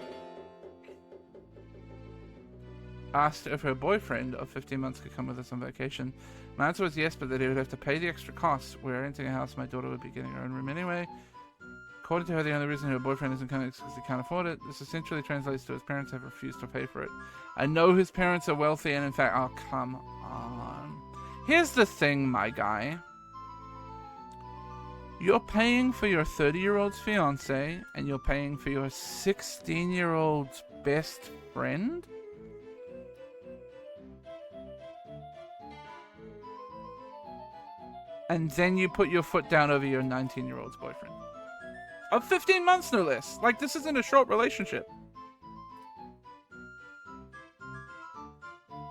asked if her boyfriend of 15 months could come with us on vacation. My answer was yes, but that he would have to pay the extra costs. We're renting a house. My daughter would be getting her own room anyway. According to her, the only reason her boyfriend isn't coming is because he can't afford it. This essentially translates to his parents have refused to pay for it. I know his parents are wealthy, and in fact, oh, come on. Here's the thing, my guy. You're paying for your 30-year-old's fiance, and you're paying for your 16-year-old's best friend? And then you put your foot down over your 19-year-old's boyfriend. Of 15 months, no less. Like, this isn't a short relationship.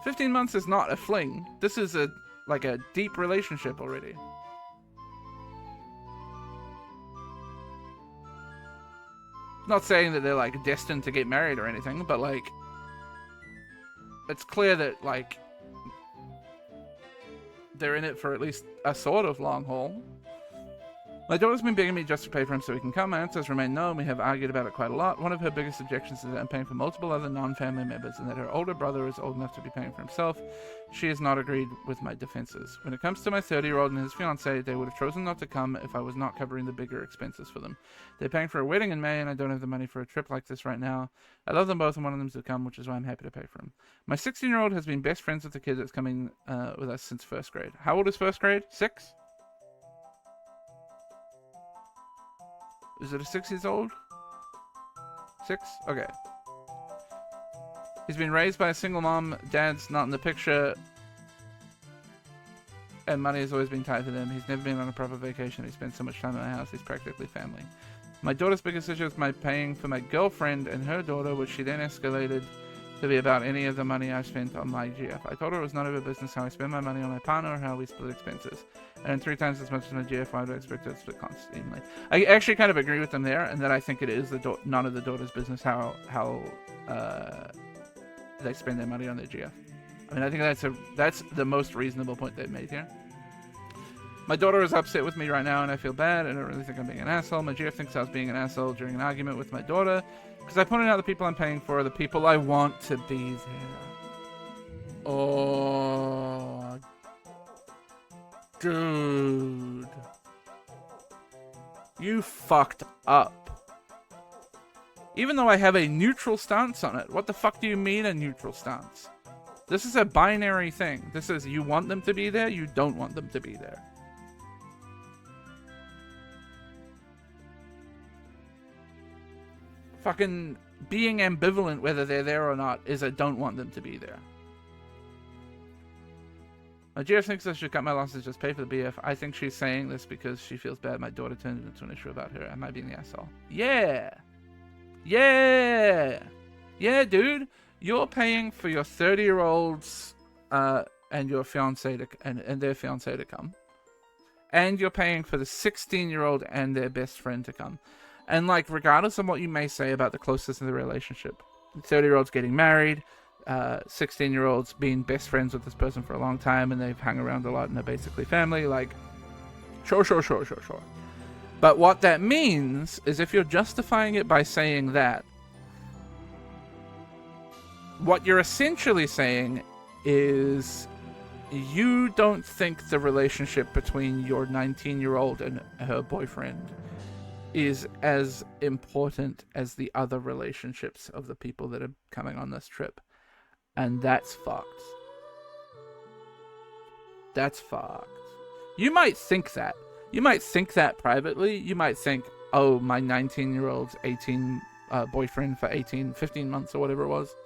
15 months is not a fling. This is a deep relationship already. Not saying that they're, like, destined to get married or anything, but, like, it's clear that, like, they're in it for at least a sort of long haul. My daughter's been begging me just to pay for him so he can come. My answers remain no, and we have argued about it quite a lot. One of her biggest objections is that I'm paying for multiple other non-family members and that her older brother is old enough to be paying for himself. She has not agreed with my defenses. When it comes to my 30-year-old and his fiancée, they would have chosen not to come if I was not covering the bigger expenses for them. They're paying for a wedding in May, and I don't have the money for a trip like this right now. I love them both, and one of them to come, which is why I'm happy to pay for him. My 16-year-old has been best friends with the kid that's coming with us since 1st grade. How old is 1st grade? 6? Is it a 6 years old? 6? Okay. He's been raised by a single mom. Dad's not in the picture. And money has always been tight for them. He's never been on a proper vacation. He spends so much time in my house. He's practically family. My daughter's biggest issue is my paying for my girlfriend and her daughter, which she then escalated to be about any of the money I've spent on my GF. I told her it was none of her business how I spend my money on my partner or how we split expenses. And 3 times as much as my GF, why would I expect her to split constantly? I actually kind of agree with them there, and that I think it is none of the daughter's business how they spend their money on their GF. I mean, I think that's the most reasonable point they've made here. My daughter is upset with me right now, and I feel bad. I don't really think I'm being an asshole. My GF thinks I was being an asshole during an argument with my daughter, because I pointed out the people I'm paying for are the people I want to be there. Oh, dude. You fucked up. Even though I have a neutral stance on it. What the fuck do you mean a neutral stance? This is a binary thing. This is you want them to be there, you don't want them to be there. Fucking being ambivalent whether they're there or not is I don't want them to be there. My GF thinks I should cut my losses, just pay for the BF. I think she's saying this because she feels bad my daughter turned it into an issue about her. Am I being the asshole? Yeah! Yeah! Yeah, dude! You're paying for your 30-year-olds and your fiancé and their fiancé to come. And you're paying for the 16-year-old and their best friend to come. And, like, regardless of what you may say about the closeness of the relationship, 30-year-olds getting married, 16-year-olds being best friends with this person for a long time, and they've hung around a lot and are basically family, like, sure. But what that means is if you're justifying it by saying that, what you're essentially saying is you don't think the relationship between your 19-year-old and her boyfriend is as important as the other relationships of the people that are coming on this trip. And that's fucked. That's fucked. You might think that. You might think that privately. You might think, oh, my 19-year-old's boyfriend for 15 months or whatever it was,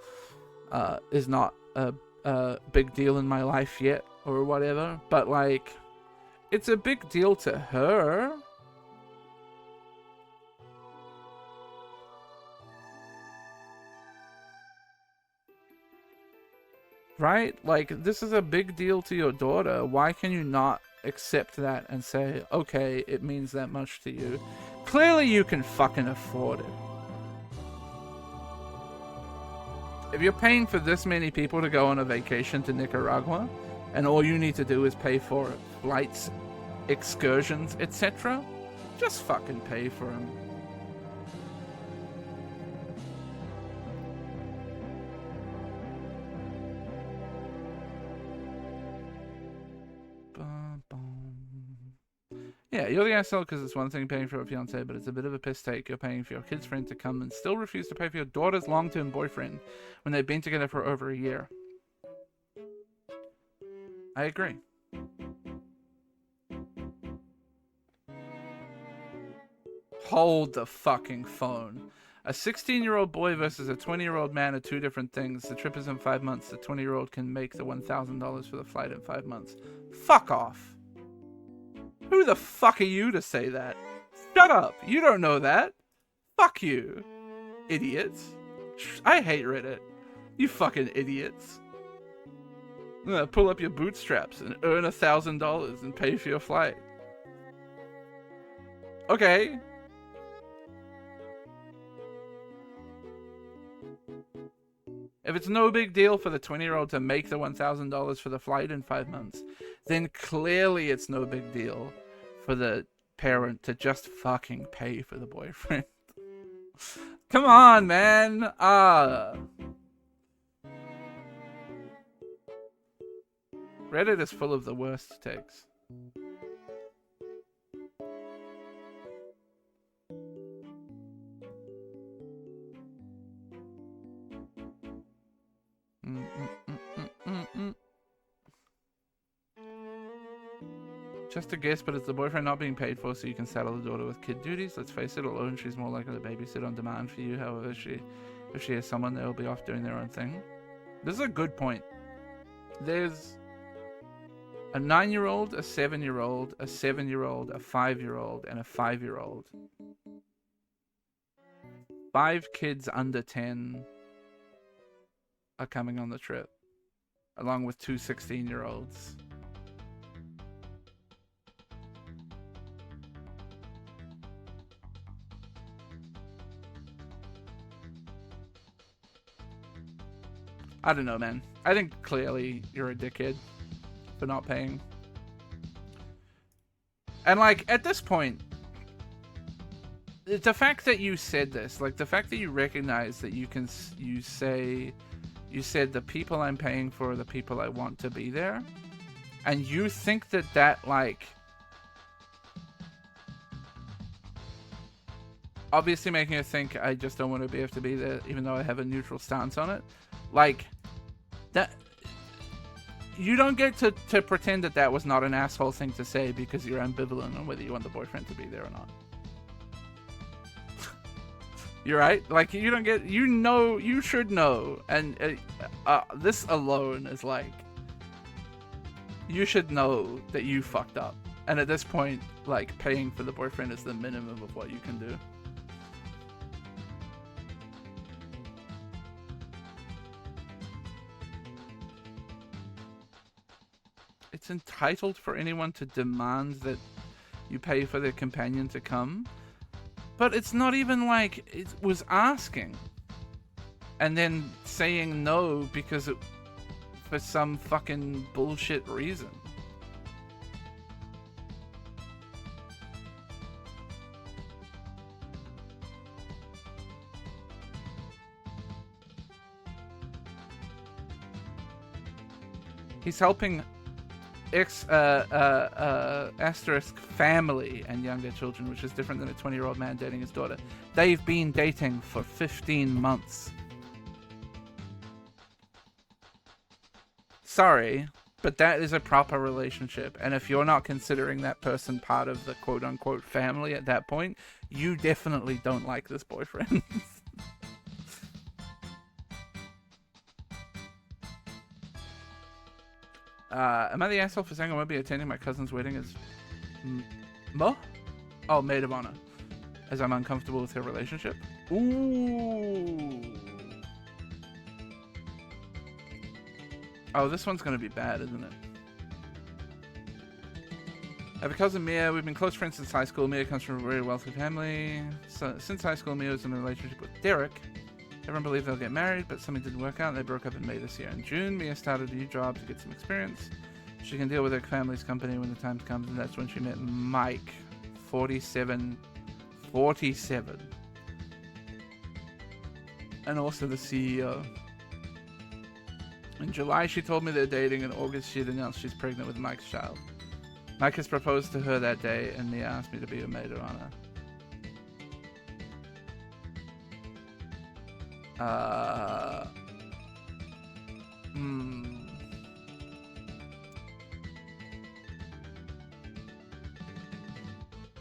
is not a big deal in my life yet or whatever, but like, it's a big deal to her. Right? Like, this is a big deal to your daughter. Why can you not accept that and say, okay, it means that much to you? Clearly you can fucking afford it. If you're paying for this many people to go on a vacation to Nicaragua, and all you need to do is pay for flights, excursions, etc., just fucking pay for them. Yeah, you're the asshole because it's one thing paying for a fiance, but it's a bit of a piss take. You're paying for your kid's friend to come and still refuse to pay for your daughter's long-term boyfriend when they've been together for over a year. I agree. Hold the fucking phone. A 16-year-old boy versus a 20-year-old man are two different things. The trip is in 5 months. The 20-year-old can make the $1,000 for the flight in 5 months. Fuck off. Who the fuck are you to say that? Shut up. You don't know that. Fuck you. Idiots. I hate Reddit. You fucking idiots. Pull up your bootstraps and earn $1,000 and pay for your flight. Okay. If it's no big deal for the 20-year-old to make the $1,000 for the flight in 5 months, then clearly it's no big deal for the parent to just fucking pay for the boyfriend. Come on, man. Reddit is full of the worst takes. Just a guess, but it's the boyfriend not being paid for so you can saddle the daughter with kid duties. Let's face it, alone she's more likely to babysit on demand for you. However, if she has someone, they'll be off doing their own thing. This is a good point. There's a 9-year-old, a 7-year-old, a 7-year-old, a 5-year-old, and a 5-year-old. 5 kids under 10 are coming on the trip, along with 2 16-year-olds. I don't know, man. I think clearly you're a dickhead for not paying. And like, at this point, the fact that you said this, like the fact that you recognize that you said the people I'm paying for are the people I want to be there, and you think that like, obviously making her think I just don't want to be able to be there even though I have a neutral stance on it. Like, that, you don't get to pretend that was not an asshole thing to say because you're ambivalent on whether you want the boyfriend to be there or not. You're right. Like, you don't get, you know, you should know. And this alone is like, you should know that you fucked up. And at this point, like, paying for the boyfriend is the minimum of what you can do. It's entitled for anyone to demand that you pay for their companion to come. But it's not even like it was asking and then saying no because for some fucking bullshit reason. He's helping asterisk family and younger children, which is different than a 20-year-old man dating his daughter. They've been dating for 15 months. Sorry, but that is a proper relationship. And if you're not considering that person part of the quote-unquote family at that point, you definitely don't like this boyfriend. Am I the asshole for saying I won't be attending my cousin's wedding as Mo? Oh, maid of honor. As I'm uncomfortable with her relationship. Ooh. Oh, this one's gonna be bad, isn't it? I have a cousin, Mia. We've been close friends since high school. Mia comes from a very wealthy family. So, since high school, Mia was in a relationship with Derek. Everyone believed they'll get married, but something didn't work out and they broke up in May this year. In June, Mia started a new job to get some experience. She can deal with her family's company when the time comes, and that's when she met Mike, 47. And also the CEO. In July, she told me they're dating. In August, she had announced she's pregnant with Mike's child. Mike has proposed to her that day, and Mia asked me to be a maid of honor.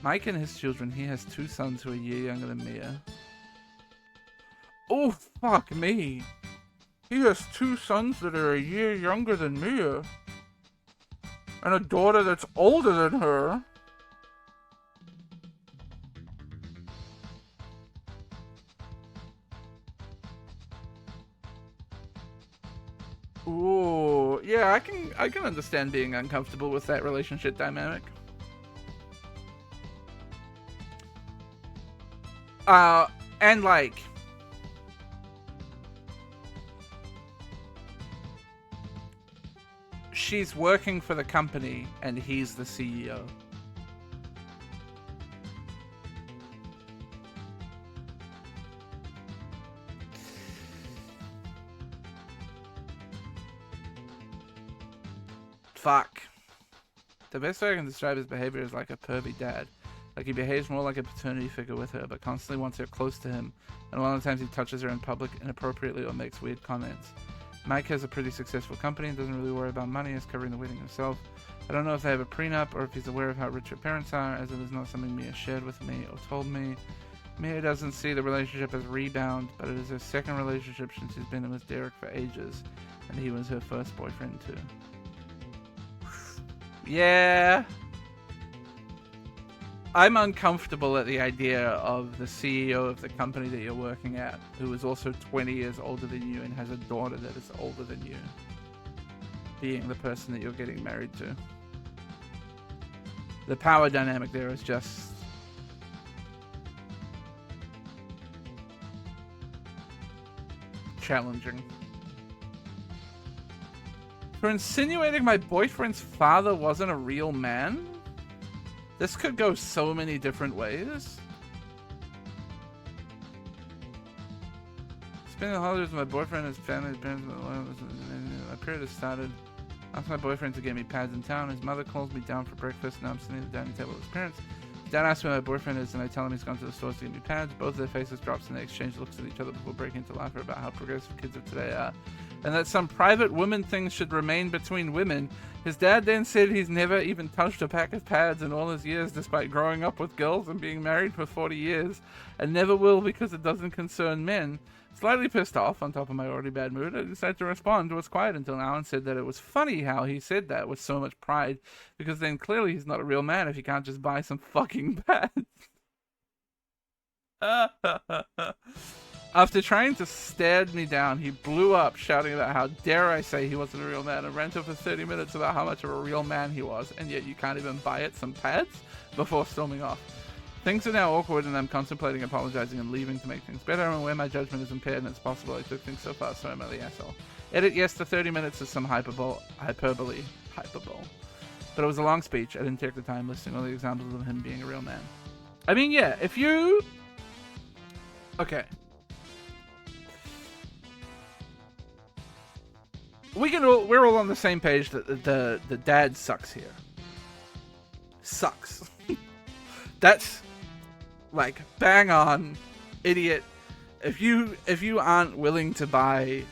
Mike and his children, he has 2 sons who are a year younger than Mia. Oh, fuck me. He has 2 sons that are a year younger than Mia. And a daughter that's older than her. Ooh, yeah, I can understand being uncomfortable with that relationship dynamic. And like, she's working for the company and he's the CEO. Fuck. The best way I can describe his behavior is like a pervy dad. Like he behaves more like a paternity figure with her, but constantly wants her close to him, and a lot of times he touches her in public inappropriately or makes weird comments. Mike has a pretty successful company and doesn't really worry about money, is covering the wedding himself. I don't know if they have a prenup or if he's aware of how rich her parents are, as it is not something Mia shared with me or told me. Mia doesn't see the relationship as rebound, but it is her second relationship since she's been with Derek for ages, and he was her first boyfriend too. Yeah. I'm uncomfortable at the idea of the CEO of the company that you're working at, who is also 20 years older than you and has a daughter that is older than you, being the person that you're getting married to. The power dynamic there is just challenging. For insinuating my boyfriend's father wasn't a real man? This could go so many different ways. Spending the holidays with my boyfriend, his family, his parents, my period has started. I asked my boyfriend to get me pads in town. His mother calls me down for breakfast. Now I'm sitting at the dining table with his parents. Dad asks where my boyfriend is, and I tell him he's gone to the stores to get me pads. Both of their faces drops, and they exchange looks at each other before breaking into laughter about how progressive kids of today are, and that some private women things should remain between women. His dad then said he's never even touched a pack of pads in all his years, despite growing up with girls and being married for 40 years, and never will because it doesn't concern men. Slightly pissed off, on top of my already bad mood, I decided to respond. Was quiet until now and said that it was funny how he said that with so much pride, because then clearly he's not a real man if he can't just buy some fucking pads. After trying to stare me down, he blew up, shouting about how dare I say he wasn't a real man, and ranted for 30 minutes about how much of a real man he was, and yet you can't even buy it some pads, before storming off. Things are now awkward, and I'm contemplating apologizing and leaving to make things better. I'm aware my judgment is impaired, and it's possible I took things so far, so I'm the asshole. Edit yes to 30 minutes is some hyperbole. But it was a long speech. I didn't take the time listing all the examples of him being a real man. I mean, yeah, if you... Okay. We're all on the same page that the dad sucks here. Sucks. That's like bang on, idiot. If you aren't willing to buy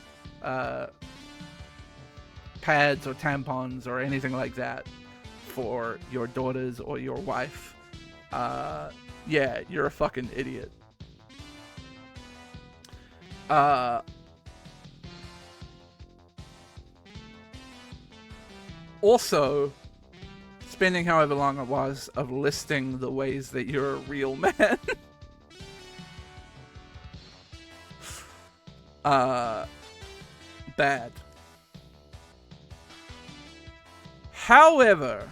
pads or tampons or anything like that for your daughters or your wife, yeah, you're a fucking idiot. Also, spending however long it was of listing the ways that you're a real man. Bad. However,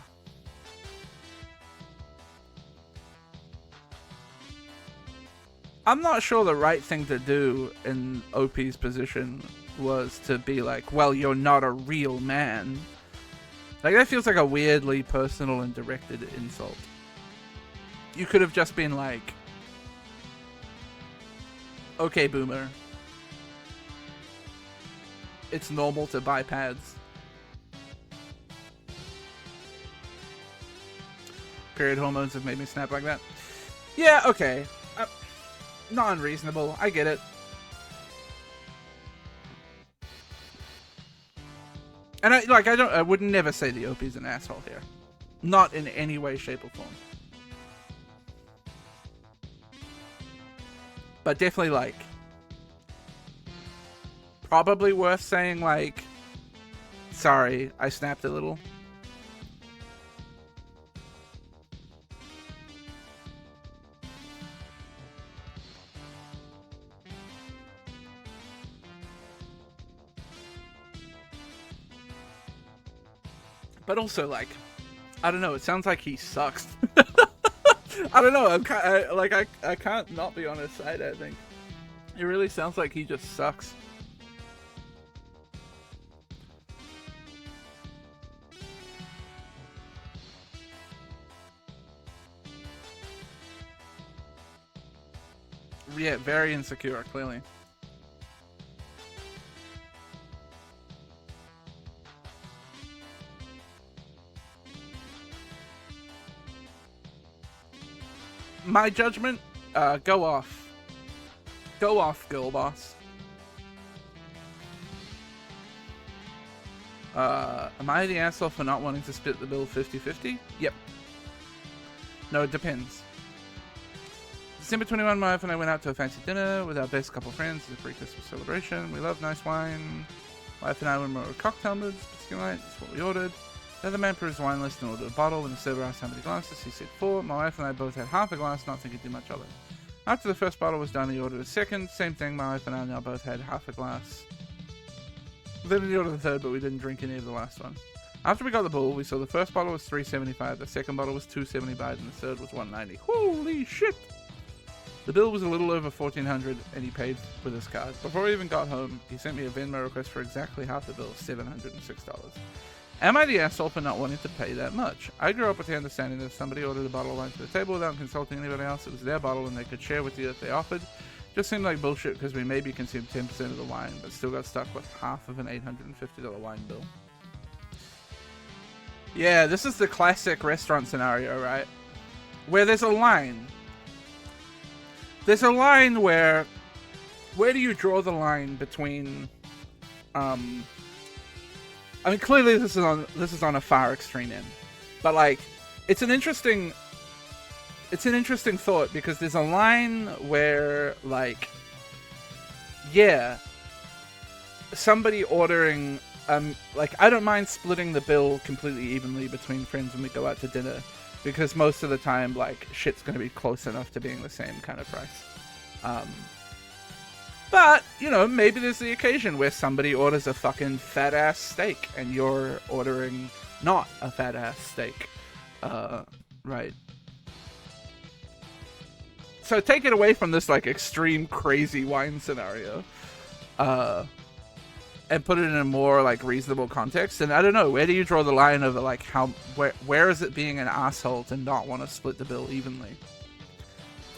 I'm not sure the right thing to do in OP's position was to be like, well, you're not a real man. Like, that feels like a weirdly personal and directed insult. You could have just been like, okay, boomer. It's normal to buy pads. Period hormones have made me snap like that. Yeah, okay. Not unreasonable. I get it. And I would never say the OP's an asshole here. Not in any way, shape, or form. But definitely, like, probably worth saying, like, sorry, I snapped a little. But also, like, I don't know, it sounds like he sucks. I don't know, I can't not be on his side, I think. It really sounds like he just sucks. Yeah, very insecure, clearly. My judgment, go off. Go off, girl boss. Am I the asshole for not wanting to split the bill 50-50? Yep. No, it depends. December 21, my wife and I went out to a fancy dinner with our best couple friends as a pre-Christmas celebration. We love nice wine. My wife and I were more cocktail moods, particularly that's what we ordered. The other man put his wine list and ordered a bottle. When the server asked how many glasses, he said 4. My wife and I both had half a glass, not thinking too much of it. After the first bottle was done, he ordered a second. Same thing, my wife and I now both had half a glass. Then he ordered the third, but we didn't drink any of the last one. After we got the bill, we saw the first bottle was $3.75, the second bottle was $2.75, and the third was $1.90. Holy shit! The bill was a little over $1,400, and he paid with his card. Before he even got home, he sent me a Venmo request for exactly half the bill, $706. Am I the asshole for not wanting to pay that much? I grew up with the understanding that if somebody ordered a bottle of wine to the table without consulting anybody else, it was their bottle and they could share with you if they offered. Just seemed like bullshit because we maybe consumed 10% of the wine, but still got stuck with half of an $850 wine bill. Yeah, this is the classic restaurant scenario, right? Where there's a line. There's a line where do you draw the line between, I mean, clearly this is on a far extreme end, but like, it's an interesting thought because there's a line where, like, yeah, somebody ordering, like, I don't mind splitting the bill completely evenly between friends when we go out to dinner, because most of the time, like, shit's gonna be close enough to being the same kind of price. But, you know, maybe there's the occasion where somebody orders a fucking fat-ass steak and you're ordering not a fat-ass steak. Right. So take it away from this, like, extreme crazy wine scenario. And put it in a more, like, reasonable context. And I don't know, where do you draw the line over, like, where is it being an asshole to not want to split the bill evenly?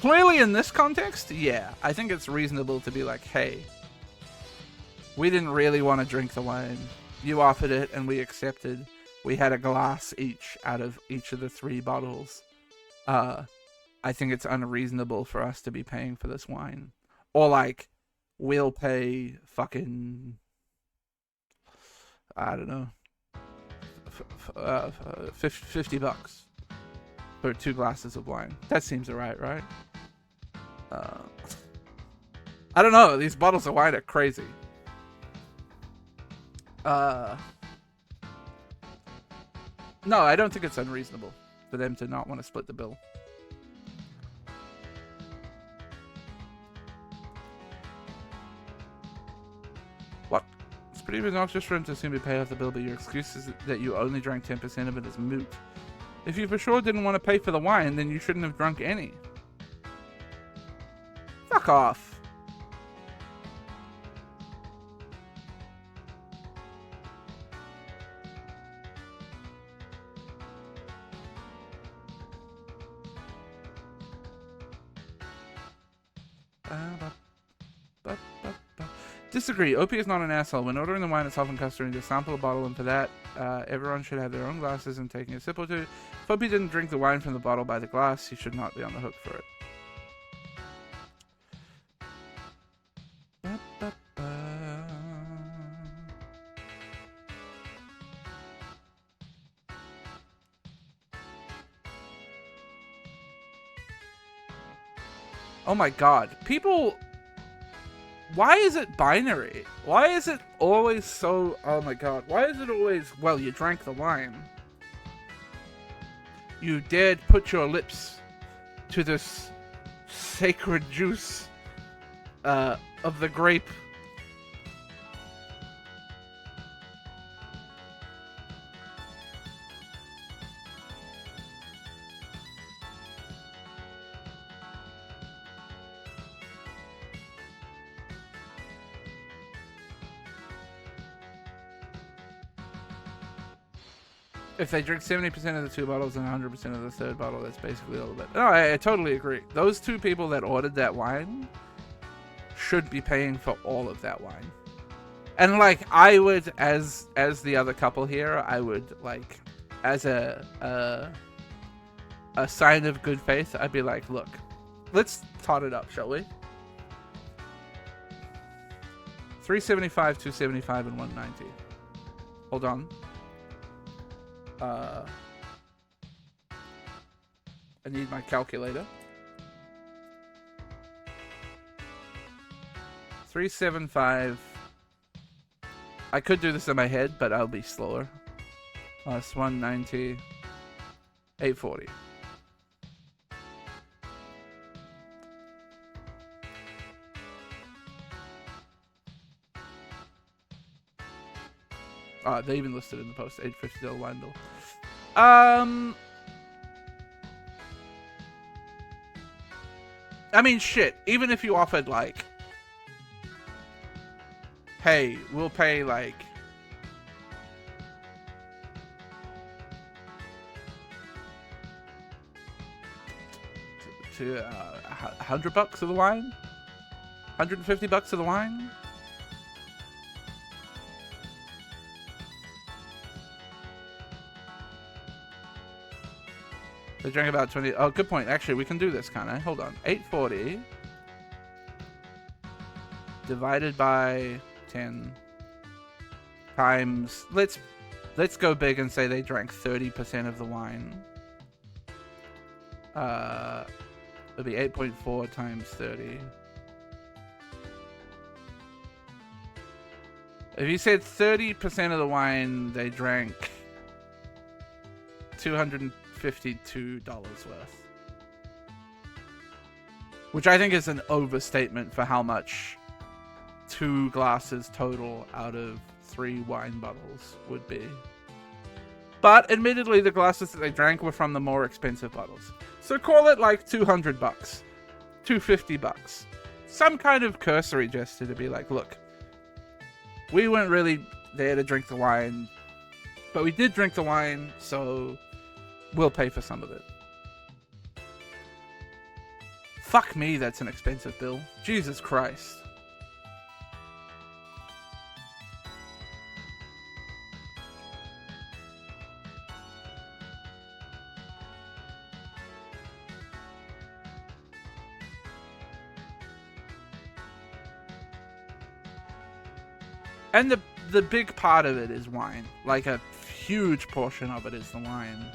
Clearly in this context, yeah, I think it's reasonable to be like, hey, we didn't really want to drink the wine. You offered it and we accepted. We had a glass each out of each of the 3 bottles. I think it's unreasonable for us to be paying for this wine. Or, like, we'll pay fucking, I don't know, $50 for 2 glasses of wine. That seems alright, right? I don't know. These bottles of wine are crazy. No, I don't think it's unreasonable for them to not want to split the bill. What? It's pretty obnoxious for him to assume you pay off the bill, but your excuse is that you only drank 10% of it is moot. If you for sure didn't want to pay for the wine, then you shouldn't have drunk any. Fuck off. Disagree. OP is not an asshole. When ordering the wine, it's often customary to sample a bottle, and for that, everyone should have their own glasses and taking a sip or two. If OP didn't drink the wine from the bottle by the glass, he should not be on the hook for it. Oh my god. People... Why is it binary? Why is it always so... Oh my god. Why is it always... Well, you drank the wine. You dared put your lips to this sacred juice of the grape. If they drink 70% of the 2 bottles and 100% of the 3rd bottle, that's basically all of it. No, I totally agree. Those 2 people that ordered that wine should be paying for all of that wine. And like, I would, as the other couple here, I would like, as a sign of good faith, I'd be like, look, let's tot it up, shall we? 375, 275, and 190. Hold on. I need my calculator. 375. I could do this in my head, but I'll be slower. Plus 190. 840. They even listed in the post, $850 wine bill. I mean, shit. Even if you offered, like, hey, we'll pay, like, to $100 of the wine, $150 of the wine. They drank about 20. Oh, good point. Actually, we can do this, can't I? Hold on. 840 divided by 10 times. Let's go big and say they drank 30% of the wine. It'll be 8.4 times 30. If you said 30% of the wine they drank, $252 worth. Which I think is an overstatement for how much 2 glasses total out of 3 wine bottles would be. But admittedly, the glasses that they drank were from the more expensive bottles. So call it like $200, $250. Some kind of cursory gesture to be like, look, we weren't really there to drink the wine, but we did drink the wine, so we'll pay for some of it. Fuck me, that's an expensive bill. Jesus Christ. And the big part of it is wine. Like, a huge portion of it is the wine.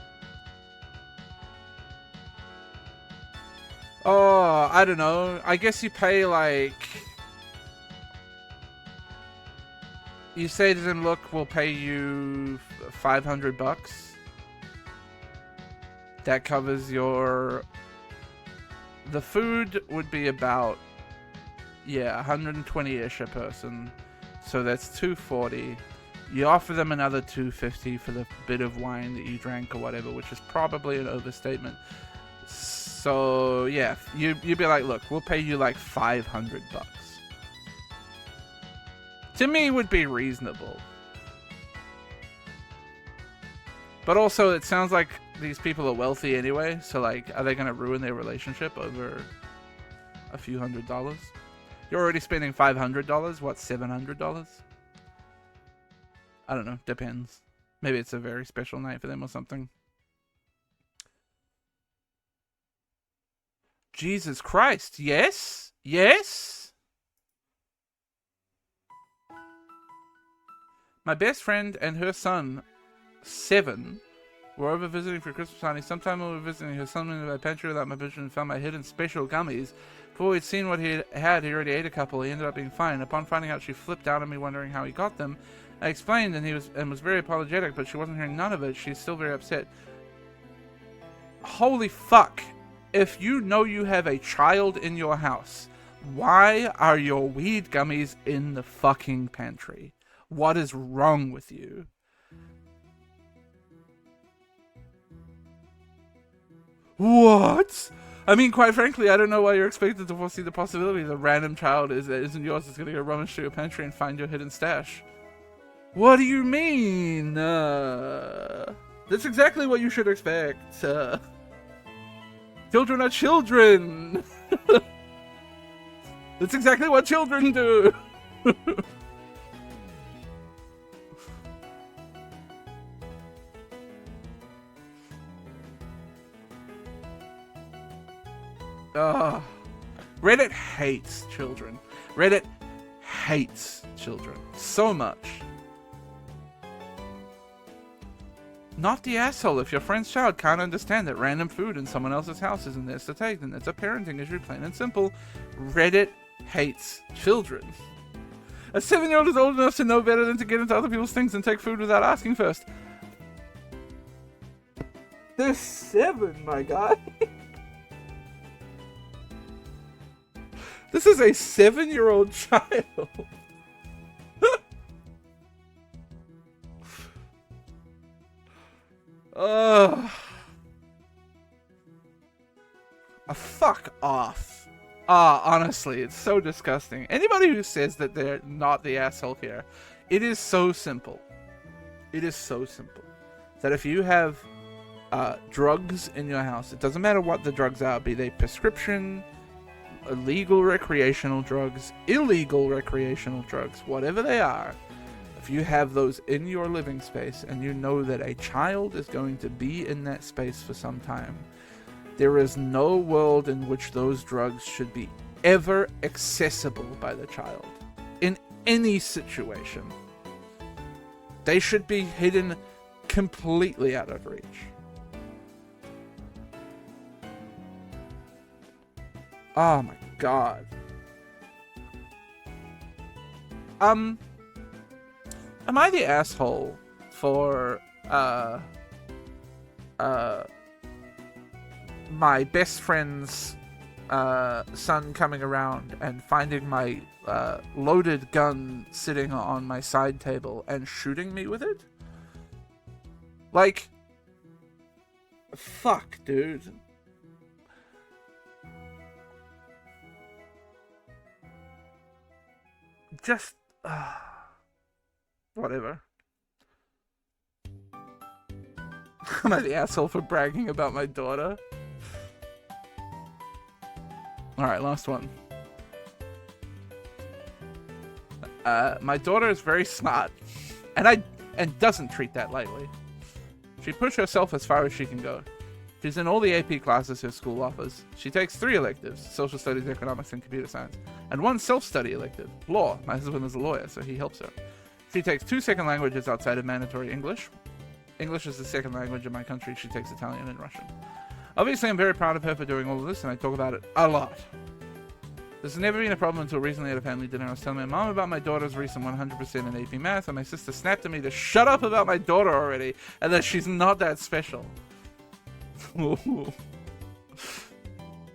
Oh, I don't know. I guess you pay, like... You say to them, look, we'll pay you $500. That covers your... The food would be about, yeah, 120-ish a person. So that's 240. You offer them another 250 for the bit of wine that you drank or whatever, which is probably an overstatement. So yeah, you'd be like, look, we'll pay you like $500. To me, would be reasonable. But also, it sounds like these people are wealthy anyway, so like, are they gonna ruin their relationship over a few $100s? You're already spending $500. What, $700? I don't know. Depends. Maybe it's a very special night for them or something. Jesus Christ. Yes? Yes? My best friend and her son, 7, were over visiting for Christmas party. Sometime we were visiting, her son went into my pantry without my permission and found my hidden special gummies. Before we'd seen what he had, he already ate a couple. He ended up being fine. Upon finding out, she flipped out at me, wondering how he got them. I explained, and he was very apologetic, but she wasn't hearing none of it. She's still very upset. Holy fuck. If you know you have a child in your house, why are your weed gummies in the fucking pantry? What is wrong with you? What? I mean, quite frankly, I don't know why you're expected to foresee the possibility that a random child isn't yours is going to go rummage through your pantry and find your hidden stash. What do you mean? That's exactly what you should expect. Children are children. That's exactly what children do. Reddit hates children. Reddit hates children so much. Not the asshole. If your friend's child can't understand that random food in someone else's house isn't theirs to take, then it's a parenting issue, plain and simple. Reddit hates children. A 7-year-old is old enough to know better than to get into other people's things and take food without asking first. They're 7, my guy. This is a 7-year-old child. Fuck off. Honestly, it's so disgusting. Anybody who says that they're not the asshole here, it is so simple. It is so simple. That if you have drugs in your house, it doesn't matter what the drugs are, be they prescription, illegal recreational drugs, illegal recreational drugs, whatever they are, if you have those in your living space and you know that a child is going to be in that space for some time, there is no world in which those drugs should be ever accessible by the child. In any situation. They should be hidden completely out of reach. Oh my god. Am I the asshole for my best friend's son coming around and finding my loaded gun sitting on my side table and shooting me with it? Like, fuck, dude. Just whatever. Am I the asshole for bragging about my daughter? Alright, last one. My daughter is very smart, and doesn't treat that lightly. She pushed herself as far as she can go. She's in all the AP classes her school offers. She takes 3 electives, social studies, economics, and computer science, and 1 self-study elective, law. My husband is a lawyer, so he helps her. She takes 2 second languages outside of mandatory English. English is the second language in my country. She takes Italian and Russian. Obviously, I'm very proud of her for doing all of this, and I talk about it a lot. This has never been a problem until recently at a family dinner. I was telling my mom about my daughter's recent 100% in AP Math, and my sister snapped at me to shut up about my daughter already, and that she's not that special.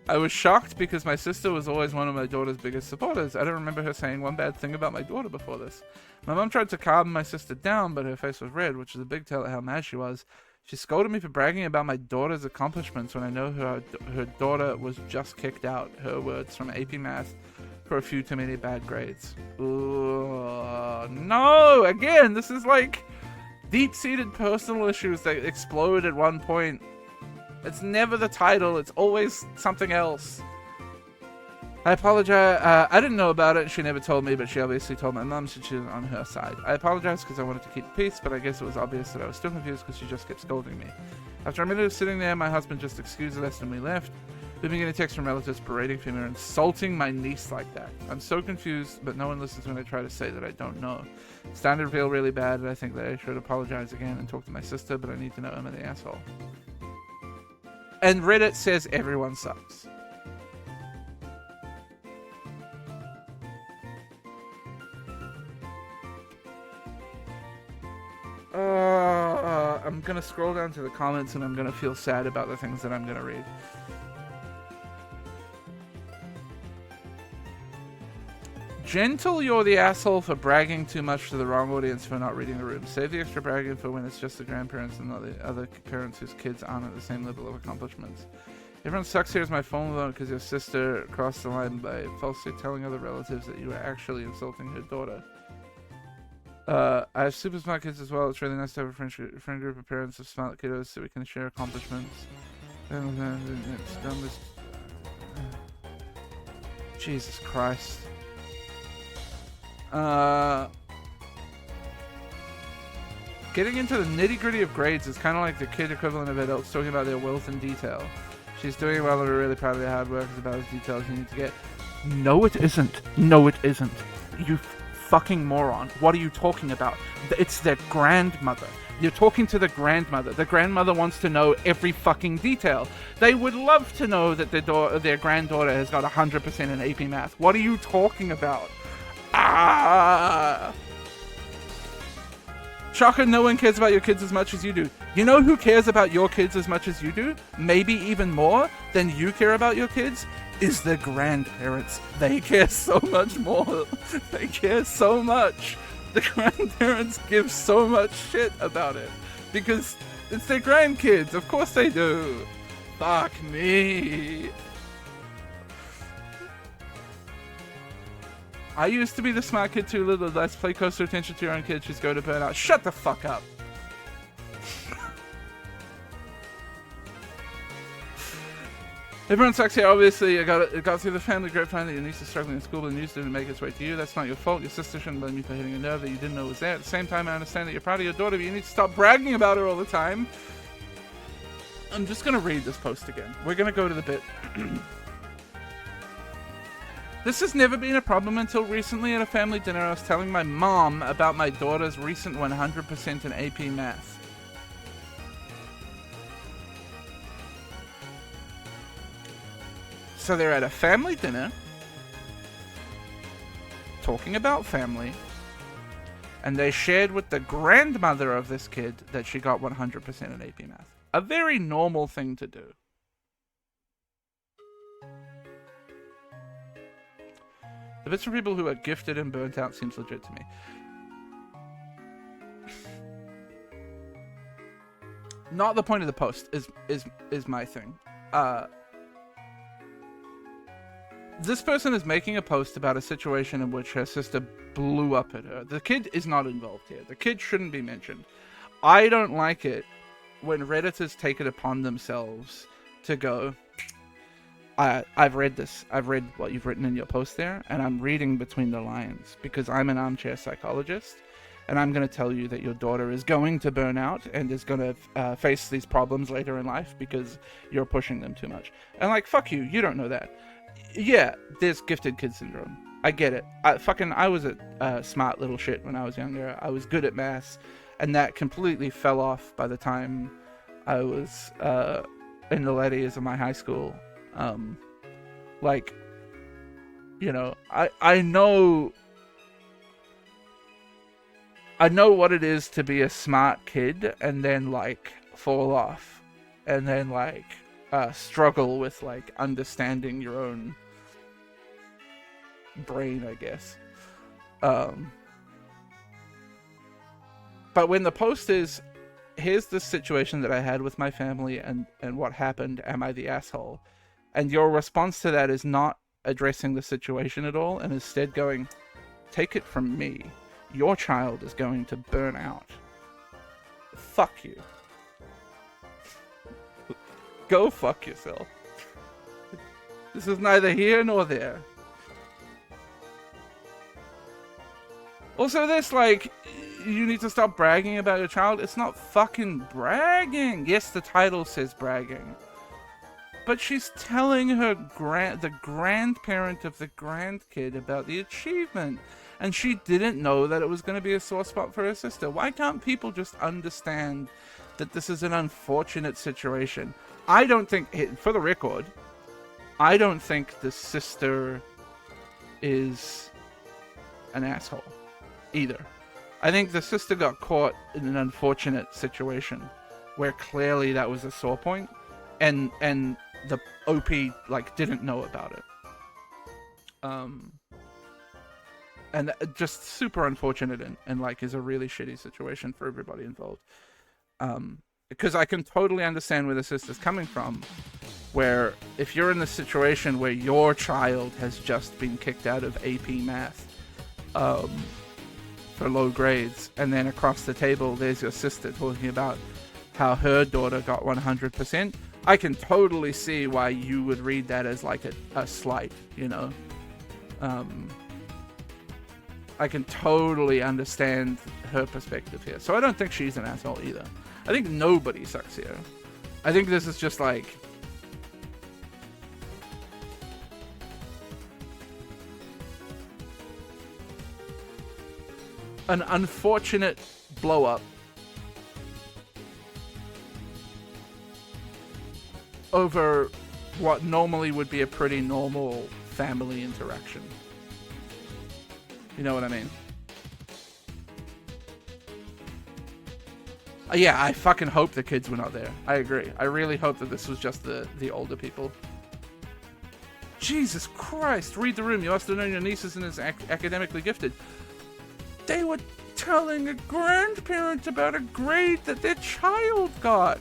I was shocked because my sister was always one of my daughter's biggest supporters. I don't remember her saying one bad thing about my daughter before this. My mom tried to calm my sister down, but her face was red, which is a big tell of how mad she was. She scolded me for bragging about my daughter's accomplishments when I know her daughter was just kicked out, her words, from AP Math for a few too many bad grades. Ooh, no! Again, this is like deep-seated personal issues that explode at one point. It's never the title, it's always something else. I apologize. I didn't know about it, and she never told me, but she obviously told my mum, so she was on her side. I apologize because I wanted to keep peace, but I guess it was obvious that I was still confused because she just kept scolding me. After a minute of sitting there, my husband just excused us and we left. We've been getting texts from relatives berating me and insulting my niece like that. I'm so confused, but no one listens when I try to say that I don't know. It's starting to feel really bad, and I think that I should apologize again and talk to my sister, but I need to know I'm an asshole. And Reddit says everyone sucks. I'm gonna scroll down to the comments and I'm gonna feel sad about the things that I'm gonna read. Gentle, you're the asshole for bragging too much to the wrong audience for not reading the room. Save the extra bragging for when it's just the grandparents and not the other parents whose kids aren't at the same level of accomplishments. Everyone sucks here is my phone loan because your sister crossed the line by falsely telling other relatives that you were actually insulting her daughter. I have super smart kids as well. It's really nice to have a friend group of parents of smart kiddos so we can share accomplishments. Jesus Christ. Getting into the nitty-gritty of grades is kind of like the kid equivalent of adults talking about their wealth in detail. She's doing well and we're really proud of their hard work. It's about as detailed as you need to get. No, it isn't. No, it isn't. You fucking moron. What are you talking about? It's their grandmother. You're talking to the grandmother. The grandmother wants to know every fucking detail. They would love to know that their granddaughter has got 100% in AP Math. What are you talking about? Shocker, no one cares about your kids as much as you do. You know who cares about your kids as much as you do? Maybe even more than you care about your kids? Is the grandparents. They care so much more. They care so much. The grandparents give so much shit about it. Because it's their grandkids. Of course they do. Fuck me. I used to be the smart kid too, little less. Play closer attention to your own kids. Just go to burnout. Shut the fuck up. Everyone sucks here, obviously. It got through the family grapevine that your niece is struggling in school, but the news didn't make its way to you. That's not your fault. Your sister shouldn't blame you for hitting a nerve that you didn't know was there. At the same time, I understand that you're proud of your daughter, but you need to stop bragging about her all the time. I'm just gonna read this post again. We're gonna go to the bit. This has never been a problem until recently at a family dinner. I was telling my mom about my daughter's recent 100% in AP Math. So they're at a family dinner, talking about family, and they shared with the grandmother of this kid that she got 100% in AP Math. A very normal thing to do. The bits from people who are gifted and burnt out seems legit to me. Not the point of the post is my thing. This person is making a post about a situation in which her sister blew up at her. The kid is not involved here. The kid shouldn't be mentioned. I don't like it when Redditors take it upon themselves to go, I've read this. I've read what you've written in your post there, and I'm reading between the lines because I'm an armchair psychologist, and I'm going to tell you that your daughter is going to burn out and is going to face these problems later in life because you're pushing them too much. And like, fuck you. You don't know that. Yeah, there's gifted kid syndrome. I get it. I was a smart little shit when I was younger. I was good at maths, and that completely fell off by the time I was in the latter years of my high school. Like, you know, I know what it is to be a smart kid and then like fall off. and then like struggle with like understanding your own brain, I guess. But when the post is, here's the situation that I had with my family and what happened, am I the asshole? And your response to that is not addressing the situation at all, and instead going, take it from me, your child is going to burn out. Fuck you. Go fuck yourself. This is neither here nor there. Also, this, like, you need to stop bragging about your child. It's not fucking bragging. Yes, the title says bragging. But she's telling her the grandparent of the grandkid about the achievement. And she didn't know that it was going to be a sore spot for her sister. Why can't people just understand that this is an unfortunate situation? I don't think, for the record, I don't think the sister is an asshole either. I think the sister got caught in an unfortunate situation where clearly that was a sore point, and the OP like didn't know about it. And just super unfortunate and like is a really shitty situation for everybody involved. Because I can totally understand where the sister's coming from, where if you're in the situation where your child has just been kicked out of AP Math for low grades, and then across the table there's your sister talking about how her daughter got 100%, I can totally see why you would read that as like a slight, you know? I can totally understand her perspective here. So I don't think she's an asshole either. I think nobody sucks here. I think this is just like... an unfortunate blow-up over what normally would be a pretty normal family interaction. You know what I mean? Yeah, I fucking hope the kids were not there. I agree. I really hope that this was just the older people. Jesus Christ, read the room. You must have known your niece isn't as academically gifted. They were telling a grandparent about a grade that their child got.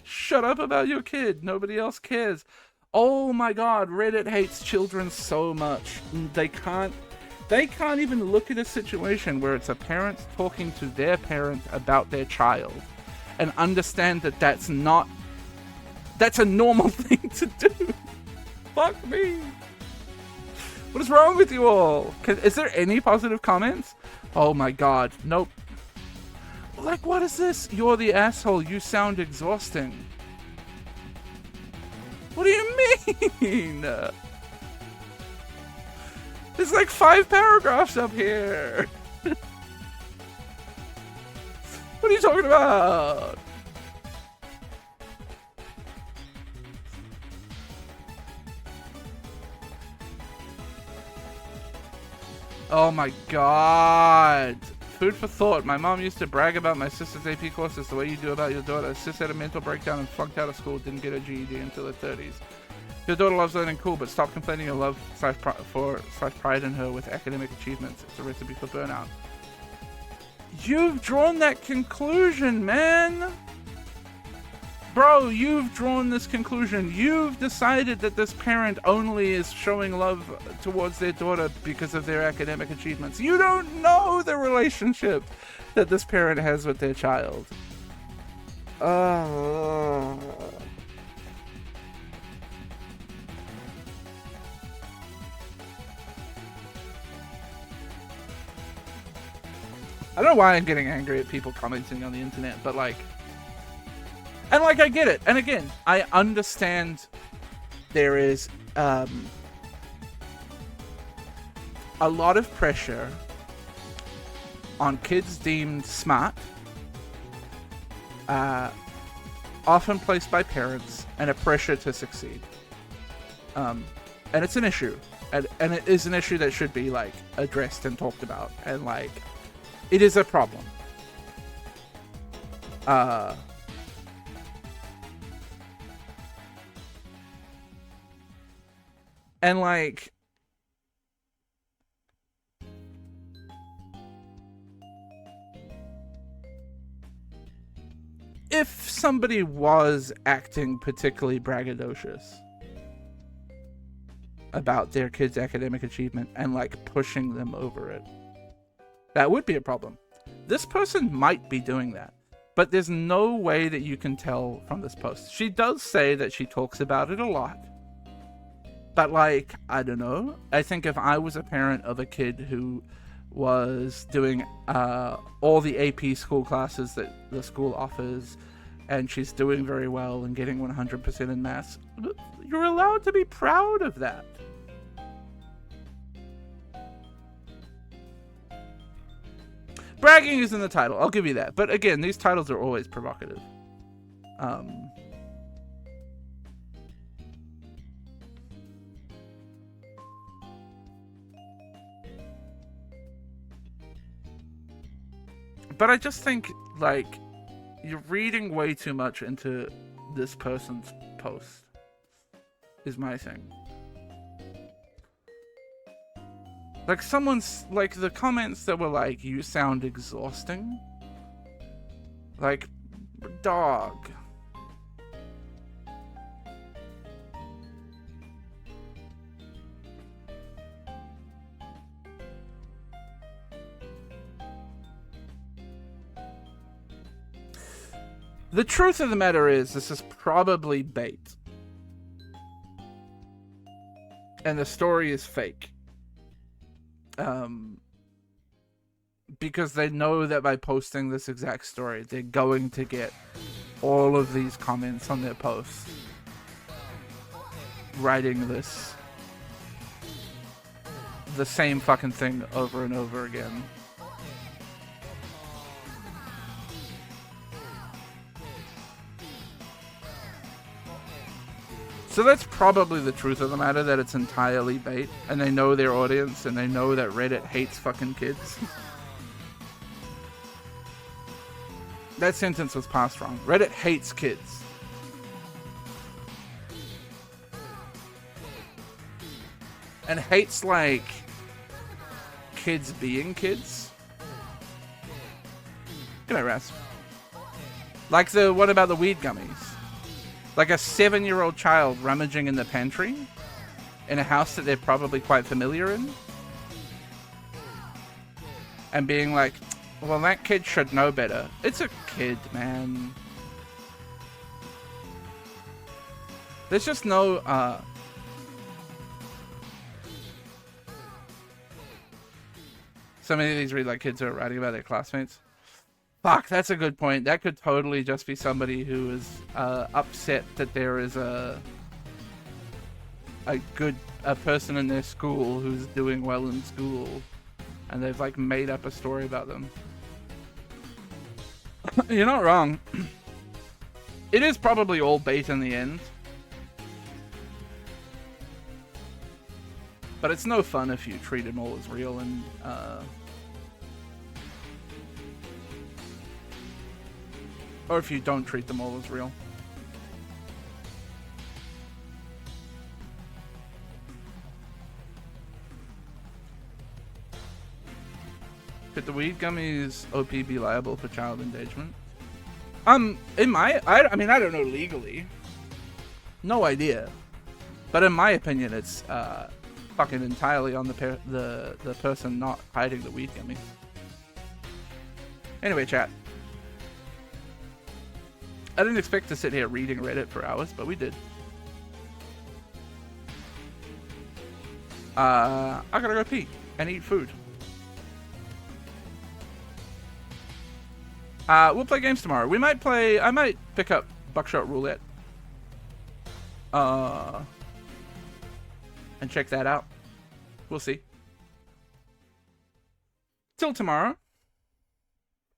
Shut up about your kid. Nobody else cares. Oh my god, Reddit hates children so much. They can't even look at a situation where it's a parent talking to their parent about their child and understand that that's a normal thing to do. Fuck me. What is wrong with you all? Is there any positive comments? Oh my god, nope. Like, what is this? You're the asshole. You sound exhausting. What do you mean? There's like 5 paragraphs up here. What are you talking about? Oh my god. Food for thought. My mom used to brag about my sister's AP courses the way you do about your daughter. Sis had a mental breakdown and flunked out of school, didn't get a GED until her 30s. Your daughter loves learning, cool, but stop complaining your love / pride in her with academic achievements. It's a recipe for burnout. You've drawn that conclusion, man! Bro, you've drawn this conclusion. You've decided that this parent only is showing love towards their daughter because of their academic achievements. You don't know the relationship that this parent has with their child. I don't know why I'm getting angry at people commenting on the internet, but like... And like, I get it. And again, I understand there is a lot of pressure on kids deemed smart, often placed by parents, and a pressure to succeed. And and it's an issue, and it is an issue that should be like addressed and talked about, and like it is a problem. And like if somebody was acting particularly braggadocious about their kids' academic achievement and like pushing them over it, that would be a problem. This person might be doing that, but there's no way that you can tell from this post. She does say that she talks about it a lot, but like, I don't know. I think if I was a parent of a kid who was doing all the AP school classes that the school offers, and she's doing very well and getting 100% in maths, you're allowed to be proud of that. Bragging is in the title, I'll give you that. But again, these titles are always provocative. But I just think, like, you're reading way too much into this person's post, is my thing. Like, someone's, like, the comments that were like, you sound exhausting. Like, dog. The truth of the matter is, this is probably bait. And the story is fake. Because they know that by posting this exact story, they're going to get all of these comments on their posts. Writing this. The same fucking thing over and over again. So that's probably the truth of the matter, that it's entirely bait, and they know their audience, and they know that Reddit hates fucking kids. That sentence was passed wrong. Reddit hates kids. And hates, like, kids being kids. G'day, Raz. Like the, what about the weed gummies? Like a 7-year-old child rummaging in the pantry in a house that they're probably quite familiar in. And being like, well, that kid should know better. It's a kid, man. There's just no, so many of these read like kids who are writing about their classmates. Fuck, that's a good point. That could totally just be somebody who is upset that there is a person in their school who's doing well in school, and they've like made up a story about them. You're not wrong. It is probably all bait in the end, but it's no fun if you treat them all as real and or if you don't treat them all as real. Could the weed gummies OP be liable for child endangerment? I mean, I don't know legally. No idea. But in my opinion, it's fucking entirely on the person not hiding the weed gummies. Anyway, chat. I didn't expect to sit here reading Reddit for hours, but we did. I gotta go pee and eat food. We'll play games tomorrow. I might pick up Buckshot Roulette. And check that out. We'll see. Till tomorrow.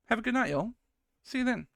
Have a good night, y'all. See you then.